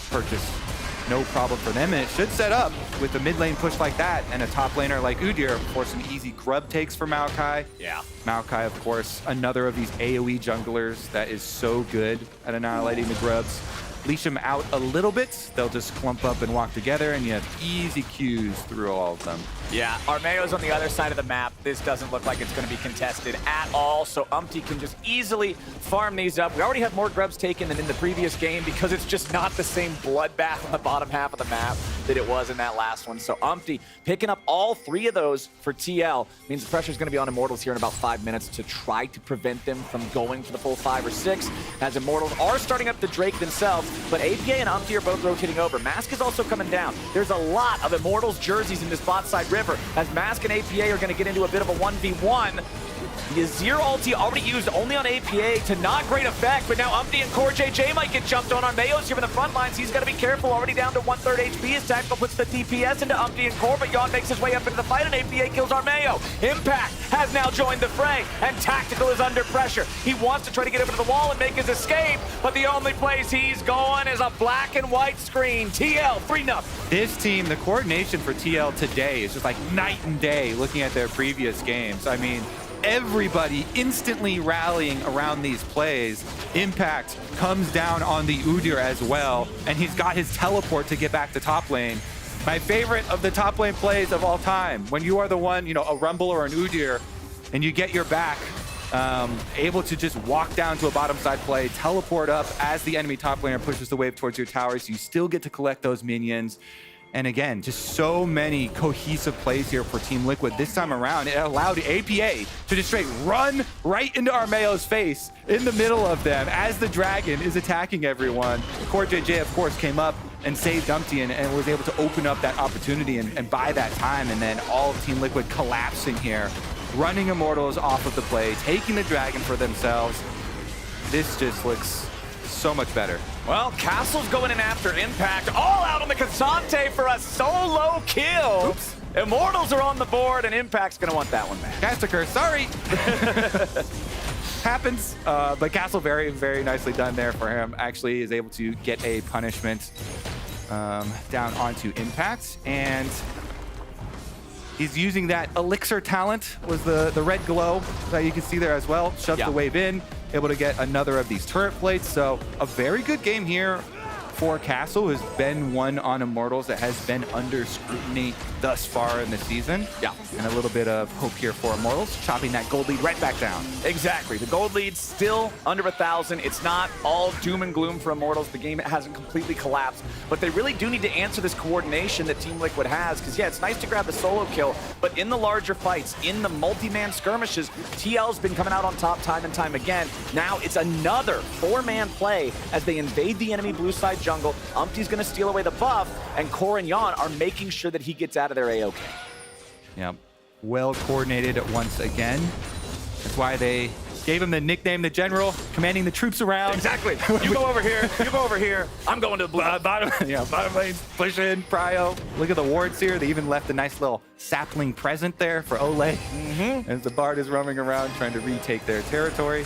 purchase. No problem for them, and it should set up with a mid lane push like that and a top laner like Udyr for some easy grub takes for Maokai. Yeah. Maokai, of course, another of these AoE junglers that is so good at annihilating the grubs. Leash them out a little bit, they'll just clump up and walk together, and you have easy Qs through all of them. Yeah, Armeo's on the other side of the map. This doesn't look like it's going to be contested at all, so Umpty can just easily farm these up. We already have more grubs taken than in the previous game because it's just not the same bloodbath on the bottom half of the map that it was in that last one. So Umpty picking up all 3 of those for TL means the pressure's going to be on Immortals here in about 5 minutes to try to prevent them from going for the full 5 or 6, as Immortals are starting up the Drake themselves, but APA and Umpty are both rotating over. Mask is also coming down. There's a lot of Immortals jerseys in this bot side river, as Mask and APA are going to get into a bit of a 1v1. The Azir ulti already used only on APA to not great effect, but now Umpty and CoreJJ might get jumped on. Armeo's here in the front lines. He's got to be careful. Already down to 1/3 HP. His Tactical puts the DPS into Umpty and Core, but Yon makes his way up into the fight, and APA kills Armeo. Impact has now joined the fray, and Tactical is under pressure. He wants to try to get over to the wall and make his escape, but the only place he's going is a black and white screen. TL, 3-0. This team, the coordination for TL today is just like night and day looking at their previous games. I mean, everybody instantly rallying around these plays. Impact comes down on the Udyr as well, and he's got his teleport to get back to top lane. My favorite of the top lane plays of all time, when you are the one, a Rumble or an Udyr, and you get your back, able to just walk down to a bottom side play, teleport up as the enemy top laner pushes the wave towards your towers. You still get to collect those minions. And again, just so many cohesive plays here for Team Liquid. This time around, it allowed APA to just straight run right into Armeo's face in the middle of them as the dragon is attacking everyone. CoreJJ, of course, came up and saved Umpty and was able to open up that opportunity and buy that time. And then all of Team Liquid collapsing here, running Immortals off of the play, taking the dragon for themselves. This just looks so much better. Well, Castle's going in after Impact, all out on the Cassante for a solo kill. Oops. Immortals are on the board, and Impact's going to want that one back. Castiker, sorry. Happens, but Castle very, very nicely done there for him. Actually is able to get a punishment down onto Impact, and he's using that elixir talent, was the red glow that you can see there as well. Shoves the wave in, able to get another of these turret plates. So a very good game here for Castle has been one on Immortals that has been under scrutiny thus far in the season. Yeah. And a little bit of hope here for Immortals, chopping that gold lead right back down. Exactly. The gold lead's still under 1,000. It's not all doom and gloom for Immortals. The game hasn't completely collapsed, but they really do need to answer this coordination that Team Liquid has, because yeah, it's nice to grab the solo kill, but in the larger fights, in the multi-man skirmishes, TL's been coming out on top time and time again. Now it's another 4-man play as they invade the enemy blue side jungle. Umpty's gonna steal away the buff, and Core and Yan are making sure that he gets out of there A-OK. Yeah, well coordinated once again. That's why they gave him the nickname the General, commanding the troops around. Exactly. You go over here, you go over here. I'm going to the blue. Bottom lane, push in, Prio. Look at the wards here. They even left a nice little sapling present there for Ole. As the Bard is roaming around trying to retake their territory.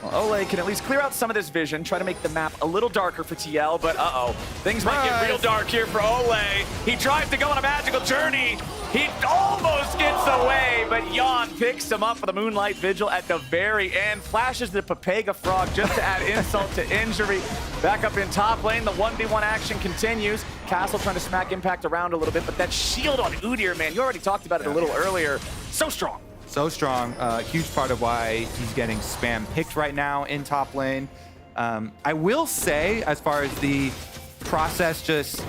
Well, Ole can at least clear out some of this vision, try to make the map a little darker for TL, but uh-oh. Things might get real dark here for Ole. He tries to go on a magical journey. He almost gets away, but Yan picks him up for the Moonlight Vigil at the very end. Flashes the Pepega Frog just to add insult to injury. Back up in top lane, the 1v1 action continues. Castle trying to smack Impact around a little bit, but that shield on Udyr, man, you already talked about it a little earlier. So strong. So strong. Huge part of why he's getting spam picked right now in top lane. I will say, as far as the process just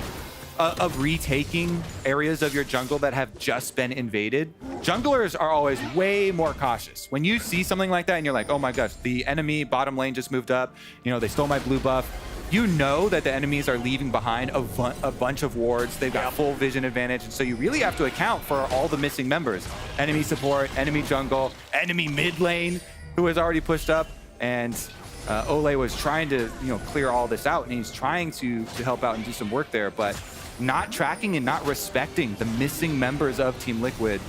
of retaking areas of your jungle that have just been invaded, junglers are always way more cautious. When you see something like that and you're like, oh my gosh, the enemy bottom lane just moved up, you know, they stole my blue buff, you know that the enemies are leaving behind a bunch of wards. They've got full vision advantage, and so you really have to account for all the missing members. Enemy support, enemy jungle, enemy mid lane, who has already pushed up, and Ole was trying to, you know, clear all this out, and he's trying to help out and do some work there, but not tracking and not respecting the missing members of Team Liquid,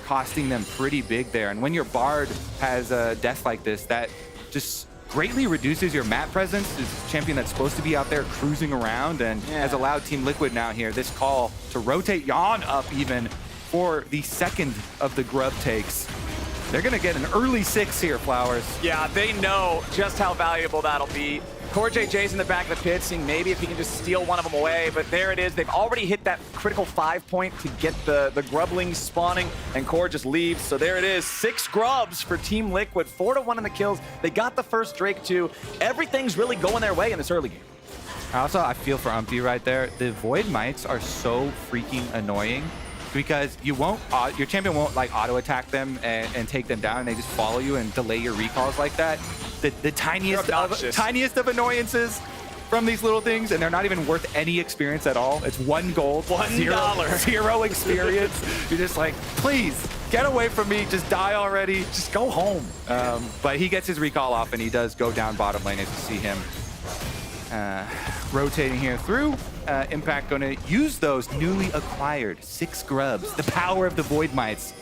costing them pretty big there. And when your Bard has a death like this, that just greatly reduces your map presence. It's a champion that's supposed to be out there cruising around, and has allowed Team Liquid now here this call to rotate Yan up even for the second of the grub takes. They're gonna get an early 6 here, Flowers. Yeah, they know just how valuable that'll be. Core JJ's in the back of the pit, seeing maybe if he can just steal one of them away, but there it is. They've already hit that critical 5 point to get the grublings spawning, and Core just leaves. So there it is, 6 grubs for Team Liquid, 4-1 in the kills. They got the first Drake too. Everything's really going their way in this early game. Also, I feel for Umpty right there. The Void Mites are so freaking annoying, because you won't, your champion won't like auto attack them and take them down, and they just follow you and delay your recalls like that. The tiniest of annoyances from these little things, and they're not even worth any experience at all. It's 1 gold, $1, zero experience. You're just like, please get away from me, just die already, just go home. But he gets his recall off, and he does go down bottom lane as you see him rotating here through. Impact going to use those newly acquired 6 grubs, the power of the Void Mites.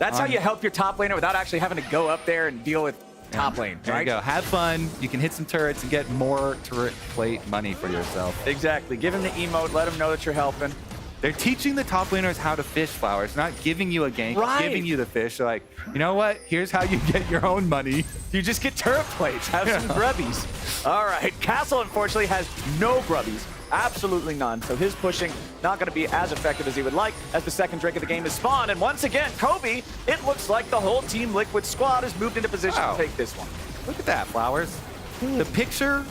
That's how you help your top laner without actually having to go up there and deal with top lane, There right? you go. Have fun. You can hit some turrets and get more turret plate money for yourself. Exactly. Give him the emote. Let him know that you're helping. They're teaching the top laners how to fish, Flowers, not giving you a gank, giving you the fish. They're like, you know what? Here's how you get your own money. You just get turret plates. Have some grubbies. All right. Castle, unfortunately, has no grubbies. Absolutely none. So his pushing not going to be as effective as he would like as the second Drake of the game is spawned. And once again, Kobe, it looks like the whole Team Liquid squad has moved into position to take this one. Look at that, Flowers. The picture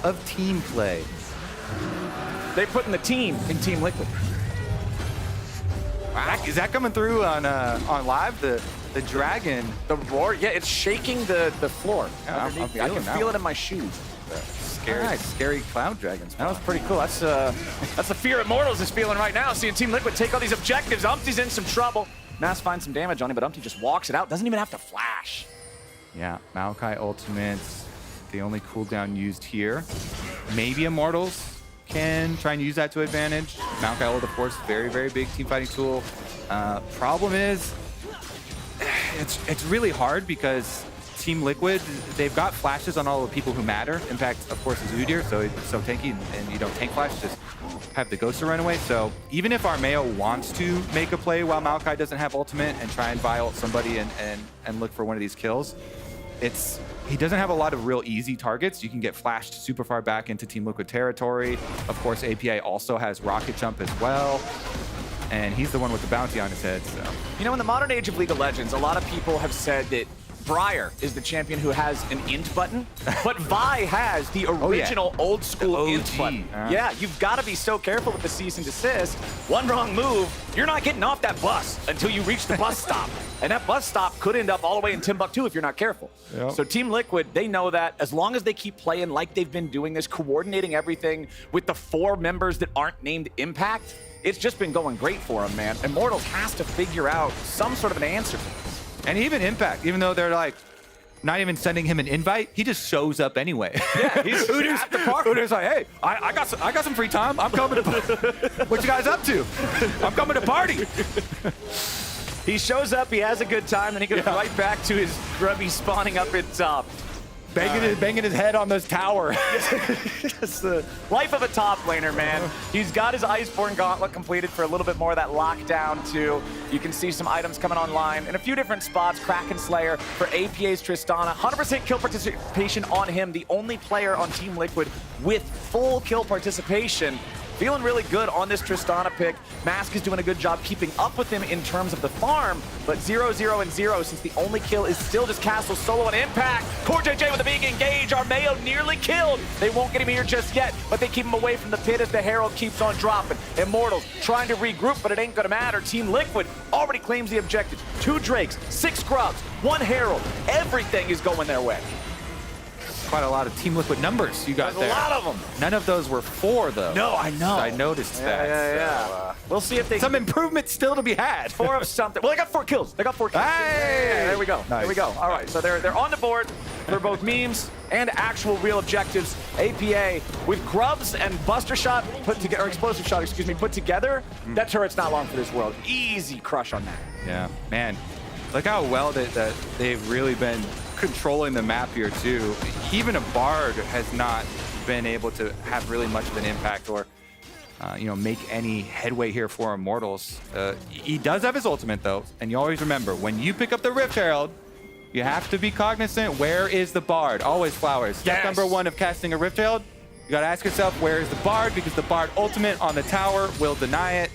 of team play. They're putting the team in Team Liquid. Wow. Is that coming through on live? The dragon. The roar? Yeah, it's shaking the floor. Yeah, I can feel it in my shoes. Scary cloud dragons. That was pretty cool. That's the fear Immortals is feeling right now. Seeing Team Liquid take all these objectives. Umpty's in some trouble. Mass finds some damage on him, but Umpty just walks it out. Doesn't even have to flash. Yeah, Maokai ultimates, the only cooldown used here. Maybe Immortals can try and use that to advantage. Maokai ult, of course, very, very big team fighting tool. Problem is, it's really hard because Team Liquid, they've got flashes on all the people who matter. Impact, of course, is Udyr, so it's so tanky, and you don't tank flash, just have the Ghost to run away. So even if Armeo wants to make a play while Maokai doesn't have ultimate and try and buy ult somebody and look for one of these kills, he doesn't have a lot of real easy targets. You can get flashed super far back into Team Liquid territory. Of course, APA also has rocket jump as well. And he's the one with the bounty on his head, so. You know, in the modern age of League of Legends, a lot of people have said that Briar is the champion who has an int button, but Vi has the original old school int button. Yeah, you've got to be so careful with the cease and desist. One wrong move, you're not getting off that bus until you reach the bus stop. And that bus stop could end up all the way in Timbuktu if you're not careful. Yep. So Team Liquid, they know that as long as they keep playing like they've been doing this, coordinating everything with the 4 members that aren't named Impact, it's just been going great for them, man. Immortals has to figure out some sort of an answer for this. And even Impact, even though they're like not even sending him an invite, he just shows up anyway. Yeah, he's Hooters at the park. Hooters like, hey, I got some free time. I'm coming to. What you guys up to? I'm coming to party. He shows up, he has a good time, then he goes right back to his grubby spawning up at top. Banging his head on this tower. It's the life of a top laner, man. He's got his Iceborne Gauntlet completed for a little bit more of that lockdown, too. You can see some items coming online in a few different spots. Kraken Slayer for APA's Tristana. 100% kill participation on him. The only player on Team Liquid with full kill participation. Feeling really good on this Tristana pick. Mask is doing a good job keeping up with him in terms of the farm, but 0-0 and 0 since the only kill is still just Castle solo and Impact. Core JJ with a big engage. Armeo nearly killed. They won't get him here just yet, but they keep him away from the pit as the Herald keeps on dropping. Immortals trying to regroup, but it ain't gonna matter. Team Liquid already claims the objective. 2 Drakes, 6 Grubs, 1 Herald. Everything is going their way. Quite a lot of Team Liquid numbers you got there. There's a lot of them. None of those were 4, though. No, I know. I noticed that. Yeah. So, we'll see if they... Some improvement still to be had. 4 of something. Well, they got 4 kills. They got 4 kills. Hey! Yeah, there we go. Nice. There we go. All right, so they're on the board for both memes and actual real objectives. APA with Grubs and Buster Shot put together, or Explosive Shot, excuse me, put together. That turret's not long for this world. Easy crush on that. Yeah, man. Look how well that they've really been controlling the map here too. Even a Bard has not been able to have really much of an impact or make any headway here for Immortals. He does have his ultimate though, and you always remember when you pick up the Rift Herald, you have to be cognizant. Where is the Bard? Always flowers. Step number 1 of casting a Rift Herald. You gotta ask yourself, where is the Bard? Because the Bard ultimate on the tower will deny it.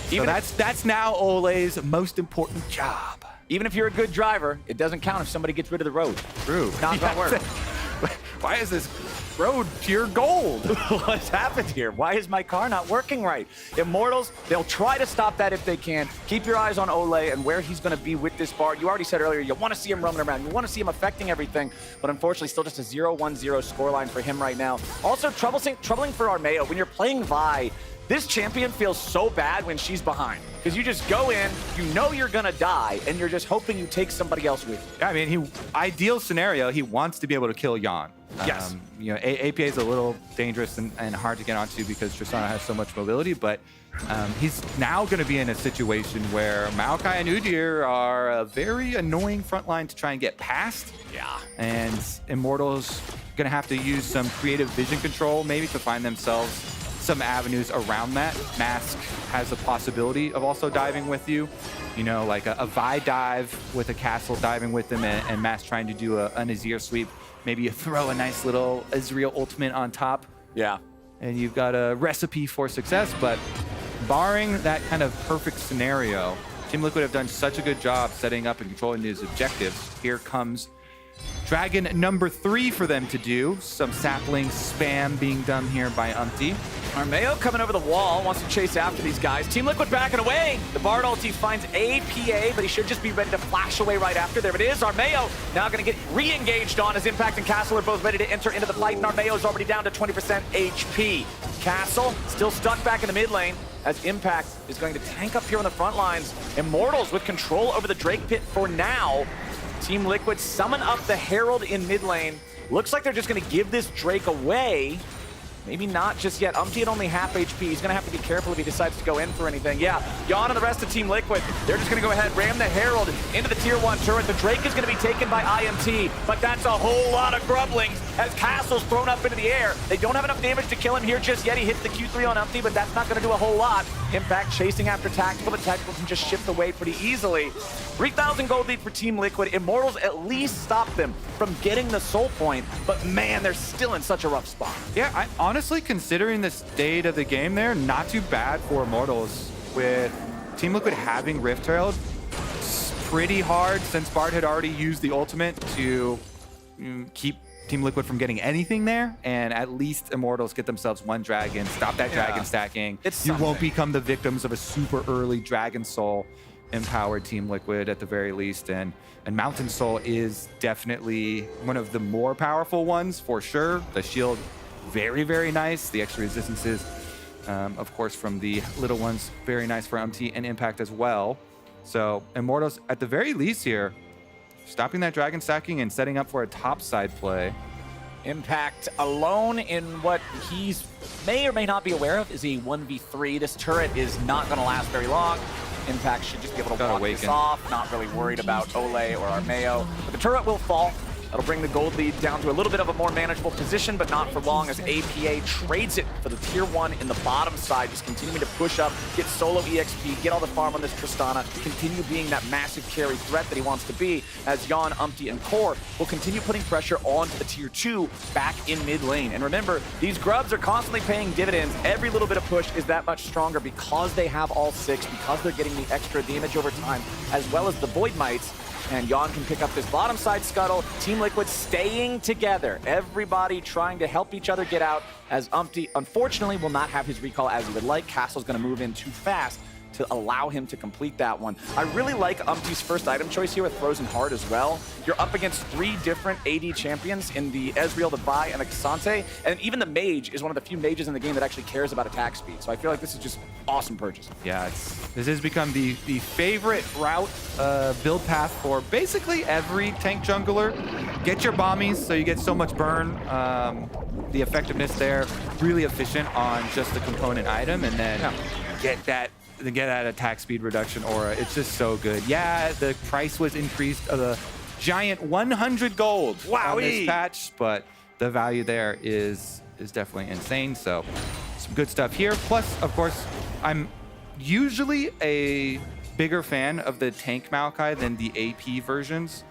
So that's now Ole's most important job. Even if you're a good driver, it doesn't count if somebody gets rid of the road. True. Not gonna work. Why is this road pure gold? What's happened here? Why is my car not working right? Immortals, they'll try to stop that if they can. Keep your eyes on Ole and where he's going to be with this Bard. You already said earlier, you want to see him roaming around. You want to see him affecting everything. But unfortunately, still just a 0-1-0 scoreline for him right now. Also, troubling for Armeo. When you're playing Vi, this champion feels so bad when she's behind. Because you just go in, you know you're gonna die, and you're just hoping you take somebody else with you. Yeah, I mean, ideal scenario, he wants to be able to kill Yan. Yes. APA is a little dangerous and hard to get onto because Tristana has so much mobility, but he's now going to be in a situation where Maokai and Udyr are a very annoying front line to try and get past. Yeah. And Immortal's going to have to use some creative vision control maybe to find themselves some avenues around that. Mask has the possibility of also diving with you. Like a Vi dive with a Castle diving with them and Mask trying to do an Azir sweep. Maybe you throw a nice little Ezreal ultimate on top. Yeah. And you've got a recipe for success, but barring that kind of perfect scenario, Team Liquid have done such a good job setting up and controlling these objectives. Here comes Dragon number 3 for them to do. Some sapling spam being done here by Umpty. Armeo coming over the wall, wants to chase after these guys. Team Liquid backing away. The Bard ulti finds APA, but he should just be ready to flash away right after. There it is. Armeo now going to get re-engaged on as Impact and Castle are both ready to enter into the fight, and Armeo is already down to 20% HP. Castle still stuck back in the mid lane as Impact is going to tank up here on the front lines. Immortals with control over the Drake pit for now. Team Liquid summon up the Herald in mid lane. Looks like they're just going to give this Drake away. Maybe not just yet. Umpty at only half HP. He's going to have to be careful if he decides to go in for anything. Yeah, Yawn and the rest of Team Liquid, they're just going to go ahead, ram the Herald into the tier 1 turret. The Drake is going to be taken by IMT, but that's a whole lot of grumblings as Castle's thrown up into the air. They don't have enough damage to kill him here just yet. He hits the Q3 on Umpty, but that's not going to do a whole lot. Impact chasing after Tactical, but Tactical can just shift away pretty easily. 3,000 gold lead for Team Liquid. Immortals at least stopped them from getting the soul point, but man, they're still in such a rough spot. Yeah, I honestly, considering the state of the game there, not too bad for Immortals. With Team Liquid having Rift Herald, it's pretty hard since Bard had already used the ultimate to keep Team Liquid from getting anything there, and at least Immortals get themselves one dragon, stop that dragon stacking. You won't become the victims of a super early Dragon Soul empowered Team Liquid at the very least, and Mountain Soul is definitely one of the more powerful ones for sure. The shield, very, very nice. The extra resistances, of course, from the little ones, very nice for Umpty and Impact as well. So Immortals, at the very least here, stopping that dragon stacking and setting up for a top side play. Impact alone in what he's may or may not be aware of is a 1v3. This turret is not going to last very long. Impact should just be able to walk this off, not really worried about Ole or Armeo. But the turret will fall. That'll bring the gold lead down to a little bit of a more manageable position, but not for long as APA trades it for the tier 1 in the bottom side, just continuing to push up, get solo EXP, get all the farm on this Tristana, continue being that massive carry threat that he wants to be, as Yawn, Umpty, and Core will continue putting pressure onto the tier 2 back in mid lane. And remember, these grubs are constantly paying dividends. Every little bit of push is that much stronger because they have all 6, because they're getting the extra damage over time, as well as the Void Mites. And Yawn can pick up this bottom side scuttle. Team Liquid staying together. Everybody trying to help each other get out, as Umpty, unfortunately, will not have his recall as he would like. Castle's going to move in too fast to allow him to complete that one. I really like Umpty's first item choice here with Frozen Heart as well. You're up against 3 different AD champions in the Ezreal, the Vi, and the Cassante, and even the Mage is one of the few mages in the game that actually cares about attack speed. So I feel like this is just awesome purchase. Yeah, this has become the favorite route build path for basically every tank jungler. Get your bombies so you get so much burn. The effectiveness there, really efficient on just the component item, and then get that attack speed reduction aura. It's just so good. Yeah, the price was increased the giant 100 gold on this patch, but the value there is definitely insane. So some good stuff here. Plus, of course, I'm usually a bigger fan of the tank Maokai than the AP versions.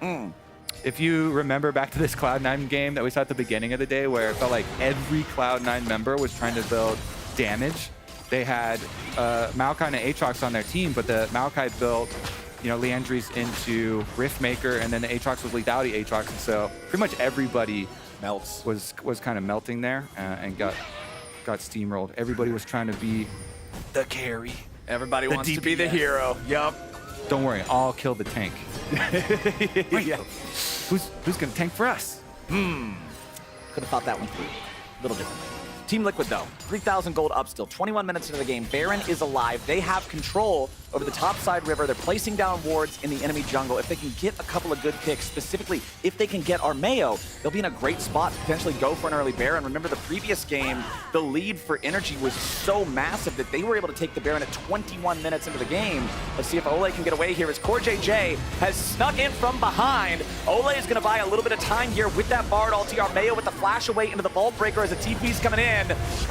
If you remember back to this Cloud9 game that we saw at the beginning of the day, where it felt like every Cloud9 member was trying to build damage. They had Maokai and Aatrox on their team, but the Maokai built, Leandries into Riftmaker, and then the Aatrox was lethality Aatrox, and so pretty much everybody was kind of melting there and got steamrolled. Everybody was trying to be the carry. Everybody wants to be the hero. Yup. Don't worry, I'll kill the tank. Yeah. Who's gonna tank for us? Could have thought that one through. A little different. Team Liquid, though, 3,000 gold up still. 21 minutes into the game. Baron is alive. They have control over the top side river. They're placing down wards in the enemy jungle. If they can get a couple of good picks, specifically if they can get Armeo, they'll be in a great spot to potentially go for an early Baron. Remember, the previous game, the lead for Energy was so massive that they were able to take the Baron at 21 minutes into the game. Let's see if Ole can get away here as Core JJ has snuck in from behind. Ole is going to buy a little bit of time here with that Bard ulti. Armeo with the flash away into the Vault Breaker as the TP's coming in.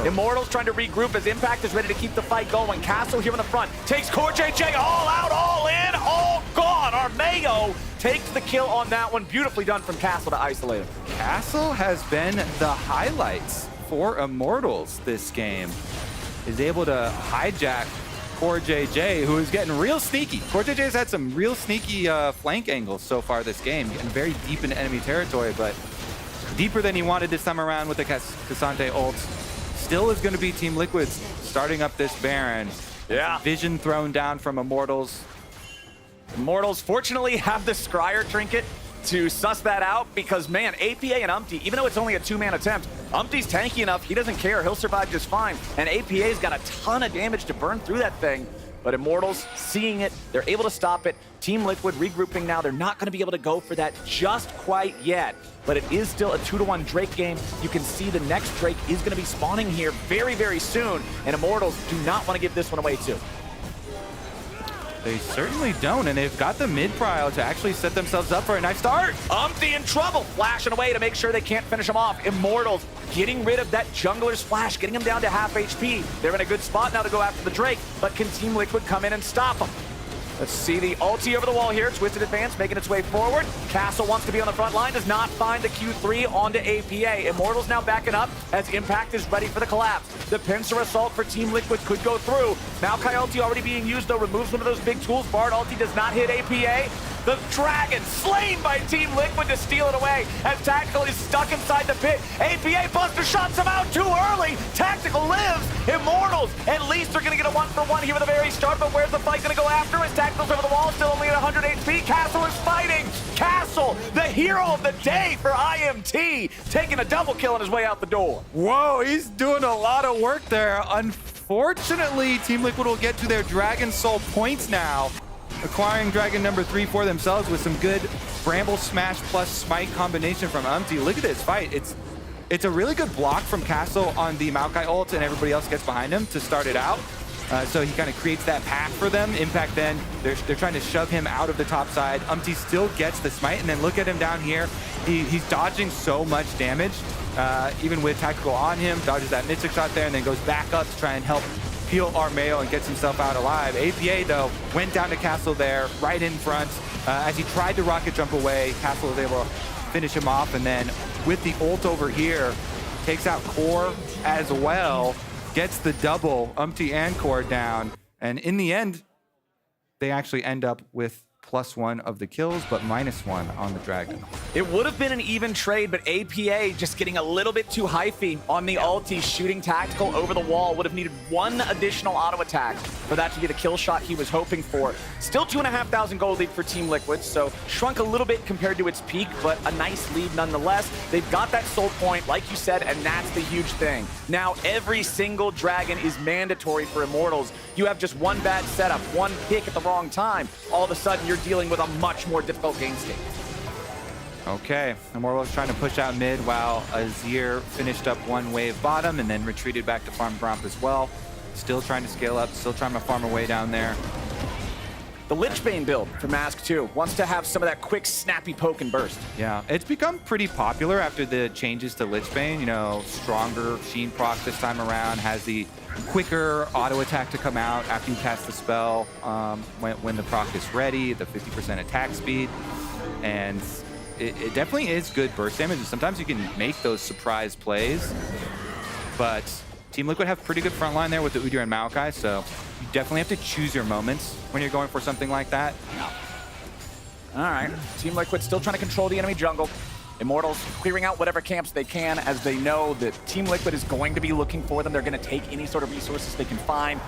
Immortal's trying to regroup as Impact is ready to keep the fight going. Castle here in the front takes Core JJ all out, all in, all gone. Armeo takes the kill on that one. Beautifully done from Castle to isolate him. Castle has been the highlights for Immortals this game. Is able to hijack Core JJ, who is getting real sneaky. Core JJ's had some real sneaky flank angles so far this game, getting very deep into enemy territory, but deeper than he wanted this time around with the Cassante ult. Still is going to be Team Liquid's starting up this Baron. Yeah. Vision thrown down from Immortals. Immortals fortunately have the Scryer trinket to suss that out because, man, APA and Umpty, even though it's only a 2-man attempt, Umpty's tanky enough. He doesn't care. He'll survive just fine. And APA's got a ton of damage to burn through that thing. But Immortals seeing it, they're able to stop it. Team Liquid regrouping now. They're not going to be able to go for that just quite yet. But it is still a 2-1 Drake game. You can see the next Drake is going to be spawning here very, very soon. And Immortals do not want to give this one away too. They certainly don't, and they've got the mid-prio to actually set themselves up for a nice start. in trouble, flashing away to make sure they can't finish him off. Immortals getting rid of that jungler's flash, getting him down to half HP. They're in a good spot now to go after the Drake, but can Team Liquid come in and stop him? Let's see the ulti over the wall here. Twisted Advance making its way forward. Castle wants to be on the front line, does not find the Q3 onto APA. Immortals now backing up as Impact is ready for the collapse. The pincer assault for Team Liquid could go through. Maokai ulti already being used though, removes one of those big tools. Bard ulti does not hit APA. The Dragon slain by Team Liquid to steal it away as Tactical is stuck inside the pit. APA Buster shots him out too early. Tactical lives. Immortals at least are going to get a 1-for-1 here at the very start, but where's the fight going to go after? As Tactical's over the wall, still only at 100 HP. Castle is fighting. Castle, the hero of the day for IMT, taking a double kill on his way out the door. Whoa, he's doing a lot of work there. Unfortunately, Team Liquid will get to their Dragon Soul points now, acquiring Dragon number 3 for themselves with some good Bramble Smash plus Smite combination from Umti. Look at this fight. It's a really good block from Castle on the Maokai ult, and everybody else gets behind him to start it out. So he kind of creates that path for them. Impact then, they're trying to shove him out of the top side. Umti still gets the Smite, and then look at him down here. He's dodging so much damage, even with Tactical on him, dodges that Mystic shot there, and then goes back up to try and help peel Armeo and gets himself out alive. APA, though, went down to Castle there, right in front. As he tried to rocket jump away, Castle was able to finish him off, and then with the ult over here, takes out Core as well, gets the double, Umti and Core down, and in the end, they actually end up with +1 of the kills, but -1 on the Dragon. It would have been an even trade, but APA just getting a little bit too hyphy on the ulti, shooting Tactical over the wall. Would have needed one additional auto attack for that to be the kill shot he was hoping for. Still 2,500 gold lead for Team Liquid, so shrunk a little bit compared to its peak, but a nice lead nonetheless. They've got that soul point, like you said, and that's the huge thing. Now every single Dragon is mandatory for Immortals. You have just one bad setup, one pick at the wrong time. All of a sudden, you're dealing with a much more difficult game state. Okay, Immortal's trying to push out mid while Azir finished up one wave bottom and then retreated back to farm Gromp as well. Still trying to scale up, still trying to farm away down there. The Lichbane build for Mask 2 wants to have some of that quick, snappy poke and burst. Yeah, it's become pretty popular after the changes to Lichbane. You know, stronger Sheen proc this time around, has the quicker auto attack to come out after you cast the spell when the proc is ready, the 50% attack speed, and it definitely is good burst damage. Sometimes you can make those surprise plays, but Team Liquid have pretty good front line there with the Udyr and Maokai, so you definitely have to choose your moments when you're going for something like that. All right, Team Liquid still trying to control the enemy jungle. Immortals clearing out whatever camps they can, as they know that Team Liquid is going to be looking for them. They're going to take any sort of resources they can find.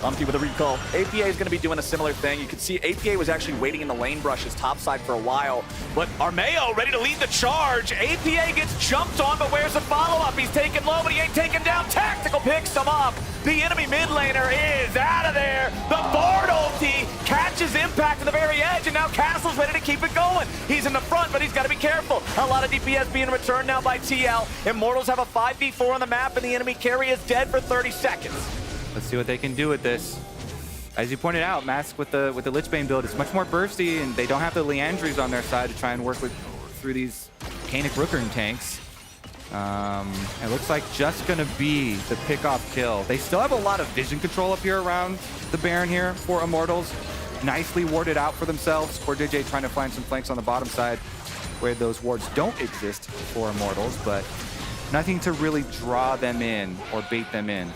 Umti with a recall. APA is going to be doing a similar thing. You can see APA was actually waiting in the lane brushes topside for a while, but Armeo ready to lead the charge. APA gets jumped on, but where's the follow-up? He's taken low, but he ain't taken down. Tactical picks him up. The enemy mid laner is out of there. The Bard ulti catches Impact to the very edge, and now Castle's ready to keep it going. He's in the front, but he's got to be careful. A lot of DPS being returned now by TL. Immortals have a 5v4 on the map, and the enemy carry is dead for 30 seconds. Let's see what they can do with this. As you pointed out, Mask with the Lichbane build is much more bursty, and they don't have the Leandries on their side to try and work through these Canic Rookern tanks. It looks like just gonna be the pick-off kill. They still have a lot of vision control up here around the Baron here for Immortals. Nicely warded out for themselves. Core DJ trying to find some flanks on the bottom side where those wards don't exist for Immortals, but nothing to really draw them in or bait them in.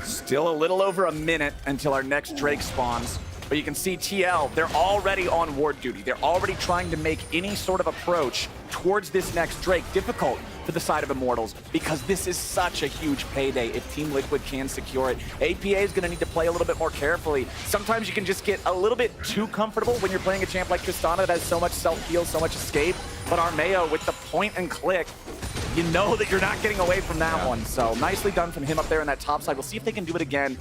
Still a little over a minute until our next Drake spawns. But you can see TL, they're already on ward duty. They're already trying to make any sort of approach towards this next Drake difficult for the side of Immortals, because this is such a huge payday if Team Liquid can secure it. APA is going to need to play a little bit more carefully. Sometimes you can just get a little bit too comfortable when you're playing a champ like Tristana that has so much self-heal, so much escape. But Armeo with the point and click, you know that you're not getting away from that one. So nicely done from him up there in that top side. We'll see if they can do it again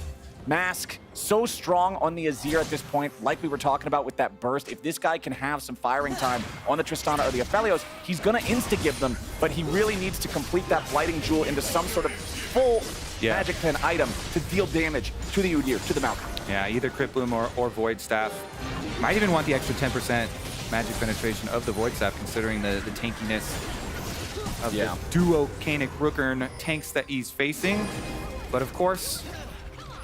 Mask, so strong on the Azir at this point, like we were talking about with that burst. If this guy can have some firing time on the Tristana or the Aphelios, he's going to insta-give them, but he really needs to complete that Blighting Jewel into some sort of full Magic Pen item to deal damage to the Udyr, to the Malcolm. Yeah, either Crypt Bloom or Void Staff. Might even want the extra 10% magic penetration of the Void Staff, considering the tankiness of the duo Kanik Rookern tanks that he's facing. But of course,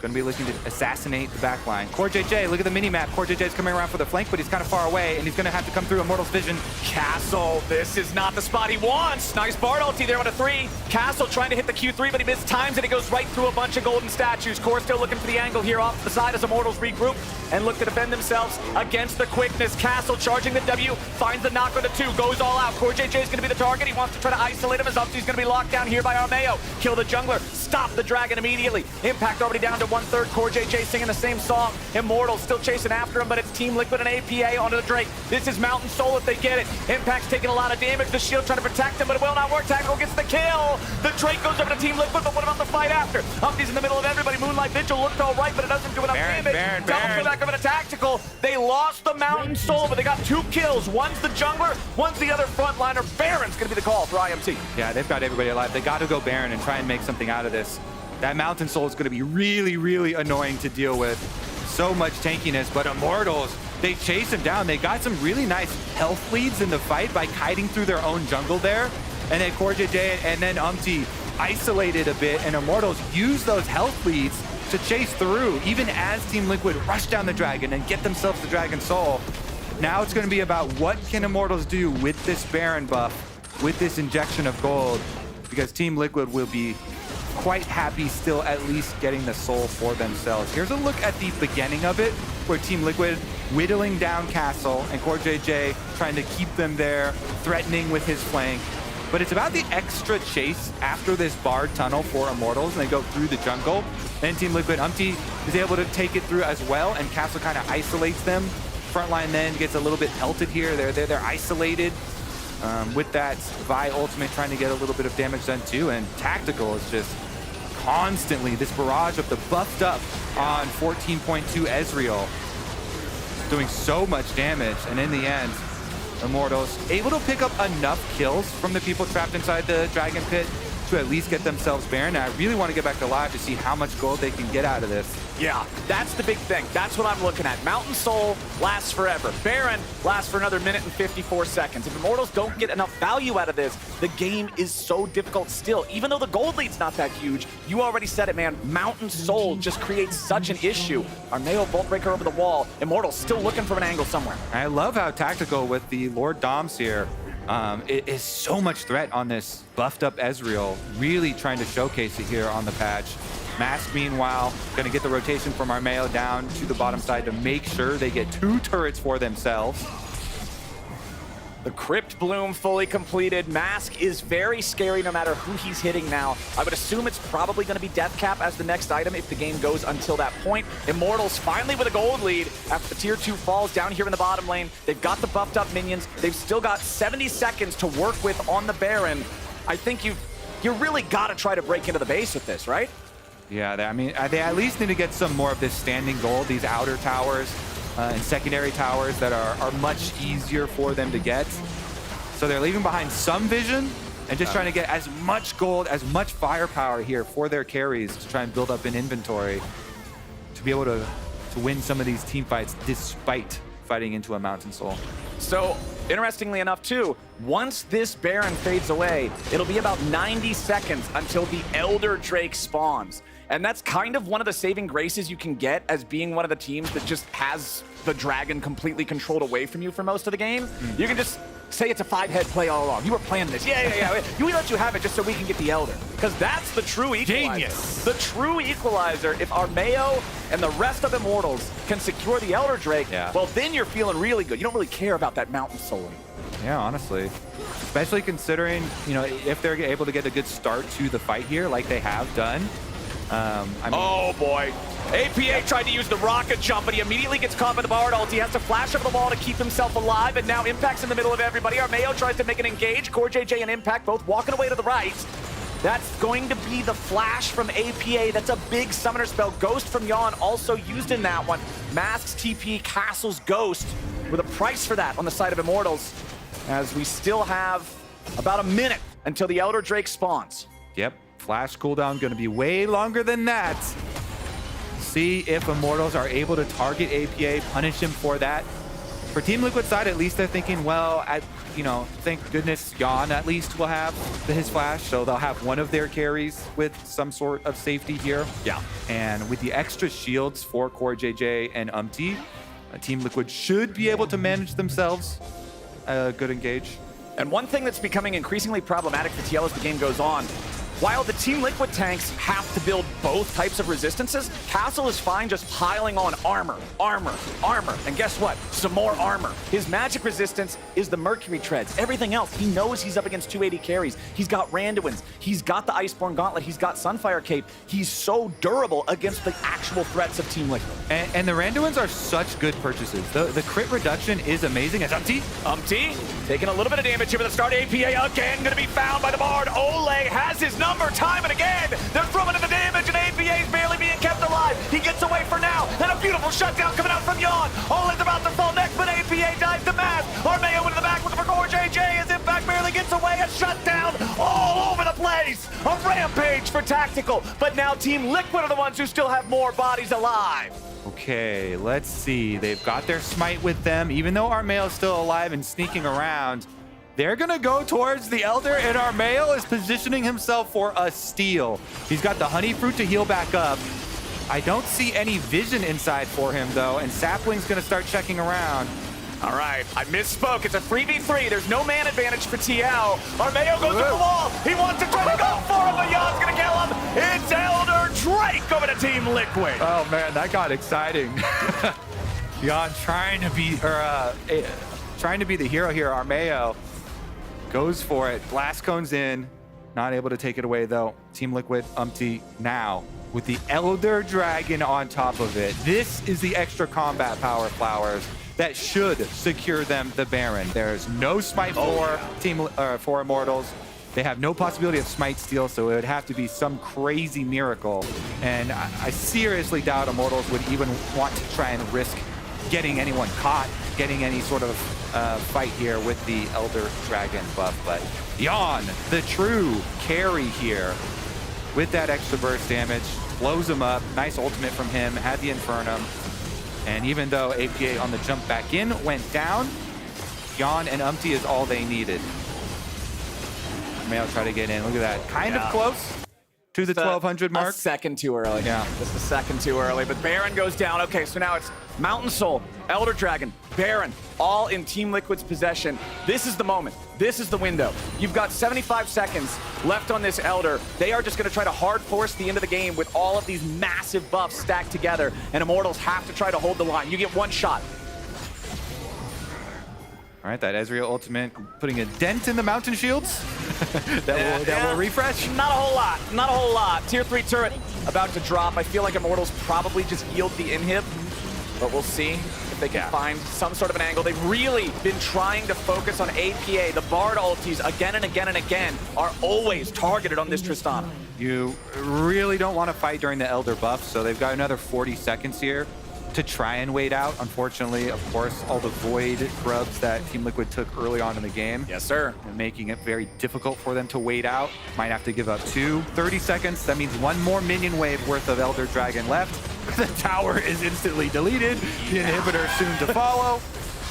going to be looking to assassinate the backline. CoreJJ, look at the mini-map. CoreJJ's coming around for the flank, but he's kind of far away, and he's going to have to come through Immortal's vision. Castle, this is not the spot he wants. Nice Bard ulti there on a 3. Castle trying to hit the Q3, but he mistimes and it goes right through a bunch of golden statues. Core still looking for the angle here off the side as Immortals regroup and look to defend themselves against the quickness. Castle charging the W, finds the knock on the 2, goes all out. CoreJJ is going to be the target. He wants to try to isolate him as Upsy's going to be locked down here by Armeo. Kill the jungler, stop the dragon immediately. Impact already down to 1/3. CoreJJ singing the same song. Immortal still chasing after him, but it's Team Liquid and APA onto the Drake. This is Mountain Soul if they get it. Impact's taking a lot of damage. The shield trying to protect him, but it will not work. Tactical gets the kill. The Drake goes over to Team Liquid, but what about the fight after? Upsy's in the middle of everybody. Moonlight Vigil looked all right, but it doesn't do enough damage. Double kill back over to Tactical. They lost the Mountain Soul, but they got 2 kills. One's the jungler, one's the other frontliner. Baron's going to be the call for IMT. Yeah, they've got everybody alive. They got to go Baron and try and make something out of this. That Mountain Soul is going to be really, really annoying to deal with. So much tankiness, but Immortals, they chase him down. They got some really nice health leads in the fight by kiting through their own jungle there. And then CoreJJ and then Umti isolated a bit, and Immortals use those health leads to chase through, even as Team Liquid rush down the dragon and get themselves the Dragon Soul. Now it's going to be about what can Immortals do with this Baron buff, with this injection of gold, because Team Liquid will be quite happy still at least getting the soul for themselves. Here's a look at the beginning of it, where Team Liquid whittling down Castle and CoreJJ trying to keep them there, threatening with his flank. But it's about the extra chase after this barred tunnel for Immortals, and they go through the jungle. Then Team Liquid, Umti is able to take it through as well, and Castle kind of isolates them. Frontline then gets a little bit pelted here. They're isolated. With that Vi ultimate trying to get a little bit of damage done too, and Tactical is just constantly this barrage of the buffed up on 14.2 Ezreal, doing so much damage, and in the end, Immortals able to pick up enough kills from the people trapped inside the Dragon Pit to at least get themselves Baron. Now, I really want to get back to live to see how much gold they can get out of this. Yeah, that's the big thing. That's what I'm looking at. Mountain Soul lasts forever. Baron lasts for another minute and 54 seconds. If Immortals don't get enough value out of this, the game is so difficult still. Even though the gold lead's not that huge, you already said it, man. Mountain Soul just creates such an issue. Armeo Vault Breaker over the wall. Immortals still looking for an angle somewhere. I love how Tactical with the Lord Doms here. It is so much threat on this buffed up Ezreal, really trying to showcase it here on the patch. Mask, meanwhile, going to get the rotation from Armeo down to the bottom side to make sure they get 2 turrets for themselves. The Crypt Bloom fully completed. Mask is very scary no matter who he's hitting now. I would assume it's probably going to be Death Cap as the next item if the game goes until that point. Immortals finally with a gold lead after the tier 2 falls down here in the bottom lane. They've got the buffed up minions. They've still got 70 seconds to work with on the Baron. I think you really got to try to break into the base with this, right? Yeah, I mean, they at least need to get some more of this standing gold, these outer towers and secondary towers that are much easier for them to get. So they're leaving behind some vision and just trying to get as much gold, as much firepower here for their carries to try and build up an inventory to be able to win some of these team fights despite fighting into a Mountain Soul. So, interestingly enough too, once this Baron fades away, it'll be about 90 seconds until the Elder Drake spawns. And that's kind of one of the saving graces you can get as being one of the teams that just has the dragon completely controlled away from you for most of the game. You can just say it's a 5-head play all along. You were planning this. Yeah. We let you have it just so we can get the Elder. Because that's the true equalizer. Genius. The true equalizer. If Armeo and the rest of Immortals can secure the Elder Drake, well, then you're feeling really good. You don't really care about that Mountain Soul anymore. Yeah, honestly. Especially considering, you know, if they're able to get a good start to the fight here like they have done. I mean, oh boy. APA tried to use the rocket jump, but he immediately gets caught by the Bard ult. He has to flash up the wall to keep himself alive, and now Impact's in the middle of everybody. Armeo tries to make an engage. CoreJJ and Impact both walking away to the right. That's going to be the flash from APA. That's a big summoner spell. Ghost from Yawn also used in that one. Masks TP, Castle's Ghost, with a price for that on the side of Immortals, as we still have about a minute until the Elder Drake spawns. Yep, flash cooldown going to be way longer than that. See if Immortals are able to target APA, punish him for that. For Team Liquid side, at least they're thinking, well, thank goodness Yawn at least will have his flash, so they'll have one of their carries with some sort of safety here. Yeah. And with the extra shields for Core JJ and Team Liquid should be able to manage themselves a good engage. And one thing that's becoming increasingly problematic for TL as the game goes on, while the Team Liquid tanks have to build both types of resistances, Castle is fine just piling on armor, and guess what? Some more armor. His magic resistance is the Mercury Treads. Everything else, he knows he's up against 280 carries. He's got Randuins. He's got the Iceborne Gauntlet. He's got Sunfire Cape. He's so durable against the actual threats of Team Liquid. And the Randuins are such good purchases. The crit reduction is amazing. As Umti taking a little bit of damage here at the start. APA again going to be found by the Bard. Ole has his number time and again. They're throwing in the damage and APA's barely being kept alive. He gets away for now. And a beautiful shutdown coming out from Yawn. Ole's about to fall next, but APA dives the mask. Armeo into the back looking for Core JJ as Impact barely gets away. A shutdown all over the place. A rampage for Tactical. But now Team Liquid are the ones who still have more bodies alive. Okay, let's see. They've got their smite with them. Even though Armeo is still alive and sneaking around, they're going to go towards the Elder, and Armeo is positioning himself for a steal. He's got the Honey Fruit to heal back up. I don't see any vision inside for him, though, and Sapling's going to start checking around. All right, I misspoke. It's a 3v3. There's no man advantage for TL. Armeo goes to the wall. He wants to try to go for him, but Yawn's going to kill him. It's Elder Drake over to Team Liquid. Oh, man, that got exciting. Yawn trying to be the hero here. Armeo goes for it. Blast cones in. Not able to take it away, though. Team Liquid, Umti, now with the Elder Dragon on top of it. This is the extra combat power, Flowers, that should secure them the Baron. There's no smite for Immortals. They have no possibility of smite steal, so it would have to be some crazy miracle. And I seriously doubt Immortals would even want to try and risk getting anyone caught, getting any sort of fight here with the Elder Dragon buff. But Yawn, the true carry here, with that extra burst damage, blows him up. Nice ultimate from him, had the Infernum. And even though APA on the jump back in went down, Yawn and Umti is all they needed. Mayo try to get in. Look at that. Kind of close to the 1200 mark. A second too early. Yeah. Just a second too early. But Baron goes down. Okay, so now it's Mountain Soul, Elder Dragon, Baron, all in Team Liquid's possession. This is the moment. This is the window. You've got 75 seconds left on this Elder. They are just going to try to hard force the end of the game with all of these massive buffs stacked together, and Immortals have to try to hold the line. You get one shot. All right, that Ezreal ultimate putting a dent in the mountain shields. that will refresh. Not a whole lot. Not a whole lot. Tier 3 turret about to drop. I feel like Immortals probably just yield the inhib, but we'll see if they can find some sort of an angle. They've really been trying to focus on APA. The Bard ultis again and again and again are always targeted on this Tristana. You really don't want to fight during the Elder buff, so they've got another 40 seconds here to try and wait out. Unfortunately, of course, all the Void grubs that Team Liquid took early on in the game. Yes, sir. And making it very difficult for them to wait out. Might have to give up 30 seconds. That means one more minion wave worth of Elder Dragon left. The tower is instantly deleted. The inhibitor soon to follow.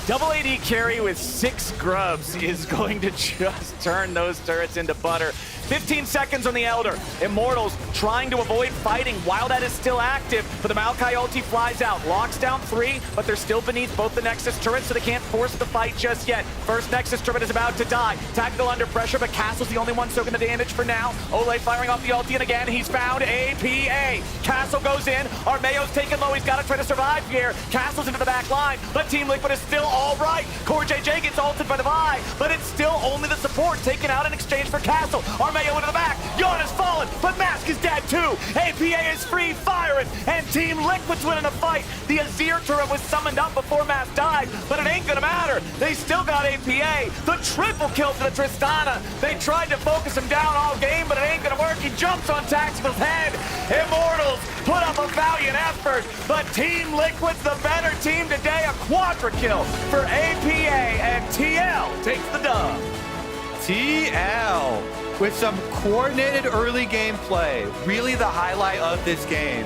Double AD carry with 6 grubs is going to just turn those turrets into butter. 15 seconds on the Elder. Immortals trying to avoid fighting while that is still active, but the Maokai ulti flies out. Locks down 3, but they're still beneath both the Nexus turrets, so they can't force the fight just yet. First Nexus turret is about to die. Tactical under pressure, but Castle's the only one soaking the damage for now. Ole firing off the ulti, and again, he's found APA. Castle goes in. Armeo's taken low. He's got to try to survive here. Castle's into the back line, but Team Liquid is still all right. Core JJ gets ulted by the Vi, but it's still only the support taken out in exchange for Castle. Armeo Mayo into the back. Yawn has fallen, but Mask is dead too. APA is free, firing, and Team Liquid's winning a fight. The Azir turret was summoned up before Mask died, but it ain't gonna matter. They still got APA. The triple kill to the Tristana. They tried to focus him down all game, but it ain't gonna work. He jumps on Tactical's head. Immortals put up a valiant effort, but Team Liquid's the better team today. A quadra kill for APA, and TL takes the dub. TL with some coordinated early game play. Really the highlight of this game.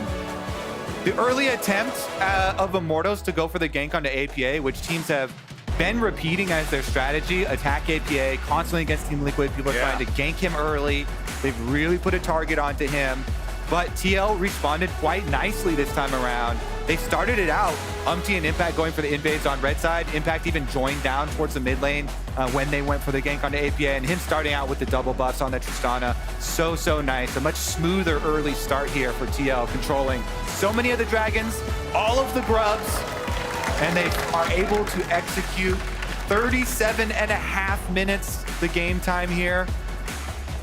The early attempt of Immortals to go for the gank onto APA, which teams have been repeating as their strategy, attack APA constantly against Team Liquid. People are trying to gank him early. They've really put a target onto him. But TL responded quite nicely this time around. They started it out, Umti and Impact going for the invades on red side. Impact even joined down towards the mid lane when they went for the gank onto APA, and him starting out with the double buffs on the Tristana. So nice. A much smoother early start here for TL, controlling so many of the dragons, all of the grubs, and they are able to execute 37.5 minutes the game time here.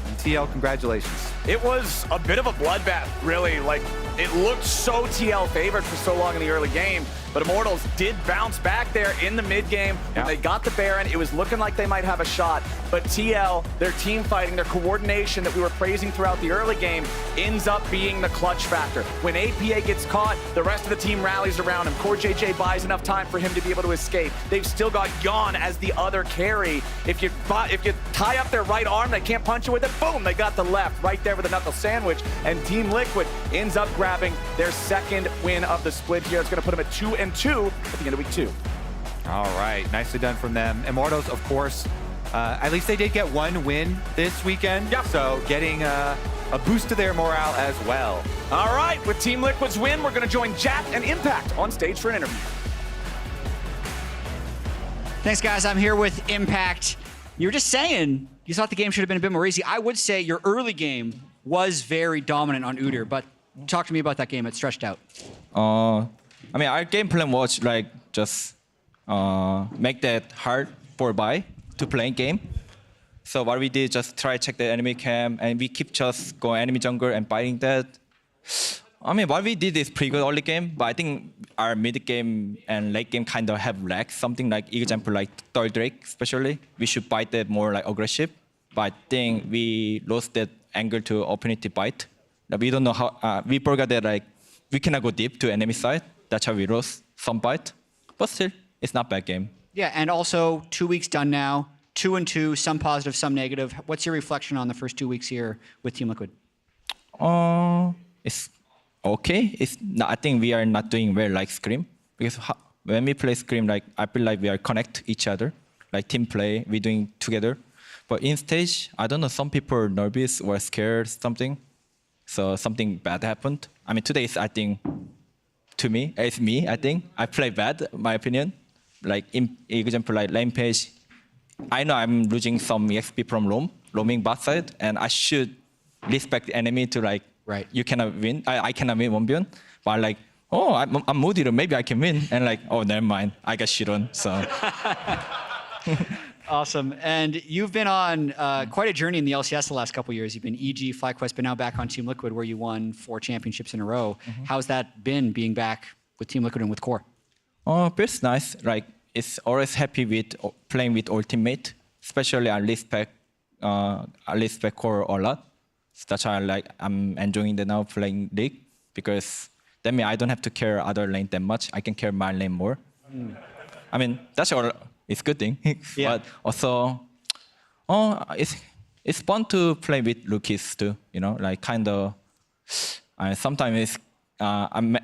And TL, congratulations. It was a bit of a bloodbath, really. Like, it looked so TL favored for so long in the early game, but Immortals did bounce back there in the mid game. When they got the Baron, it was looking like they might have a shot, but TL, their team fighting, their coordination that we were praising throughout the early game ends up being the clutch factor. When APA gets caught, the rest of the team rallies around him. Core JJ buys enough time for him to be able to escape. They've still got Yawn as the other carry. If you tie up their right arm, they can't punch you with it, boom, they got the left right there with a knuckle sandwich, and Team Liquid ends up grabbing their second win of the split here. It's going to put them at 2-2 at the end of week 2. All right, nicely done from them. Immortals, of course, at least they did get one win this weekend. So getting a boost to their morale as well. All right, with Team Liquid's win, we're going to join Jack and Impact on stage for an interview. Thanks, guys. I'm here with Impact. You were just saying you thought the game should have been a bit more easy. I would say your early game was very dominant on Udyr, but talk to me about that game. It stretched out. I mean, our game plan was like just make that hard for buy to play game. So what we did, just try check the enemy camp, and we keep just going enemy jungle and biting that. I mean, what we did is pretty good early game, but I think our mid game and late game kind of have lacked something like, example, like third Drake especially. We should bite that more like aggressive, but I think we lost that angle to opportunity bite. We don't know how, we forgot that like we cannot go deep to enemy side. That's how we lost some bite, but still, it's not bad game. Yeah, and also 2 weeks done now, 2-2, some positive, some negative. What's your reflection on the first 2 weeks here with Team Liquid? It's okay. It's not, I think we are not doing well like Scream, because when we play Scream, like I feel like we are connect each other, like team play, we're doing together. But in stage, I don't know, some people are nervous or scared something, so something bad happened. I mean, today is, I think, to me, it's me, I think. I play bad, my opinion. Like, in example, like lane page, I know I'm losing some EXP from roaming bot side, and I should respect the enemy to like, you cannot win, I cannot win 1v1. But like, oh, I'm moody, maybe I can win. And like, oh, never mind, I got shit on, so. Awesome. And you've been on quite a journey in the LCS the last couple of years. You've been EG, FlyQuest, but now back on Team Liquid, where you won 4 championships in a row. How's that been, being back with Team Liquid and with Core? Oh, it's nice. Like, it's always happy with playing with all teammates. Especially I respect Core a lot. So that's why I'm enjoying the now playing League, because that means I don't have to care other lane that much. I can care my lane more. I mean, that's all. It's a good thing. But also, it's fun to play with rookies too. You know, like kind of. Sometimes I'm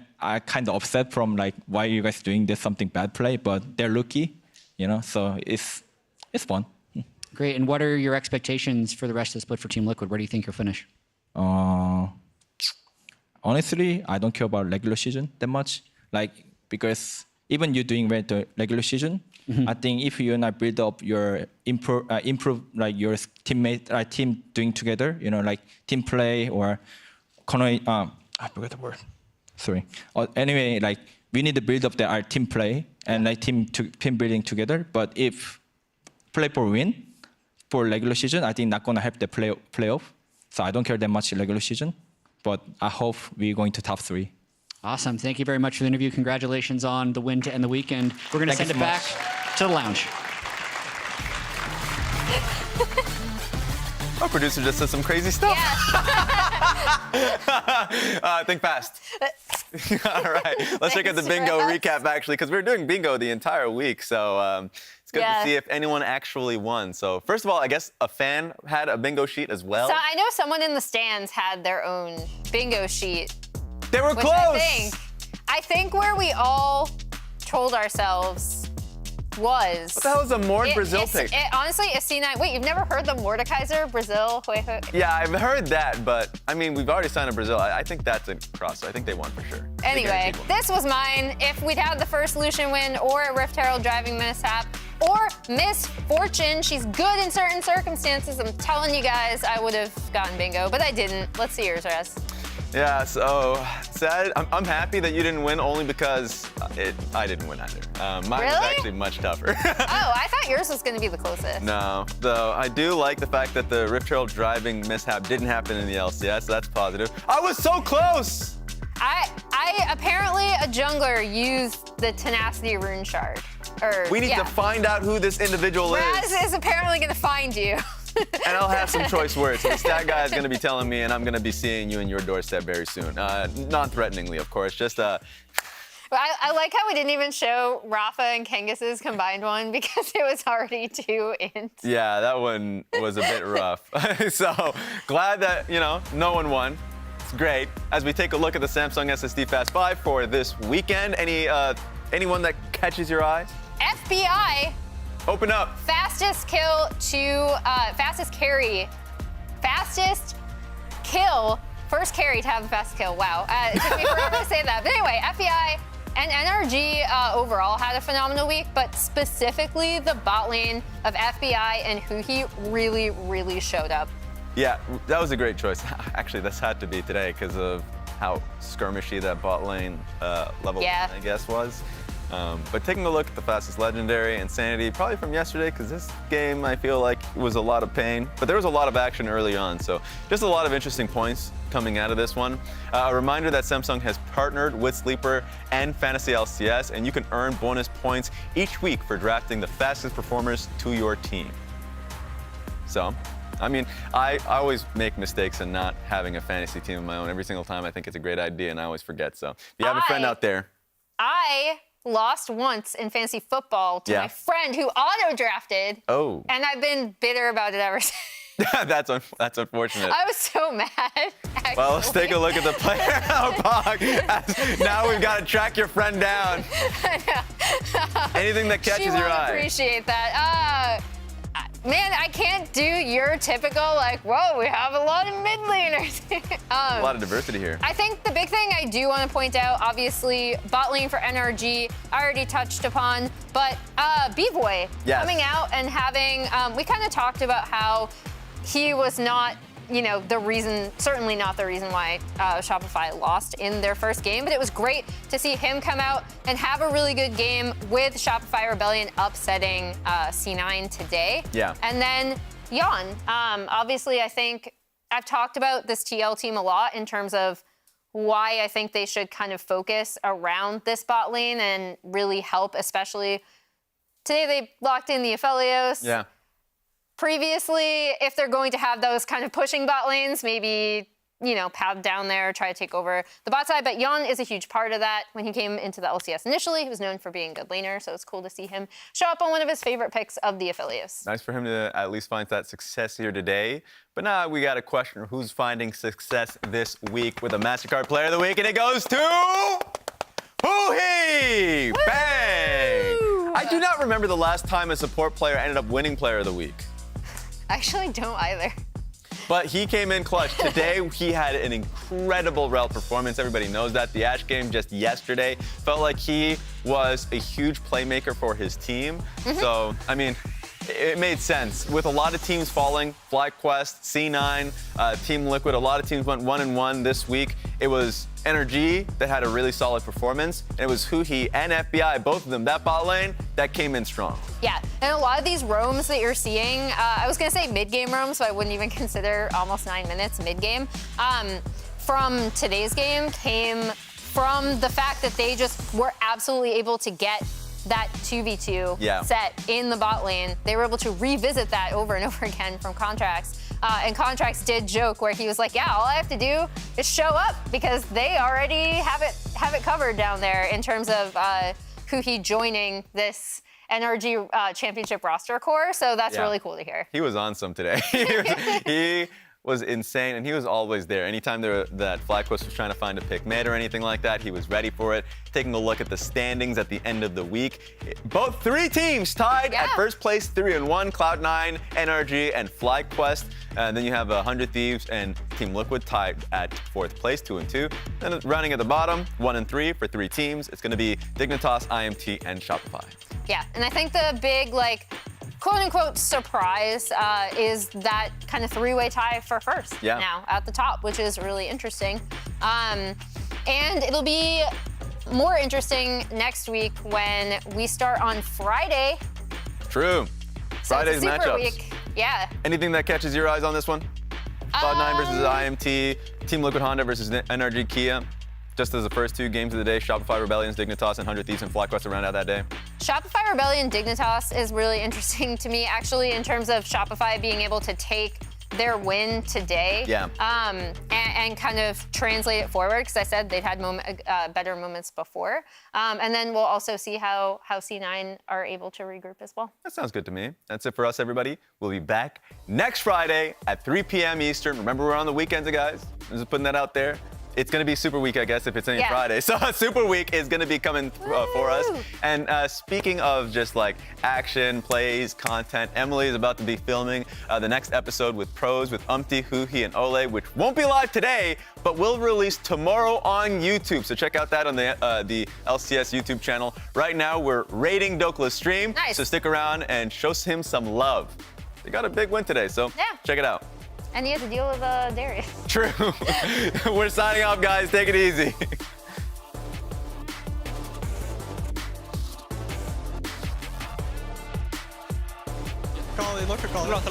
kind of upset from like, why are you guys doing this something bad play? But they're rookie, you know. So it's fun. Great. And what are your expectations for the rest of the split for Team Liquid? Where do you think you'll finish? Honestly, I don't care about regular season that much. Like, because even you're doing well the regular season, I think if you not build up your improve like your teammate team doing together, you know, like team play or I forgot the word. Sorry. Anyway, like we need to build up our team play and like team building together. But if play for win, for regular season, I think not gonna help the playoff. So I don't care that much regular season, but I hope we're going to top 3. Awesome. Thank you very much for the interview. Congratulations on the win to end the weekend. We're going to send it back to the lounge. Our producer just said some crazy stuff. Think fast. All right, let's check out the bingo recap, actually, because we were doing bingo the entire week. So it's good to see if anyone actually won. So first of all, I guess a fan had a bingo sheet as well. So I know someone in the stands had their own bingo sheet. They were close. I think where we all told ourselves was... What the hell is a Mord Brazil pick? Honestly, a C9. Wait, you've never heard the Mordekaiser Brazil? Yeah, I've heard that, but I mean, we've already signed a Brazil. I think that's a cross. I think they won for sure. Anyway, this was mine. If we'd had the first Lucian win or a Rift Herald driving mishap or misfortune, she's good in certain circumstances. I'm telling you guys, I would have gotten bingo, but I didn't. Let's see yours, Rez. Yeah, so sad. I'm happy that you didn't win only because I didn't win either. Mine was actually much tougher. Oh, I thought yours was going to be the closest. No, though I do like the fact that the Rift Herald driving mishap didn't happen in the LCS, so that's positive. I was so close! I apparently a jungler used the Tenacity Rune Shard. We need to find out who this individual is. Raz is apparently going to find you. And I'll have some choice words. The stat guy is going to be telling me, and I'm going to be seeing you in your doorstep very soon. Non-threateningly, of course. Just I like how we didn't even show Rafa and Kengus's combined one because it was already 2 int. Yeah, that one was a bit rough. So glad that, no one won. It's great. As we take a look at the Samsung SSD Fast 5 for this weekend, anyone that catches your eye? FBI. Open up. Fastest kill, first carry to have the fastest kill. Wow, it took me forever to say that. But anyway, FBI and NRG overall had a phenomenal week, but specifically the bot lane of FBI and Huhi really, really showed up. Yeah, that was a great choice. Actually, this had to be today because of how skirmishy that bot lane level 1, I guess, was. But taking a look at the fastest legendary, Insanity, probably from yesterday, because this game I feel like was a lot of pain. But there was a lot of action early on, so just a lot of interesting points coming out of this one. A reminder that Samsung has partnered with Sleeper and Fantasy LCS, and you can earn bonus points each week for drafting the fastest performers to your team. So, I mean, I always make mistakes in not having a fantasy team of my own. Every single time I think it's a great idea, and I always forget. So if you have a friend out there. I lost once in fantasy football to my friend who auto-drafted. Oh. And I've been bitter about it ever since. That's unfortunate. I was so mad, actually. Well, let's take a look at the player log. Now we've got to track your friend down. Anything that catches your eye. I appreciate that. Man, I can't do your typical, whoa, we have a lot of mid laners. A lot of diversity here. I think the big thing I do want to point out, obviously, bot lane for NRG, I already touched upon, but B-Boy coming out and having, we kind of talked about how he was not, the reason, certainly not the reason why Shopify lost in their first game, but it was great to see him come out and have a really good game with Shopify Rebellion upsetting C9 today. Yeah. And then Yon. Obviously, I think I've talked about this TL team a lot in terms of why I think they should kind of focus around this bot lane and really help, especially today they locked in the Aphelios. Yeah. Previously, if they're going to have those kind of pushing bot lanes, maybe, pad down there, try to take over the bot side. But Yon is a huge part of that. When he came into the LCS initially, he was known for being a good laner, so it's cool to see him show up on one of his favorite picks of the Aphelios. Nice for him to at least find that success here today. But now we got a question, who's finding success this week with a MasterCard Player of the Week, and it goes to... Huhi! Bang! I do not remember the last time a support player ended up winning Player of the Week. I actually don't either. But he came in clutch. Today, he had an incredible rel performance. Everybody knows that. The Ashe game just yesterday felt like he was a huge playmaker for his team. So, I mean, it made sense. With a lot of teams falling, FlyQuest, C9, Team Liquid, a lot of teams went 1-1 this week. it was NRG that had a really solid performance, and it was Huhi and FBI, both of them, that bot lane, that came in strong. Yeah, and a lot of these roams that you're seeing, I was gonna say mid-game roams, so I wouldn't even consider almost 9 minutes mid-game. From today's game came from the fact that they just were absolutely able to get that 2v2 set in the bot lane. They were able to revisit that over and over again from Contracts. And Contracts did joke where he was like, yeah, all I have to do is show up because they already have it covered down there in terms of Huhi joining this NRG championship roster core. So that's really cool to hear. He was on some today. he was insane, and he was always there. Anytime that FlyQuest was trying to find a pick mid or anything like that, he was ready for it. Taking a look at the standings at the end of the week, both 3 teams tied at first place, 3-1, Cloud9, NRG, and FlyQuest. And then you have 100 Thieves and Team Liquid tied at 4th place, 2-2. Then running at the bottom, 1-3 for 3 teams. It's going to be Dignitas, IMT, and Shopify. Yeah, and I think the big, quote-unquote surprise is that kind of 3-way tie for first now at the top, which is really interesting. And it'll be more interesting next week when we start on Friday. True. So Friday's it's a super matchups. week. Yeah. Anything that catches your eyes on this one? Cloud9 versus IMT, Team Liquid Honda versus NRG Kia. Just as the first 2 games of the day, Shopify Rebellion, Dignitas, and 100 Thieves and FlyQuest to round out that day. Shopify Rebellion Dignitas is really interesting to me, actually, in terms of Shopify being able to take their win today and kind of translate it forward, because I said they'd had better moments before. And then we'll also see how C9 are able to regroup as well. That sounds good to me. That's it for us, everybody. We'll be back next Friday at 3 p.m. Eastern. Remember, we're on the weekends, guys. I'm just putting that out there. It's going to be Super Week, I guess, if it's any Friday. So Super Week is going to be coming for us. And speaking of just action, plays, content, Emily is about to be filming the next episode with pros with Umpty, Huhi, and Ole, which won't be live today, but will release tomorrow on YouTube. So check out that on the LCS YouTube channel. Right now, we're rating Dokla's stream. So stick around and show him some love. They got a big win today, so check it out. And he had to deal with Darius. True. We're signing off, guys. Take it easy. Kali, look at Kali. Look.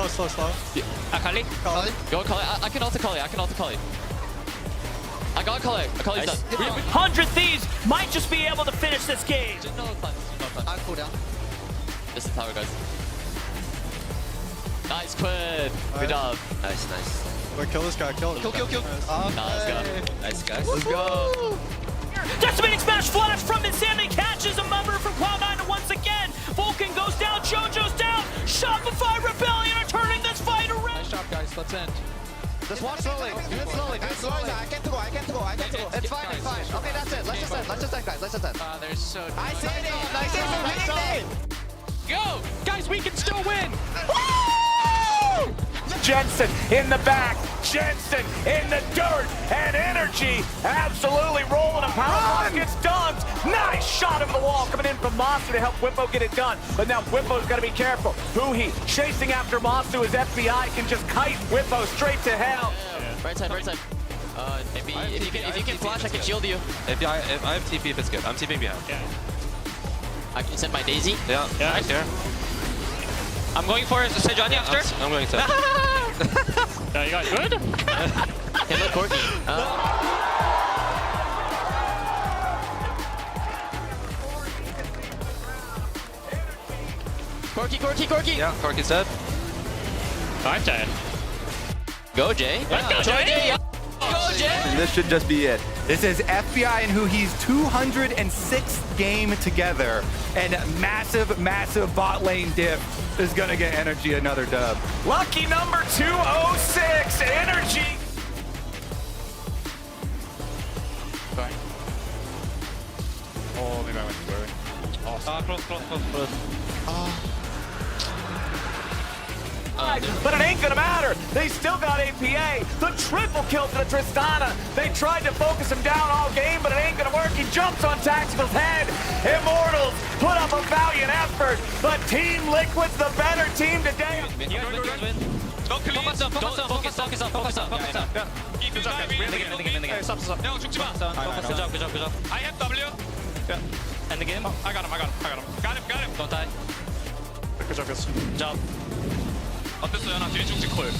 Slow. Yeah. Kali? Go Kali. I can also Kali. I got Kali. Kali's done. 100 Thieves might just be able to finish this game. I'll cool down. This is the tower, guys. Nice quid. Good job. Nice. Wait, kill this guy. Kill him. Kill. Let's go. Nice, guys. Let's go. Decimating Smash Flash from Insanity catches a member from Cloud9, and once again, Vulcan goes down, Jojo's down. Shopify Rebellion are turning this fight around. Nice job, guys. Let's end. Just watch slowly. Do it slowly. I can't go. It's fine. Okay, that's it. Let's just end, guys. They're so I see it. Go! Guys, we can still win! Woo! Jensen in the back, Jensen in the dirt, and Energy absolutely rolling a power gets dunked. Nice shot over the wall coming in from Masu to help Whippo get it done. But now Whippo's got to be careful. Huhi chasing after Masu as FBI can just kite Whippo straight to hell. Right side. Maybe if you can flash, I can shield you. If I have TP, if it's good. I'm TPing behind. Yeah. I can send my Daisy. Yeah, right here. I'm going for Sejani after. I'm going to. You guys good? Hey, look, Corky. Corky. Yeah, Corky's dead. I'm dead. Go, Jay. Let's go, Jay. Go, Jay. And this should just be it. This is FBI and Huhi's 206th game together, and massive bot lane diff is gonna get Energy another dub. Lucky number 206, Energy. Sorry. Oh, maybe I went too early. Close. But it ain't gonna matter. They still got APA. The triple kill to the Tristana. They tried to focus him down all game, but it ain't gonna work. He jumps on Tactical's head. Immortals put up a valiant effort, but Team Liquid's the better team today. Focus up. Good job, guys. End the game, end the game, end the game. Stop. No, 죽지 마. Good job, good job, good job. I have W. Yeah. End the game. I got him. Got him. Don't die. Good job, guys. Good job. 어땠어요? 나 뒤에 중지 콜.